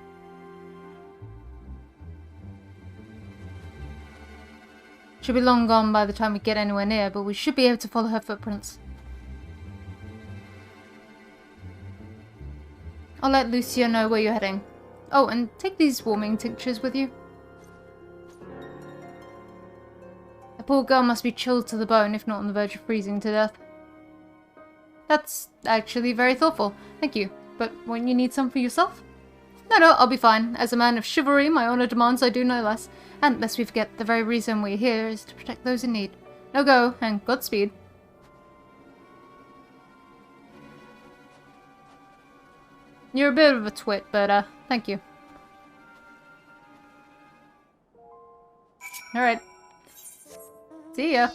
She'll be long gone by the time we get anywhere near, but we should be able to follow her footprints. I'll let Lucia know where you're heading. Oh, and take these warming tinctures with you. The poor girl must be chilled to the bone, if not on the verge of freezing to death. That's actually very thoughtful. Thank you. But won't you need some for yourself? No, I'll be fine. As a man of chivalry, my honor demands I do no less. And lest we forget, the very reason we're here is to protect those in need. No go, and Godspeed. You're a bit of a twit, but thank you. Alright. See ya.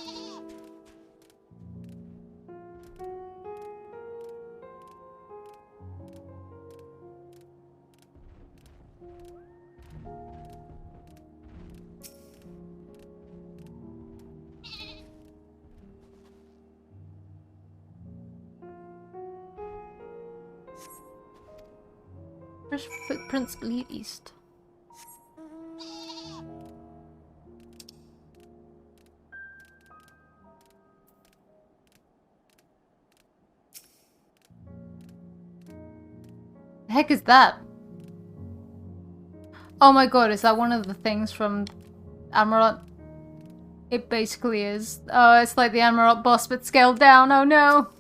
Fresh footprints lead east. The heck is that? Oh my god, is that one of the things from Amarot? It basically is. Oh, it's like the Amarot boss but scaled down. Oh no!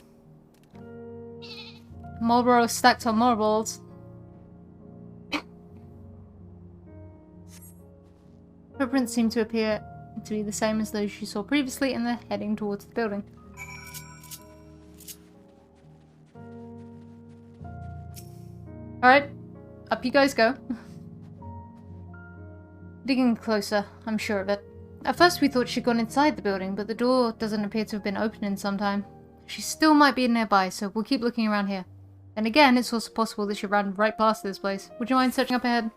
Marlboro stacked on marbles. Footprints seem to appear to be the same as those you saw previously, and they're heading towards the building. Alright, up you guys go. Digging closer, I'm sure of it. At first we thought she'd gone inside the building, but the door doesn't appear to have been open in some time. She still might be nearby, so we'll keep looking around here. And again, it's also possible that she ran right past this place. Would you mind searching up ahead?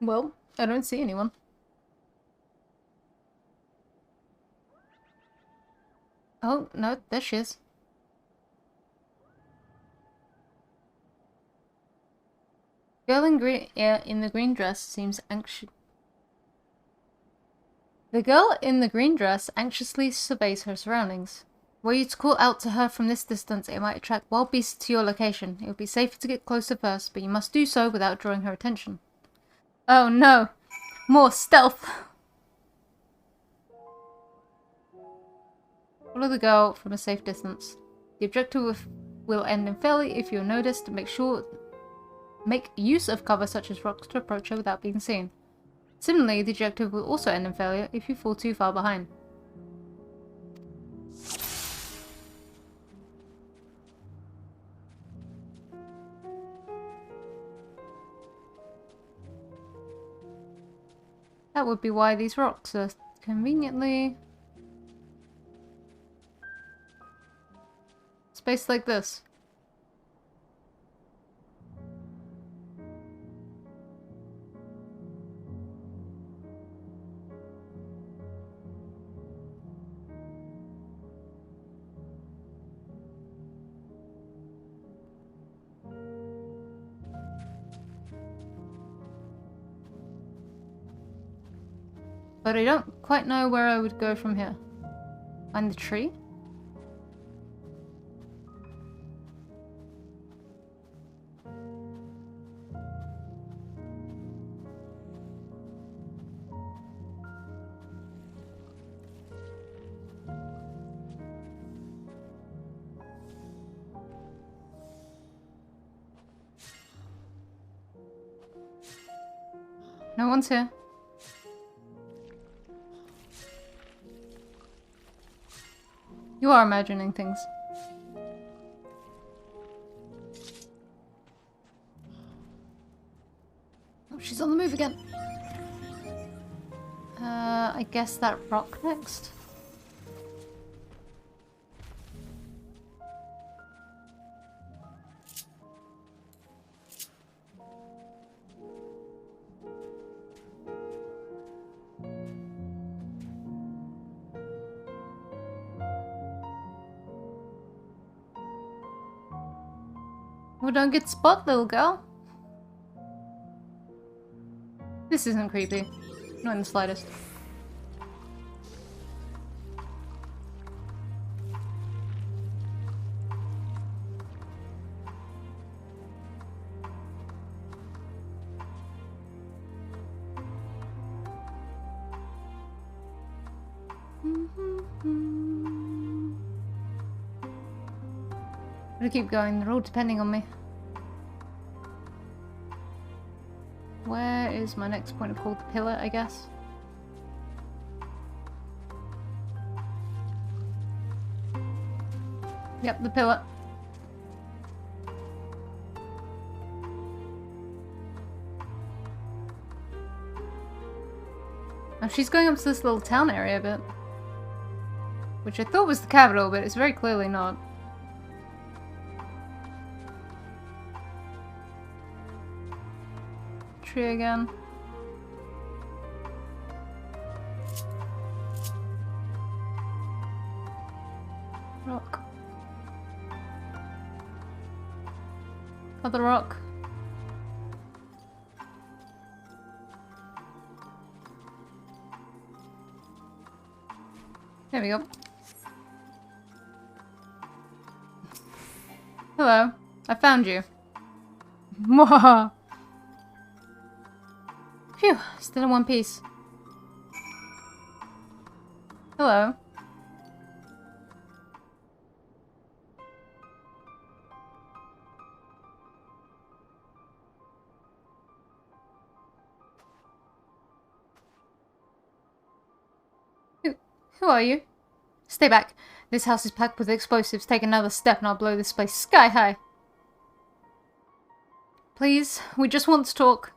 Well, I don't see anyone. Oh, no, there she is. Girl in green, in the green dress seems anxious. The girl in the green dress anxiously surveys her surroundings. Were you to call out to her from this distance, it might attract wild beasts to your location. It would be safer to get closer first, but you must do so without drawing her attention. Oh no! More stealth! Follow the girl from a safe distance. The objective will end in failure if you're noticed. Make use of cover such as rocks to approach her without being seen. Similarly, the objective will also end in failure if you fall too far behind. That would be why these rocks are conveniently spaced like this. But I don't quite know where I would go from here. Find the tree? No one's here. You are imagining things. Oh, she's on the move again. I guess that rock next. Well, don't get spot, little girl. This isn't creepy. Not in the slightest. I'm gonna keep going, they're all depending on me. Where is my next point of call? The pillar, I guess. Yep, the pillar. Oh, she's going up to this little town area a bit. Which I thought was the capital, but it's very clearly not. Tree again. Rock. Other rock. There we go. Hello. I found you. Mwah! Phew, still in one piece. Hello. Who are you? Stay back. This house is packed with explosives. Take another step and I'll blow this place sky high. Please, we just want to talk.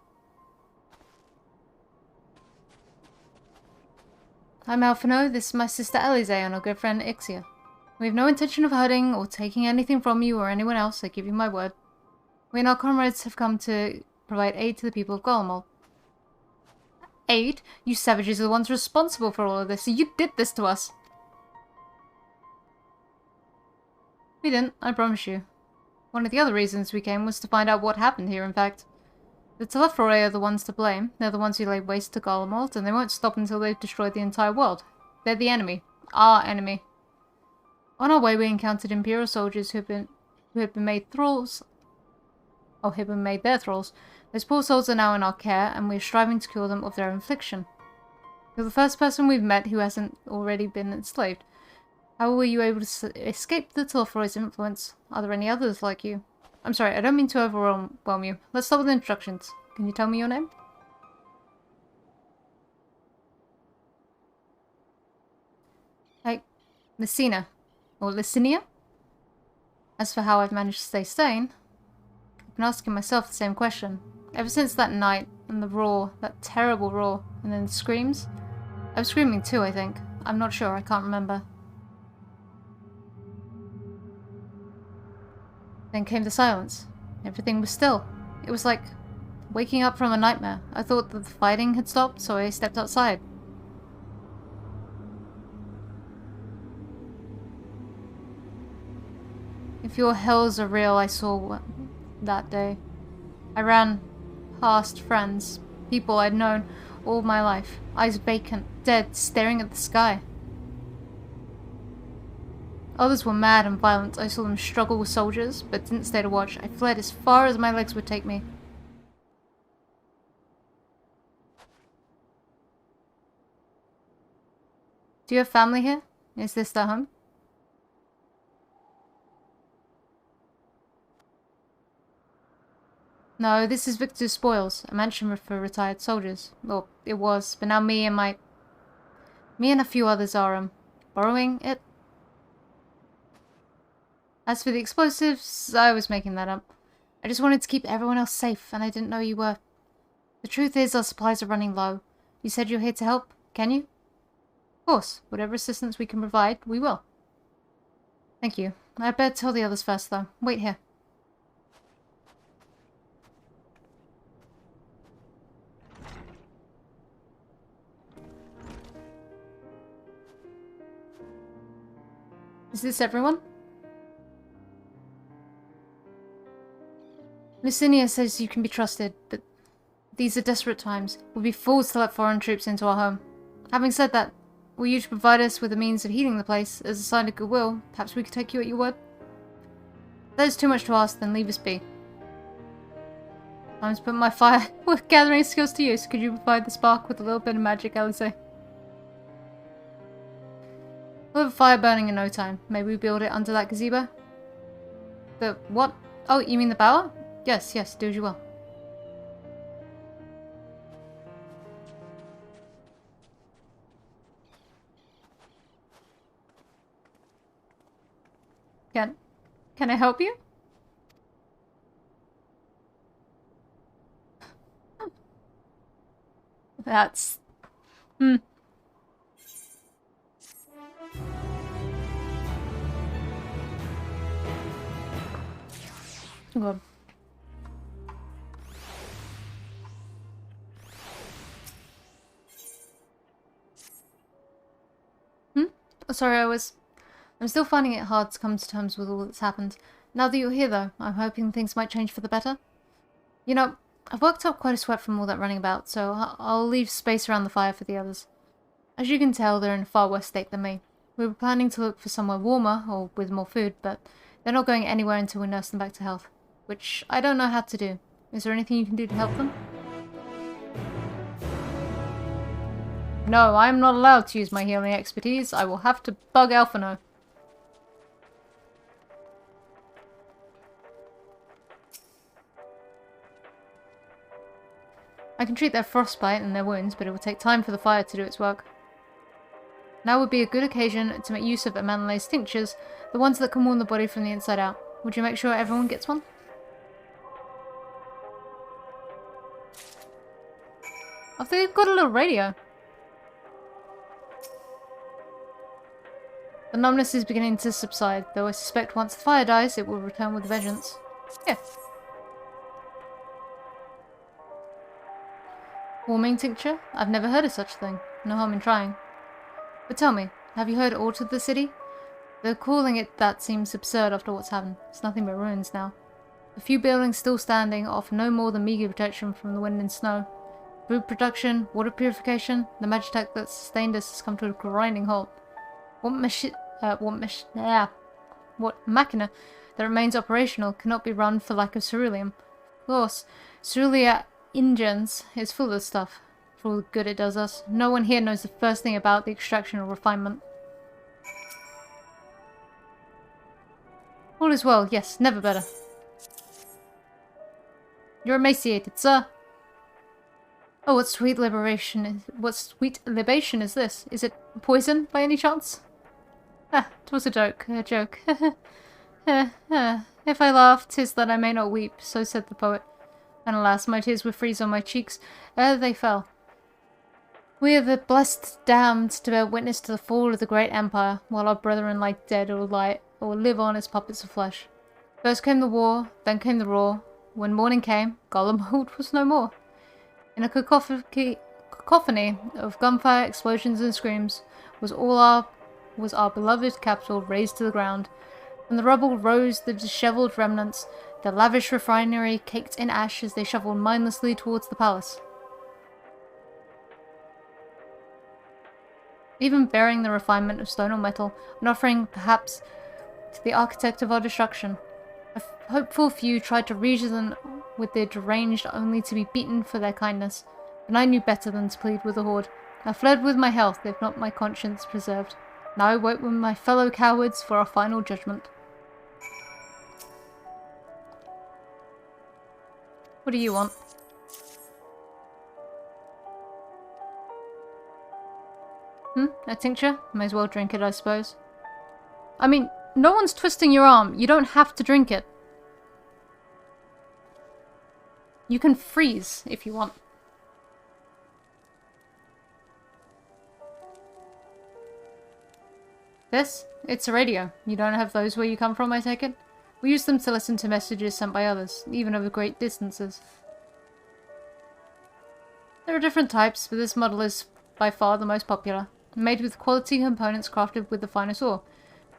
I'm Alphino, this is my sister Alize and our good friend Ixia. We have no intention of hurting or taking anything from you or anyone else, I give you my word. We and our comrades have come to provide aid to the people of Garlemald. aid. You savages are the ones responsible for all of this. You did this to us. We didn't, I promise you. One of the other reasons we came was to find out what happened here, in fact. The Telephorai are the ones to blame. They're the ones who laid waste to Garlemald, and they won't stop until they've destroyed the entire world. They're the enemy. Our enemy. On our way, we encountered Imperial soldiers who had been made thralls. Or had been made their thralls. Those poor souls are now in our care, and we are striving to cure them of their infliction. You're the first person we've met who hasn't already been enslaved. How were you able to escape the Telephorais' influence? Are there any others like you? I'm sorry, I don't mean to overwhelm you. Let's start with introductions. Can you tell me your name? Hey, Lysina. Or Lysinia? As for how I've managed to stay sane, I've been asking myself the same question. Ever since that night, and the roar, that terrible roar, and then the screams. I was screaming too, I think. I'm not sure, I can't remember. Then came the silence. Everything was still. It was like waking up from a nightmare. I thought that the fighting had stopped, so I stepped outside. If your hells are real, I saw that day. I ran past friends, people I'd known all my life, eyes vacant, dead, staring at the sky. Others were mad and violent. I saw them struggle with soldiers, but didn't stay to watch. I fled as far as my legs would take me. Do you have family here? Is this their home? No, this is Victor's Spoils, a mansion for retired soldiers. Well, it was, but now me and a few others are, borrowing it. As for the explosives, I was making that up. I just wanted to keep everyone else safe, and I didn't know you were. The truth is, our supplies are running low. You said you're here to help, can you? Of course, whatever assistance we can provide, we will. Thank you. I better tell the others first, though. Wait here. Is this everyone? Lucinia says you can be trusted, but these are desperate times. We'd be fools to let foreign troops into our home. Having said that, will you provide us with a means of healing the place as a sign of goodwill? Perhaps we could take you at your word? If that is too much to ask, then leave us be. Time to put my fire with gathering skills to use. Could you provide the spark with a little bit of magic, Alice? We'll have a fire burning in no time. Maybe we build it under that gazebo? The what? Oh, you mean the bower? Yes, yes, do as you will. Can I help you? That's... Good. Sorry, I'm still finding it hard to come to terms with all that's happened. Now that you're here, though, I'm hoping things might change for the better. You know, I've worked up quite a sweat from all that running about, so I'll leave space around the fire for the others. As you can tell, they're in a far worse state than me. We were planning to look for somewhere warmer, or with more food, but they're not going anywhere until we nurse them back to health. Which I don't know how to do. Is there anything you can do to help them? No, I'm not allowed to use my healing expertise. I will have to bug Alphino. I can treat their frostbite and their wounds, but it will take time for the fire to do its work. Now would be a good occasion to make use of Amanale's tinctures, the ones that can warm the body from the inside out. Would you make sure everyone gets one? Oh, they've got a little radio. The numbness is beginning to subside, though I suspect once the fire dies, it will return with a vengeance. Yeah. Warming tincture? I've never heard of such a thing. No harm in trying. But tell me, have you heard aught of the city? Though calling it that seems absurd after what's happened. It's nothing but ruins now. A few buildings still standing offer no more than meager protection from the wind and snow. Food production, water purification, the magitech that sustained us has come to a grinding halt. What machina that remains operational cannot be run for lack of ceruleum. Of course, Cerulia Ingens is full of stuff. For all the good it does us, no one here knows the first thing about the extraction or refinement. All is well, yes, never better. You're emaciated, sir. Oh, what sweet libation is this? Is it poison, by any chance? Ah, 'twas a joke, a joke. If I laugh, 'tis that I may not weep, so said the poet. And alas, my tears would freeze on my cheeks ere they fell. We are the blessed damned to bear witness to the fall of the great empire, while our brethren lie dead or live on as puppets of flesh. First came the war, then came the roar. When morning came, Garlemald was no more. In a cacophony of gunfire, explosions, and screams, was our beloved capital razed to the ground. From the rubble rose the dishevelled remnants, the lavish refinery caked in ash as they shuffled mindlessly towards the palace. Even bearing the refinement of stone or metal, and offering, perhaps, to the architect of our destruction. A hopeful few tried to reason with the deranged only to be beaten for their kindness, and I knew better than to plead with the horde. I fled with my health, if not my conscience preserved. Now I wait with my fellow cowards for our final judgment. What do you want? A tincture? May as well drink it, I suppose. I mean, no one's twisting your arm. You don't have to drink it. You can freeze if you want. This? It's a radio. You don't have those where you come from, I take it? We use them to listen to messages sent by others, even over great distances. There are different types, but this model is by far the most popular. Made with quality components crafted with the finest ore.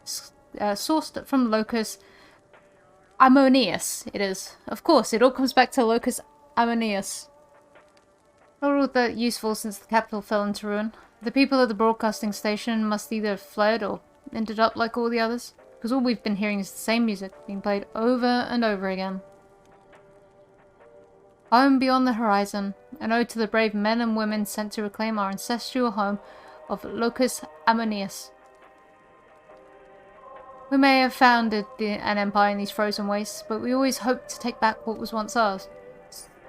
Sourced from Locus Ammonius, it is. Of course, it all comes back to Locus Ammonius. Not all that useful since the capital fell into ruin. The people at the broadcasting station must either have fled or ended up like all the others, because all we've been hearing is the same music, being played over and over again. Home beyond the horizon, an ode to the brave men and women sent to reclaim our ancestral home of Locus Ammonius. We may have founded an empire in these frozen wastes, but we always hoped to take back what was once ours.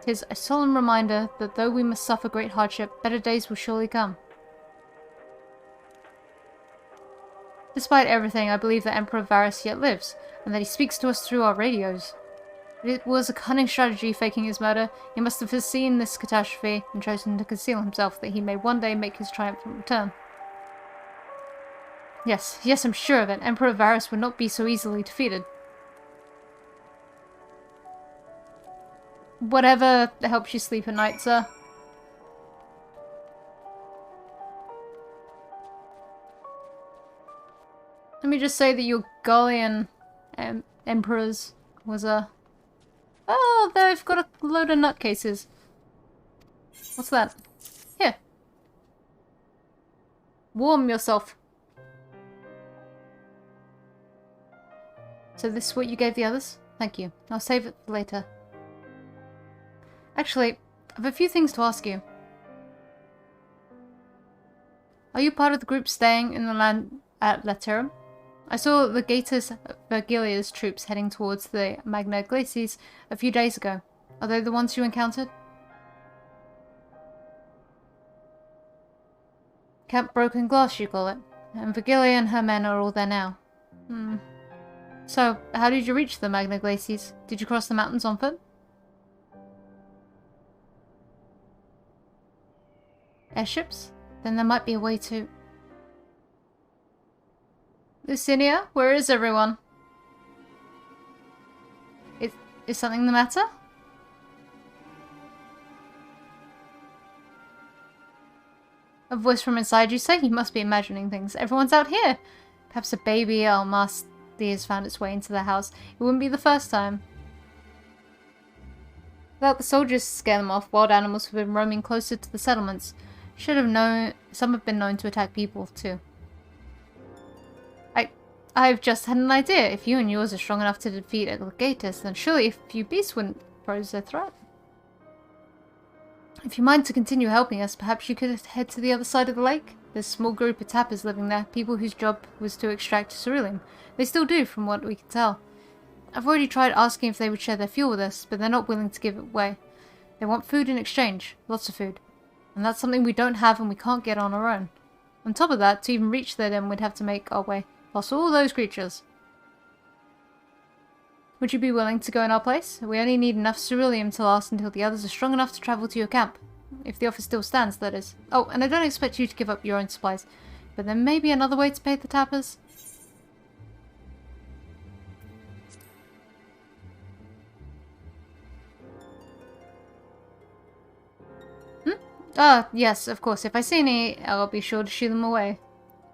'Tis a solemn reminder that though we must suffer great hardship, better days will surely come. Despite everything, I believe that Emperor Varus yet lives, and that he speaks to us through our radios. It was a cunning strategy faking his murder. He must have foreseen this catastrophe and chosen to conceal himself that he may one day make his triumphant return. Yes, I'm sure of it. Emperor Varus would not be so easily defeated. Whatever helps you sleep at night, sir. Let me just say that your Gallian emperors was a... Oh, they've got a load of nutcases. What's that? Here. Warm yourself. So this is what you gave the others? Thank you. I'll save it for later. Actually, I have a few things to ask you. Are you part of the group staying in the land at Laterum? I saw the Gatus Vergilia's troops heading towards the Magna Glacies a few days ago. Are they the ones you encountered? Camp Broken Glass, you call it. And Vergilia and her men are all there now. So, how did you reach the Magna Glacies? Did you cross the mountains on foot? Airships? Then there might be a way to... Lucinia, where is everyone? Is something the matter? A voice from inside you say? You must be imagining things. Everyone's out here. Perhaps a baby almasty has found its way into the house. It wouldn't be the first time. Without the soldiers to scare them off, wild animals have been roaming closer to the settlements. Should have known. Some have been known to attack people too. I've just had an idea. If you and yours are strong enough to defeat Alligators, then surely a few beasts wouldn't pose a threat. If you mind to continue helping us, perhaps you could head to the other side of the lake? There's a small group of tappers living there, people whose job was to extract ceruleum. They still do, from what we can tell. I've already tried asking if they would share their fuel with us, but they're not willing to give it away. They want food in exchange. Lots of food. And that's something we don't have and we can't get on our own. On top of that, to even reach there then we'd have to make our way past all those creatures. Would you be willing to go in our place? We only need enough ceruleum to last until the others are strong enough to travel to your camp. If the offer still stands, that is. Oh, and I don't expect you to give up your own supplies. But there may be another way to pay the tappers. Yes, of course. If I see any, I'll be sure to shoo them away.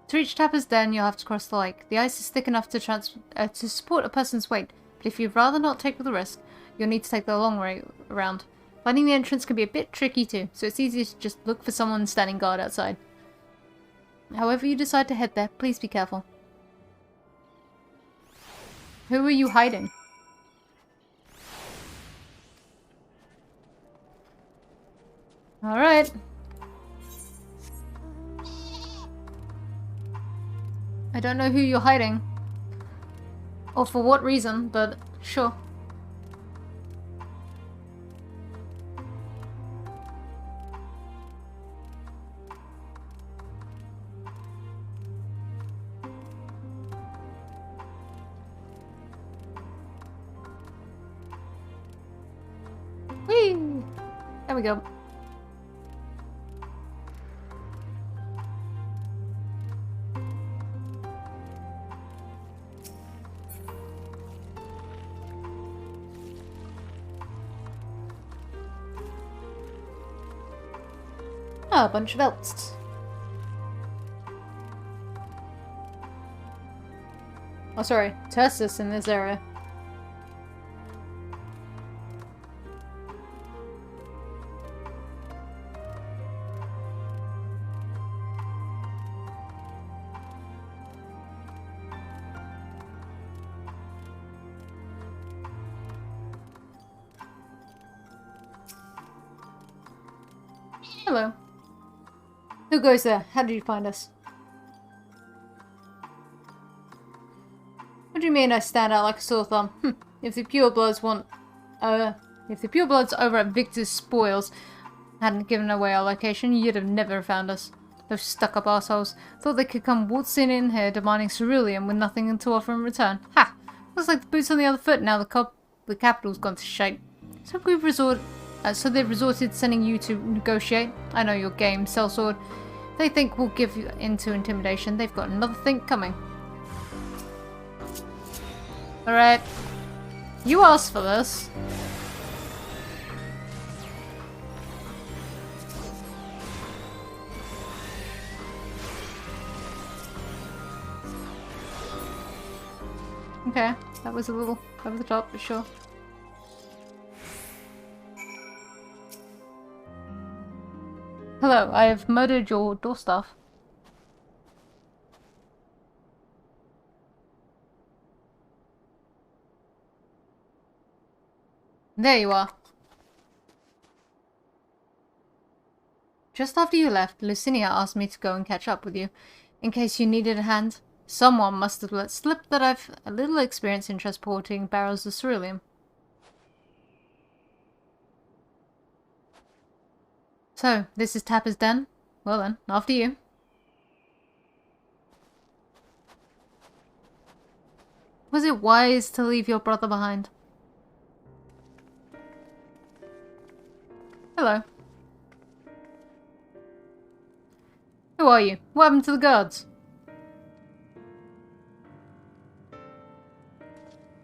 To reach Tapper's Den, you'll have to cross the lake. The ice is thick enough to support a person's weight, but if you'd rather not take the risk, you'll need to take the long way around. Finding the entrance can be a bit tricky too, so it's easier to just look for someone standing guard outside. However you decide to head there, please be careful. Who are you hiding? Alright. I don't know who you're hiding. Or for what reason, but sure. Whee! There we go. Oh, a bunch of elks. Oh, sorry. Tursus in this area. Hello. Who goes there? How did you find us? What do you mean I stand out like a sore thumb? If the purebloods over at Victor's Spoils hadn't given away our location, you'd have never found us. Those stuck-up assholes thought they could come waltzing in here demanding ceruleum with nothing to offer in return. Ha! Looks like the boot's on the other foot now the capital's gone to shake. So they've resorted to sending you to negotiate. I know your game, sellsword. They think we'll give in to intimidation. They've got another thing coming. Alright. You asked for this. Okay, that was a little over the top, but sure. Hello, I have murdered your door staff. There you are. Just after you left, Lucinia asked me to go and catch up with you, in case you needed a hand. Someone must have let slip that I've a little experience in transporting barrels of ceruleum. So, this is Tapper's Den? Well then, after you. Was it wise to leave your brother behind? Hello. Who are you? What happened to the guards?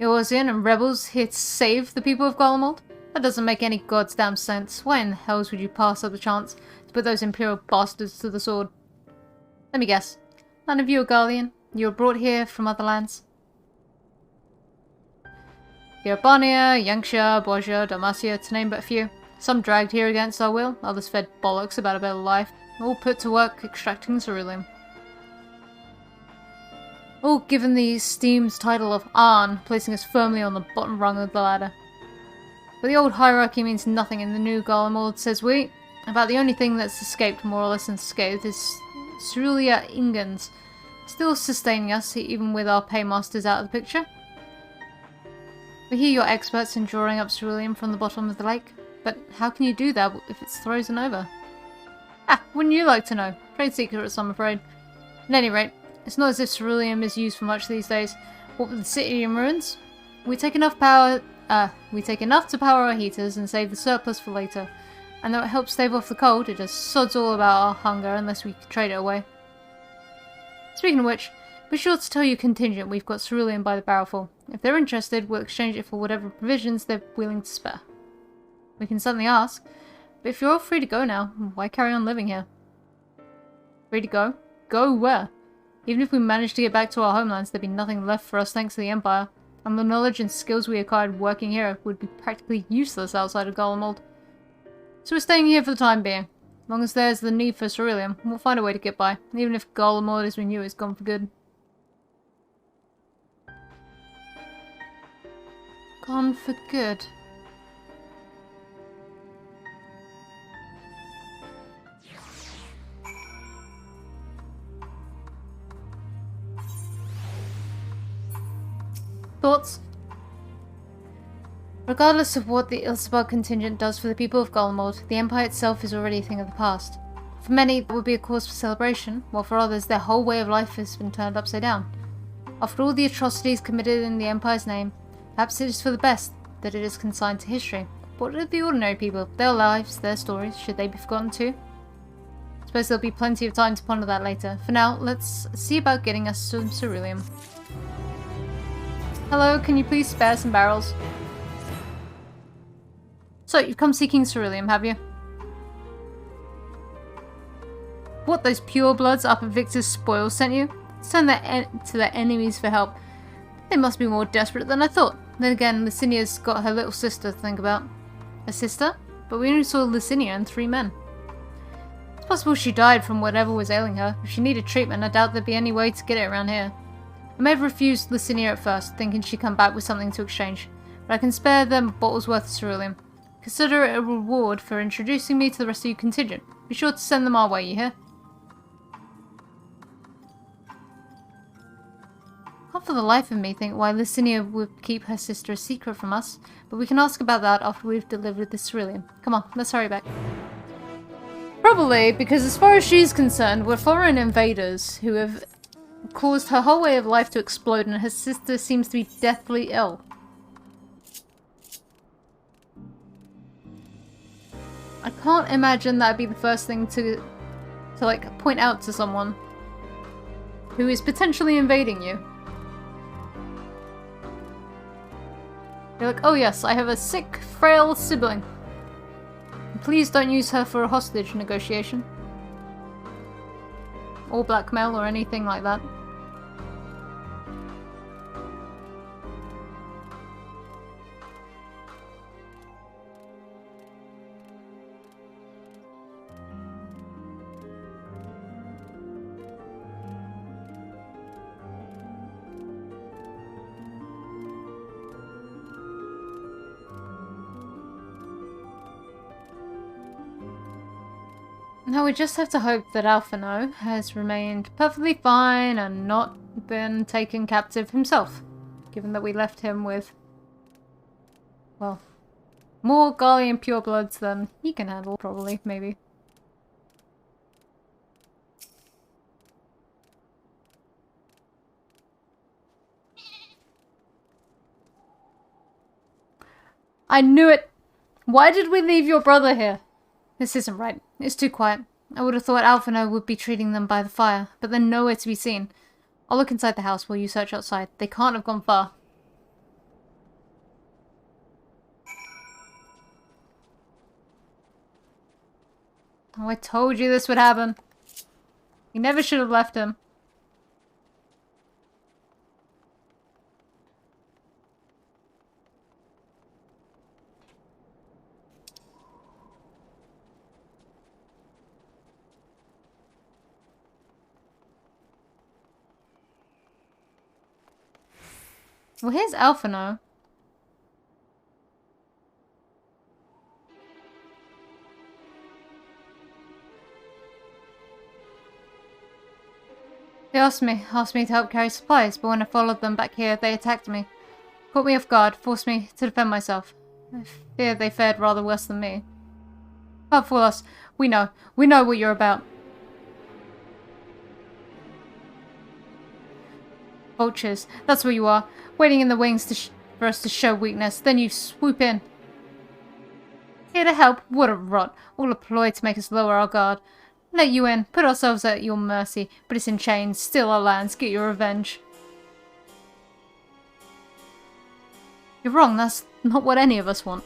Eorzean and rebels here to save the people of Garlemald? That doesn't make any goddamn sense. Why in the hells would you pass up the chance to put those Imperial bastards to the sword. Let me guess. None of you are Garlean? You were brought here from other lands? Yerbania, Yankshire, Borgia, Dalmatia, to name but a few. Some dragged here against our will, others fed bollocks about a better life, all put to work extracting ceruleum. All given the esteemed title of Arn, placing us firmly on the bottom rung of the ladder. But the old hierarchy means nothing in the new Garlemald, says we. About the only thing that's escaped more or less unscathed is Cerulia Ingens, still sustaining us even with our paymasters out of the picture. We hear you're experts in drawing up ceruleum from the bottom of the lake, but how can you do that if it's frozen over? Ah, wouldn't you like to know? Trade secrets, I'm afraid. At any rate, it's not as if ceruleum is used for much these days. What with the city in ruins? We take enough to power our heaters and save the surplus for later. And though it helps stave off the cold, it just sods all about our hunger unless we trade it away. Speaking of which, be sure to tell your contingent we've got ceruleum by the barrelful. If they're interested, we'll exchange it for whatever provisions they're willing to spare. We can certainly ask, but if you're all free to go now, why carry on living here? Free to go? Go where? Even if we managed to get back to our homelands, there'd be nothing left for us thanks to the Empire, and the knowledge and skills we acquired working here would be practically useless outside of Garlemald. So we're staying here for the time being. As long as there's the need for ceruleum, we'll find a way to get by, even if Garlemald as we knew is gone for good. Gone for good. Thoughts? Regardless of what the Ilsebard contingent does for the people of Garlemald, the Empire itself is already a thing of the past. For many, that would be a cause for celebration, while for others, their whole way of life has been turned upside down. After all the atrocities committed in the Empire's name, perhaps it is for the best that it is consigned to history. But what of the ordinary people? Their lives, their stories, should they be forgotten too? I suppose there'll be plenty of time to ponder that later. For now, let's see about getting us some ceruleum. Hello, can you please spare some barrels? So, you've come seeking ceruleum, have you? What, those purebloods up at Victor's spoils sent you? Send to their enemies for help. They must be more desperate than I thought. Then again, Licinia's got her little sister to think about. A sister? But we only saw Licinia and 3 men. It's possible she died from whatever was ailing her. If she needed treatment, I doubt there'd be any way to get it around here. I may have refused Licinia at first, thinking she'd come back with something to exchange, but I can spare them bottles worth of ceruleum. Consider it a reward for introducing me to the rest of your contingent. Be sure to send them our way, you hear? Can't for the life of me think why Licinia would keep her sister a secret from us, but we can ask about that after we've delivered the ceruleum. Come on, let's hurry back. Probably because as far as she's concerned, we're foreign invaders who have caused her whole way of life to explode and her sister seems to be deathly ill. I can't imagine that'd be the first thing to like point out to someone who is potentially invading you. You're like, oh yes, I have a sick, frail sibling. Please don't use her for a hostage negotiation. Or blackmail or anything like that. Now we just have to hope that Alphino has remained perfectly fine and not been taken captive himself, given that we left him with, well, more Garlean purebloods than he can handle, probably, maybe. I knew it! Why did we leave your brother here? This isn't right. It's too quiet. I would have thought Alphino would be treating them by the fire, but they're nowhere to be seen. I'll look inside the house while you search outside. They can't have gone far. Oh, I told you this would happen. You never should have left him. Well, here's Alphino. They asked me to help carry supplies, but when I followed them back here, they attacked me. Caught me off guard, forced me to defend myself. I fear they fared rather worse than me. Can't fool us. We know what you're about. Vultures, that's what you are. Waiting in the wings for us to show weakness, then you swoop in. Here to help? What a rot. All a ploy to make us lower our guard. Let you in, put ourselves at your mercy, put us in chains, steal our lands, get your revenge. You're wrong, that's not what any of us want.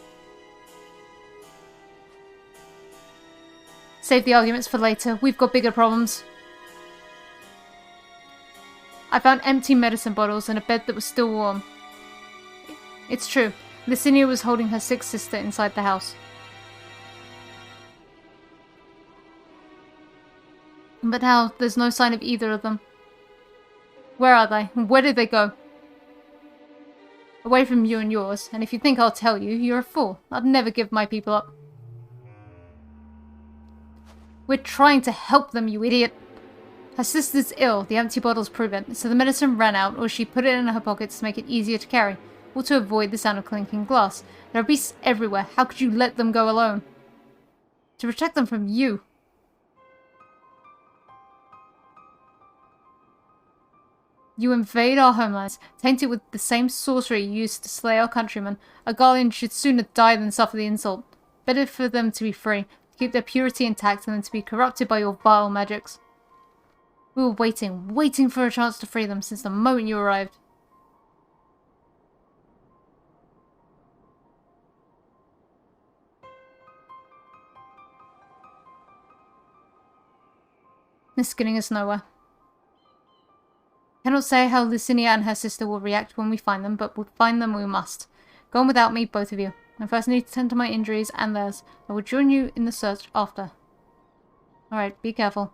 Save the arguments for later, we've got bigger problems. I found empty medicine bottles and a bed that was still warm. It's true, Licinia was holding her sick sister inside the house. But now, there's no sign of either of them. Where are they? Where did they go? Away from you and yours, and if you think I'll tell you, you're a fool. I'd never give my people up. We're trying to help them, you idiot. Her sister's ill, the empty bottles prove it, so the medicine ran out, or she put it in her pockets to make it easier to carry, or to avoid the sound of clinking glass. There are beasts everywhere, how could you let them go alone? To protect them from you. You invade our homelands, taint it with the same sorcery you used to slay our countrymen. A Guardian should sooner die than suffer the insult. Better for them to be free, to keep their purity intact, than to be corrupted by your vile magics. We were waiting for a chance to free them since the moment you arrived. This is getting us nowhere. Cannot say how Licinia and her sister will react when we find them, but we'll find them we must. Go on without me, both of you. I first need to tend to my injuries and theirs. I will join you in the search after. Alright, be careful.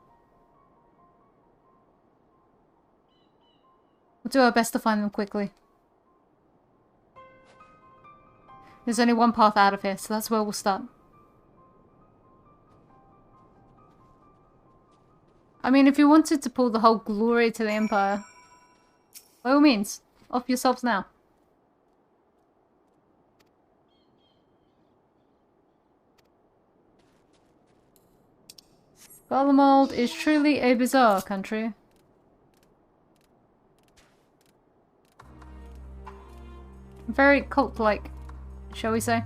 We'll do our best to find them quickly. There's only one path out of here, so that's where we'll start. I mean, if you wanted to pull the whole glory to the Empire, by all means, off yourselves now. Garlemald is truly a bizarre country. Very cult-like, shall we say.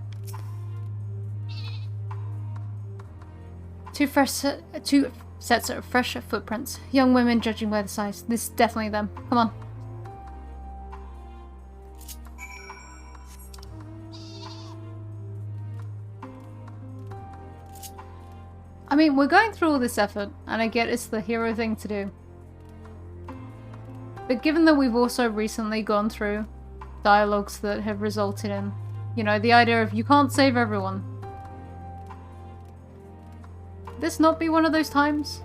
Two sets of fresh footprints. Young women judging by the size. This is definitely them. Come on. I mean, we're going through all this effort, and I get it's the hero thing to do. But given that we've also recently gone through dialogues that have resulted in, you know, the idea of you can't save everyone. Would this not be one of those times?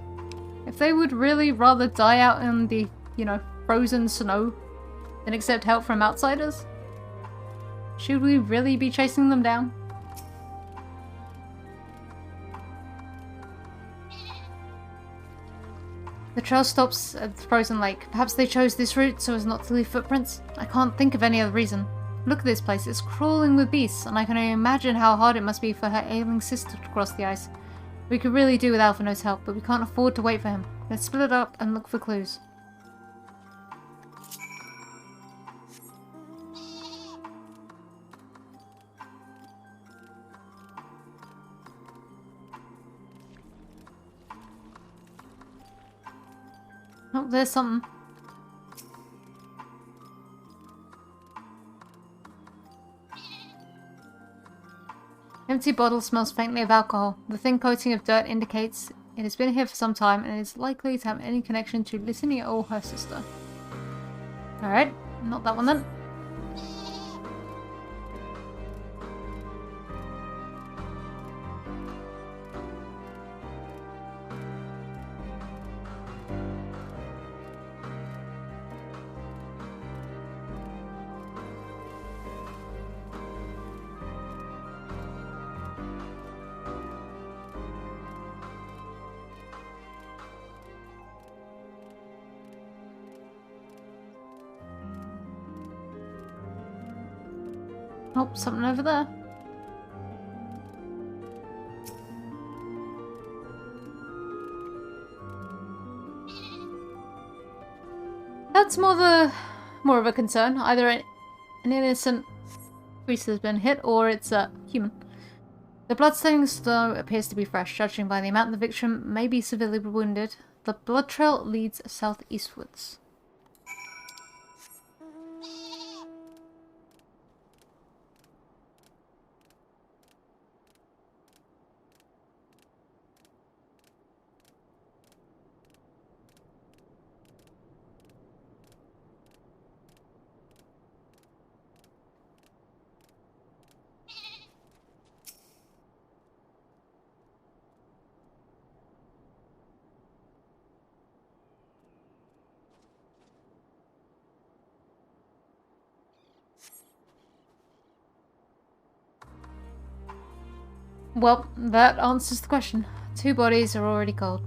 If they would really rather die out in the, you know, frozen snow than accept help from outsiders? Should we really be chasing them down? The trail stops at the frozen lake. Perhaps they chose this route so as not to leave footprints? I can't think of any other reason. Look at this place, it's crawling with beasts, and I can only imagine how hard it must be for her ailing sister to cross the ice. We could really do with Alphino's help, but we can't afford to wait for him. Let's split it up and look for clues. Oh, there's something. Empty bottle smells faintly of alcohol. The thin coating of dirt indicates it has been here for some time and is likely to have any connection to Licinia or her sister. Alright, not that one then. Oh, something over there. That's more of a concern. Either an innocent priest has been hit, or it's a human. The bloodstains, though, appears to be fresh. Judging by the amount the victim may be severely wounded, the blood trail leads southeastwards. Well, that answers the question. 2 bodies are already cold.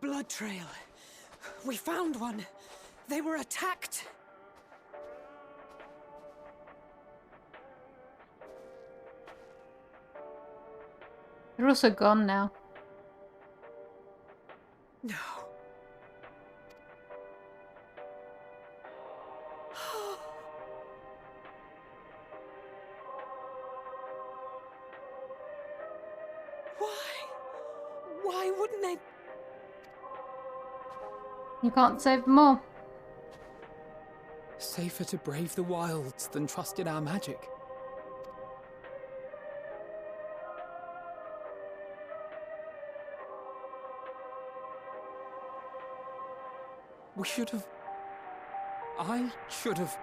Blood trail. We found one. They were attacked. They're also gone now. No. Why wouldn't they? You can't save them all. Safer to brave the wilds than trust in our magic. We should have... I should have...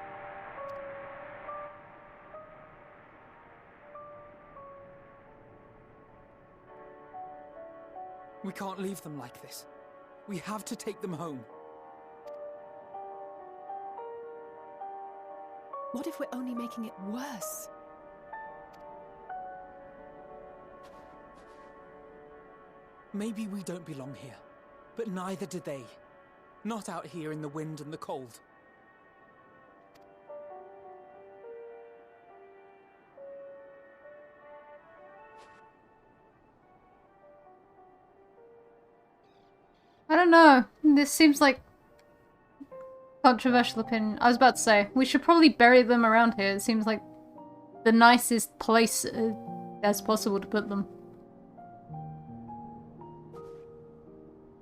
We can't leave them like this. We have to take them home. What if we're only making it worse? Maybe we don't belong here, but neither do they. Not out here in the wind and the cold. I don't know. This seems like controversial opinion. I was about to say, we should probably bury them around here. It seems like the nicest place as possible to put them.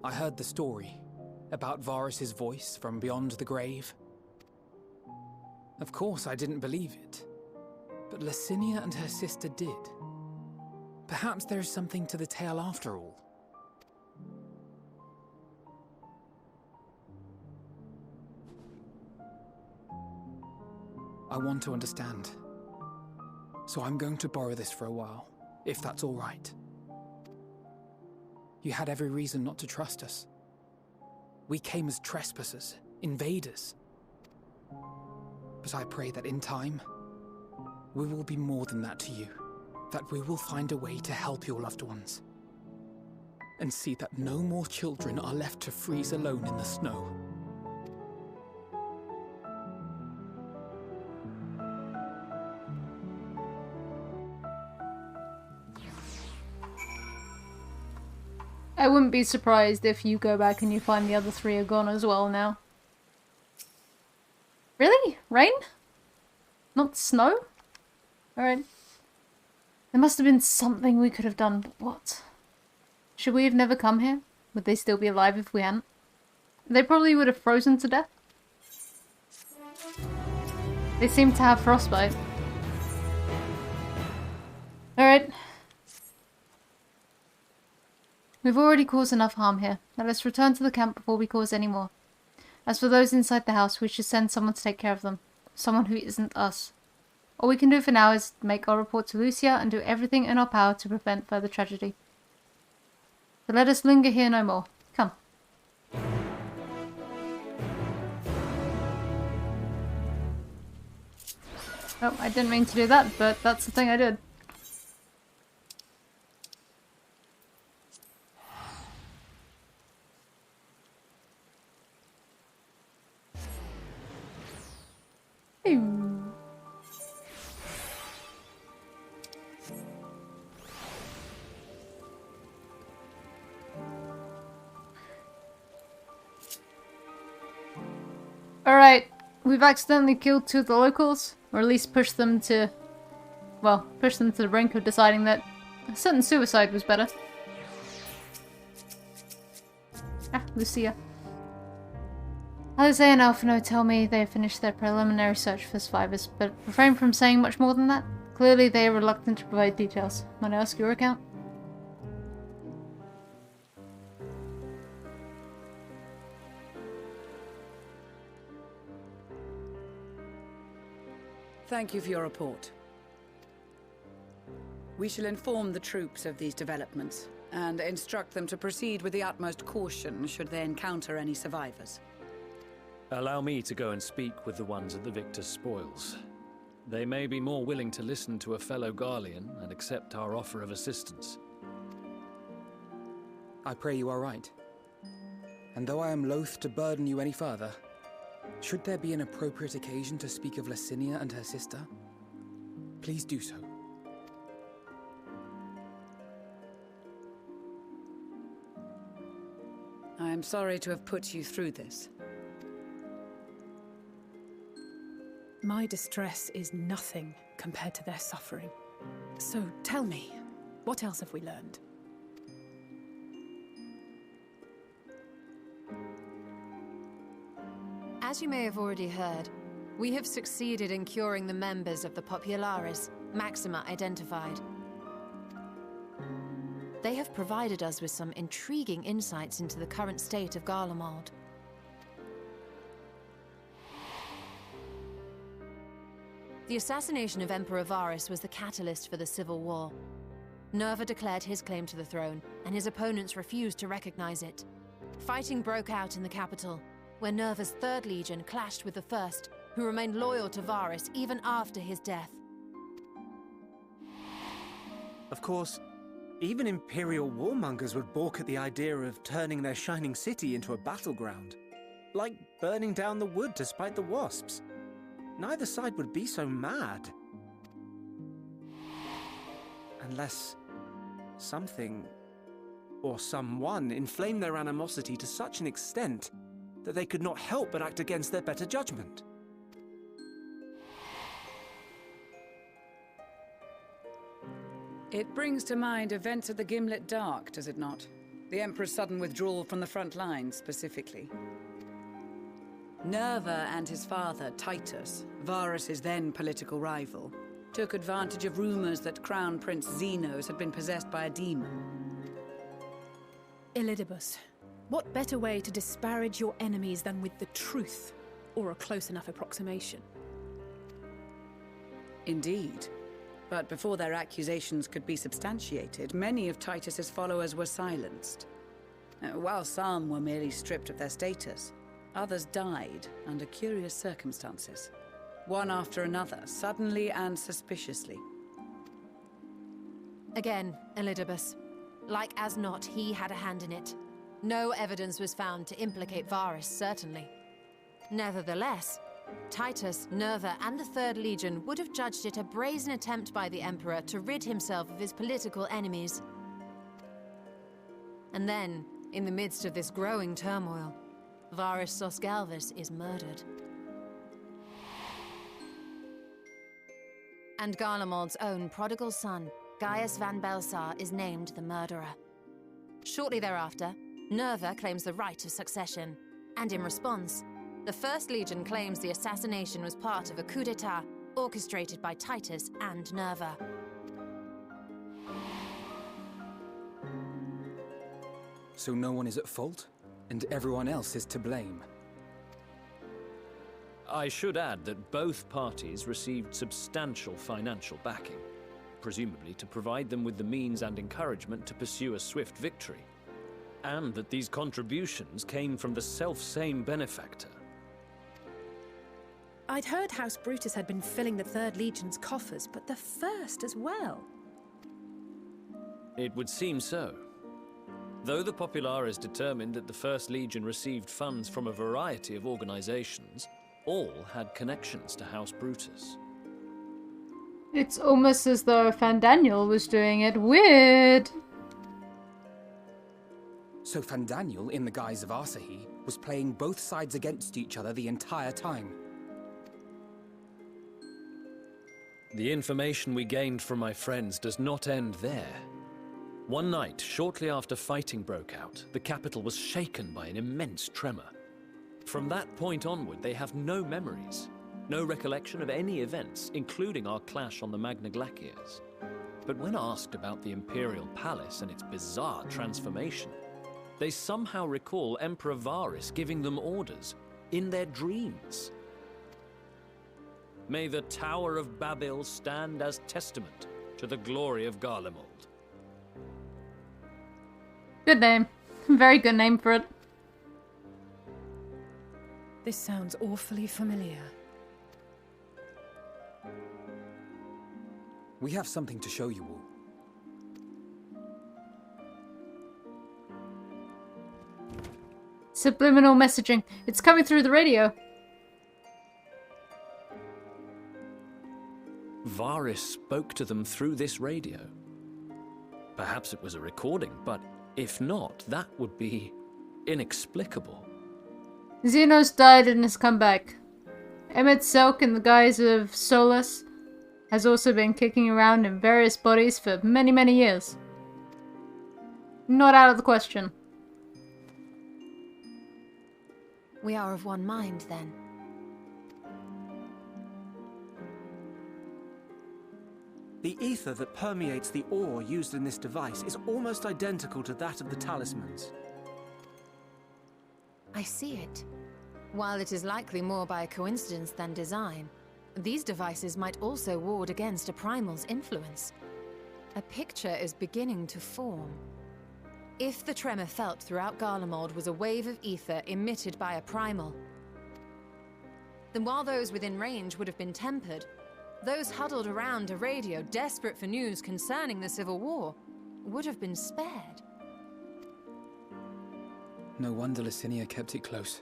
I heard the story about Varus's voice from beyond the grave. Of course, I didn't believe it. But Licinia and her sister did. Perhaps there is something to the tale after all. I want to understand. So I'm going to borrow this for a while, if that's all right. You had every reason not to trust us. We came as trespassers, invaders. But I pray that in time, we will be more than that to you. That we will find a way to help your loved ones. And see that no more children are left to freeze alone in the snow. I wouldn't be surprised if you go back and you find the other 3 are gone as well now. Really? Rain? Not snow? Alright. There must have been something we could have done, but what? Should we have never come here? Would they still be alive if we hadn't? They probably would have frozen to death. They seem to have frostbite. Alright. We've already caused enough harm here. Let us return to the camp before we cause any more. As for those inside the house, we should send someone to take care of them. Someone who isn't us. All we can do for now is make our report to Lucia and do everything in our power to prevent further tragedy. So let us linger here no more. Come. Oh, I didn't mean to do that, but that's the thing I did. Alright, we've accidentally killed 2 of the locals, or at least pushed them to, well, pushed them to the brink of deciding that a certain suicide was better. Ah, Lucia. Alice and Alphino tell me they have finished their preliminary search for survivors, but refrain from saying much more than that. Clearly they are reluctant to provide details. Might I ask your account? Thank you for your report. We shall inform the troops of these developments and instruct them to proceed with the utmost caution should they encounter any survivors. Allow me to go and speak with the ones at the victor's spoils. They may be more willing to listen to a fellow Garlean and accept our offer of assistance. I pray you are right. And though I am loath to burden you any further, should there be an appropriate occasion to speak of Licinia and her sister, please do so. I am sorry to have put you through this. My distress is nothing compared to their suffering. So tell me, what else have we learned? As you may have already heard, we have succeeded in curing the members of the Populares, Maxima identified. They have provided us with some intriguing insights into the current state of Garlemald. The assassination of Emperor Varus was the catalyst for the civil war. Nerva declared his claim to the throne, and his opponents refused to recognize it. Fighting broke out in the capital, where Nerva's 3rd Legion clashed with the 1st, who remained loyal to Varus even after his death. Of course, even Imperial warmongers would balk at the idea of turning their shining city into a battleground. Like burning down the wood to spite the wasps. Neither side would be so mad. Unless something or someone inflamed their animosity to such an extent that they could not help but act against their better judgment. It brings to mind events at the Gimlet Dark, does it not? The Emperor's sudden withdrawal from the front lines, specifically. Nerva and his father, Titus, Varus's then political rival, took advantage of rumors that Crown Prince Zenos had been possessed by a demon. Elidibus, what better way to disparage your enemies than with the truth, or a close enough approximation? Indeed. But before their accusations could be substantiated, many of Titus's followers were silenced. While some were merely stripped of their status, Others died under curious circumstances. One after another, suddenly and suspiciously. Again, Elidibus. Like as not, he had a hand in it. No evidence was found to implicate Varus, certainly. Nevertheless, Titus, Nerva, and the Third Legion would have judged it a brazen attempt by the Emperor to rid himself of his political enemies. And then, in the midst of this growing turmoil, Varus Sosgalvis is murdered. And Garlemald's own prodigal son, Gaius van Belsar, is named the murderer. Shortly thereafter, Nerva claims the right of succession, and in response, the First Legion claims the assassination was part of a coup d'etat orchestrated by Titus and Nerva. So no one is at fault, and everyone else is to blame. I should add that both parties received substantial financial backing, presumably to provide them with the means and encouragement to pursue a swift victory, and that these contributions came from the self-same benefactor. I'd heard House Brutus had been filling the Third Legion's coffers, but the First as well. It would seem so. Though the Populares determined that the First Legion received funds from a variety of organizations, all had connections to House Brutus. It's almost as though Fandaniel was doing it. Weird! So Fandaniel, in the guise of Asahi, was playing both sides against each other the entire time. The information we gained from my friends does not end there. One night, shortly after fighting broke out, the capital was shaken by an immense tremor. From that point onward, they have no memories, no recollection of any events, including our clash on the Magna Glaciers. But when asked about the Imperial Palace and its bizarre transformation, they somehow recall Emperor Varus giving them orders in their dreams. May the Tower of Babel stand as testament to the glory of Garlemald. Good name. Very good name for it. This sounds awfully familiar. We have something to show you all. Subliminal messaging. It's coming through the radio. Varus spoke to them through this radio. Perhaps it was a recording, but if not, that would be inexplicable. Xenos died and has come back. Emmett Selk, in the guise of Solus, has also been kicking around in various bodies for many, many years. Not out of the question. We are of one mind, then. The ether that permeates the ore used in this device is almost identical to that of the talismans. I see it. While it is likely more by coincidence than design, these devices might also ward against a primal's influence. A picture is beginning to form. If the tremor felt throughout Garlemald was a wave of ether emitted by a primal, then while those within range would have been tempered, those huddled around a radio desperate for news concerning the Civil War would have been spared. No wonder Licinia kept it close.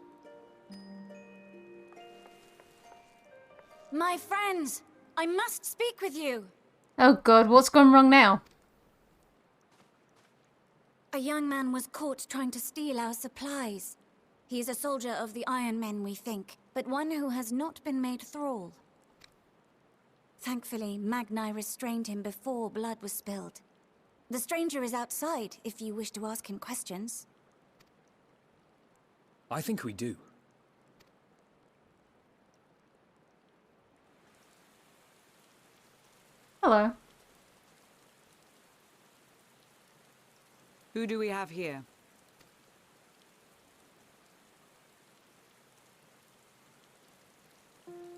My friends, I must speak with you. Oh god, what's gone wrong now? A young man was caught trying to steal our supplies. He is a soldier of the Iron Men, we think, but one who has not been made thrall. Thankfully, Magni restrained him before blood was spilled. The stranger is outside, if you wish to ask him questions. I think we do. Hello. Who do we have here?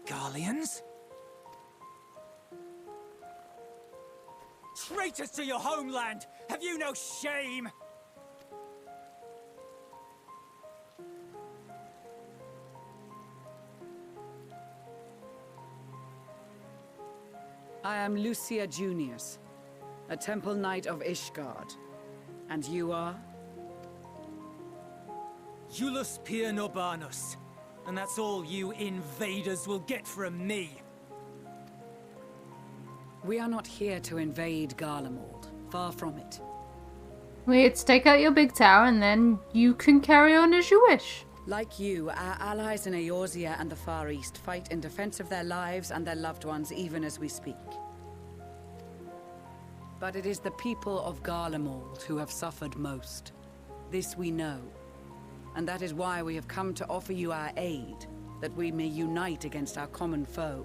Garleans? Traitors to your homeland! Have you no shame? I am Lucia Junius, a Temple Knight of Ishgard. And you are? Julius Pier Norbanus. And that's all you invaders will get from me. We are not here to invade Garlemald. Far from it. We're here to take out your big tower, and then you can carry on as you wish. Like you, our allies in Eorzea and the Far East fight in defense of their lives and their loved ones even as we speak. But it is the people of Garlemald who have suffered most. This we know. And that is why we have come to offer you our aid, that we may unite against our common foe.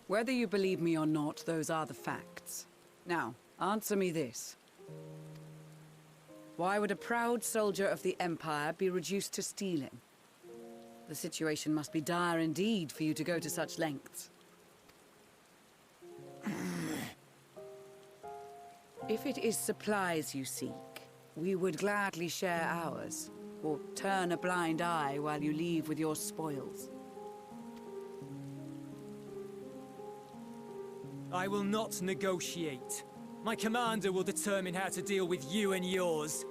Whether you believe me or not, those are the facts. Now, answer me this. Why would a proud soldier of the Empire be reduced to stealing? The situation must be dire indeed for you to go to such lengths. If it is supplies you seek, we would gladly share ours, or turn a blind eye while you leave with your spoils. I will not negotiate. My commander will determine how to deal with you and yours.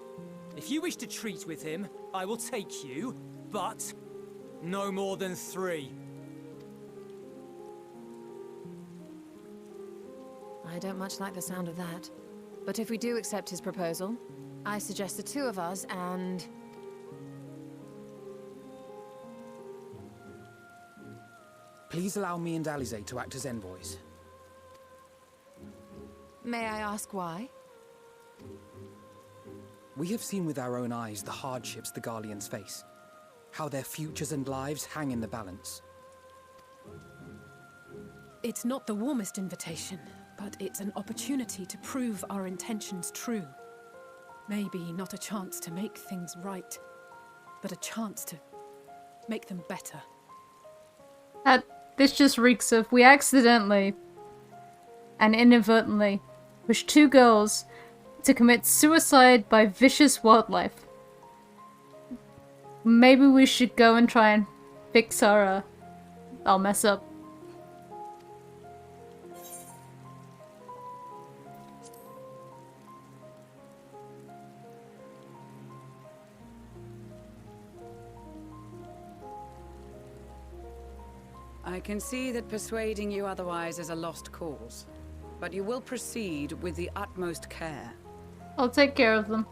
If you wish to treat with him, I will take you, but no more than 3. I don't much like the sound of that. But if we do accept his proposal, I suggest the 2 of us and... Please allow me and Alize to act as envoys. May I ask why? We have seen with our own eyes the hardships the Garleans face. How their futures and lives hang in the balance. It's not the warmest invitation, but it's an opportunity to prove our intentions true. Maybe not a chance to make things right, but a chance to make them better. This just reeks of we accidentally and inadvertently pushed 2 girls to commit suicide by vicious wildlife. Maybe we should go and try and fix our mess up. I can see that persuading you otherwise is a lost cause, but you will proceed with the utmost care. I'll take care of them.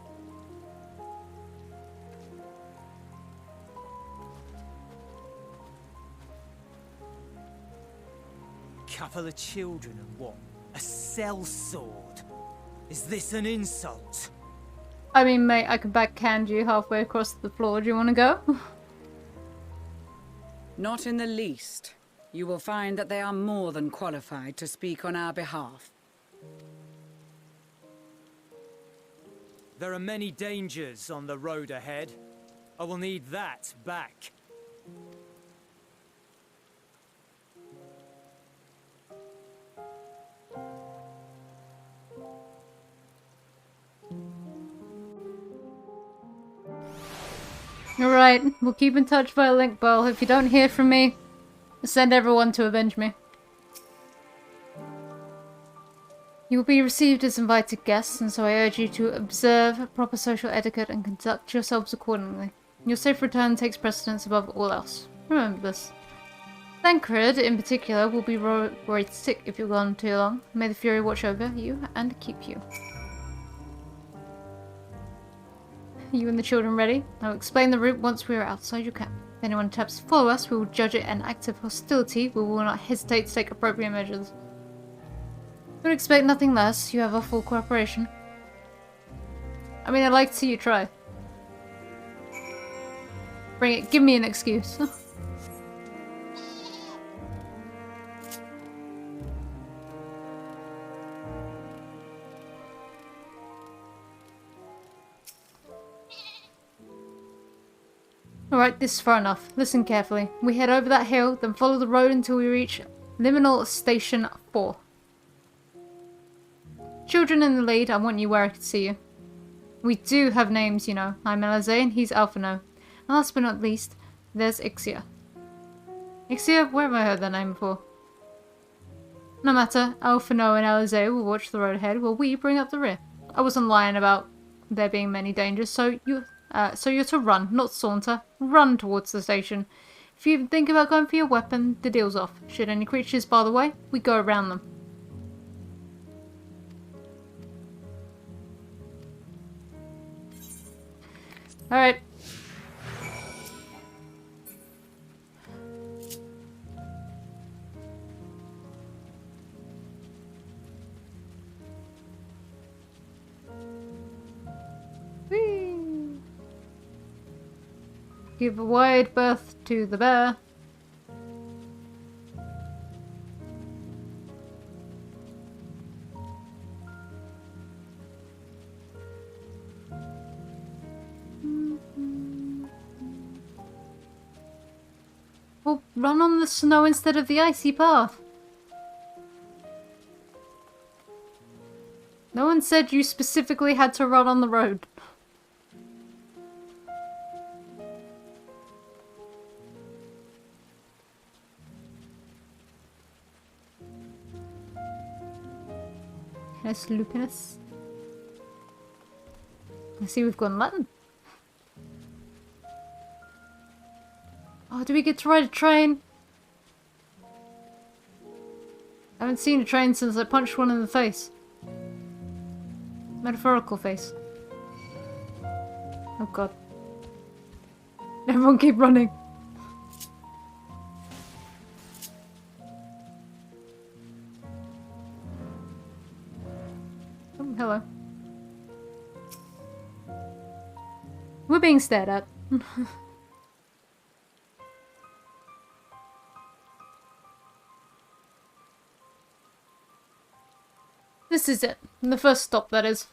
Couple of children and what? A sellsword? Is this an insult? I mean, mate, I could backhand you halfway across the floor. Do you want to go? Not in the least. You will find that they are more than qualified to speak on our behalf. There are many dangers on the road ahead. I will need that back. Alright, we'll keep in touch via link, Bell. If you don't hear from me, send everyone to avenge me. You will be received as invited guests, and so I urge you to observe proper social etiquette and conduct yourselves accordingly. Your safe return takes precedence above all else. Remember this. Thancred, in particular, will be worried sick if you're gone too long. May the Fury watch over you and keep you. You and the children ready? I will explain the route once we are outside your camp. If anyone attempts to follow us, we will judge it an act of hostility. We will not hesitate to take appropriate measures. Don't expect nothing less. You have our full cooperation. I mean, I'd like to see you try. Bring it. Give me an excuse. Alright, this is far enough. Listen carefully. We head over that hill, then follow the road until we reach Liminal Station 4. Children in the lead, I want you where I can see you. We do have names, you know. I'm Alize and he's Alphino. Last but not least, there's XIV. XIV, where have I heard that name before? No matter, Alphino and Alizé will watch the road ahead while we bring up the rear. I wasn't lying about there being many dangers, so you're to run, not saunter. Run towards the station. If you even think about going for your weapon, the deal's off. Should any creatures bar the way, we go around them. Alright. Whee! Give a wide berth to the bear. Well, run on the snow instead of the icy path. No one said you specifically had to run on the road. Yes, Lupinus. I see we've gone Latin. Oh, do we get to ride a train? I haven't seen a train since I punched one in the face. Metaphorical face. Oh god. Everyone keep running. Oh, hello. We're being stared at. This is it. The first stop, that is.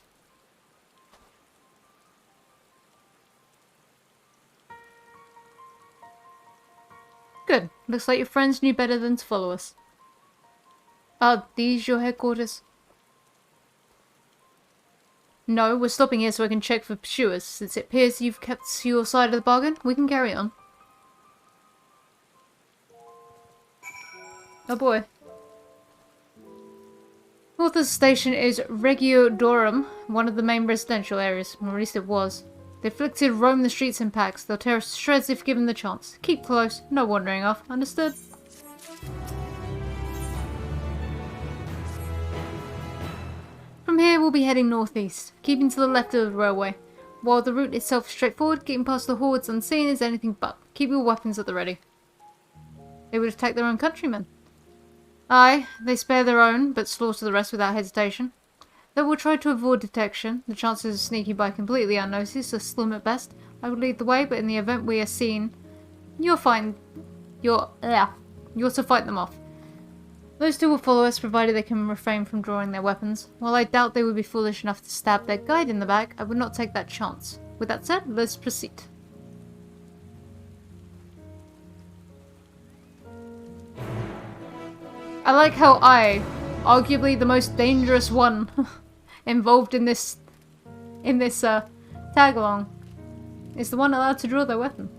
Good. Looks like your friends knew better than to follow us. Are these your headquarters? No, we're stopping here so I can check for pursuers. Since it appears you've kept your side of the bargain, we can carry on. Oh boy. North of the station is Regiodorum, one of the main residential areas, or at least it was. The afflicted roam the streets in packs. They'll tear us to shreds if given the chance. Keep close, no wandering off, understood? From here we'll be heading northeast, keeping to the left of the railway. While the route itself is straightforward, getting past the hordes unseen is anything but. Keep your weapons at the ready. They would attack their own countrymen. Aye, they spare their own, but slaughter the rest without hesitation. They will try to avoid detection. The chances of sneaking by completely unnoticed are slim at best. I would lead the way, but in the event we are seen, you're to fight them off. Those two will follow us, provided they can refrain from drawing their weapons. While I doubt they would be foolish enough to stab their guide in the back, I would not take that chance. With that said, let's proceed. I like how arguably the most dangerous one involved in this tag-along, is the one allowed to draw their weapon.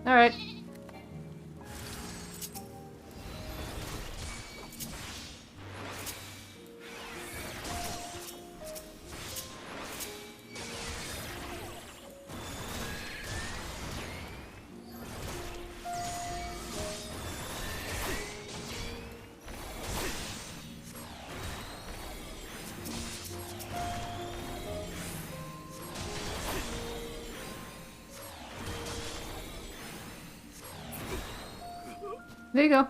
Alright. There you go.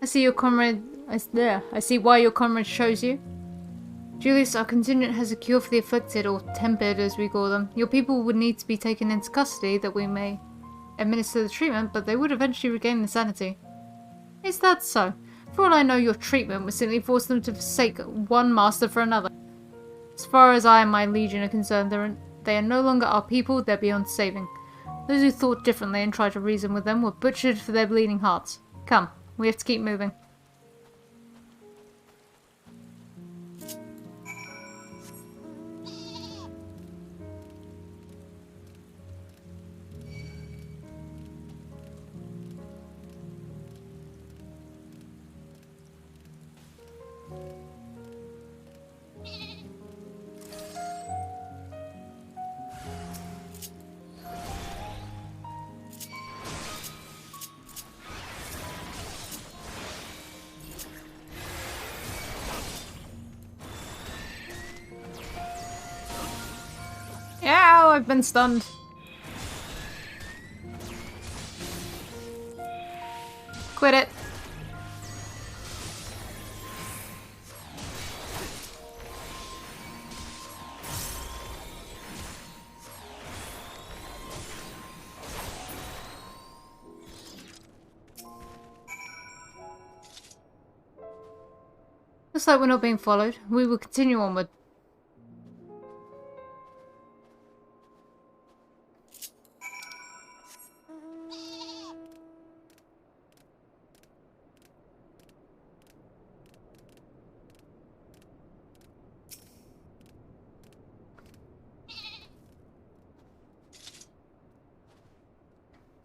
I see your comrade. I see why your comrade chose you. Julius, our contingent has a cure for the afflicted, or tempered as we call them. Your people would need to be taken into custody that we may administer the treatment, but they would eventually regain their sanity. Is that so? For all I know, your treatment would simply force them to forsake one master for another. As far as I and my legion are concerned, they are no longer our people, they're beyond saving. Those who thought differently and tried to reason with them were butchered for their bleeding hearts. Come, we have to keep moving. I've been stunned. Quit it. Looks like we're not being followed. We will continue onward.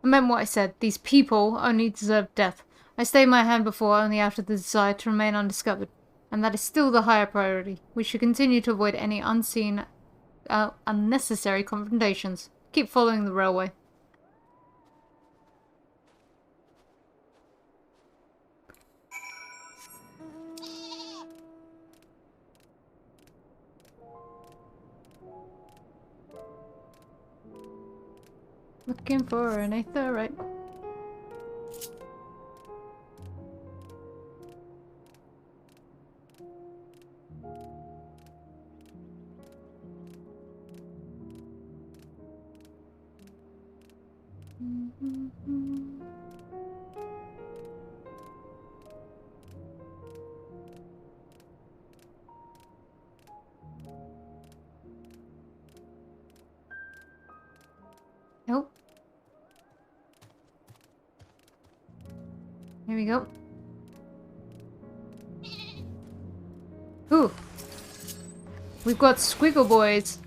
I meant what I said. These people only deserve death. I stayed my hand before only after the desire to remain undiscovered. And that is still the higher priority. We should continue to avoid any unnecessary confrontations. Keep following the railway. Looking for an aetherite. Nope. Here we go. Ooh. We've got squiggle boys.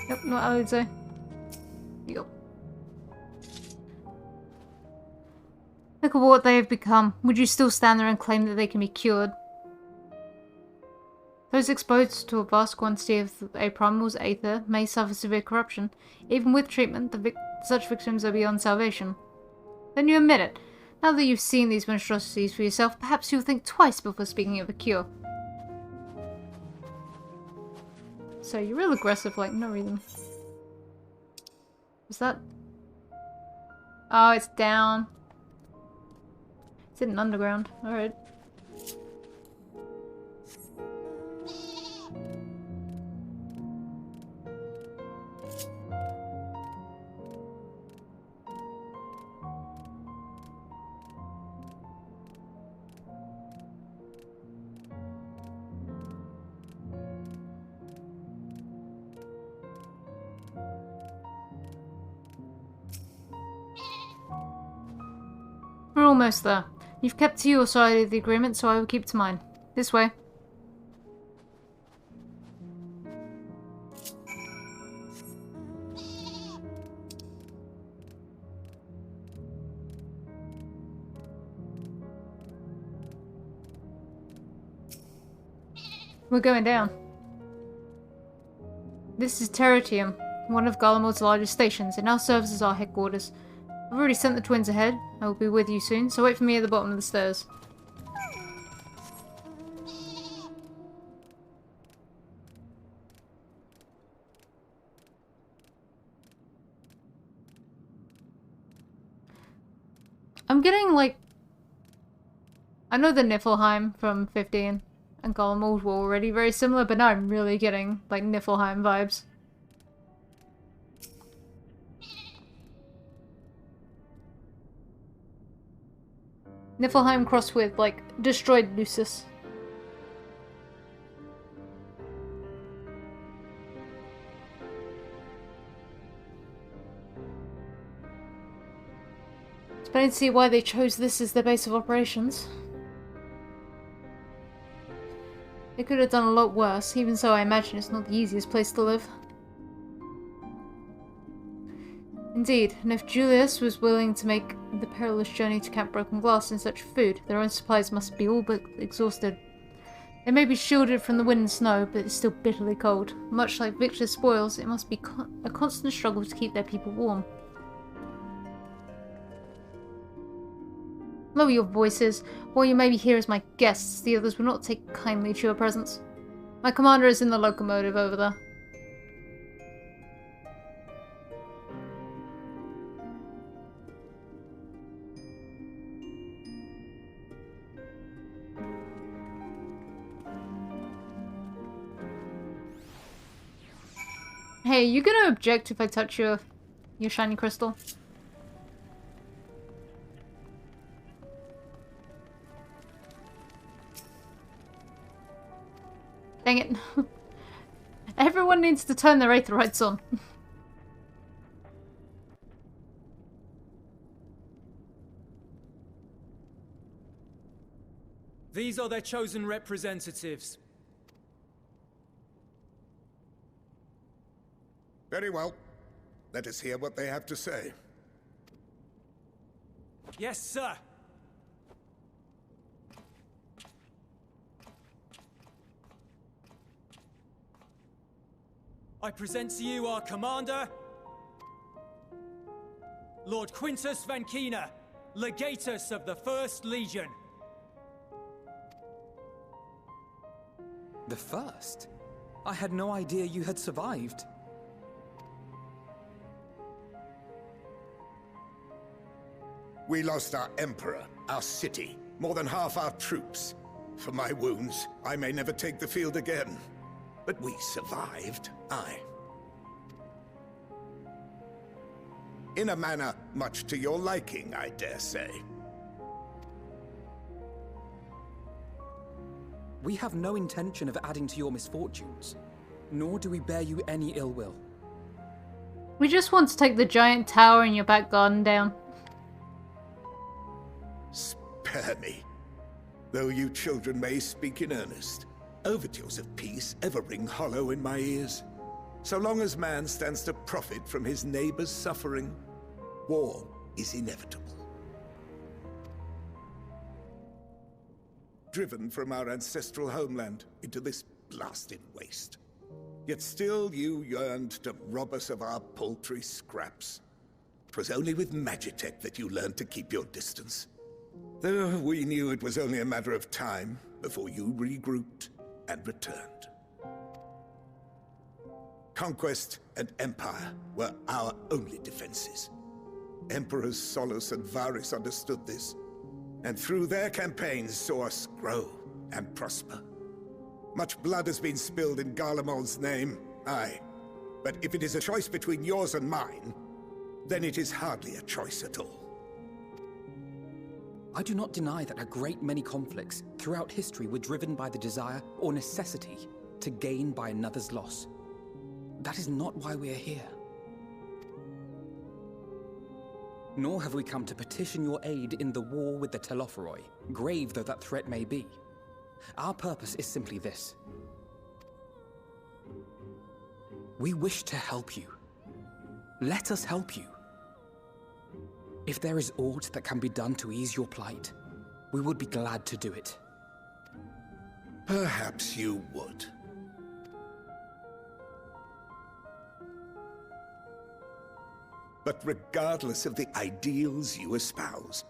Nope, not I would say. Here you go. Look at what they have become. Would you still stand there and claim that they can be cured? Those exposed to a vast quantity of a primal's aether may suffer severe corruption. Even with treatment, such victims are beyond salvation. Then you admit it. Now that you've seen these monstrosities for yourself, perhaps you'll think twice before speaking of a cure. So you're real aggressive, like, no reason. Is that... Oh, it's down. It's in an underground. Alright. We're almost there. You've kept to your side of the agreement, so I will keep to mine. This way. We're going down. This is Terratium, one of Garlemald's largest stations. It now serves as our headquarters. I've already sent the twins ahead. I will be with you soon, so wait for me at the bottom of the stairs. I'm getting, like... I know the Niflheim from 15 and Garlemald were already very similar, but now I'm really getting, like, Niflheim vibes. Niflheim crossed with, like, destroyed Lucis. But I don't see why they chose this as their base of operations. They could have done a lot worse, even so I imagine it's not the easiest place to live. Indeed, and if Julius was willing to make the perilous journey to Camp Broken Glass in search of food, their own supplies must be all but exhausted. They may be shielded from the wind and snow, but it's still bitterly cold. Much like Victor's spoils, it must be a constant struggle to keep their people warm. Lower your voices. While you may be here as my guests, the others will not take kindly to your presence. My commander is in the locomotive over there. Hey, you gonna object if I touch your shiny crystal? Dang it. Everyone needs to turn their aetherites on. These are their chosen representatives. Very well. Let us hear what they have to say. Yes, sir. I present to you our commander, Lord Quintus Van Kina, Legatus of the First Legion. The First? I had no idea you had survived. We lost our Emperor, our city, more than half our troops. For my wounds, I may never take the field again. But we survived, aye. In a manner much to your liking, I dare say. We have no intention of adding to your misfortunes, nor do we bear you any ill will. We just want to take the giant tower in your back garden down. Spare me. Though you children may speak in earnest, overtures of peace ever ring hollow in my ears. So long as man stands to profit from his neighbor's suffering, war is inevitable. Driven from our ancestral homeland into this blasted waste. Yet still you yearned to rob us of our paltry scraps. 'Twas only with Magitech that you learned to keep your distance. Though we knew it was only a matter of time before you regrouped and returned. Conquest and Empire were our only defenses. Emperors Solus and Varys understood this, and through their campaigns saw us grow and prosper. Much blood has been spilled in Garlemald's name, aye. But if it is a choice between yours and mine, then it is hardly a choice at all. I do not deny that a great many conflicts throughout history were driven by the desire or necessity to gain by another's loss. That is not why we are here. Nor have we come to petition your aid in the war with the Telophoroi, grave though that threat may be. Our purpose is simply this. We wish to help you. Let us help you. If there is aught that can be done to ease your plight, we would be glad to do it. Perhaps you would. But regardless of the ideals you espouse,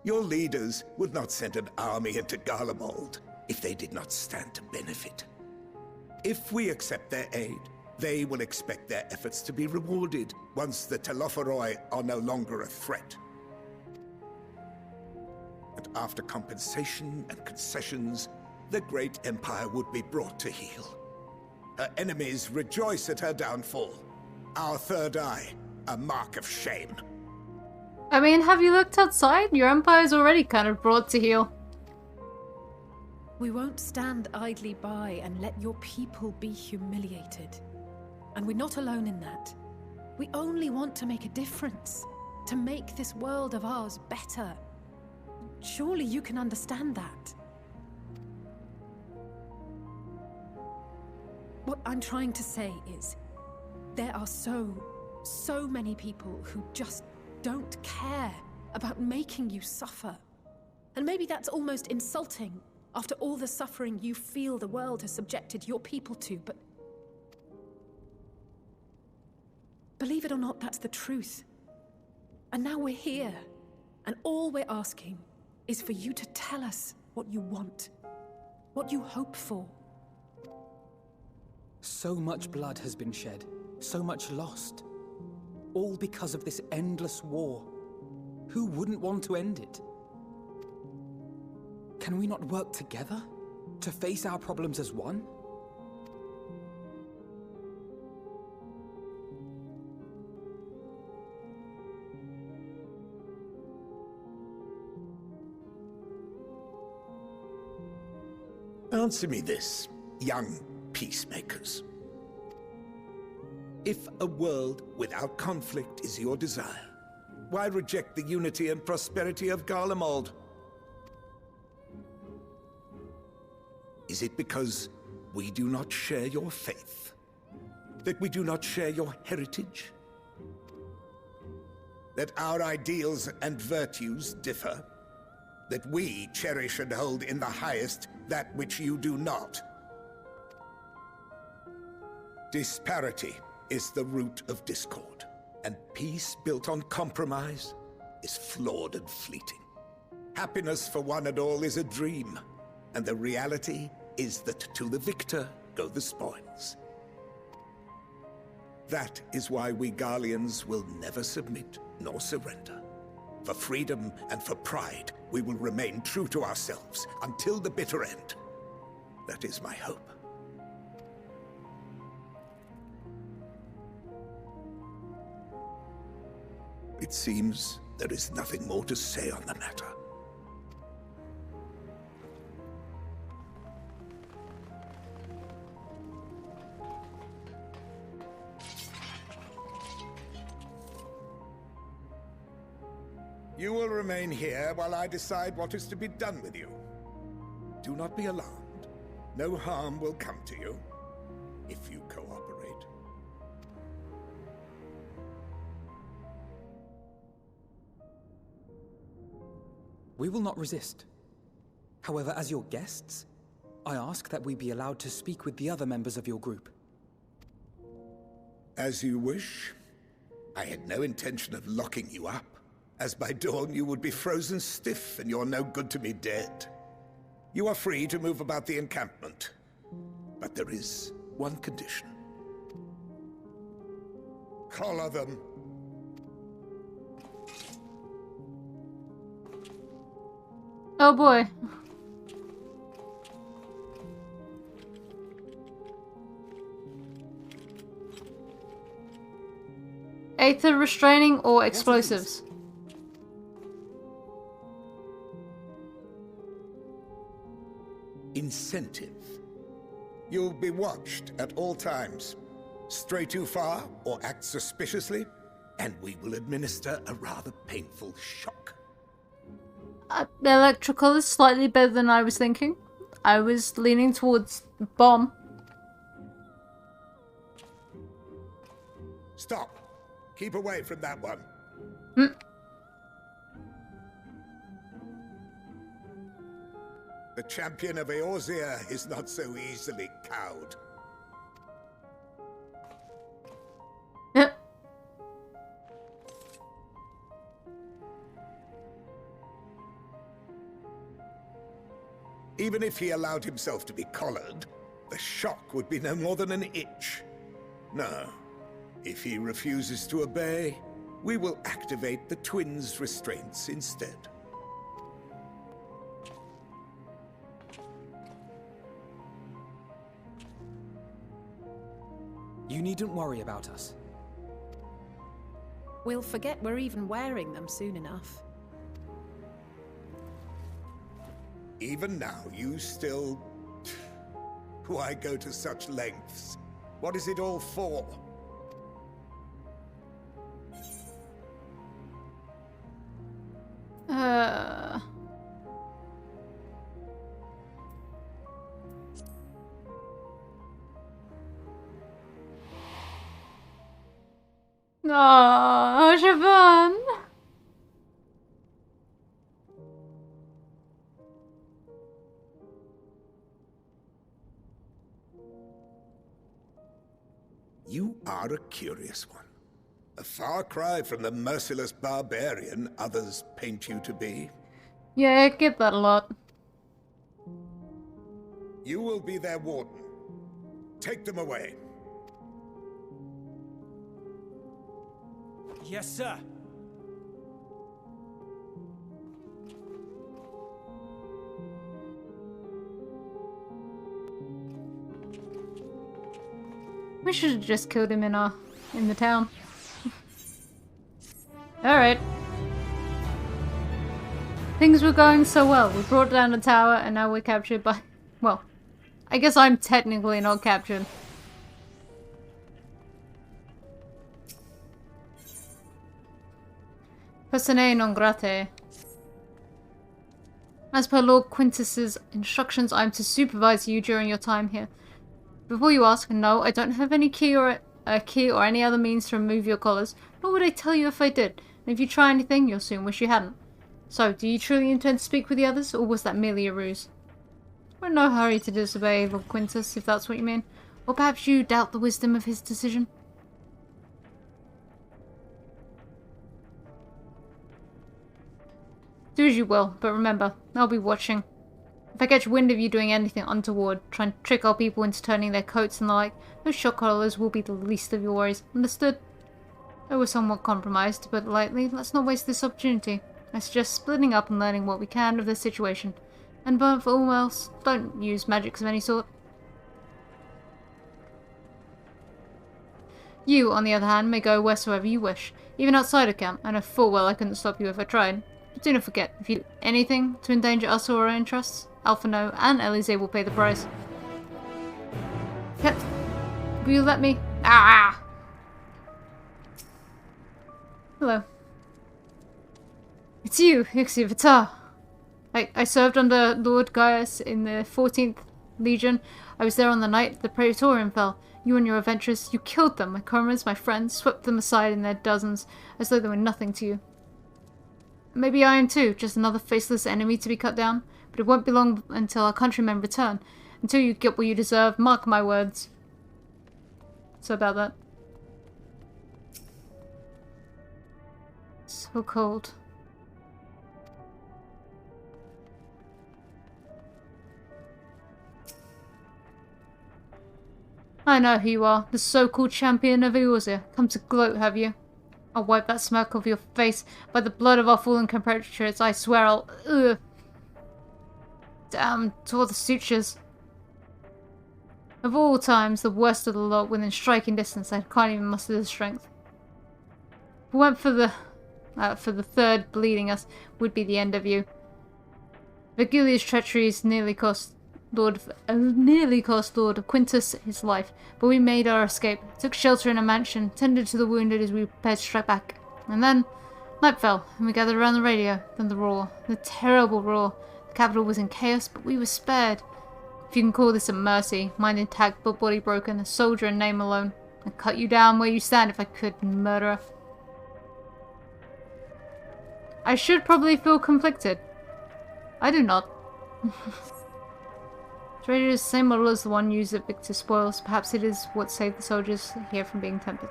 your leaders would not send an army into Garlemald if they did not stand to benefit. If we accept their aid, they will expect their efforts to be rewarded once the Telophoroi are no longer a threat. And after compensation and concessions, the great empire would be brought to heel. Her enemies rejoice at her downfall. Our third eye, a mark of shame. I mean, have you looked outside? Your empire's already kind of brought to heel. We won't stand idly by and let your people be humiliated. And we're not alone in that. We only want to make a difference. To make this world of ours better. Surely you can understand that. What I'm trying to say is, there are so So many people who just don't care about making you suffer. And maybe that's almost insulting after all the suffering you feel the world has subjected your people to, but believe it or not, that's the truth. And now we're here, and all we're asking is for you to tell us what you want, what you hope for. So much blood has been shed, so much lost. All because of this endless war. Who wouldn't want to end it? Can we not work together to face our problems as one? Answer me this, young peacemakers. If a world without conflict is your desire, why reject the unity and prosperity of Garlemald? Is it because we do not share your faith? That we do not share your heritage? That our ideals and virtues differ? That we cherish and hold in the highest that which you do not? Disparity is the root of discord, and peace built on compromise is flawed and fleeting. Happiness for one and all is a dream, and the reality is that to the victor go the spoils. That is why we Garleans will never submit nor surrender. For freedom and for pride, we will remain true to ourselves until the bitter end. That is my hope. It seems there is nothing more to say on the matter. You will remain here while I decide what is to be done with you. Do not be alarmed. No harm will come to you if you cooperate. We will not resist. However, as your guests, I ask that we be allowed to speak with the other members of your group. As you wish. I had no intention of locking you up, as by dawn you would be frozen stiff and you're no good to me dead. You are free to move about the encampment, but there is one condition. Collar them. Oh boy. Aether restraining or explosives? Incentive. You'll be watched at all times. Stray too far or act suspiciously, and we will administer a rather painful shock. Electrical is slightly better than I was thinking. I was leaning towards bomb. Stop. Keep away from that one. The champion of Eorzea is not so easily cowed. Even if he allowed himself to be collared, the shock would be no more than an itch. No. If he refuses to obey, we will activate the twins' restraints instead. You needn't worry about us. We'll forget we're even wearing them soon enough. Even now, you still... Why go to such lengths? What is it all for? Oh, Siobhan! You are a curious one. A far cry from the merciless barbarian others paint you to be. Yeah, I get that a lot. You will be their warden. Take them away. Yes, sir. We should have just killed him in the town. Alright. Things were going so well. We brought down the tower and now we're captured by... Well, I guess I'm technically not captured. Persone non grate. As per Lord Quintus's instructions, I am to supervise you during your time here. Before you ask, no, I don't have any key or any other means to remove your collars, nor would I tell you if I did. And if you try anything, you'll soon wish you hadn't. So, do you truly intend to speak with the others, or was that merely a ruse? We're in no hurry to disobey Lord Quintus, if that's what you mean. Or perhaps you doubt the wisdom of his decision? Do as you will, but remember, I'll be watching. If I catch wind of you doing anything untoward, trying to trick our people into turning their coats and the like, those shock collars will be the least of your worries. Understood? I was somewhat compromised, but lightly, let's not waste this opportunity. I suggest splitting up and learning what we can of the situation. And above all else, don't use magics of any sort. You, on the other hand, may go wheresoever you wish, even outside of camp. I know full well I couldn't stop you if I tried. But do not forget, if you do anything to endanger us or our interests, Alphino and Elise will pay the price. Yep. Will you let me? Ah! Hello. It's you, XIV. I served under Lord Gaius in the 14th Legion. I was there on the night the Praetorian fell. You and your adventurers, you killed them. My comrades, my friends, swept them aside in their dozens, as though they were nothing to you. Maybe I am too, just another faceless enemy to be cut down. But it won't be long until our countrymen return. Until you get what you deserve, mark my words. So about that. So cold. I know who you are, the so-called champion of Eorzea. Come to gloat, have you? I'll wipe that smirk off your face. By the blood of our fallen compatriots, I swear I'll... Ugh. Damn, tore the sutures. Of all times, the worst of the lot, within striking distance, I can't even muster the strength. If we went for the third, bleeding us would be the end of you. Virgilia's treacheries nearly cost Lord Quintus his life, but we made our escape, took shelter in a mansion, tended to the wounded as we prepared to strike back. And then, night fell, and we gathered around the radio, then the roar, the terrible roar. The capital was in chaos, but we were spared. If you can call this a mercy, mind intact but body broken, a soldier in name alone. I'd cut you down where you stand if I could, murderer. I should probably feel conflicted. I do not. Traitor is the same model as the one used at Victor's spoils. Perhaps it is what saved the soldiers here from being tempted.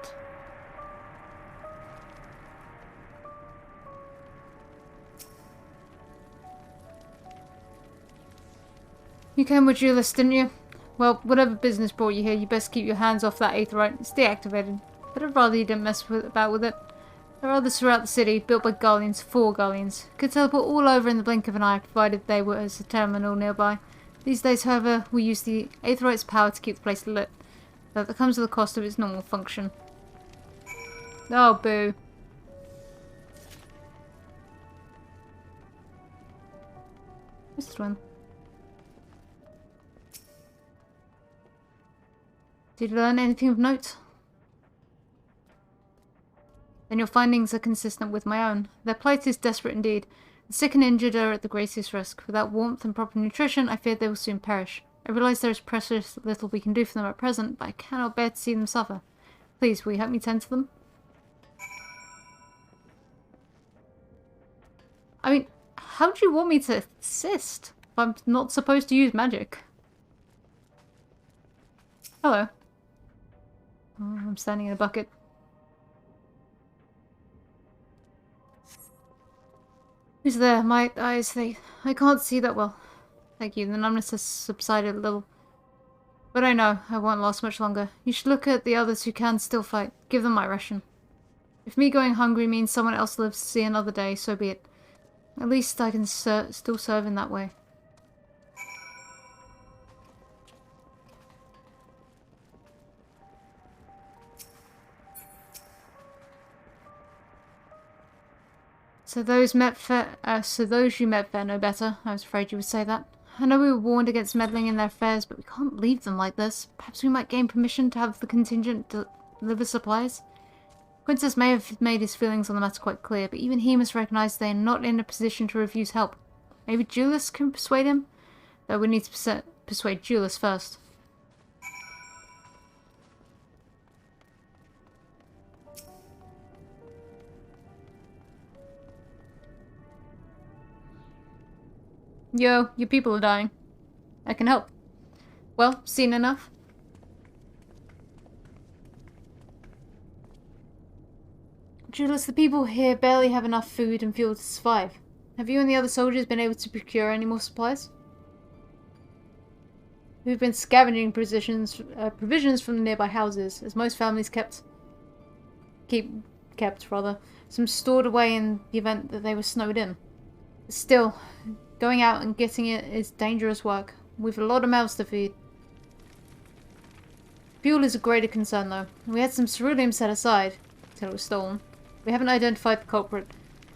You came with Julius, didn't you? Well, whatever business brought you here, you best keep your hands off that aetherite. It's deactivated. But I'd rather you didn't mess about with it. There are others throughout the city, built by Garleans for Garleans. Could teleport all over in the blink of an eye, provided there was a terminal nearby. These days, however, we use the aetherite's power to keep the place lit. Though that comes at the cost of its normal function. Oh, boo. This one. Did you learn anything of note? Then your findings are consistent with my own. Their plight is desperate indeed. The sick and injured are at the greatest risk. Without warmth and proper nutrition, I fear they will soon perish. I realize there is precious little we can do for them at present, but I cannot bear to see them suffer. Please, will you help me tend to them? I mean, how do you want me to assist if I'm not supposed to use magic? Hello. Oh, I'm standing in a bucket. Who's there? My eyes, I can't see that well. Thank you, the numbness has subsided a little. But I know I won't last much longer. You should look at the others who can still fight. Give them my ration. If me going hungry means someone else lives to see another day, so be it. At least I can still serve in that way. So those you met fair no better. I was afraid you would say that. I know we were warned against meddling in their affairs, but we can't leave them like this. Perhaps we might gain permission to have the contingent deliver supplies. Quintus may have made his feelings on the matter quite clear, but even he must recognize they are not in a position to refuse help. Maybe Julius can persuade him? Though we need to persuade Julius first. Yo, your people are dying. I can help. Well, seen enough? Julius, the people here barely have enough food and fuel to survive. Have you and the other soldiers been able to procure any more supplies? We've been scavenging provisions from the nearby houses, as most families kept some stored away in the event that they were snowed in. But still, going out and getting it is dangerous work. We've a lot of mouths to feed. Fuel is a greater concern though. We had some ceruleum set aside, until it was stolen. We haven't identified the culprit.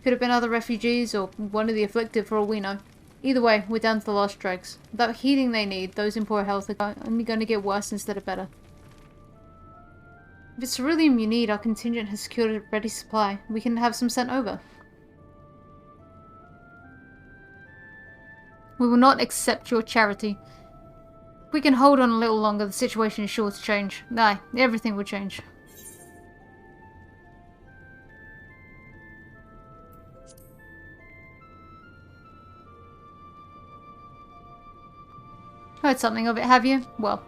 Could have been other refugees or one of the afflicted for all we know. Either way, we're down to the last dregs. Without healing they need, those in poor health are only going to get worse instead of better. If it's ceruleum you need, our contingent has secured a ready supply. We can have some sent over. We will not accept your charity. If we can hold on a little longer, the situation is sure to change. Aye, everything will change. Heard something of it, have you? Well,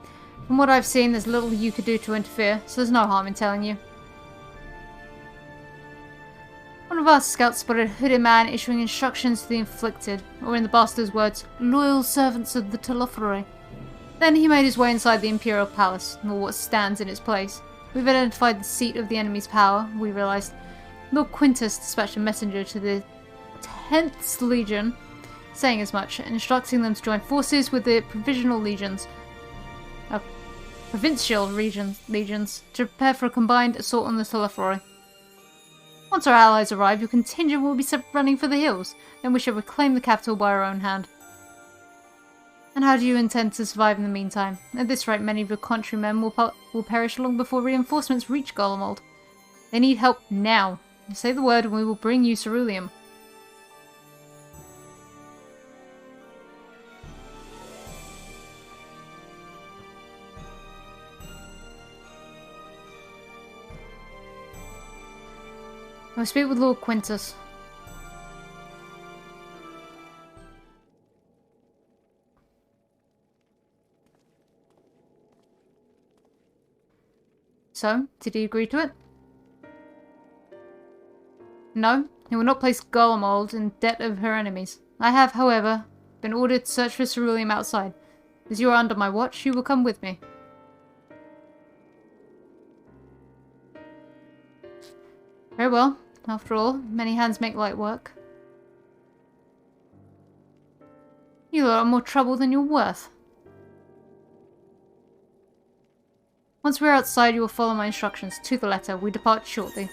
from what I've seen, there's little you could do to interfere, so there's no harm in telling you. One of our scouts spotted a hooded man issuing instructions to the inflicted, or in the bastard's words, loyal servants of the Telophoroi. Then he made his way inside the Imperial Palace, or what stands in its place. We've identified the seat of the enemy's power, we realized. Lord Quintus dispatched a messenger to the 10th Legion, saying as much, and instructing them to join forces with the provincial legions to prepare for a combined assault on the Telophoroi. Once our allies arrive, your contingent will be set running for the hills, then we shall reclaim the capital by our own hand. And how do you intend to survive in the meantime? At this rate, many of your countrymen will perish long before reinforcements reach Garlemald. They need help now. Say the word and we will bring you ceruleum. I'll speak with Lord Quintus. So, did he agree to it? No, he will not place Garlemald in debt of her enemies. I have, however, been ordered to search for ceruleum outside. As you are under my watch, you will come with me. Very well. After all, many hands make light work. You lot are more trouble than you're worth. Once we're outside, you will follow my instructions to the letter. We depart shortly.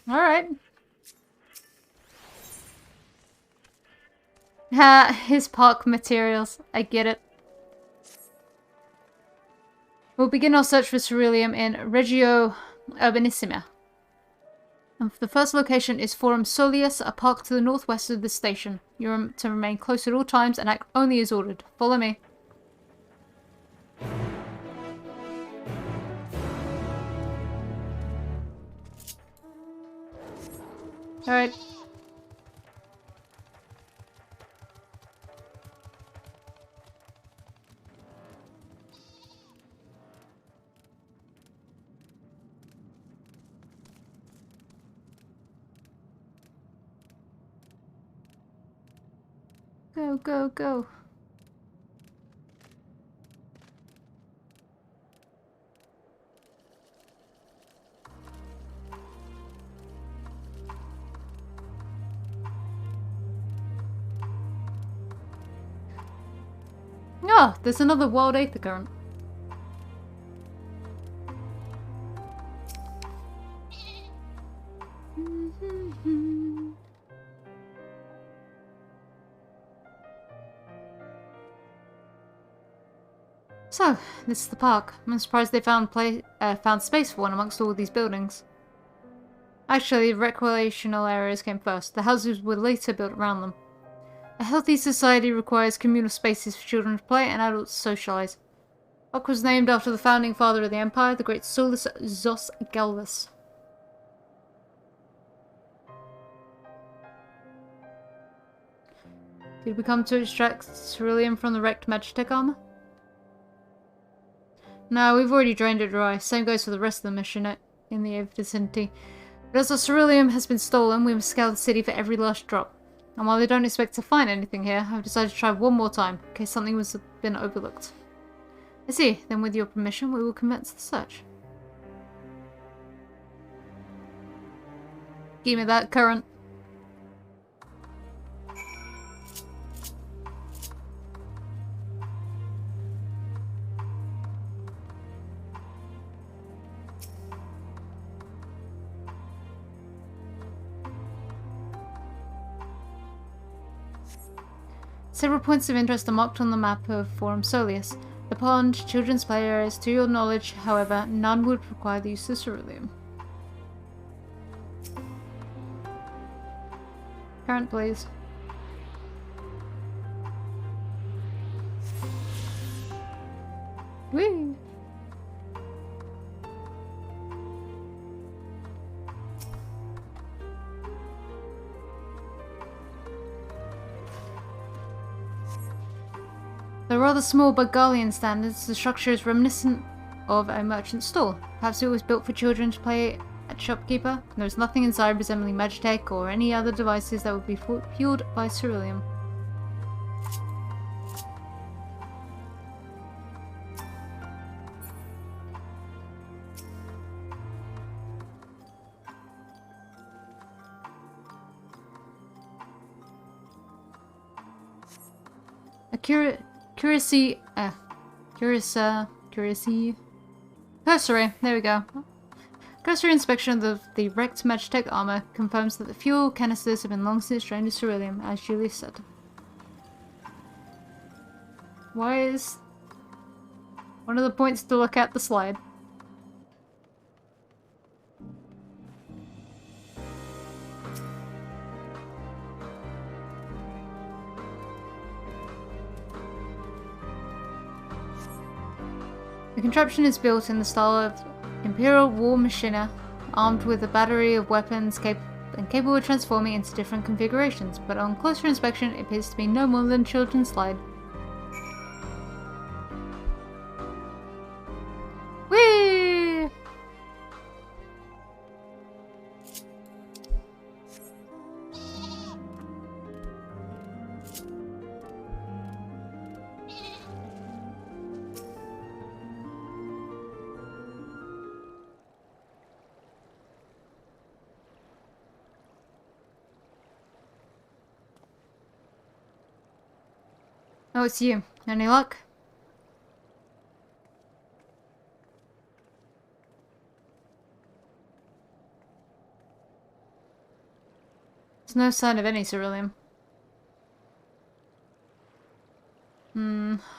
Alright. His park materials. I get it. We'll begin our search for ceruleum in Regio Urbanissima. And the first location is Forum Soleus, a park to the northwest of the station. You're to remain close at all times and act only as ordered. Follow me. Alright. Go, go, go. Oh, there's another wild aether current. So, this is the park. I'm surprised they found space for one amongst all these buildings. Actually, recreational areas came first. The houses were later built around them. A healthy society requires communal spaces for children to play and adults to socialize. Park was named after the founding father of the empire, the great Solus Zos Galvus. Did we come to extract ceruleum from the wrecked Magitech armor? No, we've already drained it dry. Same goes for the rest of the mission in the vicinity. But as our ceruleum has been stolen, we must scour the city for every last drop. And while I don't expect to find anything here, I've decided to try one more time, in case something was been overlooked. I see. Then with your permission, we will commence the search. Give me that current. Several points of interest are marked on the map of Forum Solius. The pond, children's play areas. To your knowledge, however, none would require the use of ceruleum. Current, please. Whee! Though rather small by Garlean standards, the structure is reminiscent of a merchant stall. Perhaps it was built for children to play at shopkeeper. There is nothing inside resembling Magitech or any other devices that would be fueled by ceruleum. Cursory, there we go. Cursory inspection of the wrecked Magitech armor confirms that the fuel canisters have been long since drained of ceruleum, as Julius said. Why is one of the points to look at the slide? The contraption is built in the style of Imperial war machina, armed with a battery of weapons capable of transforming into different configurations, but on closer inspection it appears to be no more than a children's slide. Whee! Oh, it's you. Any luck? There's no sign of any ceruleum.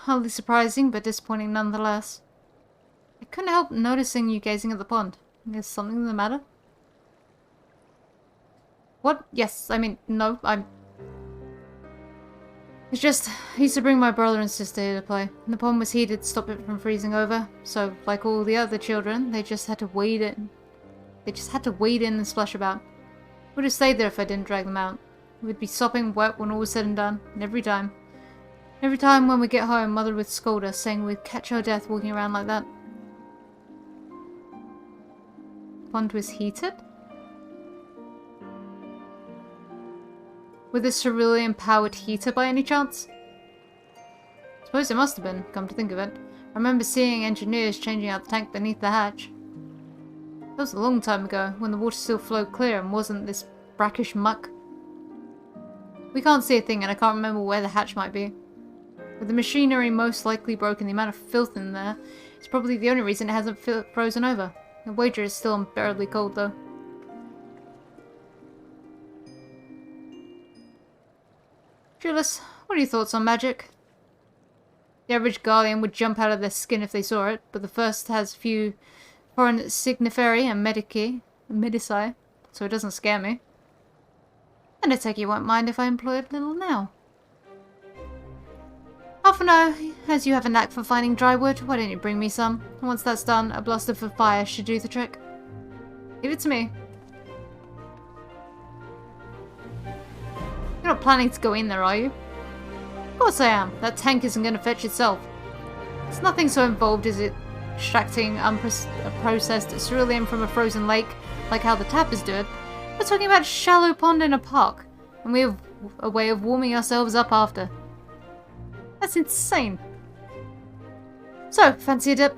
Hardly surprising, but disappointing nonetheless. I couldn't help noticing you gazing at the pond. Is something the matter? What? Yes, I mean, no, It's just, I used to bring my brother and sister here to play. The pond was heated to stop it from freezing over, so like all the other children, they just had to wade in. They just had to wade in and splash about. Would have stayed there if I didn't drag them out. We'd be sopping wet when all was said and done, and every time when we get home, Mother would scold us, saying we'd catch our death walking around like that. Pond was heated? With a cerulean-powered heater by any chance? Suppose it must have been, come to think of it. I remember seeing engineers changing out the tank beneath the hatch. That was a long time ago, when the water still flowed clear and wasn't this brackish muck. We can't see a thing, and I can't remember where the hatch might be. With the machinery most likely broken, the amount of filth in there is probably the only reason it hasn't frozen over. The wager is still unbearably cold, though. Julius, what are your thoughts on magic? The average Guardian would jump out of their skin if they saw it, but the first has few foreign signiferi and medici, so it doesn't scare me. And I take you won't mind if I employ a little now. Half an hour, as you have a knack for finding dry wood, why don't you bring me some? And once that's done, a blast of fire should do the trick. Give it to me. You're not planning to go in there, are you? Of course I am. That tank isn't going to fetch itself. There's nothing so involved as it extracting unprocessed cerulean from a frozen lake, like how the tappers do it. We're talking about a shallow pond in a park, and we have a way of warming ourselves up after. That's insane. So, fancy a dip?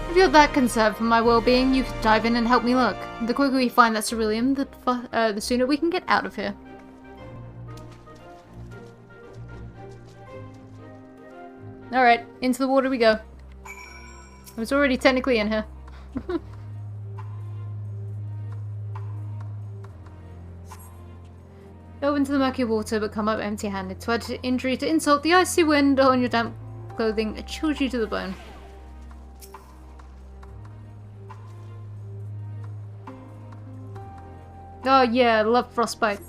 If you're that concerned for my well-being, you could dive in and help me look. The quicker we find that cerulean, the sooner we can get out of here. Alright, into the water we go. I was already technically in here. Go into the murky water, but come up empty-handed. To add to injury to insult, the icy wind on your damp clothing chills you to the bone. Oh yeah, I love frostbite.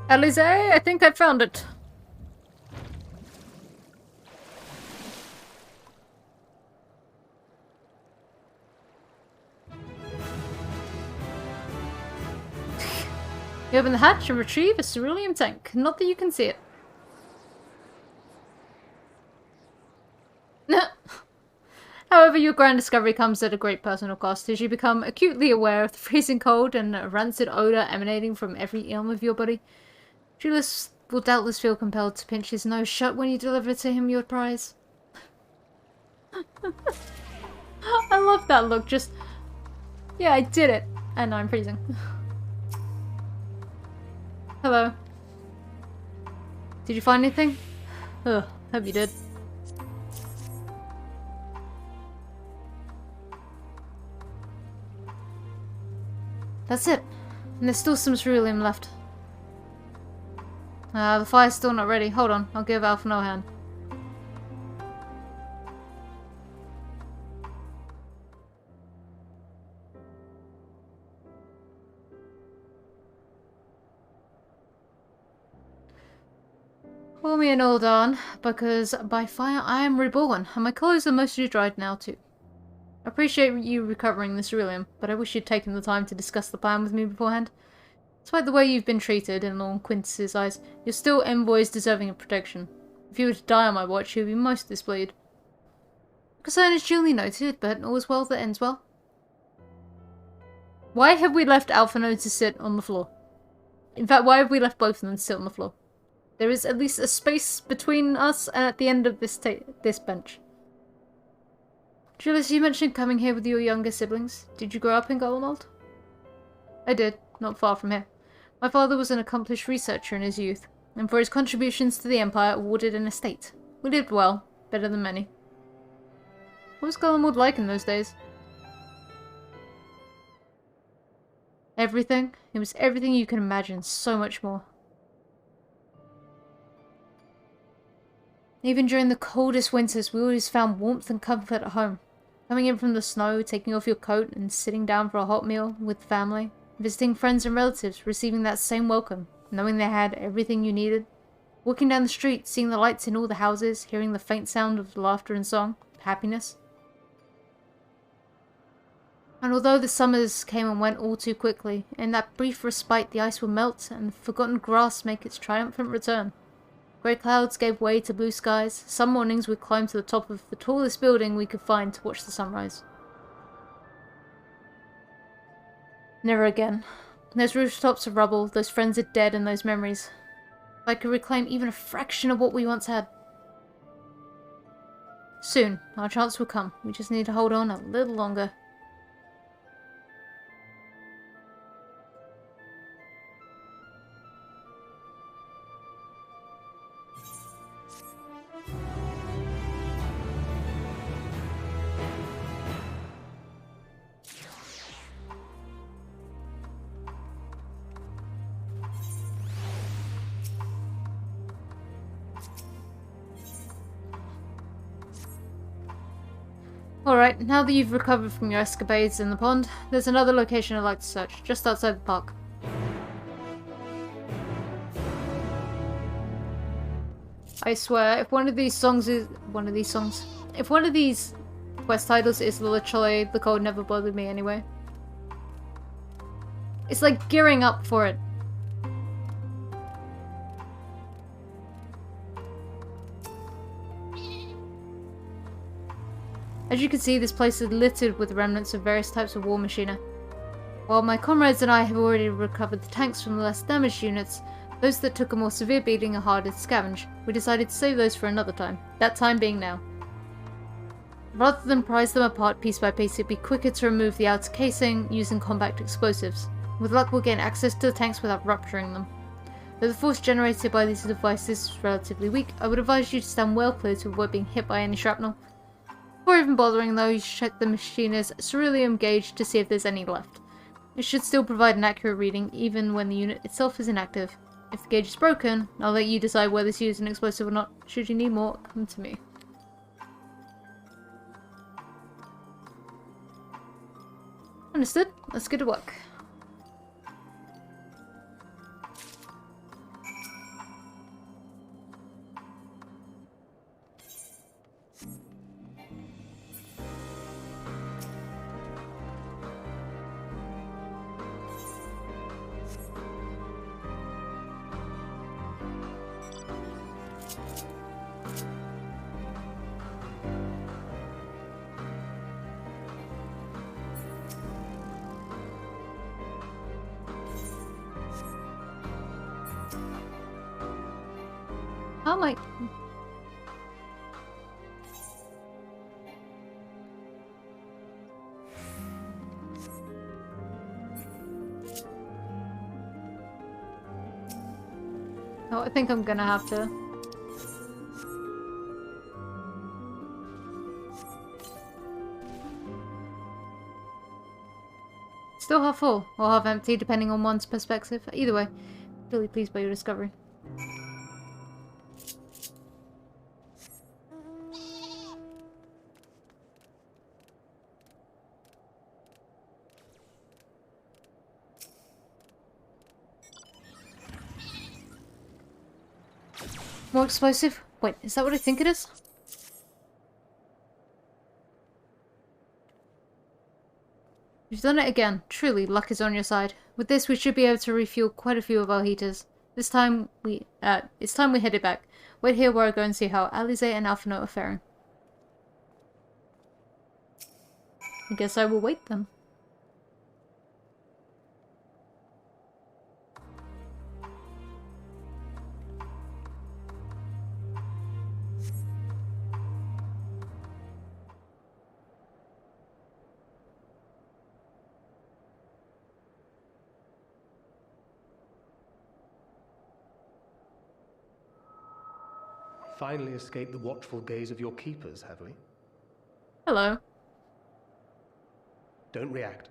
Alize, I think I found it. You open the hatch and retrieve a cerulean tank. Not that you can see it. However, your grand discovery comes at a great personal cost, as you become acutely aware of the freezing cold and rancid odour emanating from every elm of your body. Julius will doubtless feel compelled to pinch his nose shut when you deliver to him your prize. I love that look, just... Yeah, I did it! And now I'm freezing. Hello. Did you find anything? Ugh, hope you did. That's it. And there's still some cerulean left. The fire's still not ready. Hold on, I'll give Alpha no hand. Call me an old on, because by fire I am reborn, and my clothes are mostly dried now too. I appreciate you recovering the cerulean, but I wish you'd taken the time to discuss the plan with me beforehand. Despite the way you've been treated, in Lord Quintus's eyes, you're still envoys deserving of protection. If you were to die on my watch, he would be most displeased. Concern is duly noted, but all's well that ends well. Why have we left Alphino to sit on the floor? In fact, why have we left both of them to sit on the floor? There is at least a space between us and at the end of this bench. Julius, you mentioned coming here with your younger siblings. Did you grow up in Garlemald? I did, not far from here. My father was an accomplished researcher in his youth, and for his contributions to the Empire awarded an estate. We lived well, better than many. What was Garlemald like in those days? Everything. It was everything you can imagine, so much more. Even during the coldest winters, we always found warmth and comfort at home. Coming in from the snow, taking off your coat and sitting down for a hot meal with family. Visiting friends and relatives, receiving that same welcome, knowing they had everything you needed. Walking down the street, seeing the lights in all the houses, hearing the faint sound of laughter and song, happiness. And although the summers came and went all too quickly, in that brief respite the ice would melt and the forgotten grass make its triumphant return. Grey clouds gave way to blue skies. Some mornings we'd climb to the top of the tallest building we could find to watch the sunrise. Never again. Those rooftops of rubble, those friends are dead, and those memories. If I could reclaim even a fraction of what we once had. Soon, our chance will come. We just need to hold on a little longer. Alright, now that you've recovered from your escapades in the pond, there's another location I'd like to search, just outside the park. I swear, if one of these quest titles is literally The Cold Never Bothered Me Anyway. It's like gearing up for it. As you can see, this place is littered with remnants of various types of war machinery. While my comrades and I have already recovered the tanks from the less damaged units, those that took a more severe beating are harder to scavenge. We decided to save those for another time, that time being now. Rather than prise them apart piece by piece, it'd be quicker to remove the outer casing using compact explosives. With luck we'll gain access to the tanks without rupturing them. Though the force generated by these devices is relatively weak, I would advise you to stand well clear to avoid being hit by any shrapnel. Before even bothering though, you should check the machiner's ceruleum gauge to see if there's any left. It should still provide an accurate reading even when the unit itself is inactive. If the gauge is broken, I'll let you decide whether to use an explosive or not. Should you need more, come to me. Understood. Let's get to work. How am I... Oh, I think I'm gonna have to... Still half full, or half empty, depending on one's perspective. Either way, really pleased by your discovery. More explosive? Wait, is that what I think it is? You've done it again. Truly, luck is on your side. With this, we should be able to refuel quite a few of our heaters. It's time we headed back. Wait here where I go and see how Alize and Alphinaud are faring. I guess I will wait then. Finally escaped the watchful gaze of your keepers, have we? Hello. Don't react.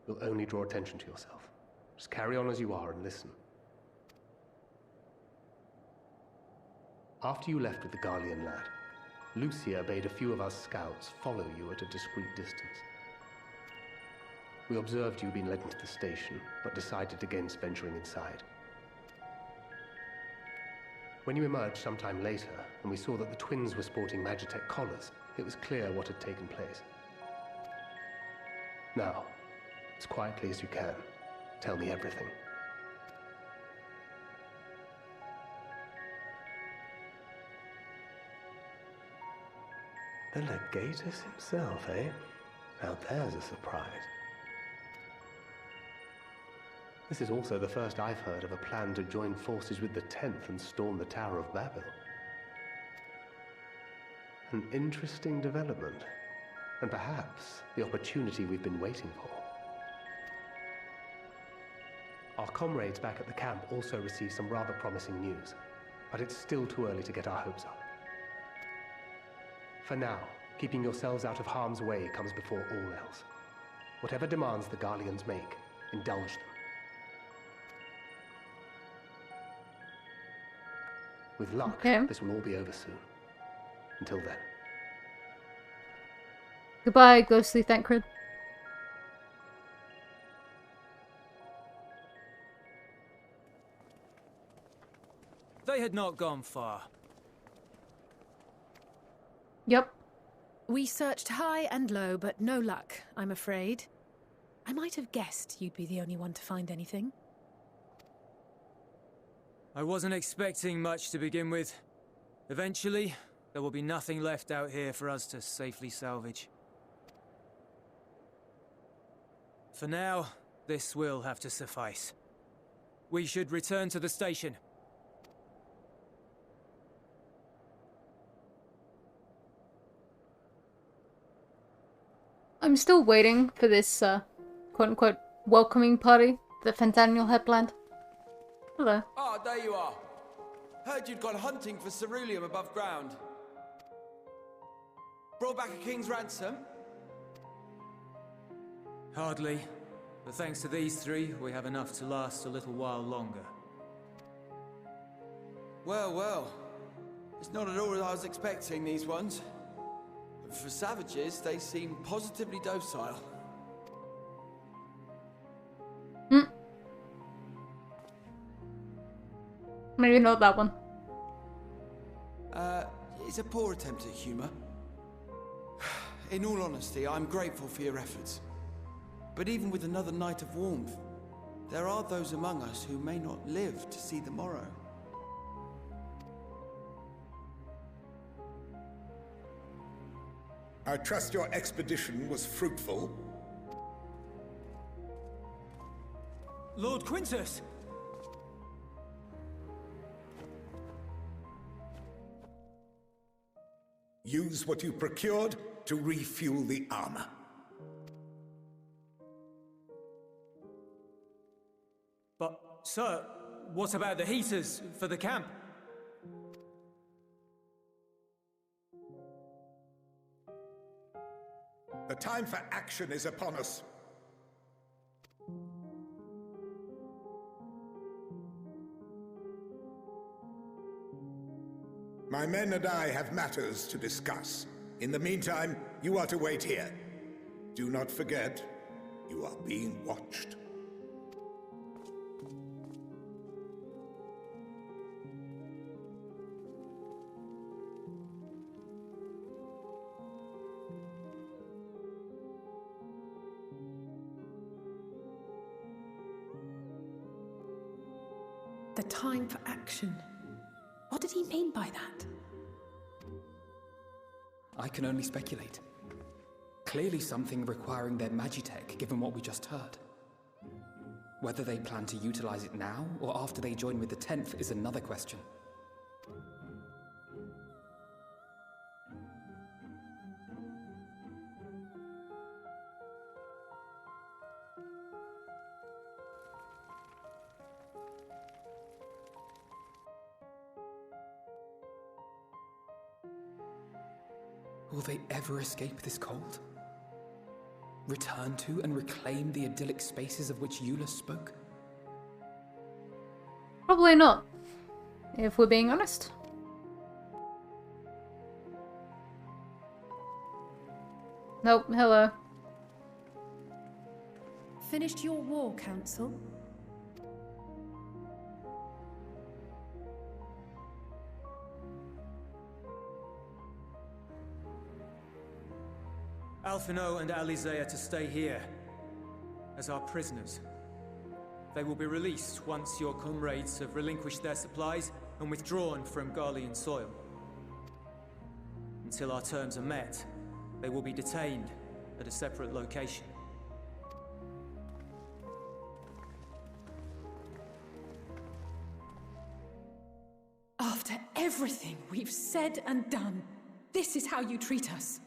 You'll only draw attention to yourself. Just carry on as you are and listen. After you left with the Garlean lad, Lucia bade a few of us scouts follow you at a discreet distance. We observed you being led into the station, but decided against venturing inside. When you emerged sometime later, and we saw that the twins were sporting Magitech collars, it was clear what had taken place. Now, as quietly as you can, tell me everything. The Legatus himself, eh? Now there's a surprise. This is also the first I've heard of a plan to join forces with the 10th and storm the Tower of Babel. An interesting development, and perhaps the opportunity we've been waiting for. Our comrades back at the camp also received some rather promising news, but it's still too early to get our hopes up. For now, keeping yourselves out of harm's way comes before all else. Whatever demands the Garleans make, indulge them. With luck, this will all be over soon. Until then. Goodbye, ghostly Thancred. They had not gone far. Yep. We searched high and low, but no luck, I'm afraid. I might have guessed you'd be the only one to find anything. I wasn't expecting much to begin with. Eventually, there will be nothing left out here for us to safely salvage. For now, this will have to suffice. We should return to the station. I'm still waiting for this, quote-unquote, welcoming party that Fentanyl had planned. Hello. Ah, there you are. Heard you'd gone hunting for ceruleum above ground. Brought back a king's ransom? Hardly. But thanks to these three, we have enough to last a little while longer. Well, well. It's not at all as I was expecting, these ones. For savages, they seem positively docile. Maybe not that one. It's a poor attempt at humor. In all honesty, I'm grateful for your efforts. But even with another night of warmth, there are those among us who may not live to see the morrow. I trust your expedition was fruitful. Lord Quintus! Use what you procured to refuel the armor. But, sir, what about the heaters for the camp? The time for action is upon us. My men and I have matters to discuss. In the meantime, you are to wait here. Do not forget, you are being watched. The time for action. What did he mean by that? I can only speculate. Clearly something requiring their magitech, given what we just heard. Whether they plan to utilize it now, or after they join with the 10th, is another question. Will they ever escape this cold? Return to and reclaim the idyllic spaces of which Eula spoke? Probably not, if we're being honest. Nope, hello. Finished your war, Council? Alphino and Alizé are to stay here, as our prisoners. They will be released once your comrades have relinquished their supplies and withdrawn from Garlean soil. Until our terms are met, they will be detained at a separate location. After everything we've said and done, this is how you treat us.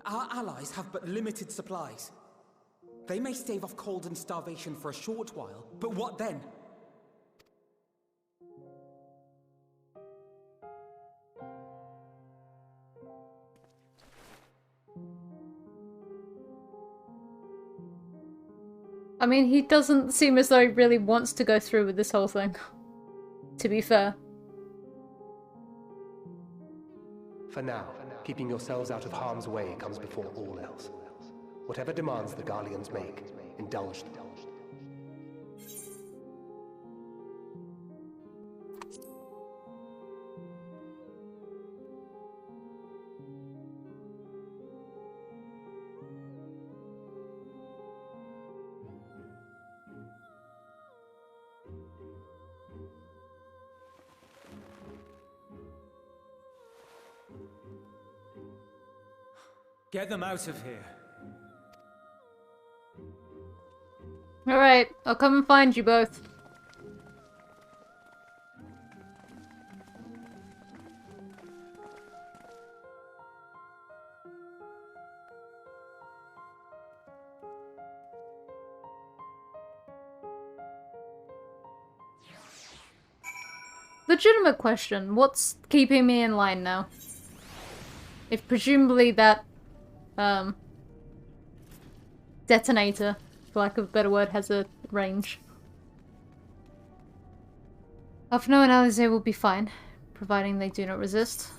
Our allies have but limited supplies. They may stave off cold and starvation for a short while, but what then? I mean, he doesn't seem as though he really wants to go through with this whole thing, to be fair. For now, keeping yourselves out of harm's way comes before all else. Whatever demands the Garleans make, indulge them. Get them out of here. Alright, I'll come and find you both. Legitimate question, what's keeping me in line now? If presumably that detonator, for lack of a better word, has a range. Alphino and Alizé will be fine, providing they do not resist.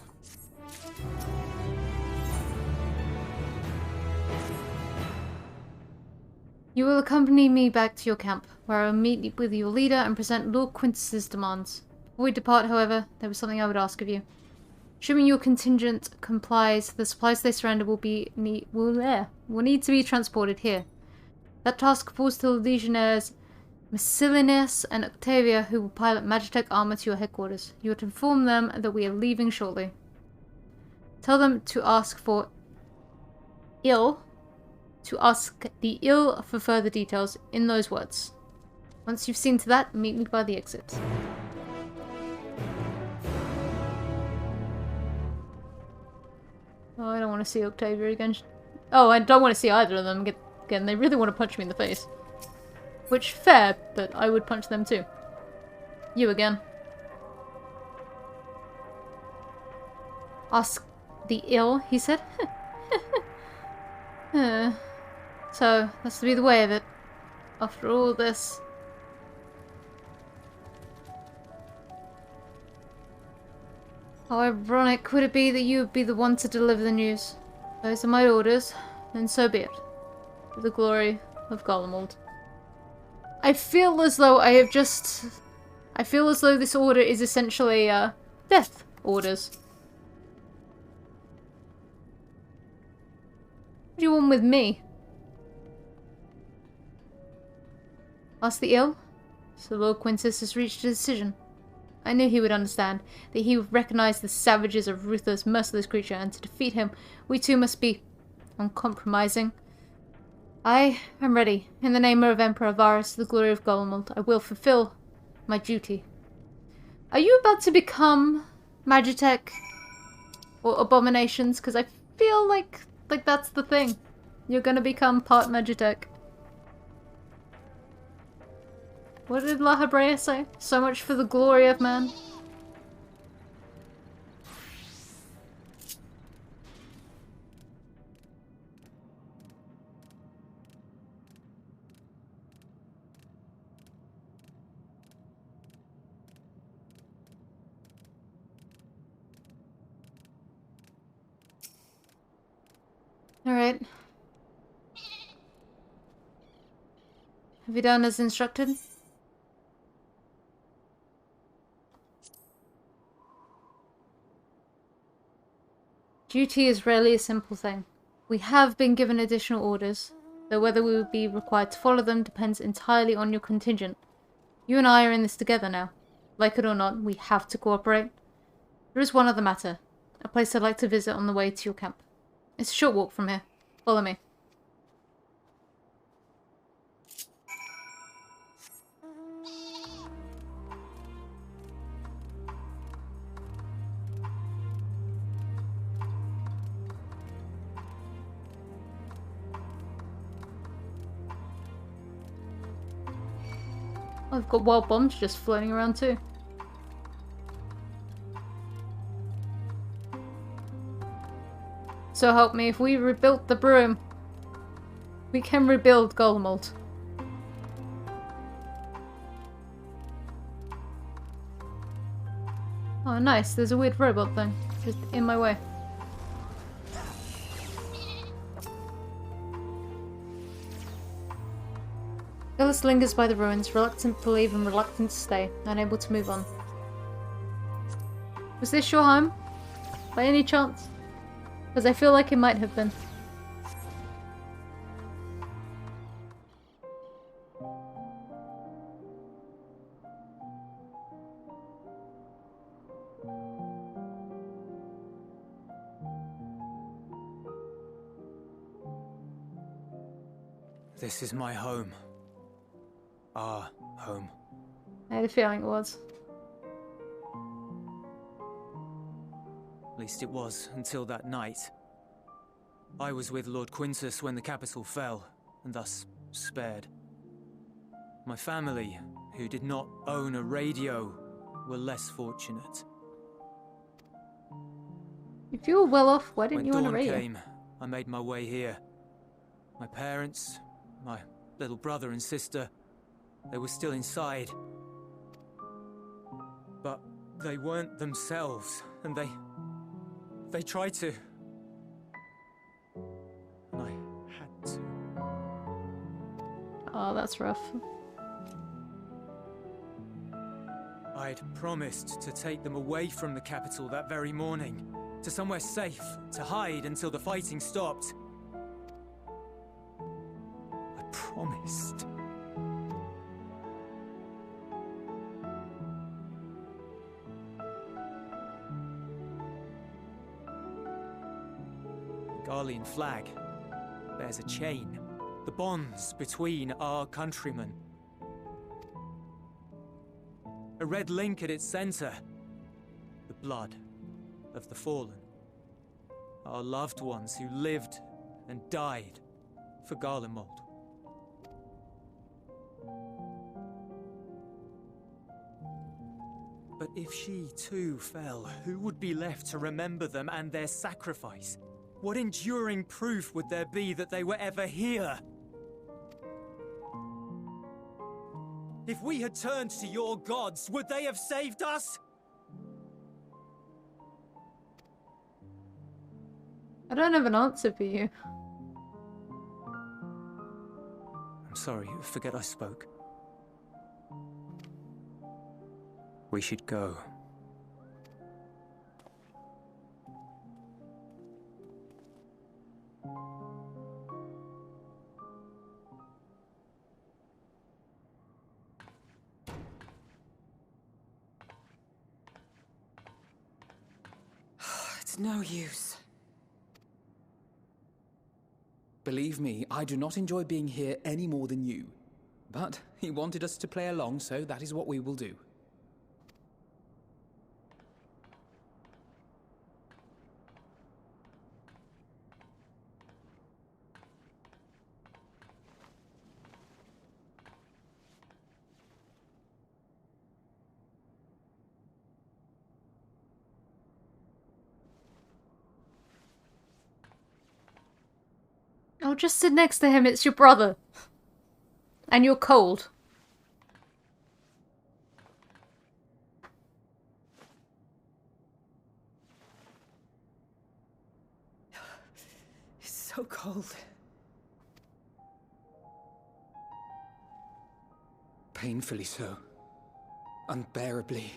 You will accompany me back to your camp, where I will meet with your leader and present Lord Quintus's demands. Before we depart, however, there was something I would ask of you. Assuming your contingent complies, the supplies they surrender will need to be transported here. That task falls to the legionnaires Massilius and Octavia, who will pilot Magitech armor to your headquarters. You are to inform them that we are leaving shortly. Tell them to ask for the ill for further details in those words. Once you've seen to that, meet me by the exit. Oh, I don't want to see Octavia again. Oh, I don't want to see either of them again. They really want to punch me in the face. Which, fair, but I would punch them too. You again. Ask the ill, he said. So, that's to be the way of it. After all this. How ironic would it be that you would be the one to deliver the news? Those are my orders, and so be it. For the glory of Garlemald. I feel as though this order is essentially, death orders. What do you want with me? Ask the ill? So Lord Quintus has reached a decision. I knew he would understand, that he would recognize the savages of ruthless, merciless creature, and to defeat him, we too must be uncompromising. I am ready. In the name of Emperor Varus, the glory of Garlemald, I will fulfill my duty. Are you about to become Magitech or abominations? Because I feel like that's the thing. You're gonna become part Magitech. What did La Habrea say? So much for the glory of man. Alright. Have you done as instructed? Duty is rarely a simple thing. We have been given additional orders, though whether we will be required to follow them depends entirely on your contingent. You and I are in this together now. Like it or not, we have to cooperate. There is one other matter. A place I'd like to visit on the way to your camp. It's a short walk from here. Follow me. Oh, I've got wild bombs just floating around too. So help me, if we rebuilt the broom, we can rebuild Golemold. Oh nice, there's a weird robot thing just in my way. Gillis lingers by the ruins, reluctant to leave and reluctant to stay, unable to move on. Was this your home? By any chance? Because I feel like it might have been. This is my home. Our home. I had a feeling it was. At least it was, until that night. I was with Lord Quintus when the capital fell, and thus spared. My family, who did not own a radio, were less fortunate. If you were well off, why didn't When you own a dawn radio? came, I made my way here. My parents, my little brother and sister, they were still inside. But they weren't themselves, and they tried to. And I had to. Oh, that's rough. I'd promised to take them away from the capital that very morning, to somewhere safe, to hide until the fighting stopped. I promised. The Garlean flag bears a chain, the bonds between our countrymen. A red link at its center, the blood of the fallen. Our loved ones who lived and died for Garlemald. But if she too fell, who would be left to remember them and their sacrifice? What enduring proof would there be that they were ever here? If we had turned to your gods, would they have saved us? I don't have an answer for you. I'm sorry, forget I spoke. We should go. It's no use. Believe me, I do not enjoy being here any more than you. But he wanted us to play along, so that is what we will do. Oh, just sit next to him, it's your brother. And you're cold. It's so cold. Painfully so. Unbearably.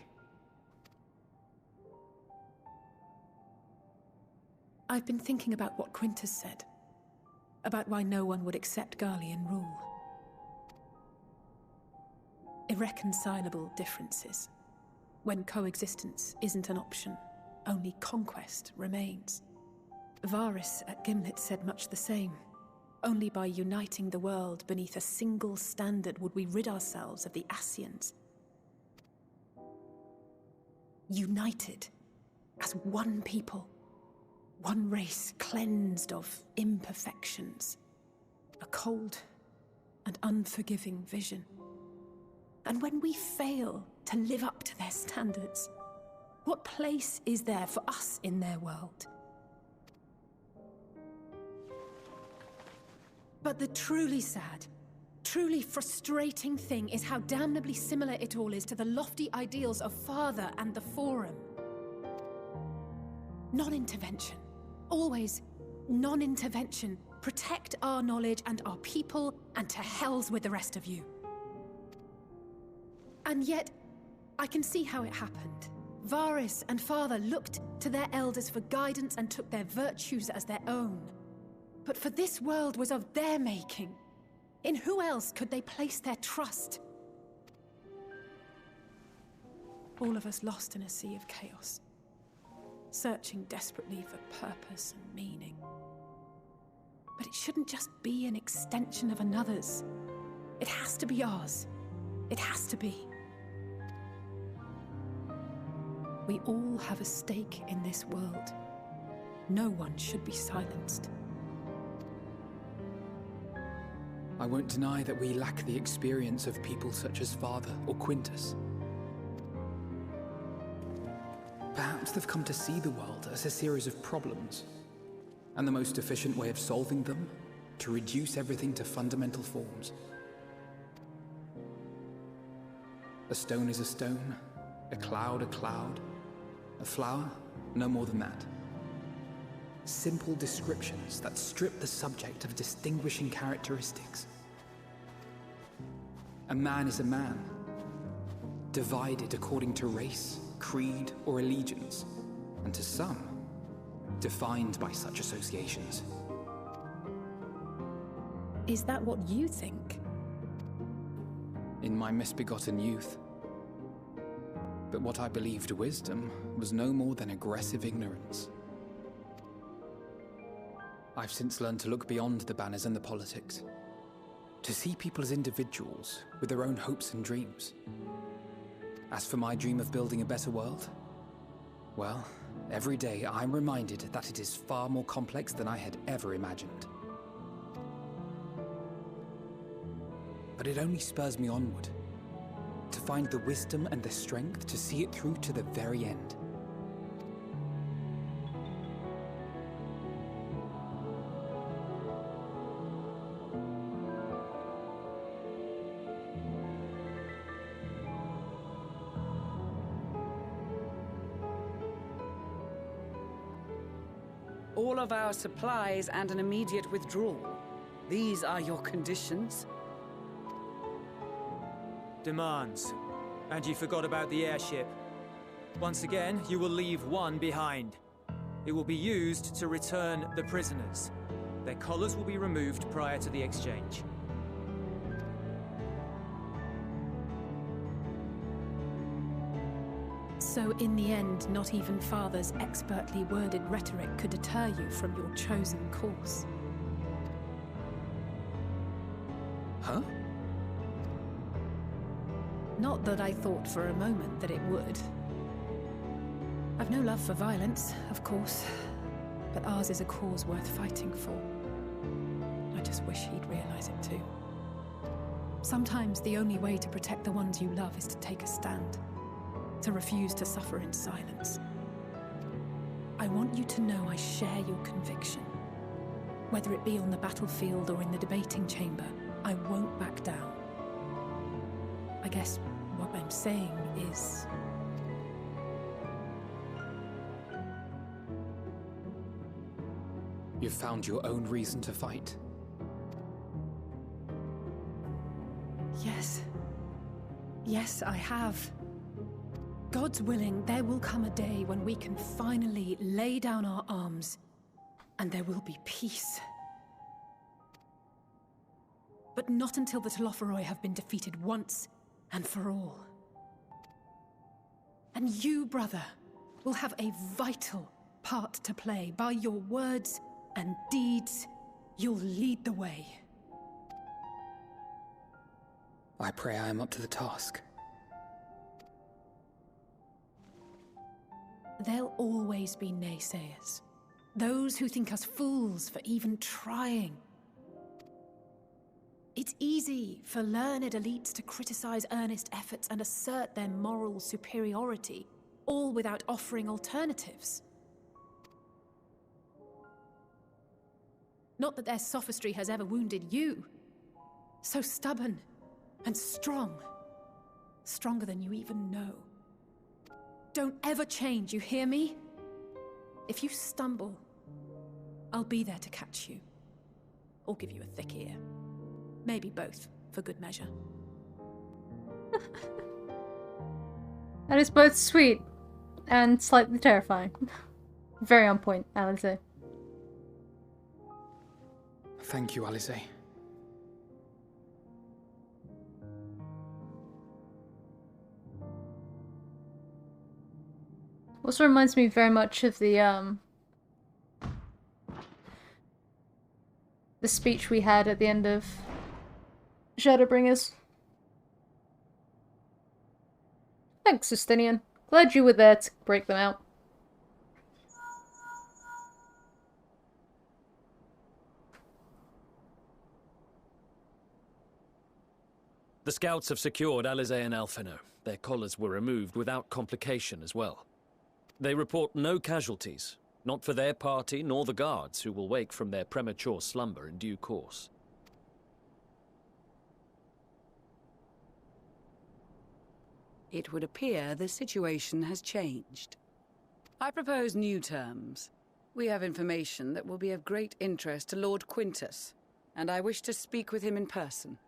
I've been thinking about what Quintus said. About why no one would accept Garlean rule. Irreconcilable differences. When coexistence isn't an option, only conquest remains. Varys at Gimlet said much the same. Only by uniting the world beneath a single standard would we rid ourselves of the Ascians. United as one people. One race cleansed of imperfections. A cold and unforgiving vision. And when we fail to live up to their standards, what place is there for us in their world? But the truly sad, truly frustrating thing is how damnably similar it all is to the lofty ideals of Father and the Forum. Non-intervention. Always non-intervention. Protect our knowledge and our people, and to hells with the rest of you. And yet, I can see how it happened. Varys and Father looked to their elders for guidance and took their virtues as their own. But for this world was of their making. In who else could they place their trust? All of us lost in a sea of chaos. Searching desperately for purpose and meaning. But it shouldn't just be an extension of another's. It has to be ours. It has to be. We all have a stake in this world. No one should be silenced. I won't deny that we lack the experience of people such as Father or Quintus. Perhaps they've come to see the world as a series of problems, and the most efficient way of solving them, to reduce everything to fundamental forms. A stone is a stone, a cloud, a flower, no more than that. Simple descriptions that strip the subject of distinguishing characteristics. A man is a man, divided according to race, creed, or allegiance, and to some, defined by such associations. Is that what you think? In my misbegotten youth. But what I believed wisdom was no more than aggressive ignorance. I've since learned to look beyond the banners and the politics, to see people as individuals with their own hopes and dreams. As for my dream of building a better world, well, every day I'm reminded that it is far more complex than I had ever imagined. But it only spurs me onward, to find the wisdom and the strength to see it through to the very end. All of our supplies and an immediate withdrawal. These are your conditions? Demands. And you forgot about the airship. Once again, you will leave one behind. It will be used to return the prisoners. Their collars will be removed prior to the exchange. So in the end, not even Father's expertly worded rhetoric could deter you from your chosen course. Huh? Not that I thought for a moment that it would. I've no love for violence, of course, but ours is a cause worth fighting for. I just wish he'd realize it too. Sometimes the only way to protect the ones you love is to take a stand. To refuse to suffer in silence. I want you to know I share your conviction. Whether it be on the battlefield or in the debating chamber, I won't back down. I guess what I'm saying is... You've found your own reason to fight? Yes. Yes, I have. God's willing, there will come a day when we can finally lay down our arms, and there will be peace. But not until the Telophoroi have been defeated once and for all. And you, brother, will have a vital part to play. By your words and deeds, you'll lead the way. I pray I am up to the task. There'll always be naysayers. Those who think us fools for even trying. It's easy for learned elites to criticize earnest efforts and assert their moral superiority, all without offering alternatives. Not that their sophistry has ever wounded you. So stubborn and strong. Stronger than you even know. Don't ever change, you hear me? If you stumble, I'll be there to catch you. Or give you a thick ear. Maybe both, for good measure. That is both sweet and slightly terrifying. Very on point, Alize. Thank you, Alize. Also reminds me very much of the speech we had at the end of Shadowbringers. Thanks, Justinian. Glad you were there to break them out. The scouts have secured Alize and Alphino. Their collars were removed without complication as well. They report no casualties, not for their party nor the guards, who will wake from their premature slumber in due course. It would appear the situation has changed. I propose new terms. We have information that will be of great interest to Lord Quintus, and I wish to speak with him in person.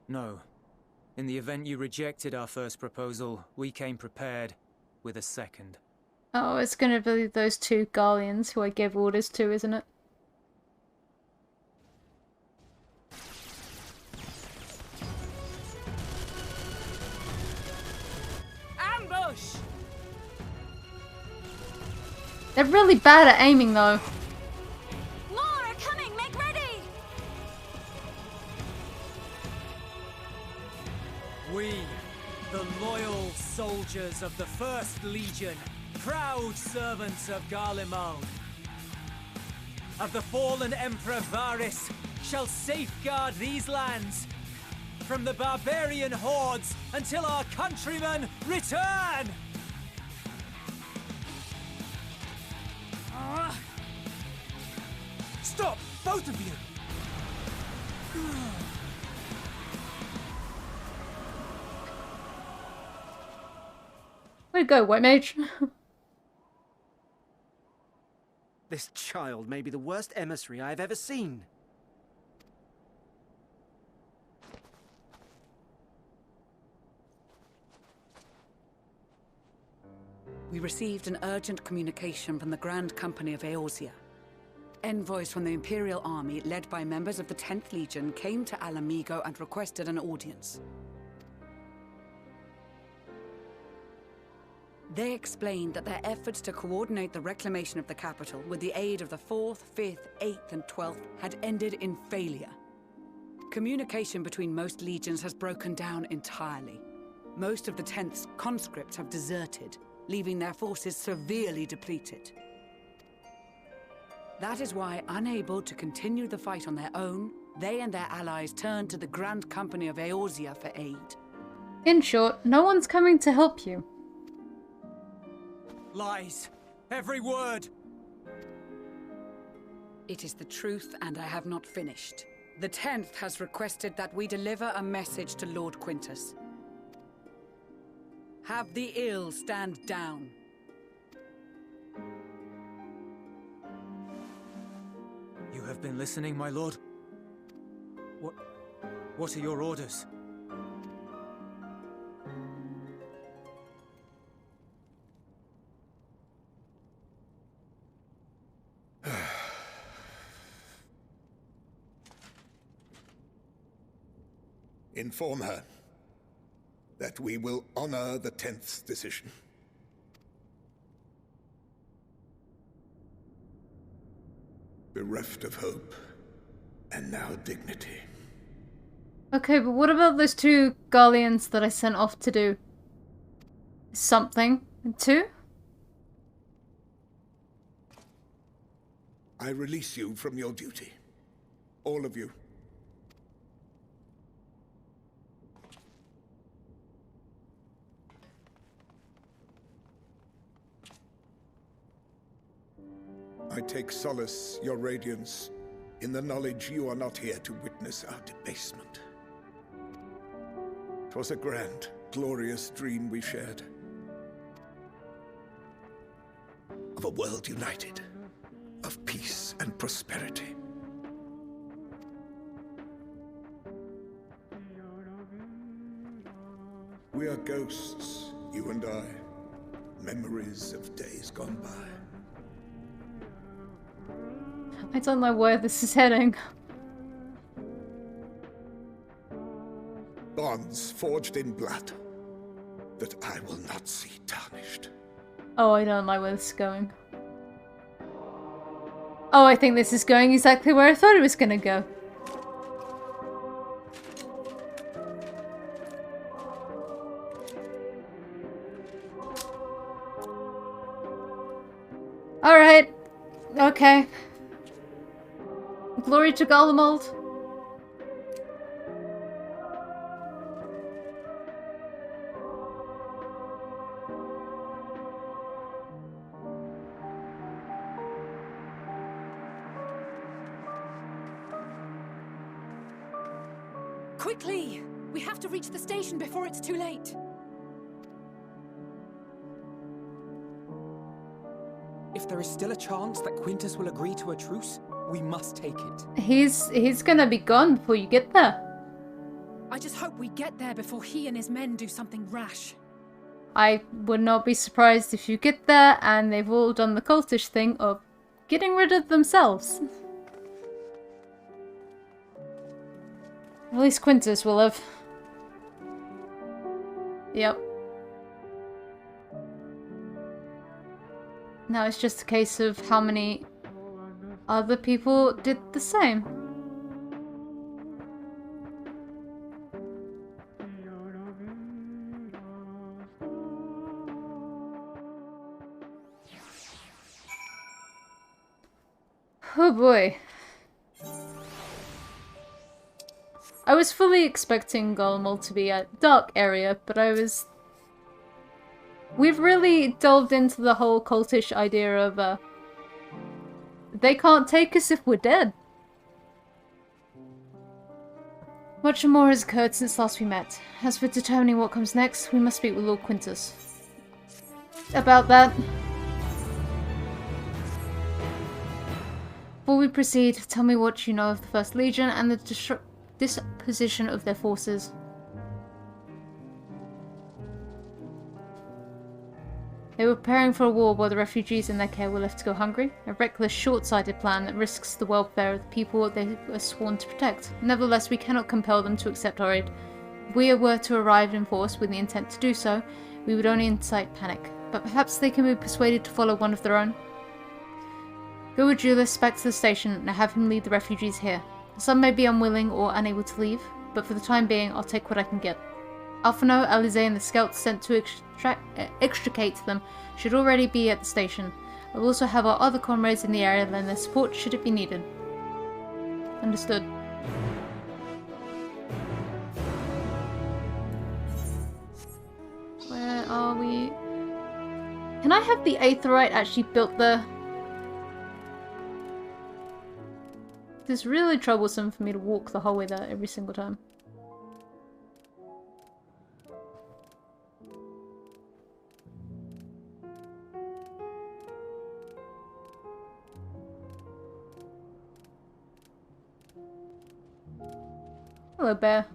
No. In the event you rejected our first proposal, we came prepared with a second. Oh, it's gonna be those two Garleans who I gave orders to, isn't it? Ambush! They're really bad at aiming, though. More are coming! Make ready! We, the loyal soldiers of the First Legion, proud servants of Garlemald, of the fallen Emperor Varys, shall safeguard these lands from the barbarian hordes until our countrymen return! Stop! Both of you! Way to go, White Mage. This child may be the worst emissary I have ever seen. We received an urgent communication from the Grand Company of Eorzea. Envoys from the Imperial Army, led by members of the 10th Legion, came to Alamigo and requested an audience. They explained that their efforts to coordinate the reclamation of the capital with the aid of the 4th, 5th, 8th and 12th had ended in failure. Communication between most legions has broken down entirely. Most of the 10th's conscripts have deserted, leaving their forces severely depleted. That is why, unable to continue the fight on their own, they and their allies turned to the Grand Company of Eorzea for aid. In short, no one's coming to help you. Lies. Every word. It is the truth, and I have not finished. The 10th has requested that we deliver a message to Lord Quintus. Have the ill stand down. You have been listening, my lord? What are your orders? Inform her that we will honor the 10th's decision. Bereft of hope, and now dignity. Okay, but what about those 2 Garleans that I sent off to do something too? I release you from your duty. All of you. I take solace, your radiance, in the knowledge you are not here to witness our debasement. 'Twas a grand, glorious dream we shared. Of a world united, of peace and prosperity. We are ghosts, you and I, memories of days gone by. I don't know where this is heading. Bonds forged in blood that I will not see tarnished. Oh, I don't like where this is going. Oh, I think this is going exactly where I thought it was gonna go. Alright. Okay. Glory to Garlemald. Quickly! We have to reach the station before it's too late. If there is still a chance that Quintus will agree to a truce, we must take it. He's gonna be gone before you get there. I just hope we get there before he and his men do something rash. I would not be surprised if you get there and they've all done the cultish thing of getting rid of themselves. At least Quintus will have. Yep. Now it's just a case of how many other people did the same. Oh boy. I was fully expecting Garlemald to be a dark area, but we've really delved into the whole cultish idea of, they can't take us if we're dead. Much more has occurred since last we met. As for determining what comes next, we must speak with Lord Quintus. About that. Before we proceed, tell me what you know of the First Legion and the disposition of their forces. They were preparing for a war while the refugees in their care were left to go hungry. A reckless, short-sighted plan that risks the welfare of the people they were sworn to protect. Nevertheless, we cannot compel them to accept our aid. If we were to arrive in force with the intent to do so, we would only incite panic. But perhaps they can be persuaded to follow one of their own. Go with Julius back to the station and have him lead the refugees here. Some may be unwilling or unable to leave, but for the time being, I'll take what I can get. Alphino, Alize, and the scouts sent to extricate them should already be at the station. I will also have our other comrades in the area lend their support should it be needed. Understood. Where are we? Can I have the Aetheryte actually built there? It's really troublesome for me to walk the whole way there every single time. Hello, bear.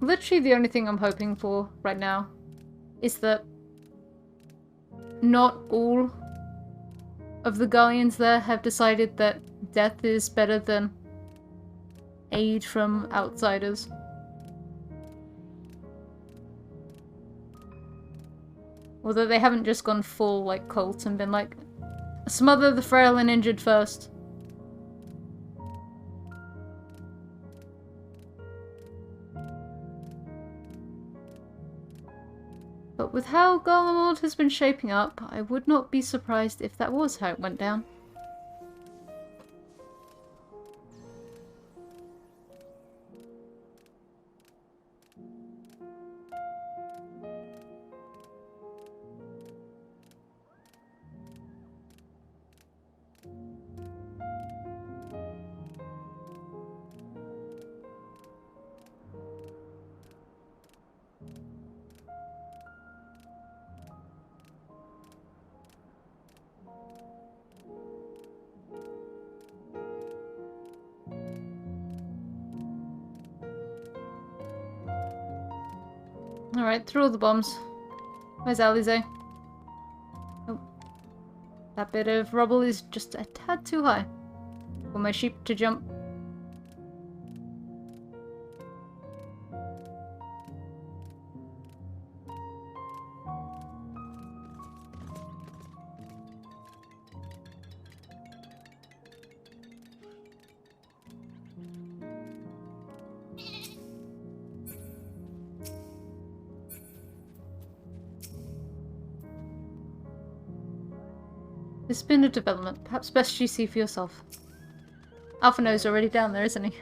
Literally the only thing I'm hoping for right now is that not all of the Guardians there have decided that death is better than aid from outsiders. Or that they haven't just gone full like cult and been like, smother the frail and injured first. But with how Garlemald has been shaping up, I would not be surprised if that was how it went down. Alright, through all the bombs. Where's Alize? Oh. That bit of rubble is just a tad too high for my sheep to jump. There's been a development. Perhaps best you see for yourself. Alphino's already down there, isn't he?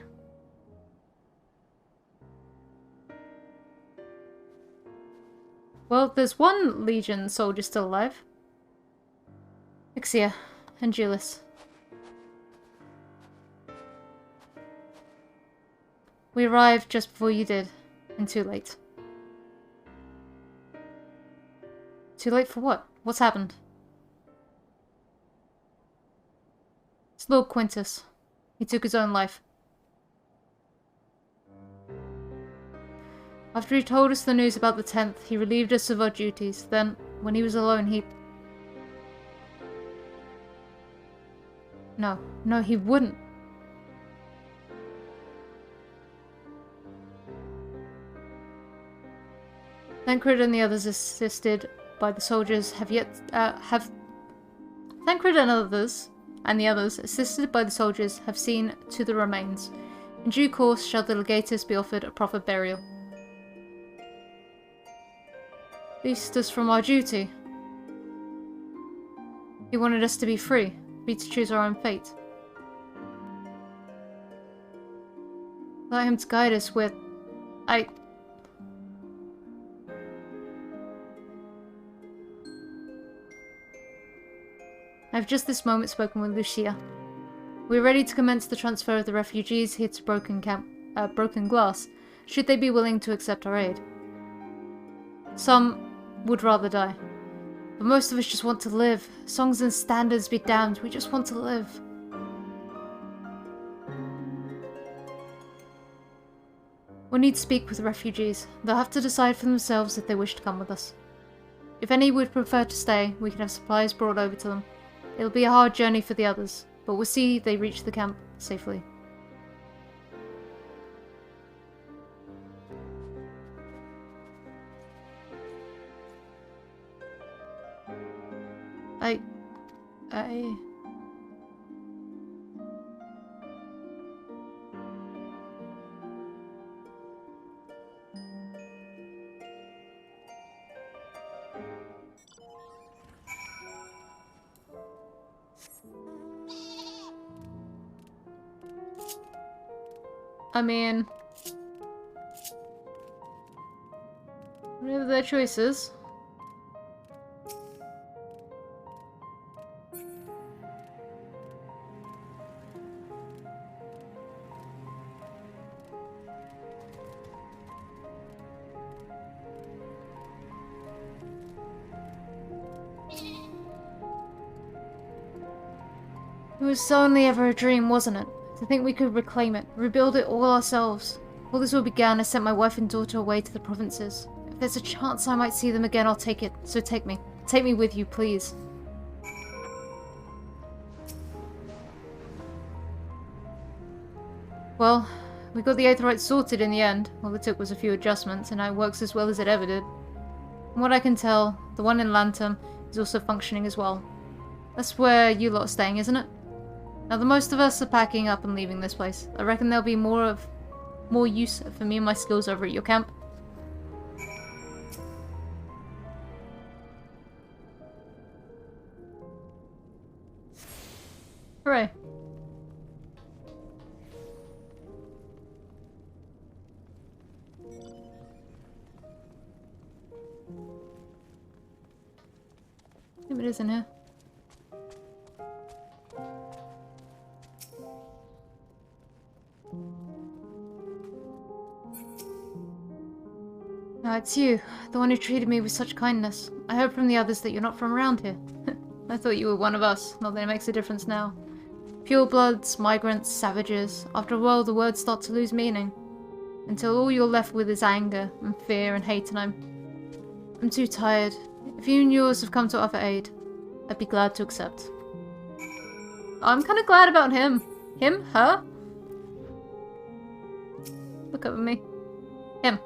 Well, there's one Legion soldier still alive. Ixia and Julius. We arrived just before you did, and too late. Too late for what? What's happened? It's Lord Quintus. He took his own life. After he told us the news about the 10th, he relieved us of our duties. Then, when he was alone, he... No, he wouldn't. Thancred and the others assisted by the soldiers Thancred and the others, assisted by the soldiers, have seen to the remains. In due course shall the legatus be offered a proper burial. Released us from our duty. He wanted us to be free to choose our own fate. Allow him to guide us with... I've just this moment spoken with Lucia. We're ready to commence the transfer of the refugees here to Broken Glass, should they be willing to accept our aid. Some would rather die, but most of us just want to live. Songs and standards be damned, we just want to live. We'll need to speak with the refugees. They'll have to decide for themselves if they wish to come with us. If any would prefer to stay, we can have supplies brought over to them. It'll be a hard journey for the others, but we'll see they reach the camp safely. I mean... whatever their choice is. It was only ever a dream, wasn't it? To think we could reclaim it, rebuild it all ourselves. All this all began, I sent my wife and daughter away to the provinces. If there's a chance I might see them again, I'll take it. So take me. Take me with you, please. Well, we got the Aetheryte sorted in the end. All it took was a few adjustments, and now it works as well as it ever did. From what I can tell, the one in Lantern is also functioning as well. That's where you lot are staying, isn't it? Now the most of us are packing up and leaving this place. I reckon there'll be more use for me and my skills over at your camp. Hooray. If it is in here. Ah, it's you, the one who treated me with such kindness. I heard from the others that you're not from around here. I thought you were one of us, not that it makes a difference now. Purebloods, migrants, savages. After a while, the words start to lose meaning. Until all you're left with is anger, and fear, and hate, and I'm too tired. If you and yours have come to offer aid, I'd be glad to accept. I'm kind of glad about him. Him? Her? Look up at me. Him.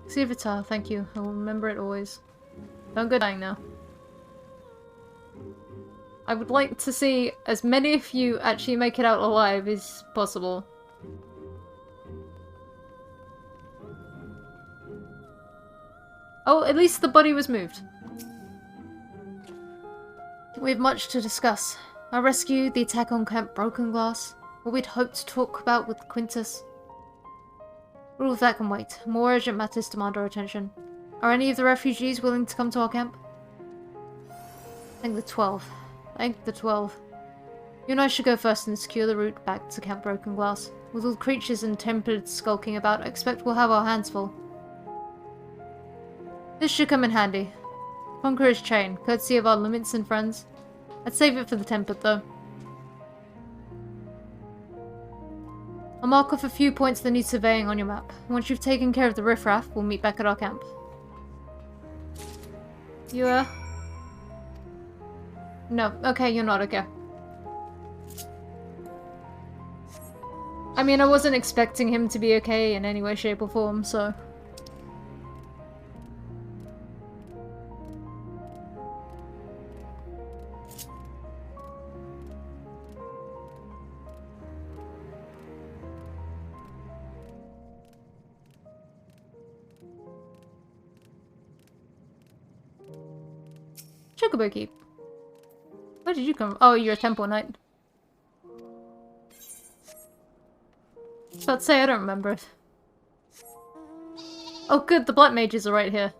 Xivitar, thank you. I will remember it always. Don't go dying now. I would like to see as many of you actually make it out alive as possible. Oh, at least the body was moved. We have much to discuss. Our rescue, the attack on Camp Broken Glass, what we'd hoped to talk about with Quintus. All of that can wait. More urgent matters demand our attention. Are any of the refugees willing to come to our camp? I think the 12. You and I should go first and secure the route back to Camp Broken Glass. With all the creatures and tempered skulking about, I expect we'll have our hands full. This should come in handy. Conqueror's Chain, courtesy of our limits and friends. I'd save it for the tempered, though. I'll mark off a few points that need surveying on your map. Once you've taken care of the riffraff, we'll meet back at our camp. You, No. Okay, you're not. Okay. I mean, I wasn't expecting him to be okay in any way, shape, or form, so... Chocobo Keep. Where did you come from? Oh, you're a temple knight. I was about to say, I don't remember it. Oh good, the black mages are right here.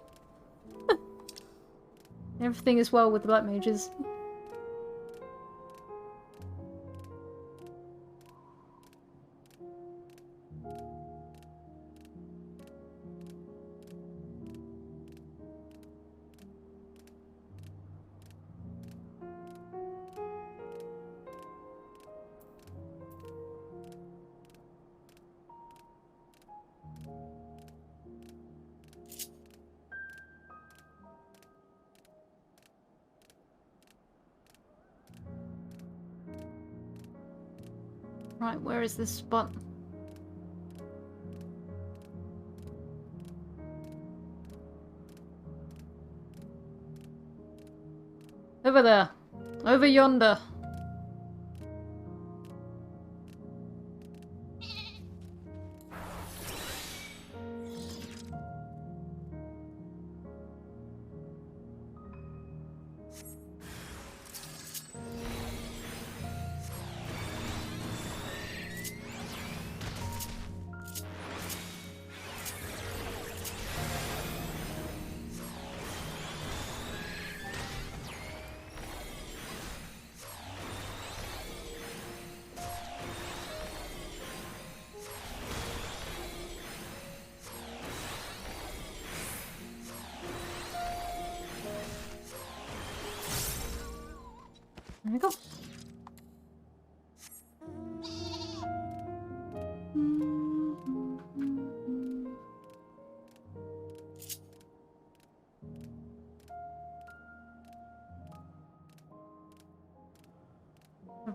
Everything is well with the black mages. Right, where is this spot? Over there. Over yonder.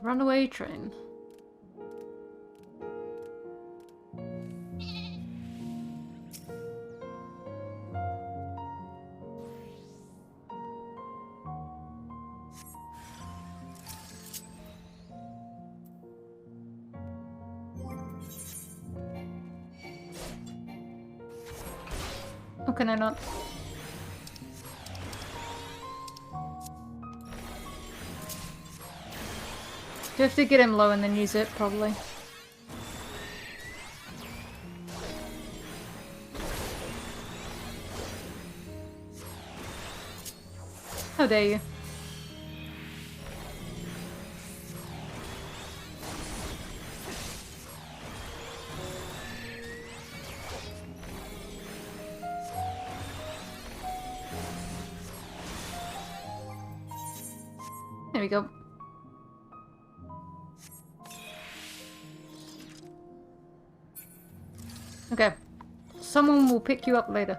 runaway train. How can I not? Do have to get him low and then use it, probably. How dare you? There we go. Okay. Someone will pick you up later.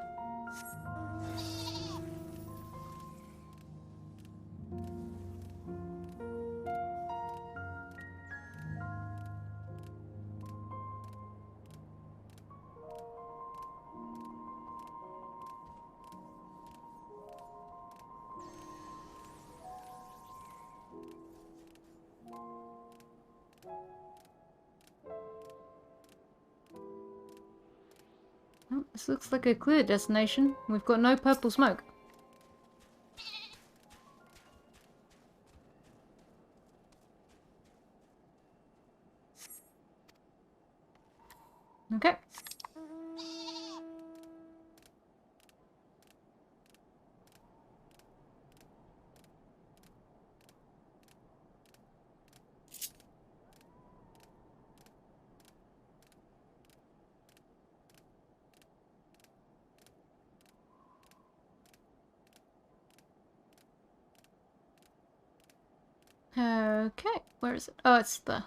Oh, this looks like a clear destination. We've got no purple smoke. Okay. Okay, where is it? Oh, it's the...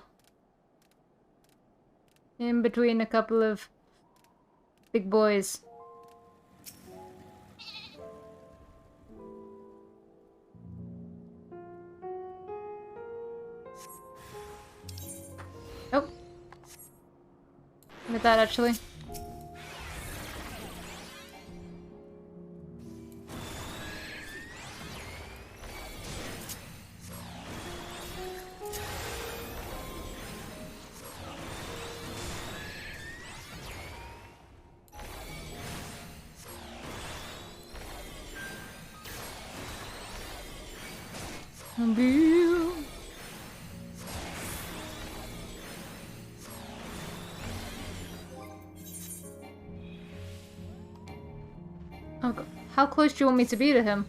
in between a couple of big boys. Oh. Look at that, actually. Oh God. How close do you want me to be to him?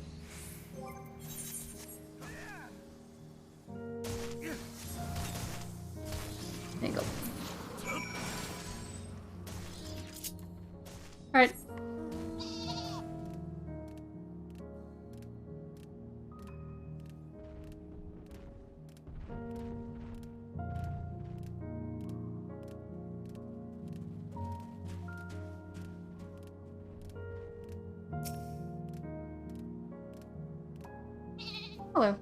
There you go. Alright. Hello.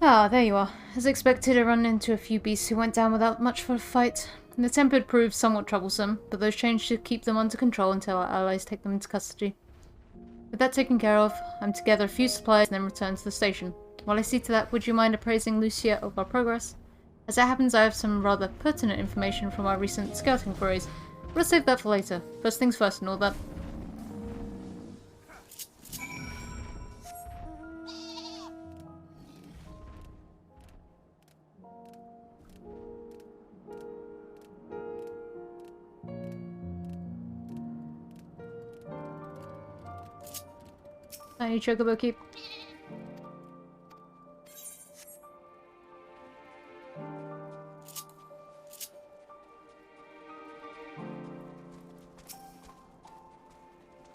Ah, there you are. As expected, I run into a few beasts who went down without much for a fight. The temper proved somewhat troublesome, but those changed should keep them under control until our allies take them into custody. With that taken care of, I'm to gather a few supplies and then return to the station. While I see to that, would you mind appraising Lucia of our progress? As it happens, I have some rather pertinent information from our recent scouting forays. We'll save that for later. First things first and all that. Tiny chocobo keep.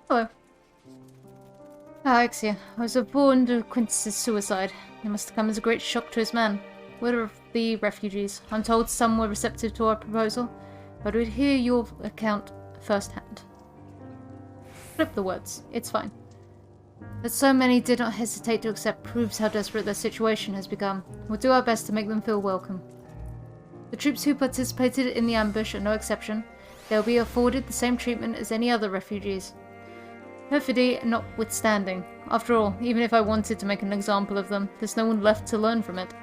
Hello. Alexia, I was informed of Quintus's suicide. It must have come as a great shock to his men. What of the refugees? I'm told some were receptive to our proposal, but we'd hear your account firsthand. Flip the words. It's fine. That so many did not hesitate to accept proves how desperate their situation has become. We'll do our best to make them feel welcome. The troops who participated in the ambush are no exception. They will be afforded the same treatment as any other refugees. Perfidy notwithstanding. After all, even if I wanted to make an example of them, there's no one left to learn from it.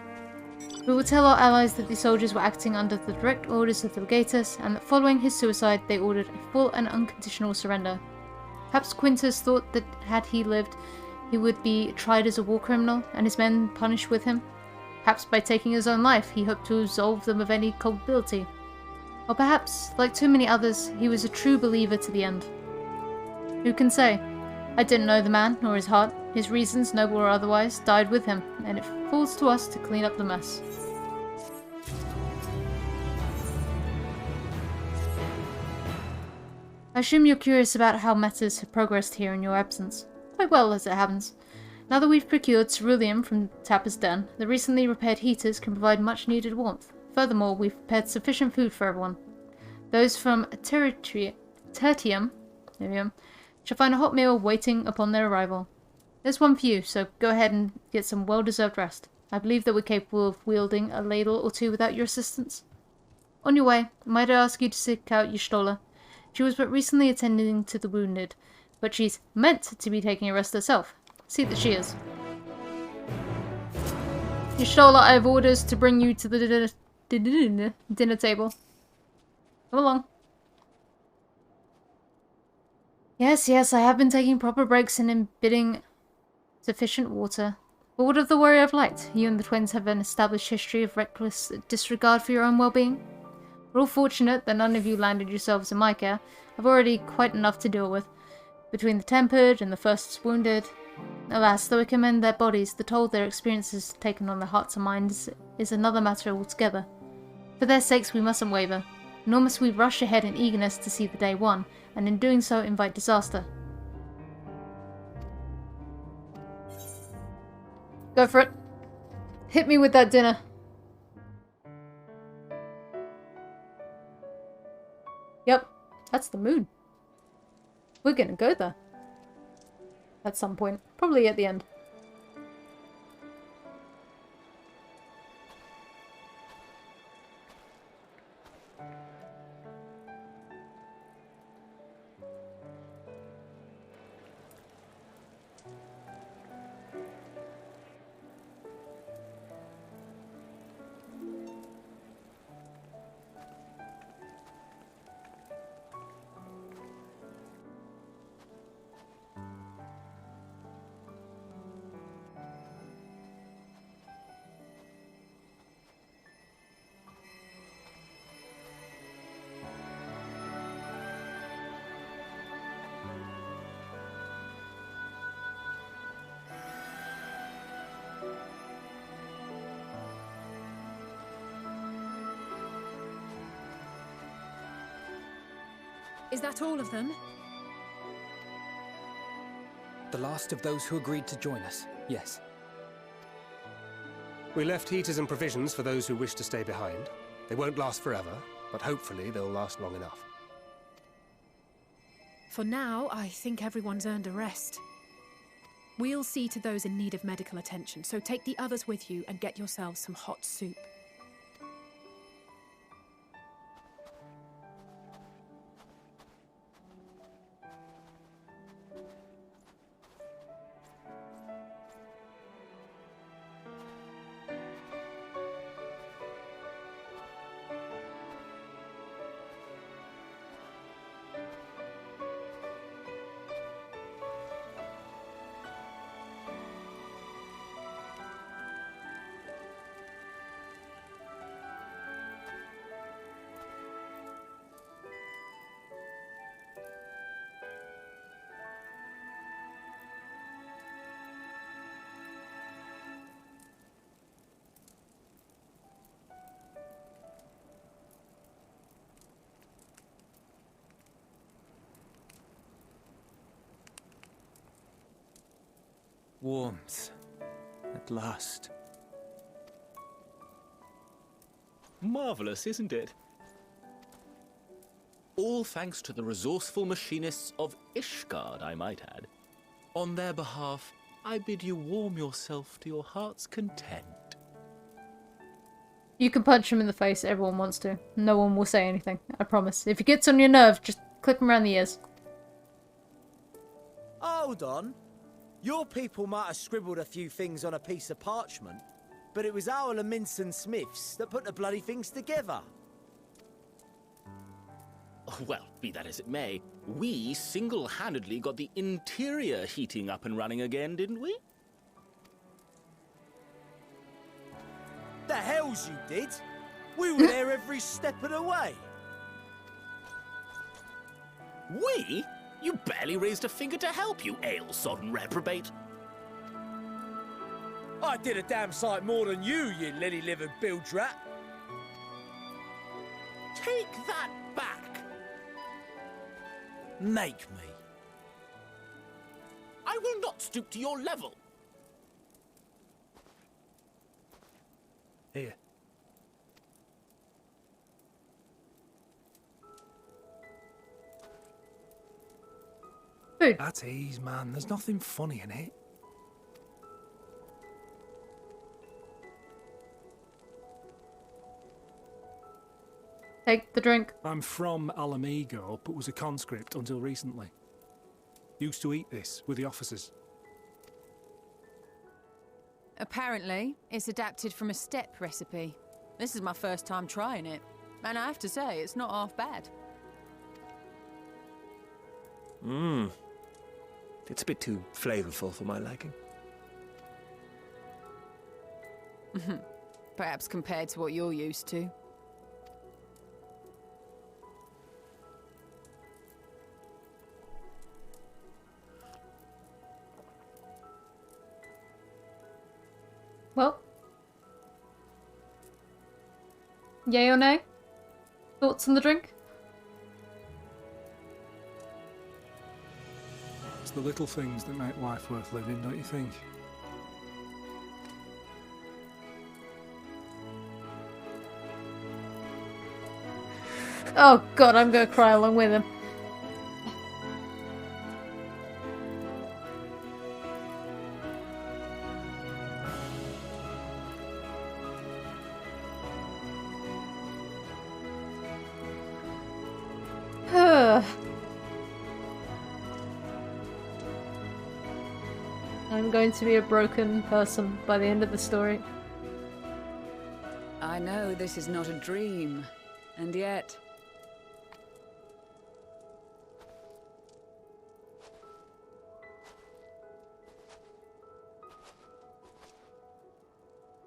We will tell our allies that the soldiers were acting under the direct orders of the legatus, and that following his suicide they ordered a full and unconditional surrender. Perhaps Quintus thought that had he lived, he would be tried as a war criminal, and his men punished with him. Perhaps by taking his own life, he hoped to absolve them of any culpability. Or perhaps, like too many others, he was a true believer to the end. Who can say? I didn't know the man, nor his heart. His reasons, noble or otherwise, died with him, and it falls to us to clean up the mess. I assume you're curious about how matters have progressed here in your absence. Quite well, as it happens. Now that we've procured ceruleum from Tapper's Den, the recently repaired heaters can provide much needed warmth. Furthermore, we've prepared sufficient food for everyone. Those from Tertium shall find a hot meal waiting upon their arrival. There's one for you, so go ahead and get some well-deserved rest. I believe that we're capable of wielding a ladle or two without your assistance. On your way, might I ask you to seek out Y'shtola? She was but recently attending to the wounded, but she's meant to be taking a rest herself. See that she is. Y'shtola, I have orders to bring you to the dinner table. Come along. Yes, I have been taking proper breaks and imbibing sufficient water. But what of the warrior of light? You and the twins have an established history of reckless disregard for your own well-being. We're all fortunate that none of you landed yourselves in my care. I've already quite enough to deal with. Between the tempered and the first wounded. Alas, though I commend their bodies, the toll their experiences have taken on their hearts and minds is another matter altogether. For their sakes we mustn't waver, nor must we rush ahead in eagerness to see the day won, and in doing so invite disaster. Go for it. Hit me with that dinner. Yep, that's the moon. We're gonna go there. At some point. Probably at the end. Is that all of them? The last of those who agreed to join us, yes. We left heaters and provisions for those who wish to stay behind. They won't last forever, but hopefully they'll last long enough. For now, I think everyone's earned a rest. We'll see to those in need of medical attention, so take the others with you and get yourselves some hot soup. Warmth. At last. Marvelous, isn't it? All thanks to the resourceful machinists of Ishgard, I might add. On their behalf, I bid you warm yourself to your heart's content. You can punch him in the face, everyone wants to. No one will say anything, I promise. If he gets on your nerve, just clip him around the ears. Hold on. Your people might have scribbled a few things on a piece of parchment, but it was our Leminson Smiths that put the bloody things together. Well, be that as it may, we single-handedly got the interior heating up and running again, didn't we? The hells you did! We were there every step of the way. We? You barely raised a finger to help, you ale-sodden reprobate. I did a damn sight more than you lily-livered bilge rat. Take that back. Make me. I will not stoop to your level. Here. Food. At ease, man. There's nothing funny in it. Take the drink. I'm from Alamigo, but was a conscript until recently. Used to eat this with the officers. Apparently, it's adapted from a steppe recipe. This is my first time trying it, and I have to say, it's not half bad. Mmm. It's a bit too flavorful for my liking. Perhaps compared to what you're used to. Well. Yay or nay? Thoughts on the drink? It's the little things that make life worth living, don't you think? Oh god, I'm gonna cry along with him. I'm going to be a broken person by the end of the story. I know this is not a dream, and yet...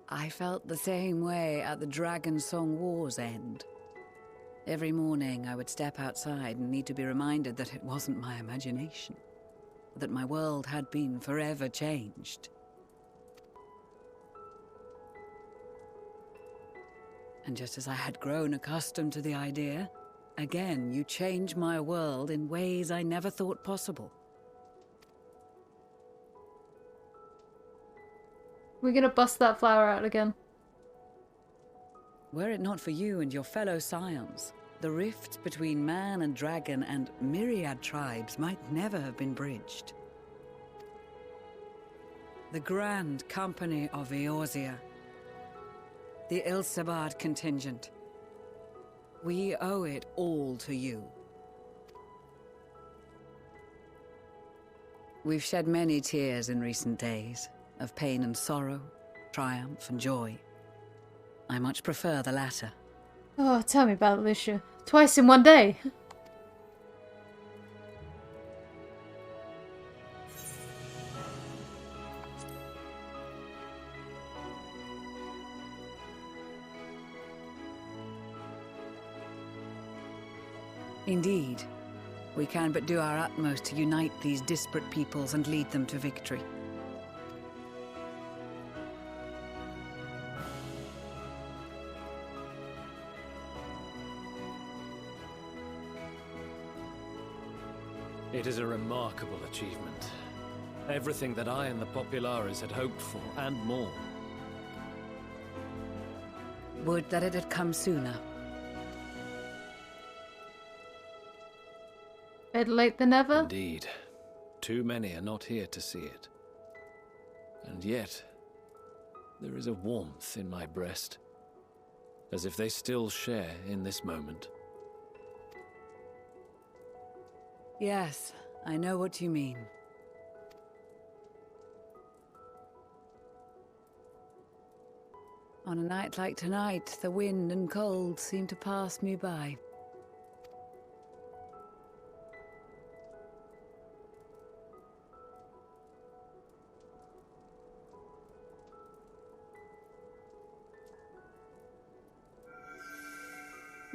I felt the same way at the Dragon Song War's end. Every morning I would step outside and need to be reminded that it wasn't my imagination, that my world had been forever changed. And just as I had grown accustomed to the idea, again you change my world in ways I never thought possible. We're gonna bust that flower out again. Were it not for you and your fellow scions, the rift between man and dragon and myriad tribes might never have been bridged. The Grand Company of Eorzea, the Ilsabard contingent, we owe it all to you. We've shed many tears in recent days, of pain and sorrow, triumph and joy. I much prefer the latter. Oh, tell me about it, Alicia. Twice in one day. Indeed, we can but do our utmost to unite these disparate peoples and lead them to victory. It is a remarkable achievement. Everything that I and the Populares had hoped for, and more. Would that it had come sooner. Better late than never? Indeed. Too many are not here to see it. And yet, there is a warmth in my breast, as if they still share in this moment. Yes, I know what you mean. On a night like tonight, the wind and cold seem to pass me by.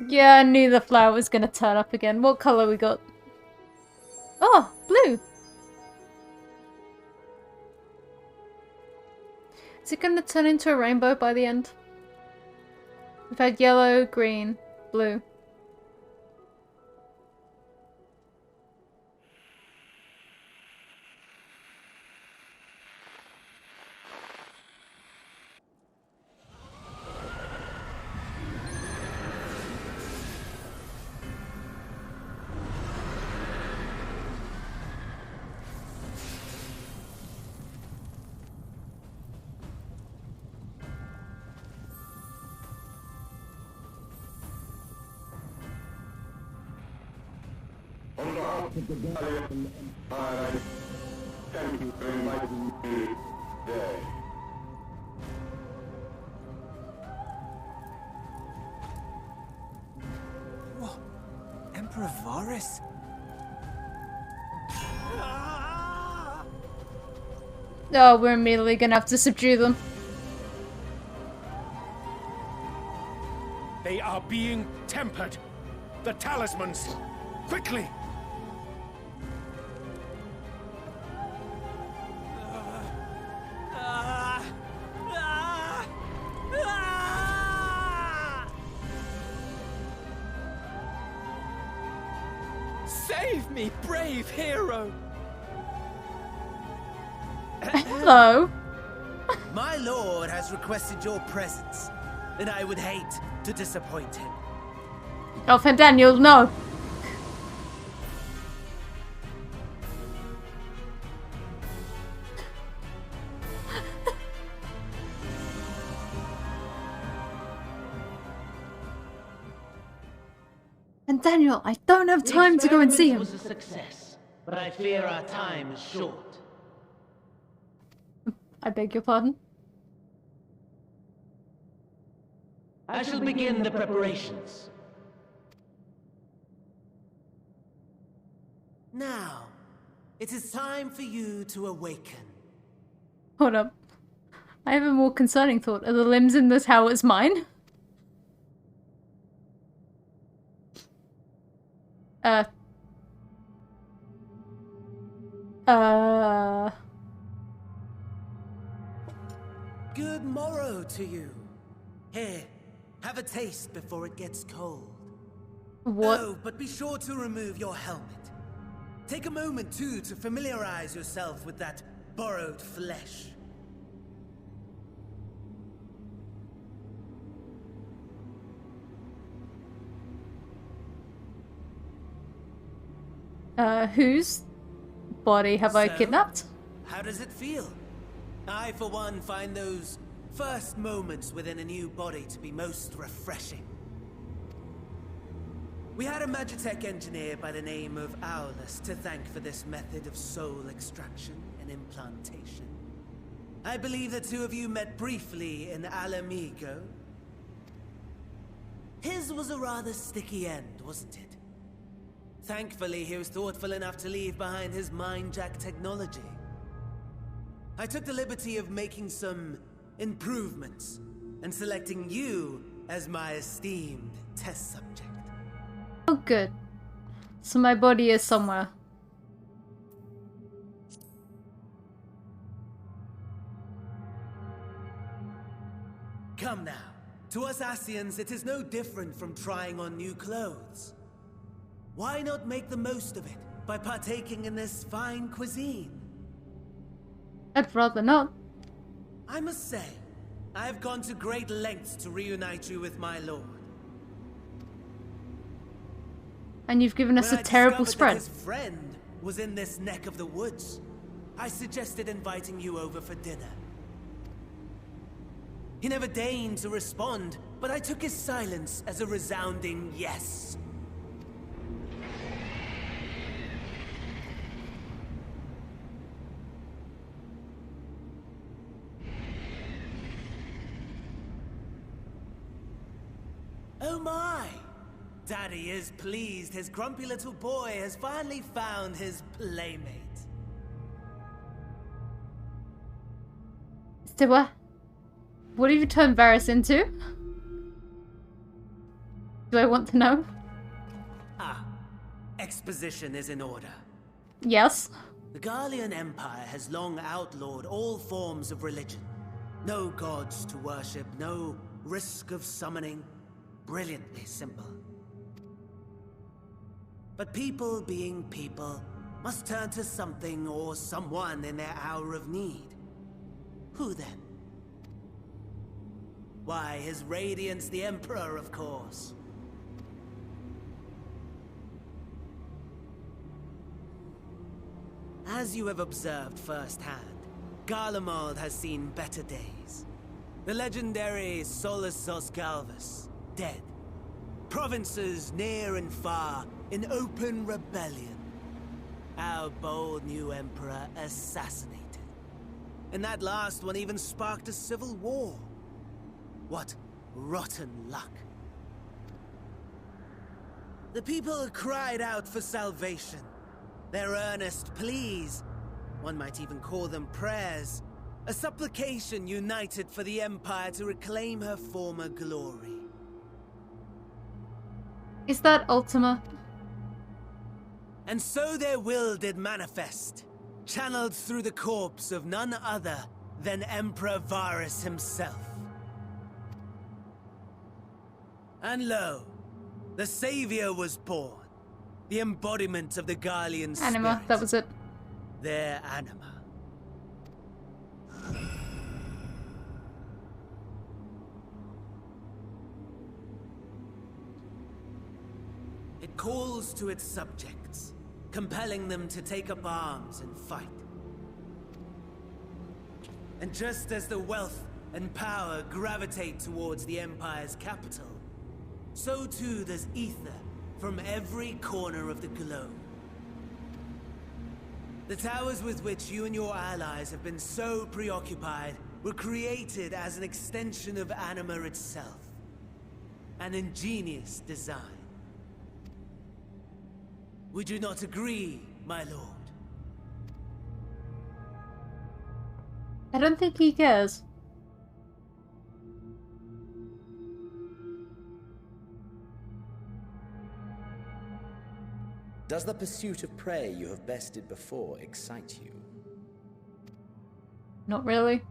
Yeah, I knew the flower was gonna turn up again. What colour we got? Oh, blue! Is it gonna turn into a rainbow by the end? We've had yellow, green, blue. On behalf of the Gallian Empire, thank you for inviting me today. What? Emperor Varus? Oh, we're immediately gonna have to subdue them. They are being tempered. The talismans. Quickly! Save me, brave hero! Hello. My lord has requested your presence, and I would hate to disappoint him. Oh, for Daniel, no. And Daniel, I don't have time to go and see him. The experiment was a success, but I fear our time is short. I beg your pardon? I shall begin the preparations. Now, it is time for you to awaken. Hold up. I have a more concerning thought. Are the limbs in the towers mine? Good morrow to you. Here, have a taste before it gets cold. What? Oh, but be sure to remove your helmet. Take a moment, too, to familiarize yourself with that borrowed flesh. Whose body have I kidnapped? How does it feel? I, for one, find those first moments within a new body to be most refreshing. We had a Magitech engineer by the name of Aulus to thank for this method of soul extraction and implantation. I believe the two of you met briefly in Alamigo. His was a rather sticky end, wasn't it? Thankfully, he was thoughtful enough to leave behind his mind-jack technology. I took the liberty of making some improvements and selecting you as my esteemed test subject. Oh, good. So my body is somewhere. Come now. To us Asians, it is no different from trying on new clothes. Why not make the most of it by partaking in this fine cuisine? I'd rather not. I must say, I have gone to great lengths to reunite you with my lord. And you've given us When a I terrible discovered spread. that his friend was in this neck of the woods, I suggested inviting you over for dinner. He never deigned to respond, but I took his silence as a resounding yes. Oh my! Daddy is pleased his grumpy little boy has finally found his playmate. So what have you turned Varys into? Do I want to know? Ah, exposition is in order. Yes. The Garlean Empire has long outlawed all forms of religion. No gods to worship, no risk of summoning. Brilliantly simple. But people being people must turn to something or someone in their hour of need. Who then? Why, His Radiance the Emperor, of course. As you have observed firsthand, Garlemald has seen better days. The legendary Solus Galvus, dead. Provinces near and far in open rebellion. Our bold new emperor assassinated. And that last one even sparked a civil war. What rotten luck. The people cried out for salvation. Their earnest pleas, one might even call them prayers, a supplication united for the Empire to reclaim her former glory. Is that Ultima? And so their will did manifest, channeled through the corpse of none other than Emperor Varys himself. And lo, the Savior was born, the embodiment of the Garlean spirit. Anima, that was it. Their anima. It calls to its subjects, compelling them to take up arms and fight. And just as the wealth and power gravitate towards the Empire's capital, so too does ether from every corner of the globe. The towers with which you and your allies have been so preoccupied were created as an extension of Anima itself. An ingenious design. Would you not agree, my lord? I don't think he cares. Does the pursuit of prey you have bested before excite you? Not really.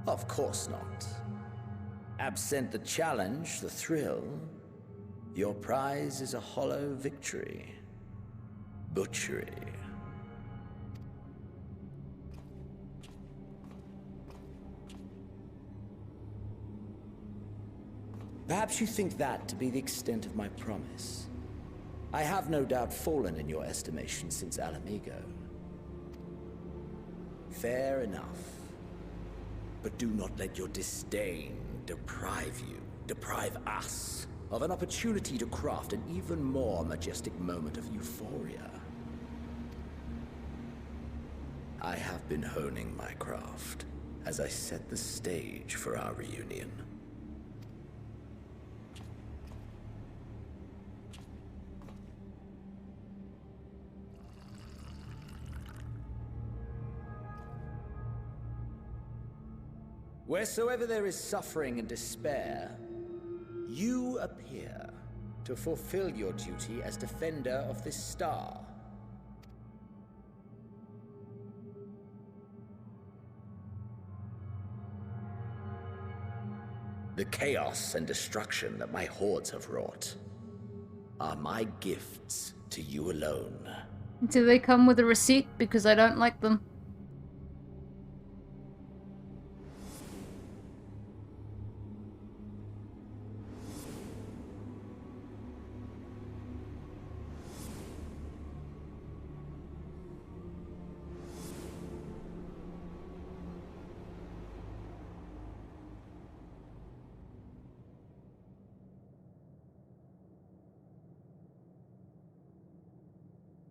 Of course not. Absent the challenge, the thrill, your prize is a hollow victory. Butchery. Perhaps you think that to be the extent of my promise. I have no doubt fallen in your estimation since Alamigo. Fair enough. But do not let your disdain deprive us, of an opportunity to craft an even more majestic moment of euphoria. I have been honing my craft as I set the stage for our reunion. Wheresoever there is suffering and despair, you appear to fulfill your duty as defender of this star. The chaos and destruction that my hordes have wrought are my gifts to you alone. Do they come with a receipt? Because I don't like them.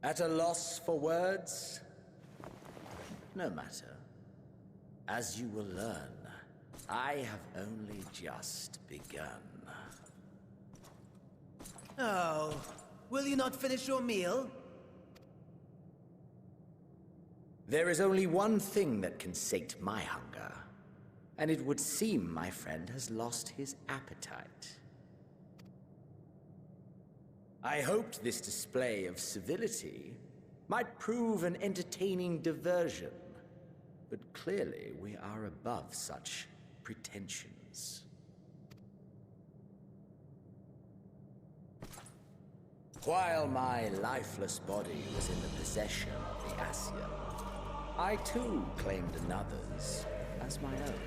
At a loss for words? No matter. As you will learn, I have only just begun. Oh, will you not finish your meal? There is only one thing that can sate my hunger, and it would seem my friend has lost his appetite. I hoped this display of civility might prove an entertaining diversion, but clearly we are above such pretensions. While my lifeless body was in the possession of the Ascian, I too claimed another's as my own.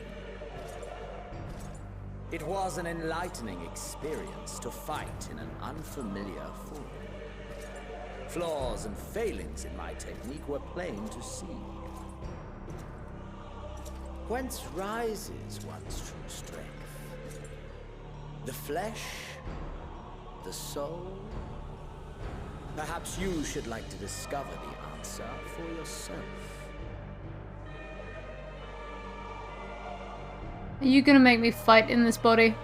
It was an enlightening experience to fight in an unfamiliar form. Flaws and failings in my technique were plain to see. Whence rises one's true strength? The flesh? The soul? Perhaps you should like to discover the answer for yourself. Are you gonna make me fight in this body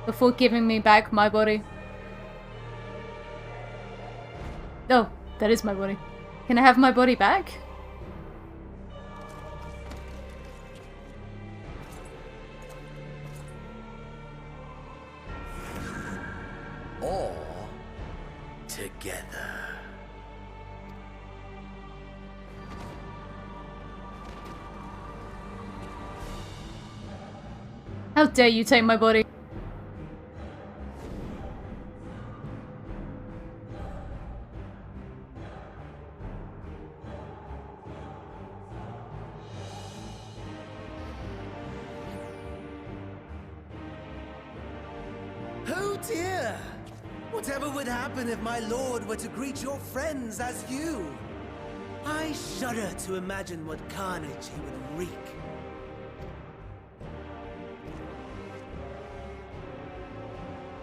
before giving me back my body? Oh, that is my body. Can I have my body back? Or together. How dare you take my body? Oh dear! Whatever would happen if my lord were to greet your friends as you? I shudder to imagine what carnage he would wreak.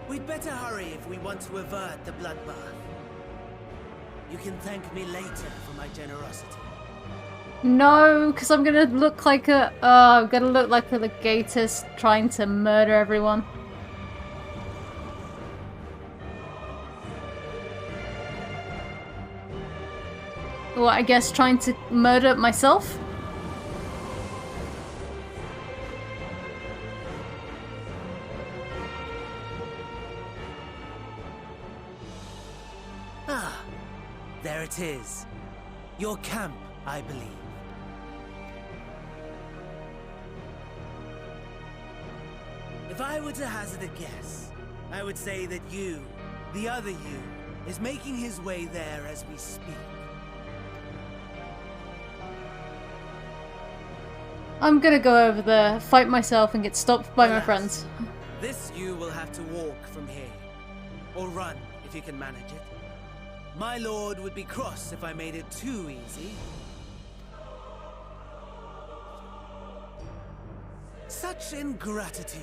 We'd better hurry if we want to avert the bloodbath. You can thank me later for my generosity. No, because I'm gonna look like a. I'm gonna look like a legatist trying to murder everyone. Well, I guess trying to murder myself? Ah, there it is. Your camp, I believe. If I were to hazard a guess, I would say that you, the other you, is making his way there as we speak. I'm gonna go over there, fight myself, and get stopped by my friends. This you will have to walk from here. Or run, if you can manage it. My lord would be cross if I made it too easy. Such ingratitude.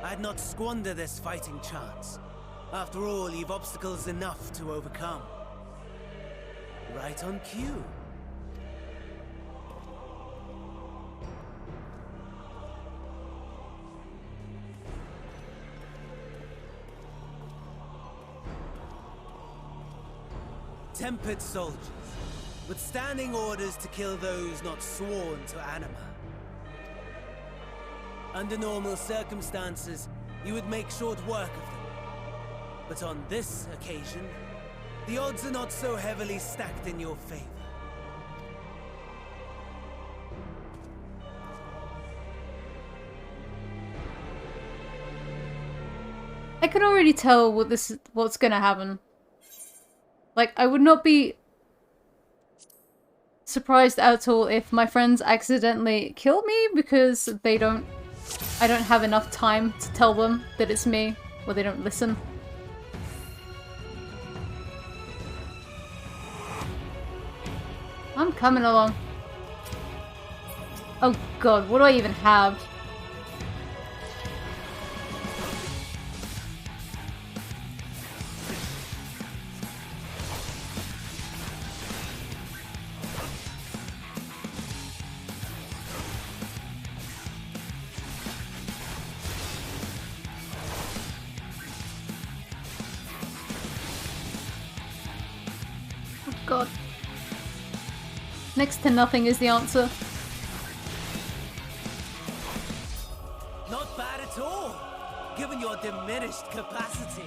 I'd not squander this fighting chance. After all, you've obstacles enough to overcome. Right on cue. Tempered soldiers, with standing orders to kill those not sworn to anima. Under normal circumstances, you would make short work of them. But on this occasion, the odds are not so heavily stacked in your favor. I can already tell what's gonna happen. Like, I would not be surprised at all if my friends accidentally kill me because I don't have enough time to tell them that it's me, or they don't listen. I'm coming along. Oh god, what do I even have? God. Next to nothing is the answer. Not bad at all, given your diminished capacity.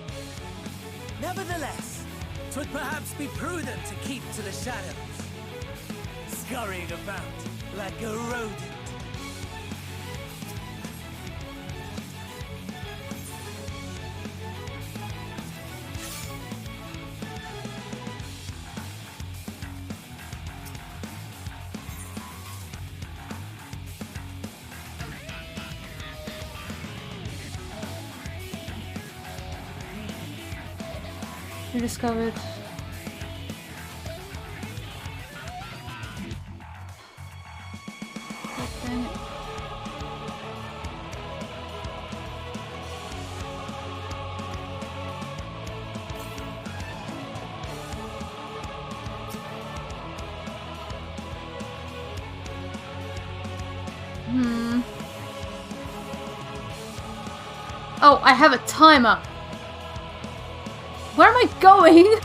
Nevertheless, 'twould perhaps be prudent to keep to the shadows, scurrying about like a rodent. We discovered. Dang it. Oh, I have a timer. Where am I going?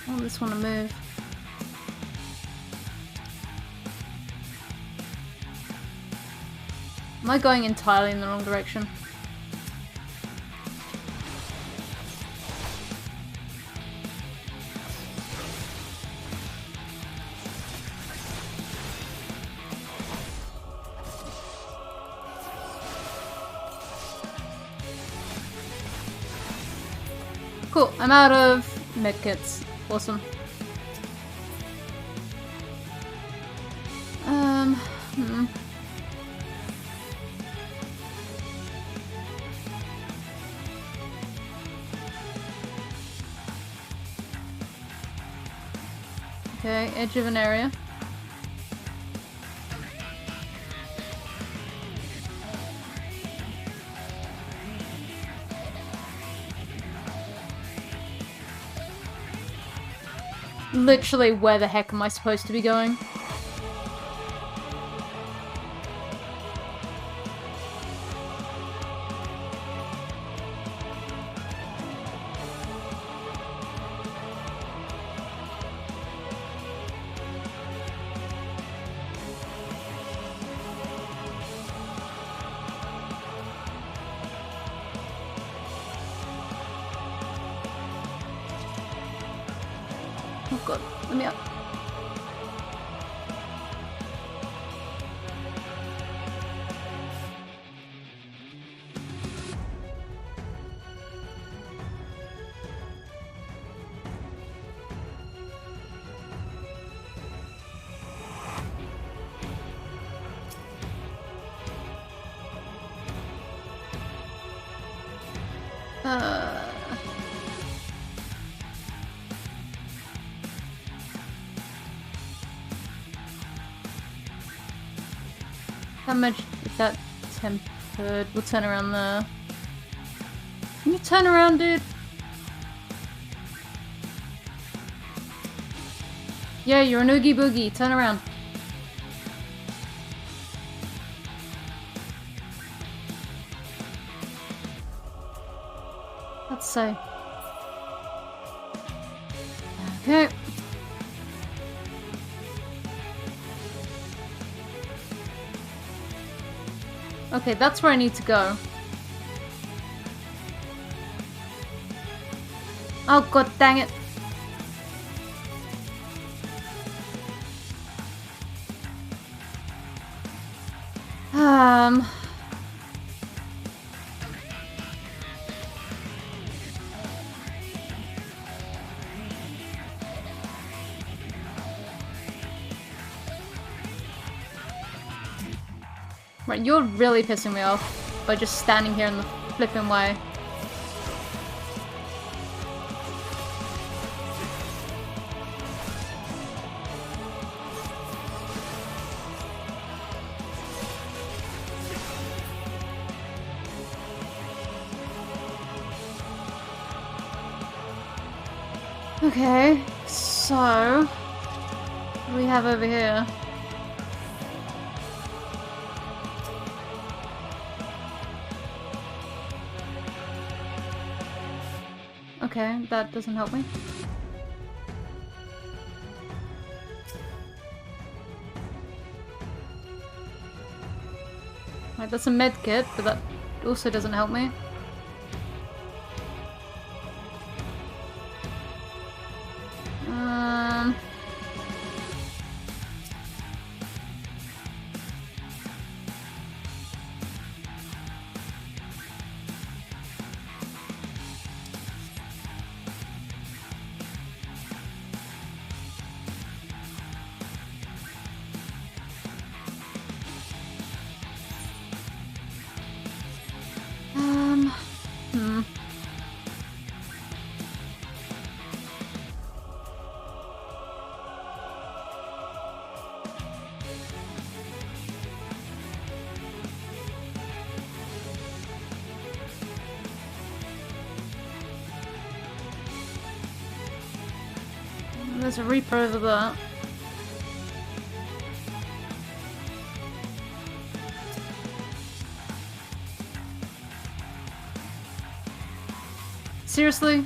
I just want to move. Am I going entirely in the wrong direction? Cool, I'm out of medkits. Awesome. Okay, edge of an area. Literally, where the heck am I supposed to be going? Oh god, let me up. How much is that tempered? We'll turn around there. Can you turn around, dude? Yeah, you're an oogie boogie. Turn around. Let's say. Okay. Okay, that's where I need to go. Oh god dang it. Right, you're really pissing me off. by just standing here in the flipping way. Okay, so what do we have over here? Okay, that doesn't help me. Right, that's a med kit, but that also doesn't help me. There's a Reaper over there. Seriously?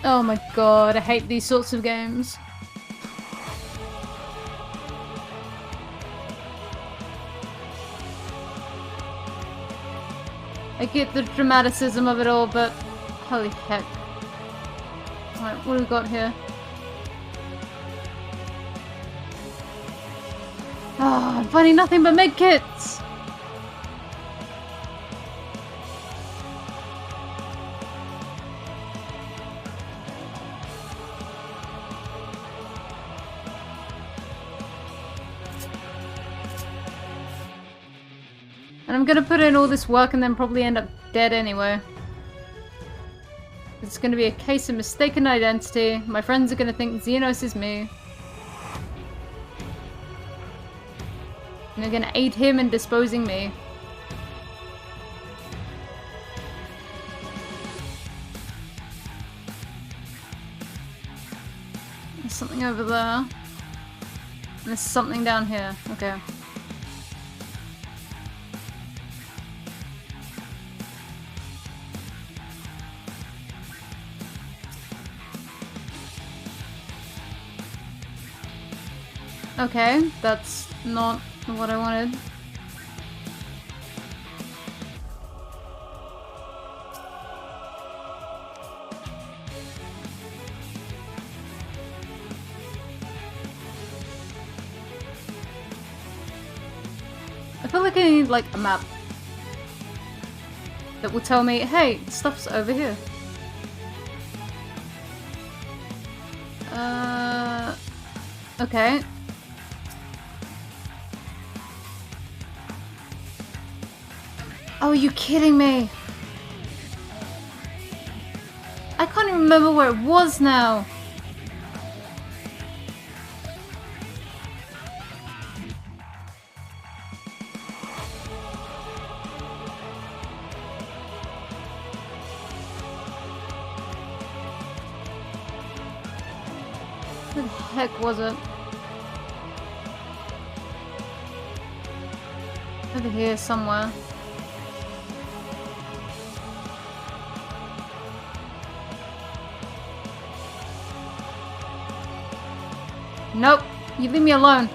Oh my god, I hate these sorts of games. I get the dramaticism of it all, but holy heck. Alright, what do we got here? Oh, I'm finding nothing but medkits! And I'm gonna put in all this work and then probably end up dead anyway. It's gonna be a case of mistaken identity. My friends are gonna think Xenos is me. And they're gonna aid him in disposing me. There's something over there. And there's something down here. Okay. Okay, that's not what I wanted. I feel like I need like a map that will tell me, hey, stuff's over here. Okay. Oh, are you kidding me? I can't even remember where it was now. Where the heck was it? Over here somewhere. Nope, you leave me alone.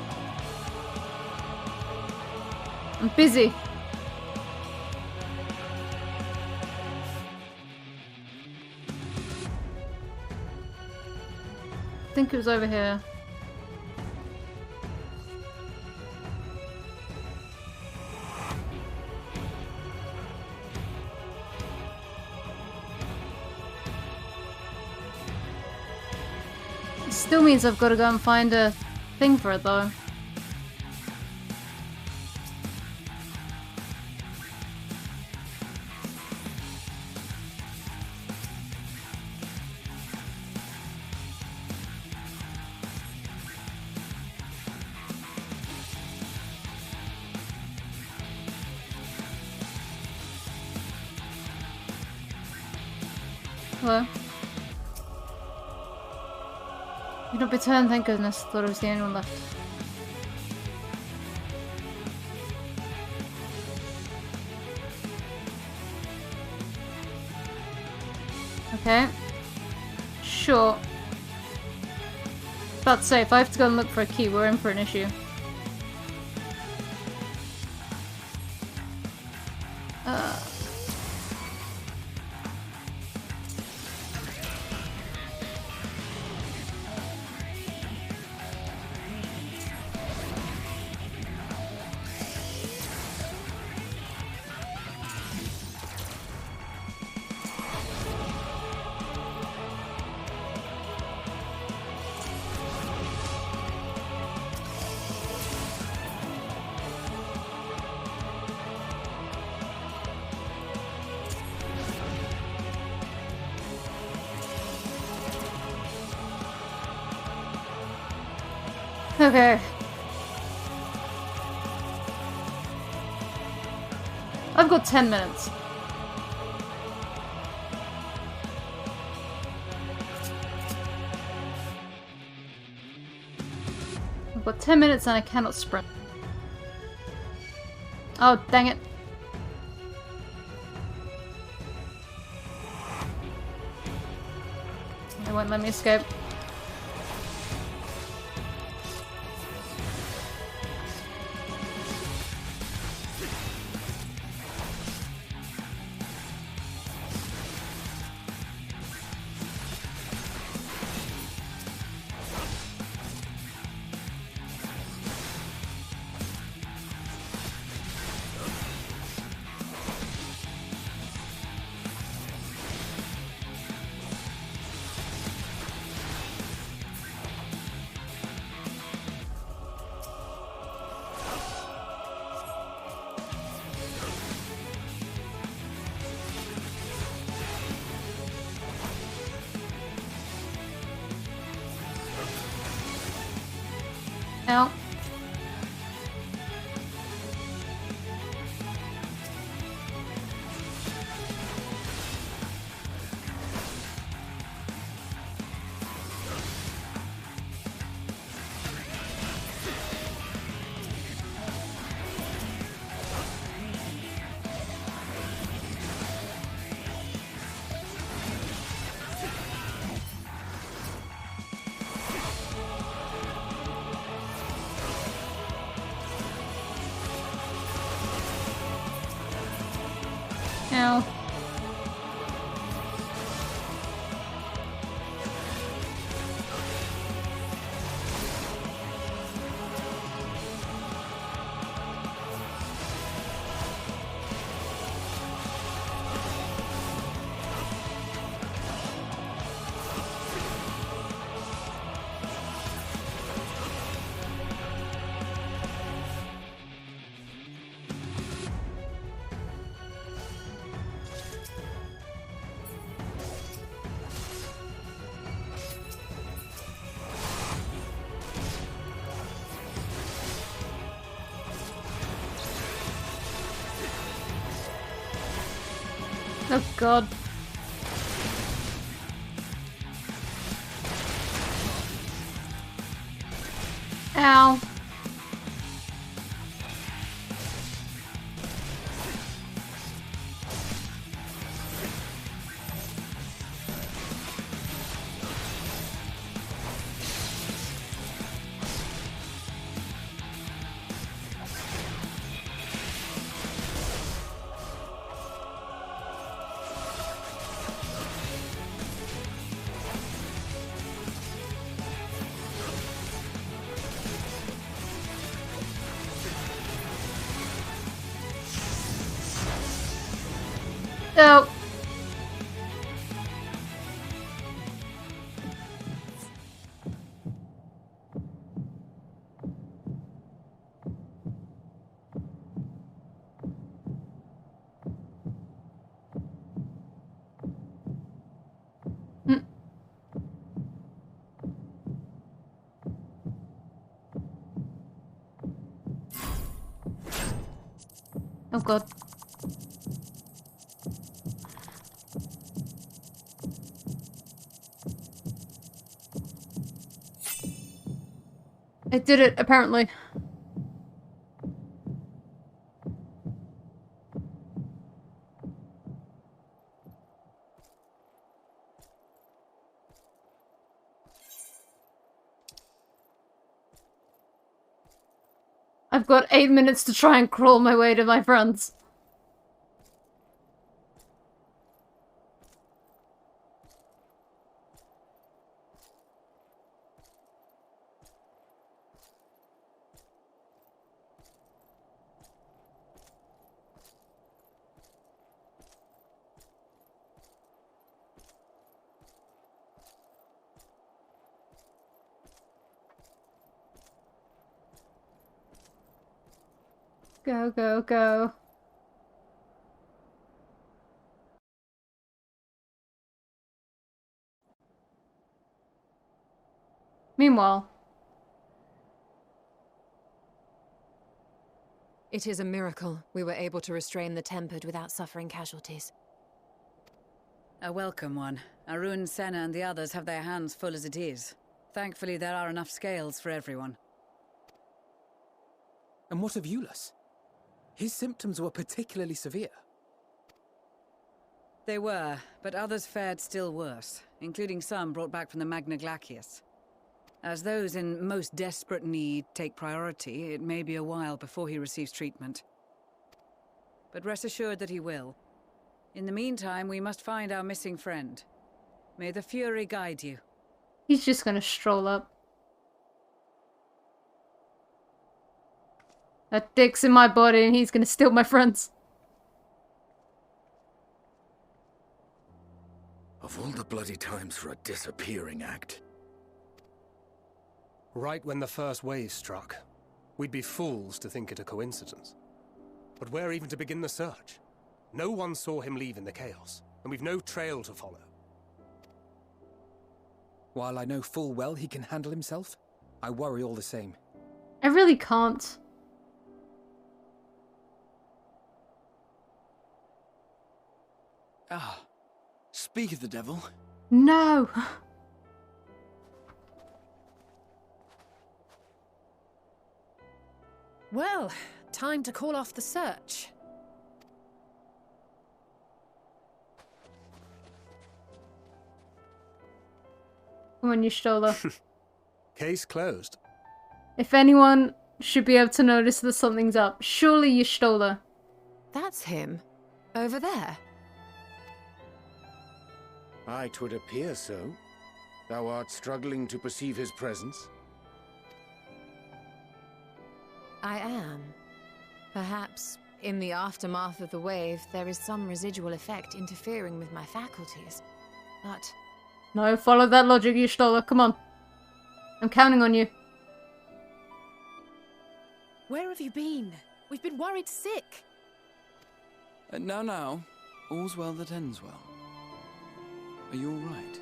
I'm busy. I think it was over here. Still means I've got to go and find a thing for it though. Hello? You've not returned, thank goodness. Thought I was the only one left. Okay. Sure. About to say, if I have to go and look for a key, we're in for an issue. Okay. I've got 10 minutes. I've got 10 minutes and I cannot sprint. Oh, dang it. It won't let me escape. Ow. Ow. Oh god. Ow. god. I did it, apparently. I've got 8 minutes to try and crawl my way to my friends. Go, go, go. Meanwhile, it is a miracle we were able to restrain the Tempered without suffering casualties. A welcome one. Arun, Senna and the others have their hands full as it is. Thankfully, there are enough scales for everyone. And what of Eulus? His symptoms were particularly severe. They were, but others fared still worse, including some brought back from the Magna Glacius. As those in most desperate need take priority, it may be a while before he receives treatment. But rest assured that he will. In the meantime, we must find our missing friend. May the Fury guide you. he's just gonna stroll up. That dick's in my body and he's gonna steal my friends. Of all the bloody times for a disappearing act. Right when the first wave struck, we'd be fools to think it a coincidence. But where even to begin the search? No one saw him leave in the chaos, and we've no trail to follow. While I know full well he can handle himself, I worry all the same. I really can't. Ah, speak of the devil. No! Well, time to call off the search. Come on, you Stola. Case closed. If anyone should be able to notice that something's up, surely you Stola. That's him. Over there. Aye, 'twould appear so. Thou art struggling to perceive his presence. I am. Perhaps, in the aftermath of the wave, there is some residual effect interfering with my faculties. But... No, follow that logic, you Stola. Come on. I'm counting on you. Where have you been? We've been worried sick. Now, all's well that ends well. Are you all right?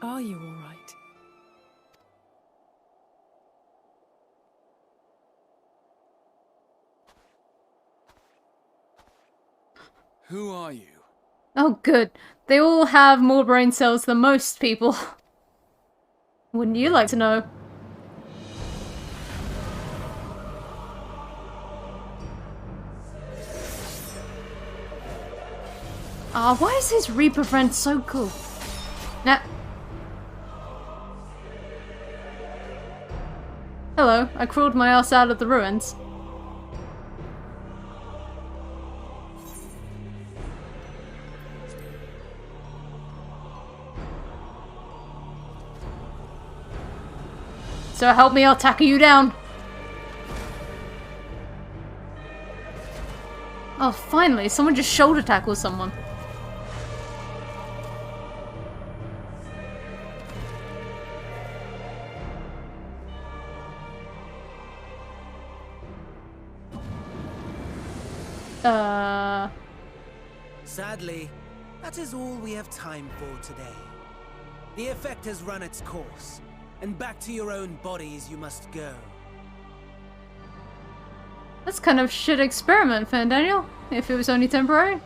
Are you all right? Who are you? Oh, good. They all have more brain cells than most people. Wouldn't you like to know? Ah, why is his Reaper friend so cool? Nah. Hello, I crawled my ass out of the ruins. So help me, I'll tackle you down. Oh, finally, someone just shoulder tackles someone. Sadly, that is all we have time for today. The effect has run its course. and back to your own bodies you must go. That's kind of shit experiment, Daniel. If it was only temporary.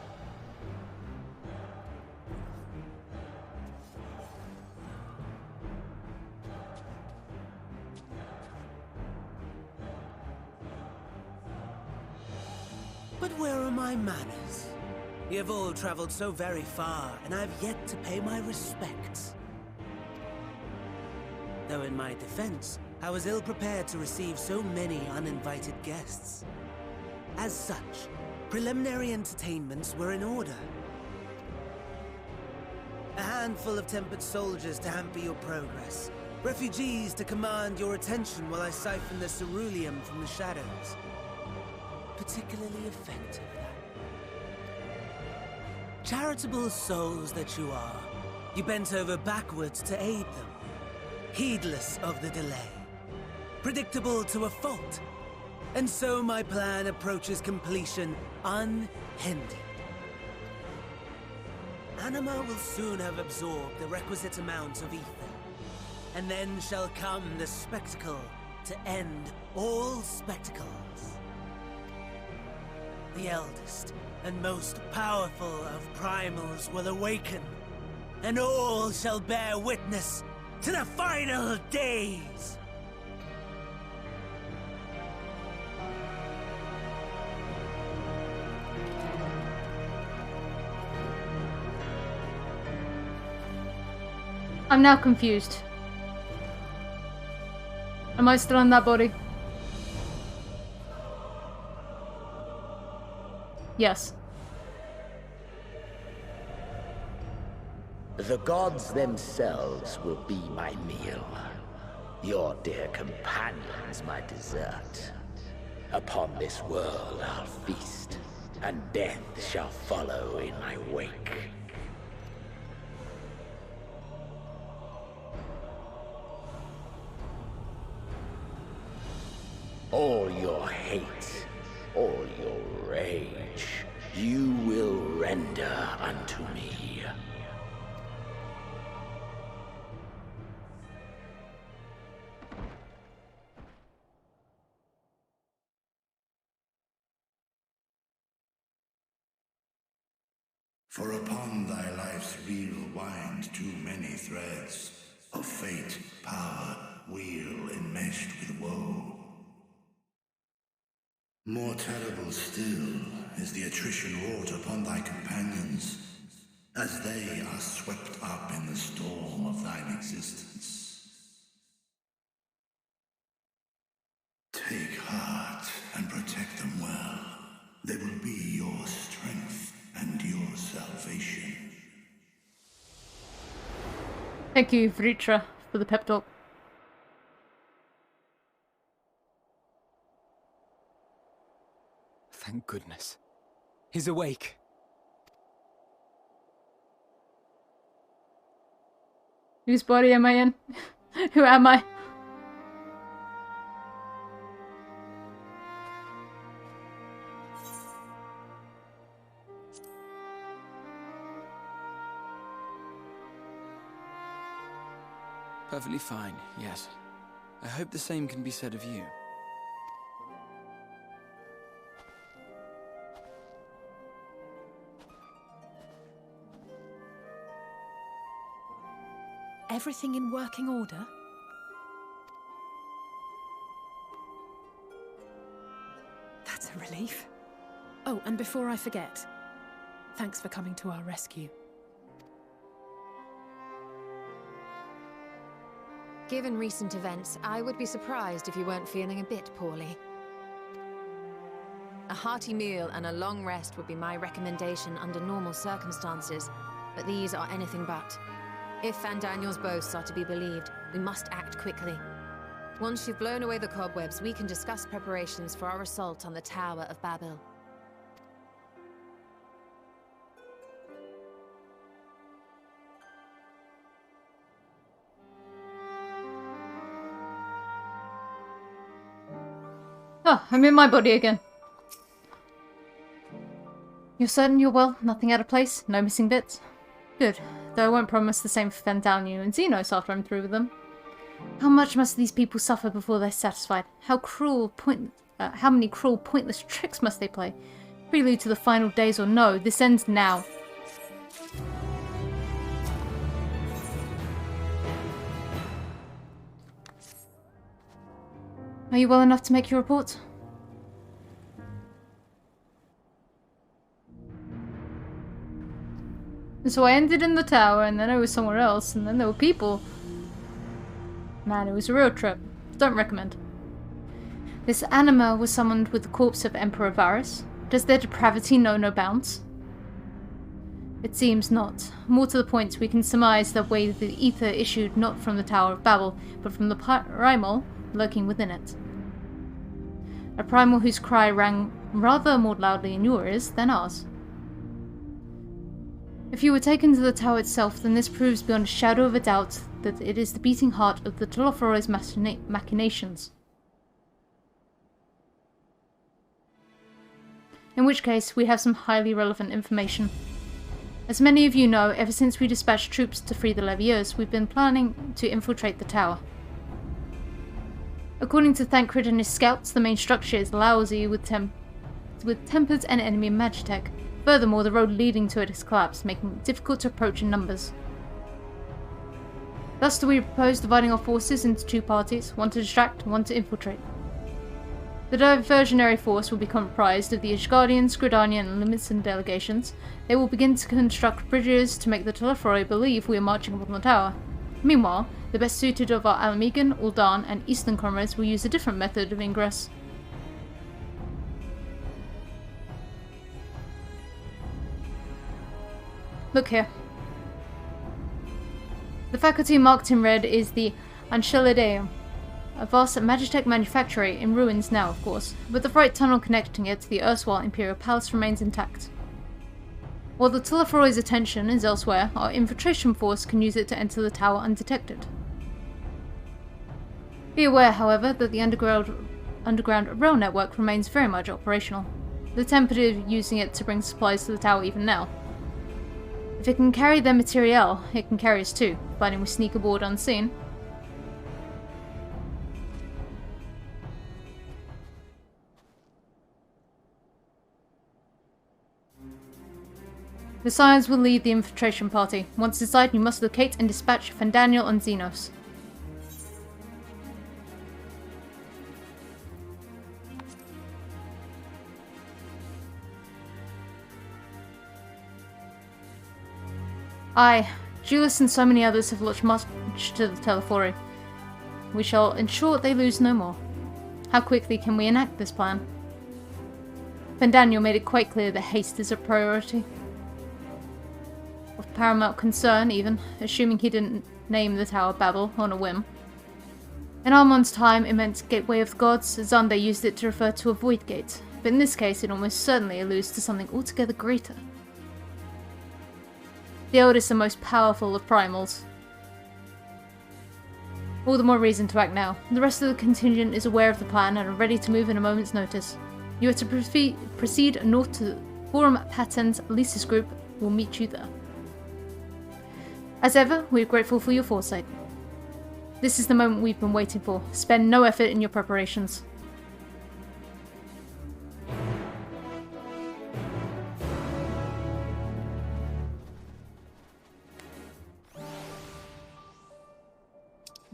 But where are my manners? You have all traveled so very far, and I've yet to pay my respects. Though in my defense, I was ill-prepared to receive so many uninvited guests. As such, preliminary entertainments were in order. A handful of tempered soldiers to hamper your progress. Refugees to command your attention while I siphon the ceruleum from the shadows. Particularly effective, that. Charitable souls that you are, you bent over backwards to aid them. Heedless of the delay. Predictable to a fault. And so my plan approaches completion unhindered. Anima will soon have absorbed the requisite amount of ether. And then shall come the spectacle to end all spectacles. The eldest and most powerful of primals will awaken, and all shall bear witness to the final days! I'm now confused. Am I still in that body? Yes. The gods themselves will be my meal. Your dear companions my dessert. Upon this world I'll feast, and death shall follow in my wake. All your hate, all your rage, you will render unto me. For upon thy life's reel wind too many threads of fate, power, weal enmeshed with woe. More terrible still is the attrition wrought upon thy companions, as they are swept up in the storm of thine existence. Take heart and protect them well. They will be your strength and your salvation. Thank you, Vritra, for the pep talk. Thank goodness. He's awake. Whose body am I in? Who am I? Perfectly fine, yes. I hope the same can be said of you. Everything in working order? That's a relief. Oh, and before I forget, thanks for coming to our rescue. Given recent events, I would be surprised if you weren't feeling a bit poorly. A hearty meal and a long rest would be my recommendation under normal circumstances, but these are anything but. If Van Daniel's boasts are to be believed, we must act quickly. Once you've blown away the cobwebs, we can discuss preparations for our assault on the Tower of Babel. Oh, I'm in my body again. You're certain you're well? Nothing out of place? No missing bits? Good. Though I won't promise the same for Fandalnu and Xenos after I'm through with them. How much must these people suffer before they're satisfied? How many cruel, pointless tricks must they play? Prelude to the final days or no, this ends now. Are you well enough to make your report? So I ended in the tower, and then I was somewhere else, and then there were people. Man, it was a real trip. Don't recommend. This anima was summoned with the corpse of Emperor Varus. Does their depravity know no bounds? It seems not. More to the point, we can surmise the way the ether issued not from the Tower of Babel, but from the primal lurking within it. A primal whose cry rang rather more loudly in your ears than ours. If you were taken to the tower itself, then this proves beyond a shadow of a doubt that it is the beating heart of the Telophoro's machinations. In which case, we have some highly relevant information. As many of you know, ever since we dispatched troops to free the Leviers, we've been planning to infiltrate the tower. According to Thancred and his scouts, the main structure is lousy with tempered and enemy magitech. Furthermore, the road leading to it has collapsed, making it difficult to approach in numbers. Thus do we propose dividing our forces into two parties, one to distract and one to infiltrate. The diversionary force will be comprised of the Ishgardians, Gridanian and Limison delegations. They will begin to construct bridges to make the Telophoroi believe we are marching upon the tower. Meanwhile, the best suited of our Alamegan, Ul'dan and Eastern comrades will use a different method of ingress. Look here. The faculty marked in red is the Anshelideum, a vast magitech manufactory in ruins now, of course, but the freight tunnel connecting it to the erstwhile Imperial Palace remains intact. While the Telophoroi's attention is elsewhere, our infiltration force can use it to enter the tower undetected. Be aware, however, that the underground rail network remains very much operational. The tentative using it to bring supplies to the tower even now. If it can carry their materiel, it can carry us too, providing we sneak aboard unseen. The Scions will lead the infiltration party. Once inside, you must locate and dispatch Fandaniel and Xenos. I, Julius and so many others have lost much to the Telophoroi. We shall ensure they lose no more. How quickly can we enact this plan? Fandaniel made it quite clear that haste is a priority. Of paramount concern, even, assuming he didn't name the Tower Babel on a whim. In Armon's time, it meant Gateway of the Gods. Xande used it to refer to a Void Gate, but in this case it almost certainly alludes to something altogether greater. The oldest and most powerful of primals. All the more reason to act now. The rest of the contingent is aware of the plan and are ready to move in a moment's notice. You are to proceed north to Forum Patens Lysis Group. We'll meet you there. As ever, we are grateful for your foresight. This is the moment we've been waiting for. Spend no effort in your preparations.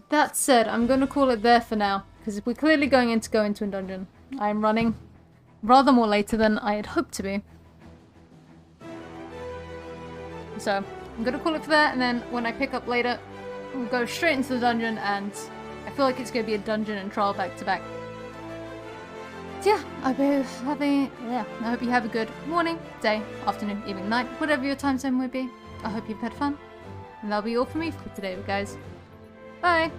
That said, I'm going to call it there for now, because we're clearly going into a dungeon. I'm running rather more later than I had hoped to be. So, I'm going to call it for that, and then when I pick up later, we'll go straight into the dungeon, and I feel like it's going to be a dungeon and trial back to back. So yeah, I hope you have a good morning, day, afternoon, evening, night, whatever your time zone may be. I hope you've had fun. And that'll be all from me for today, guys. Bye!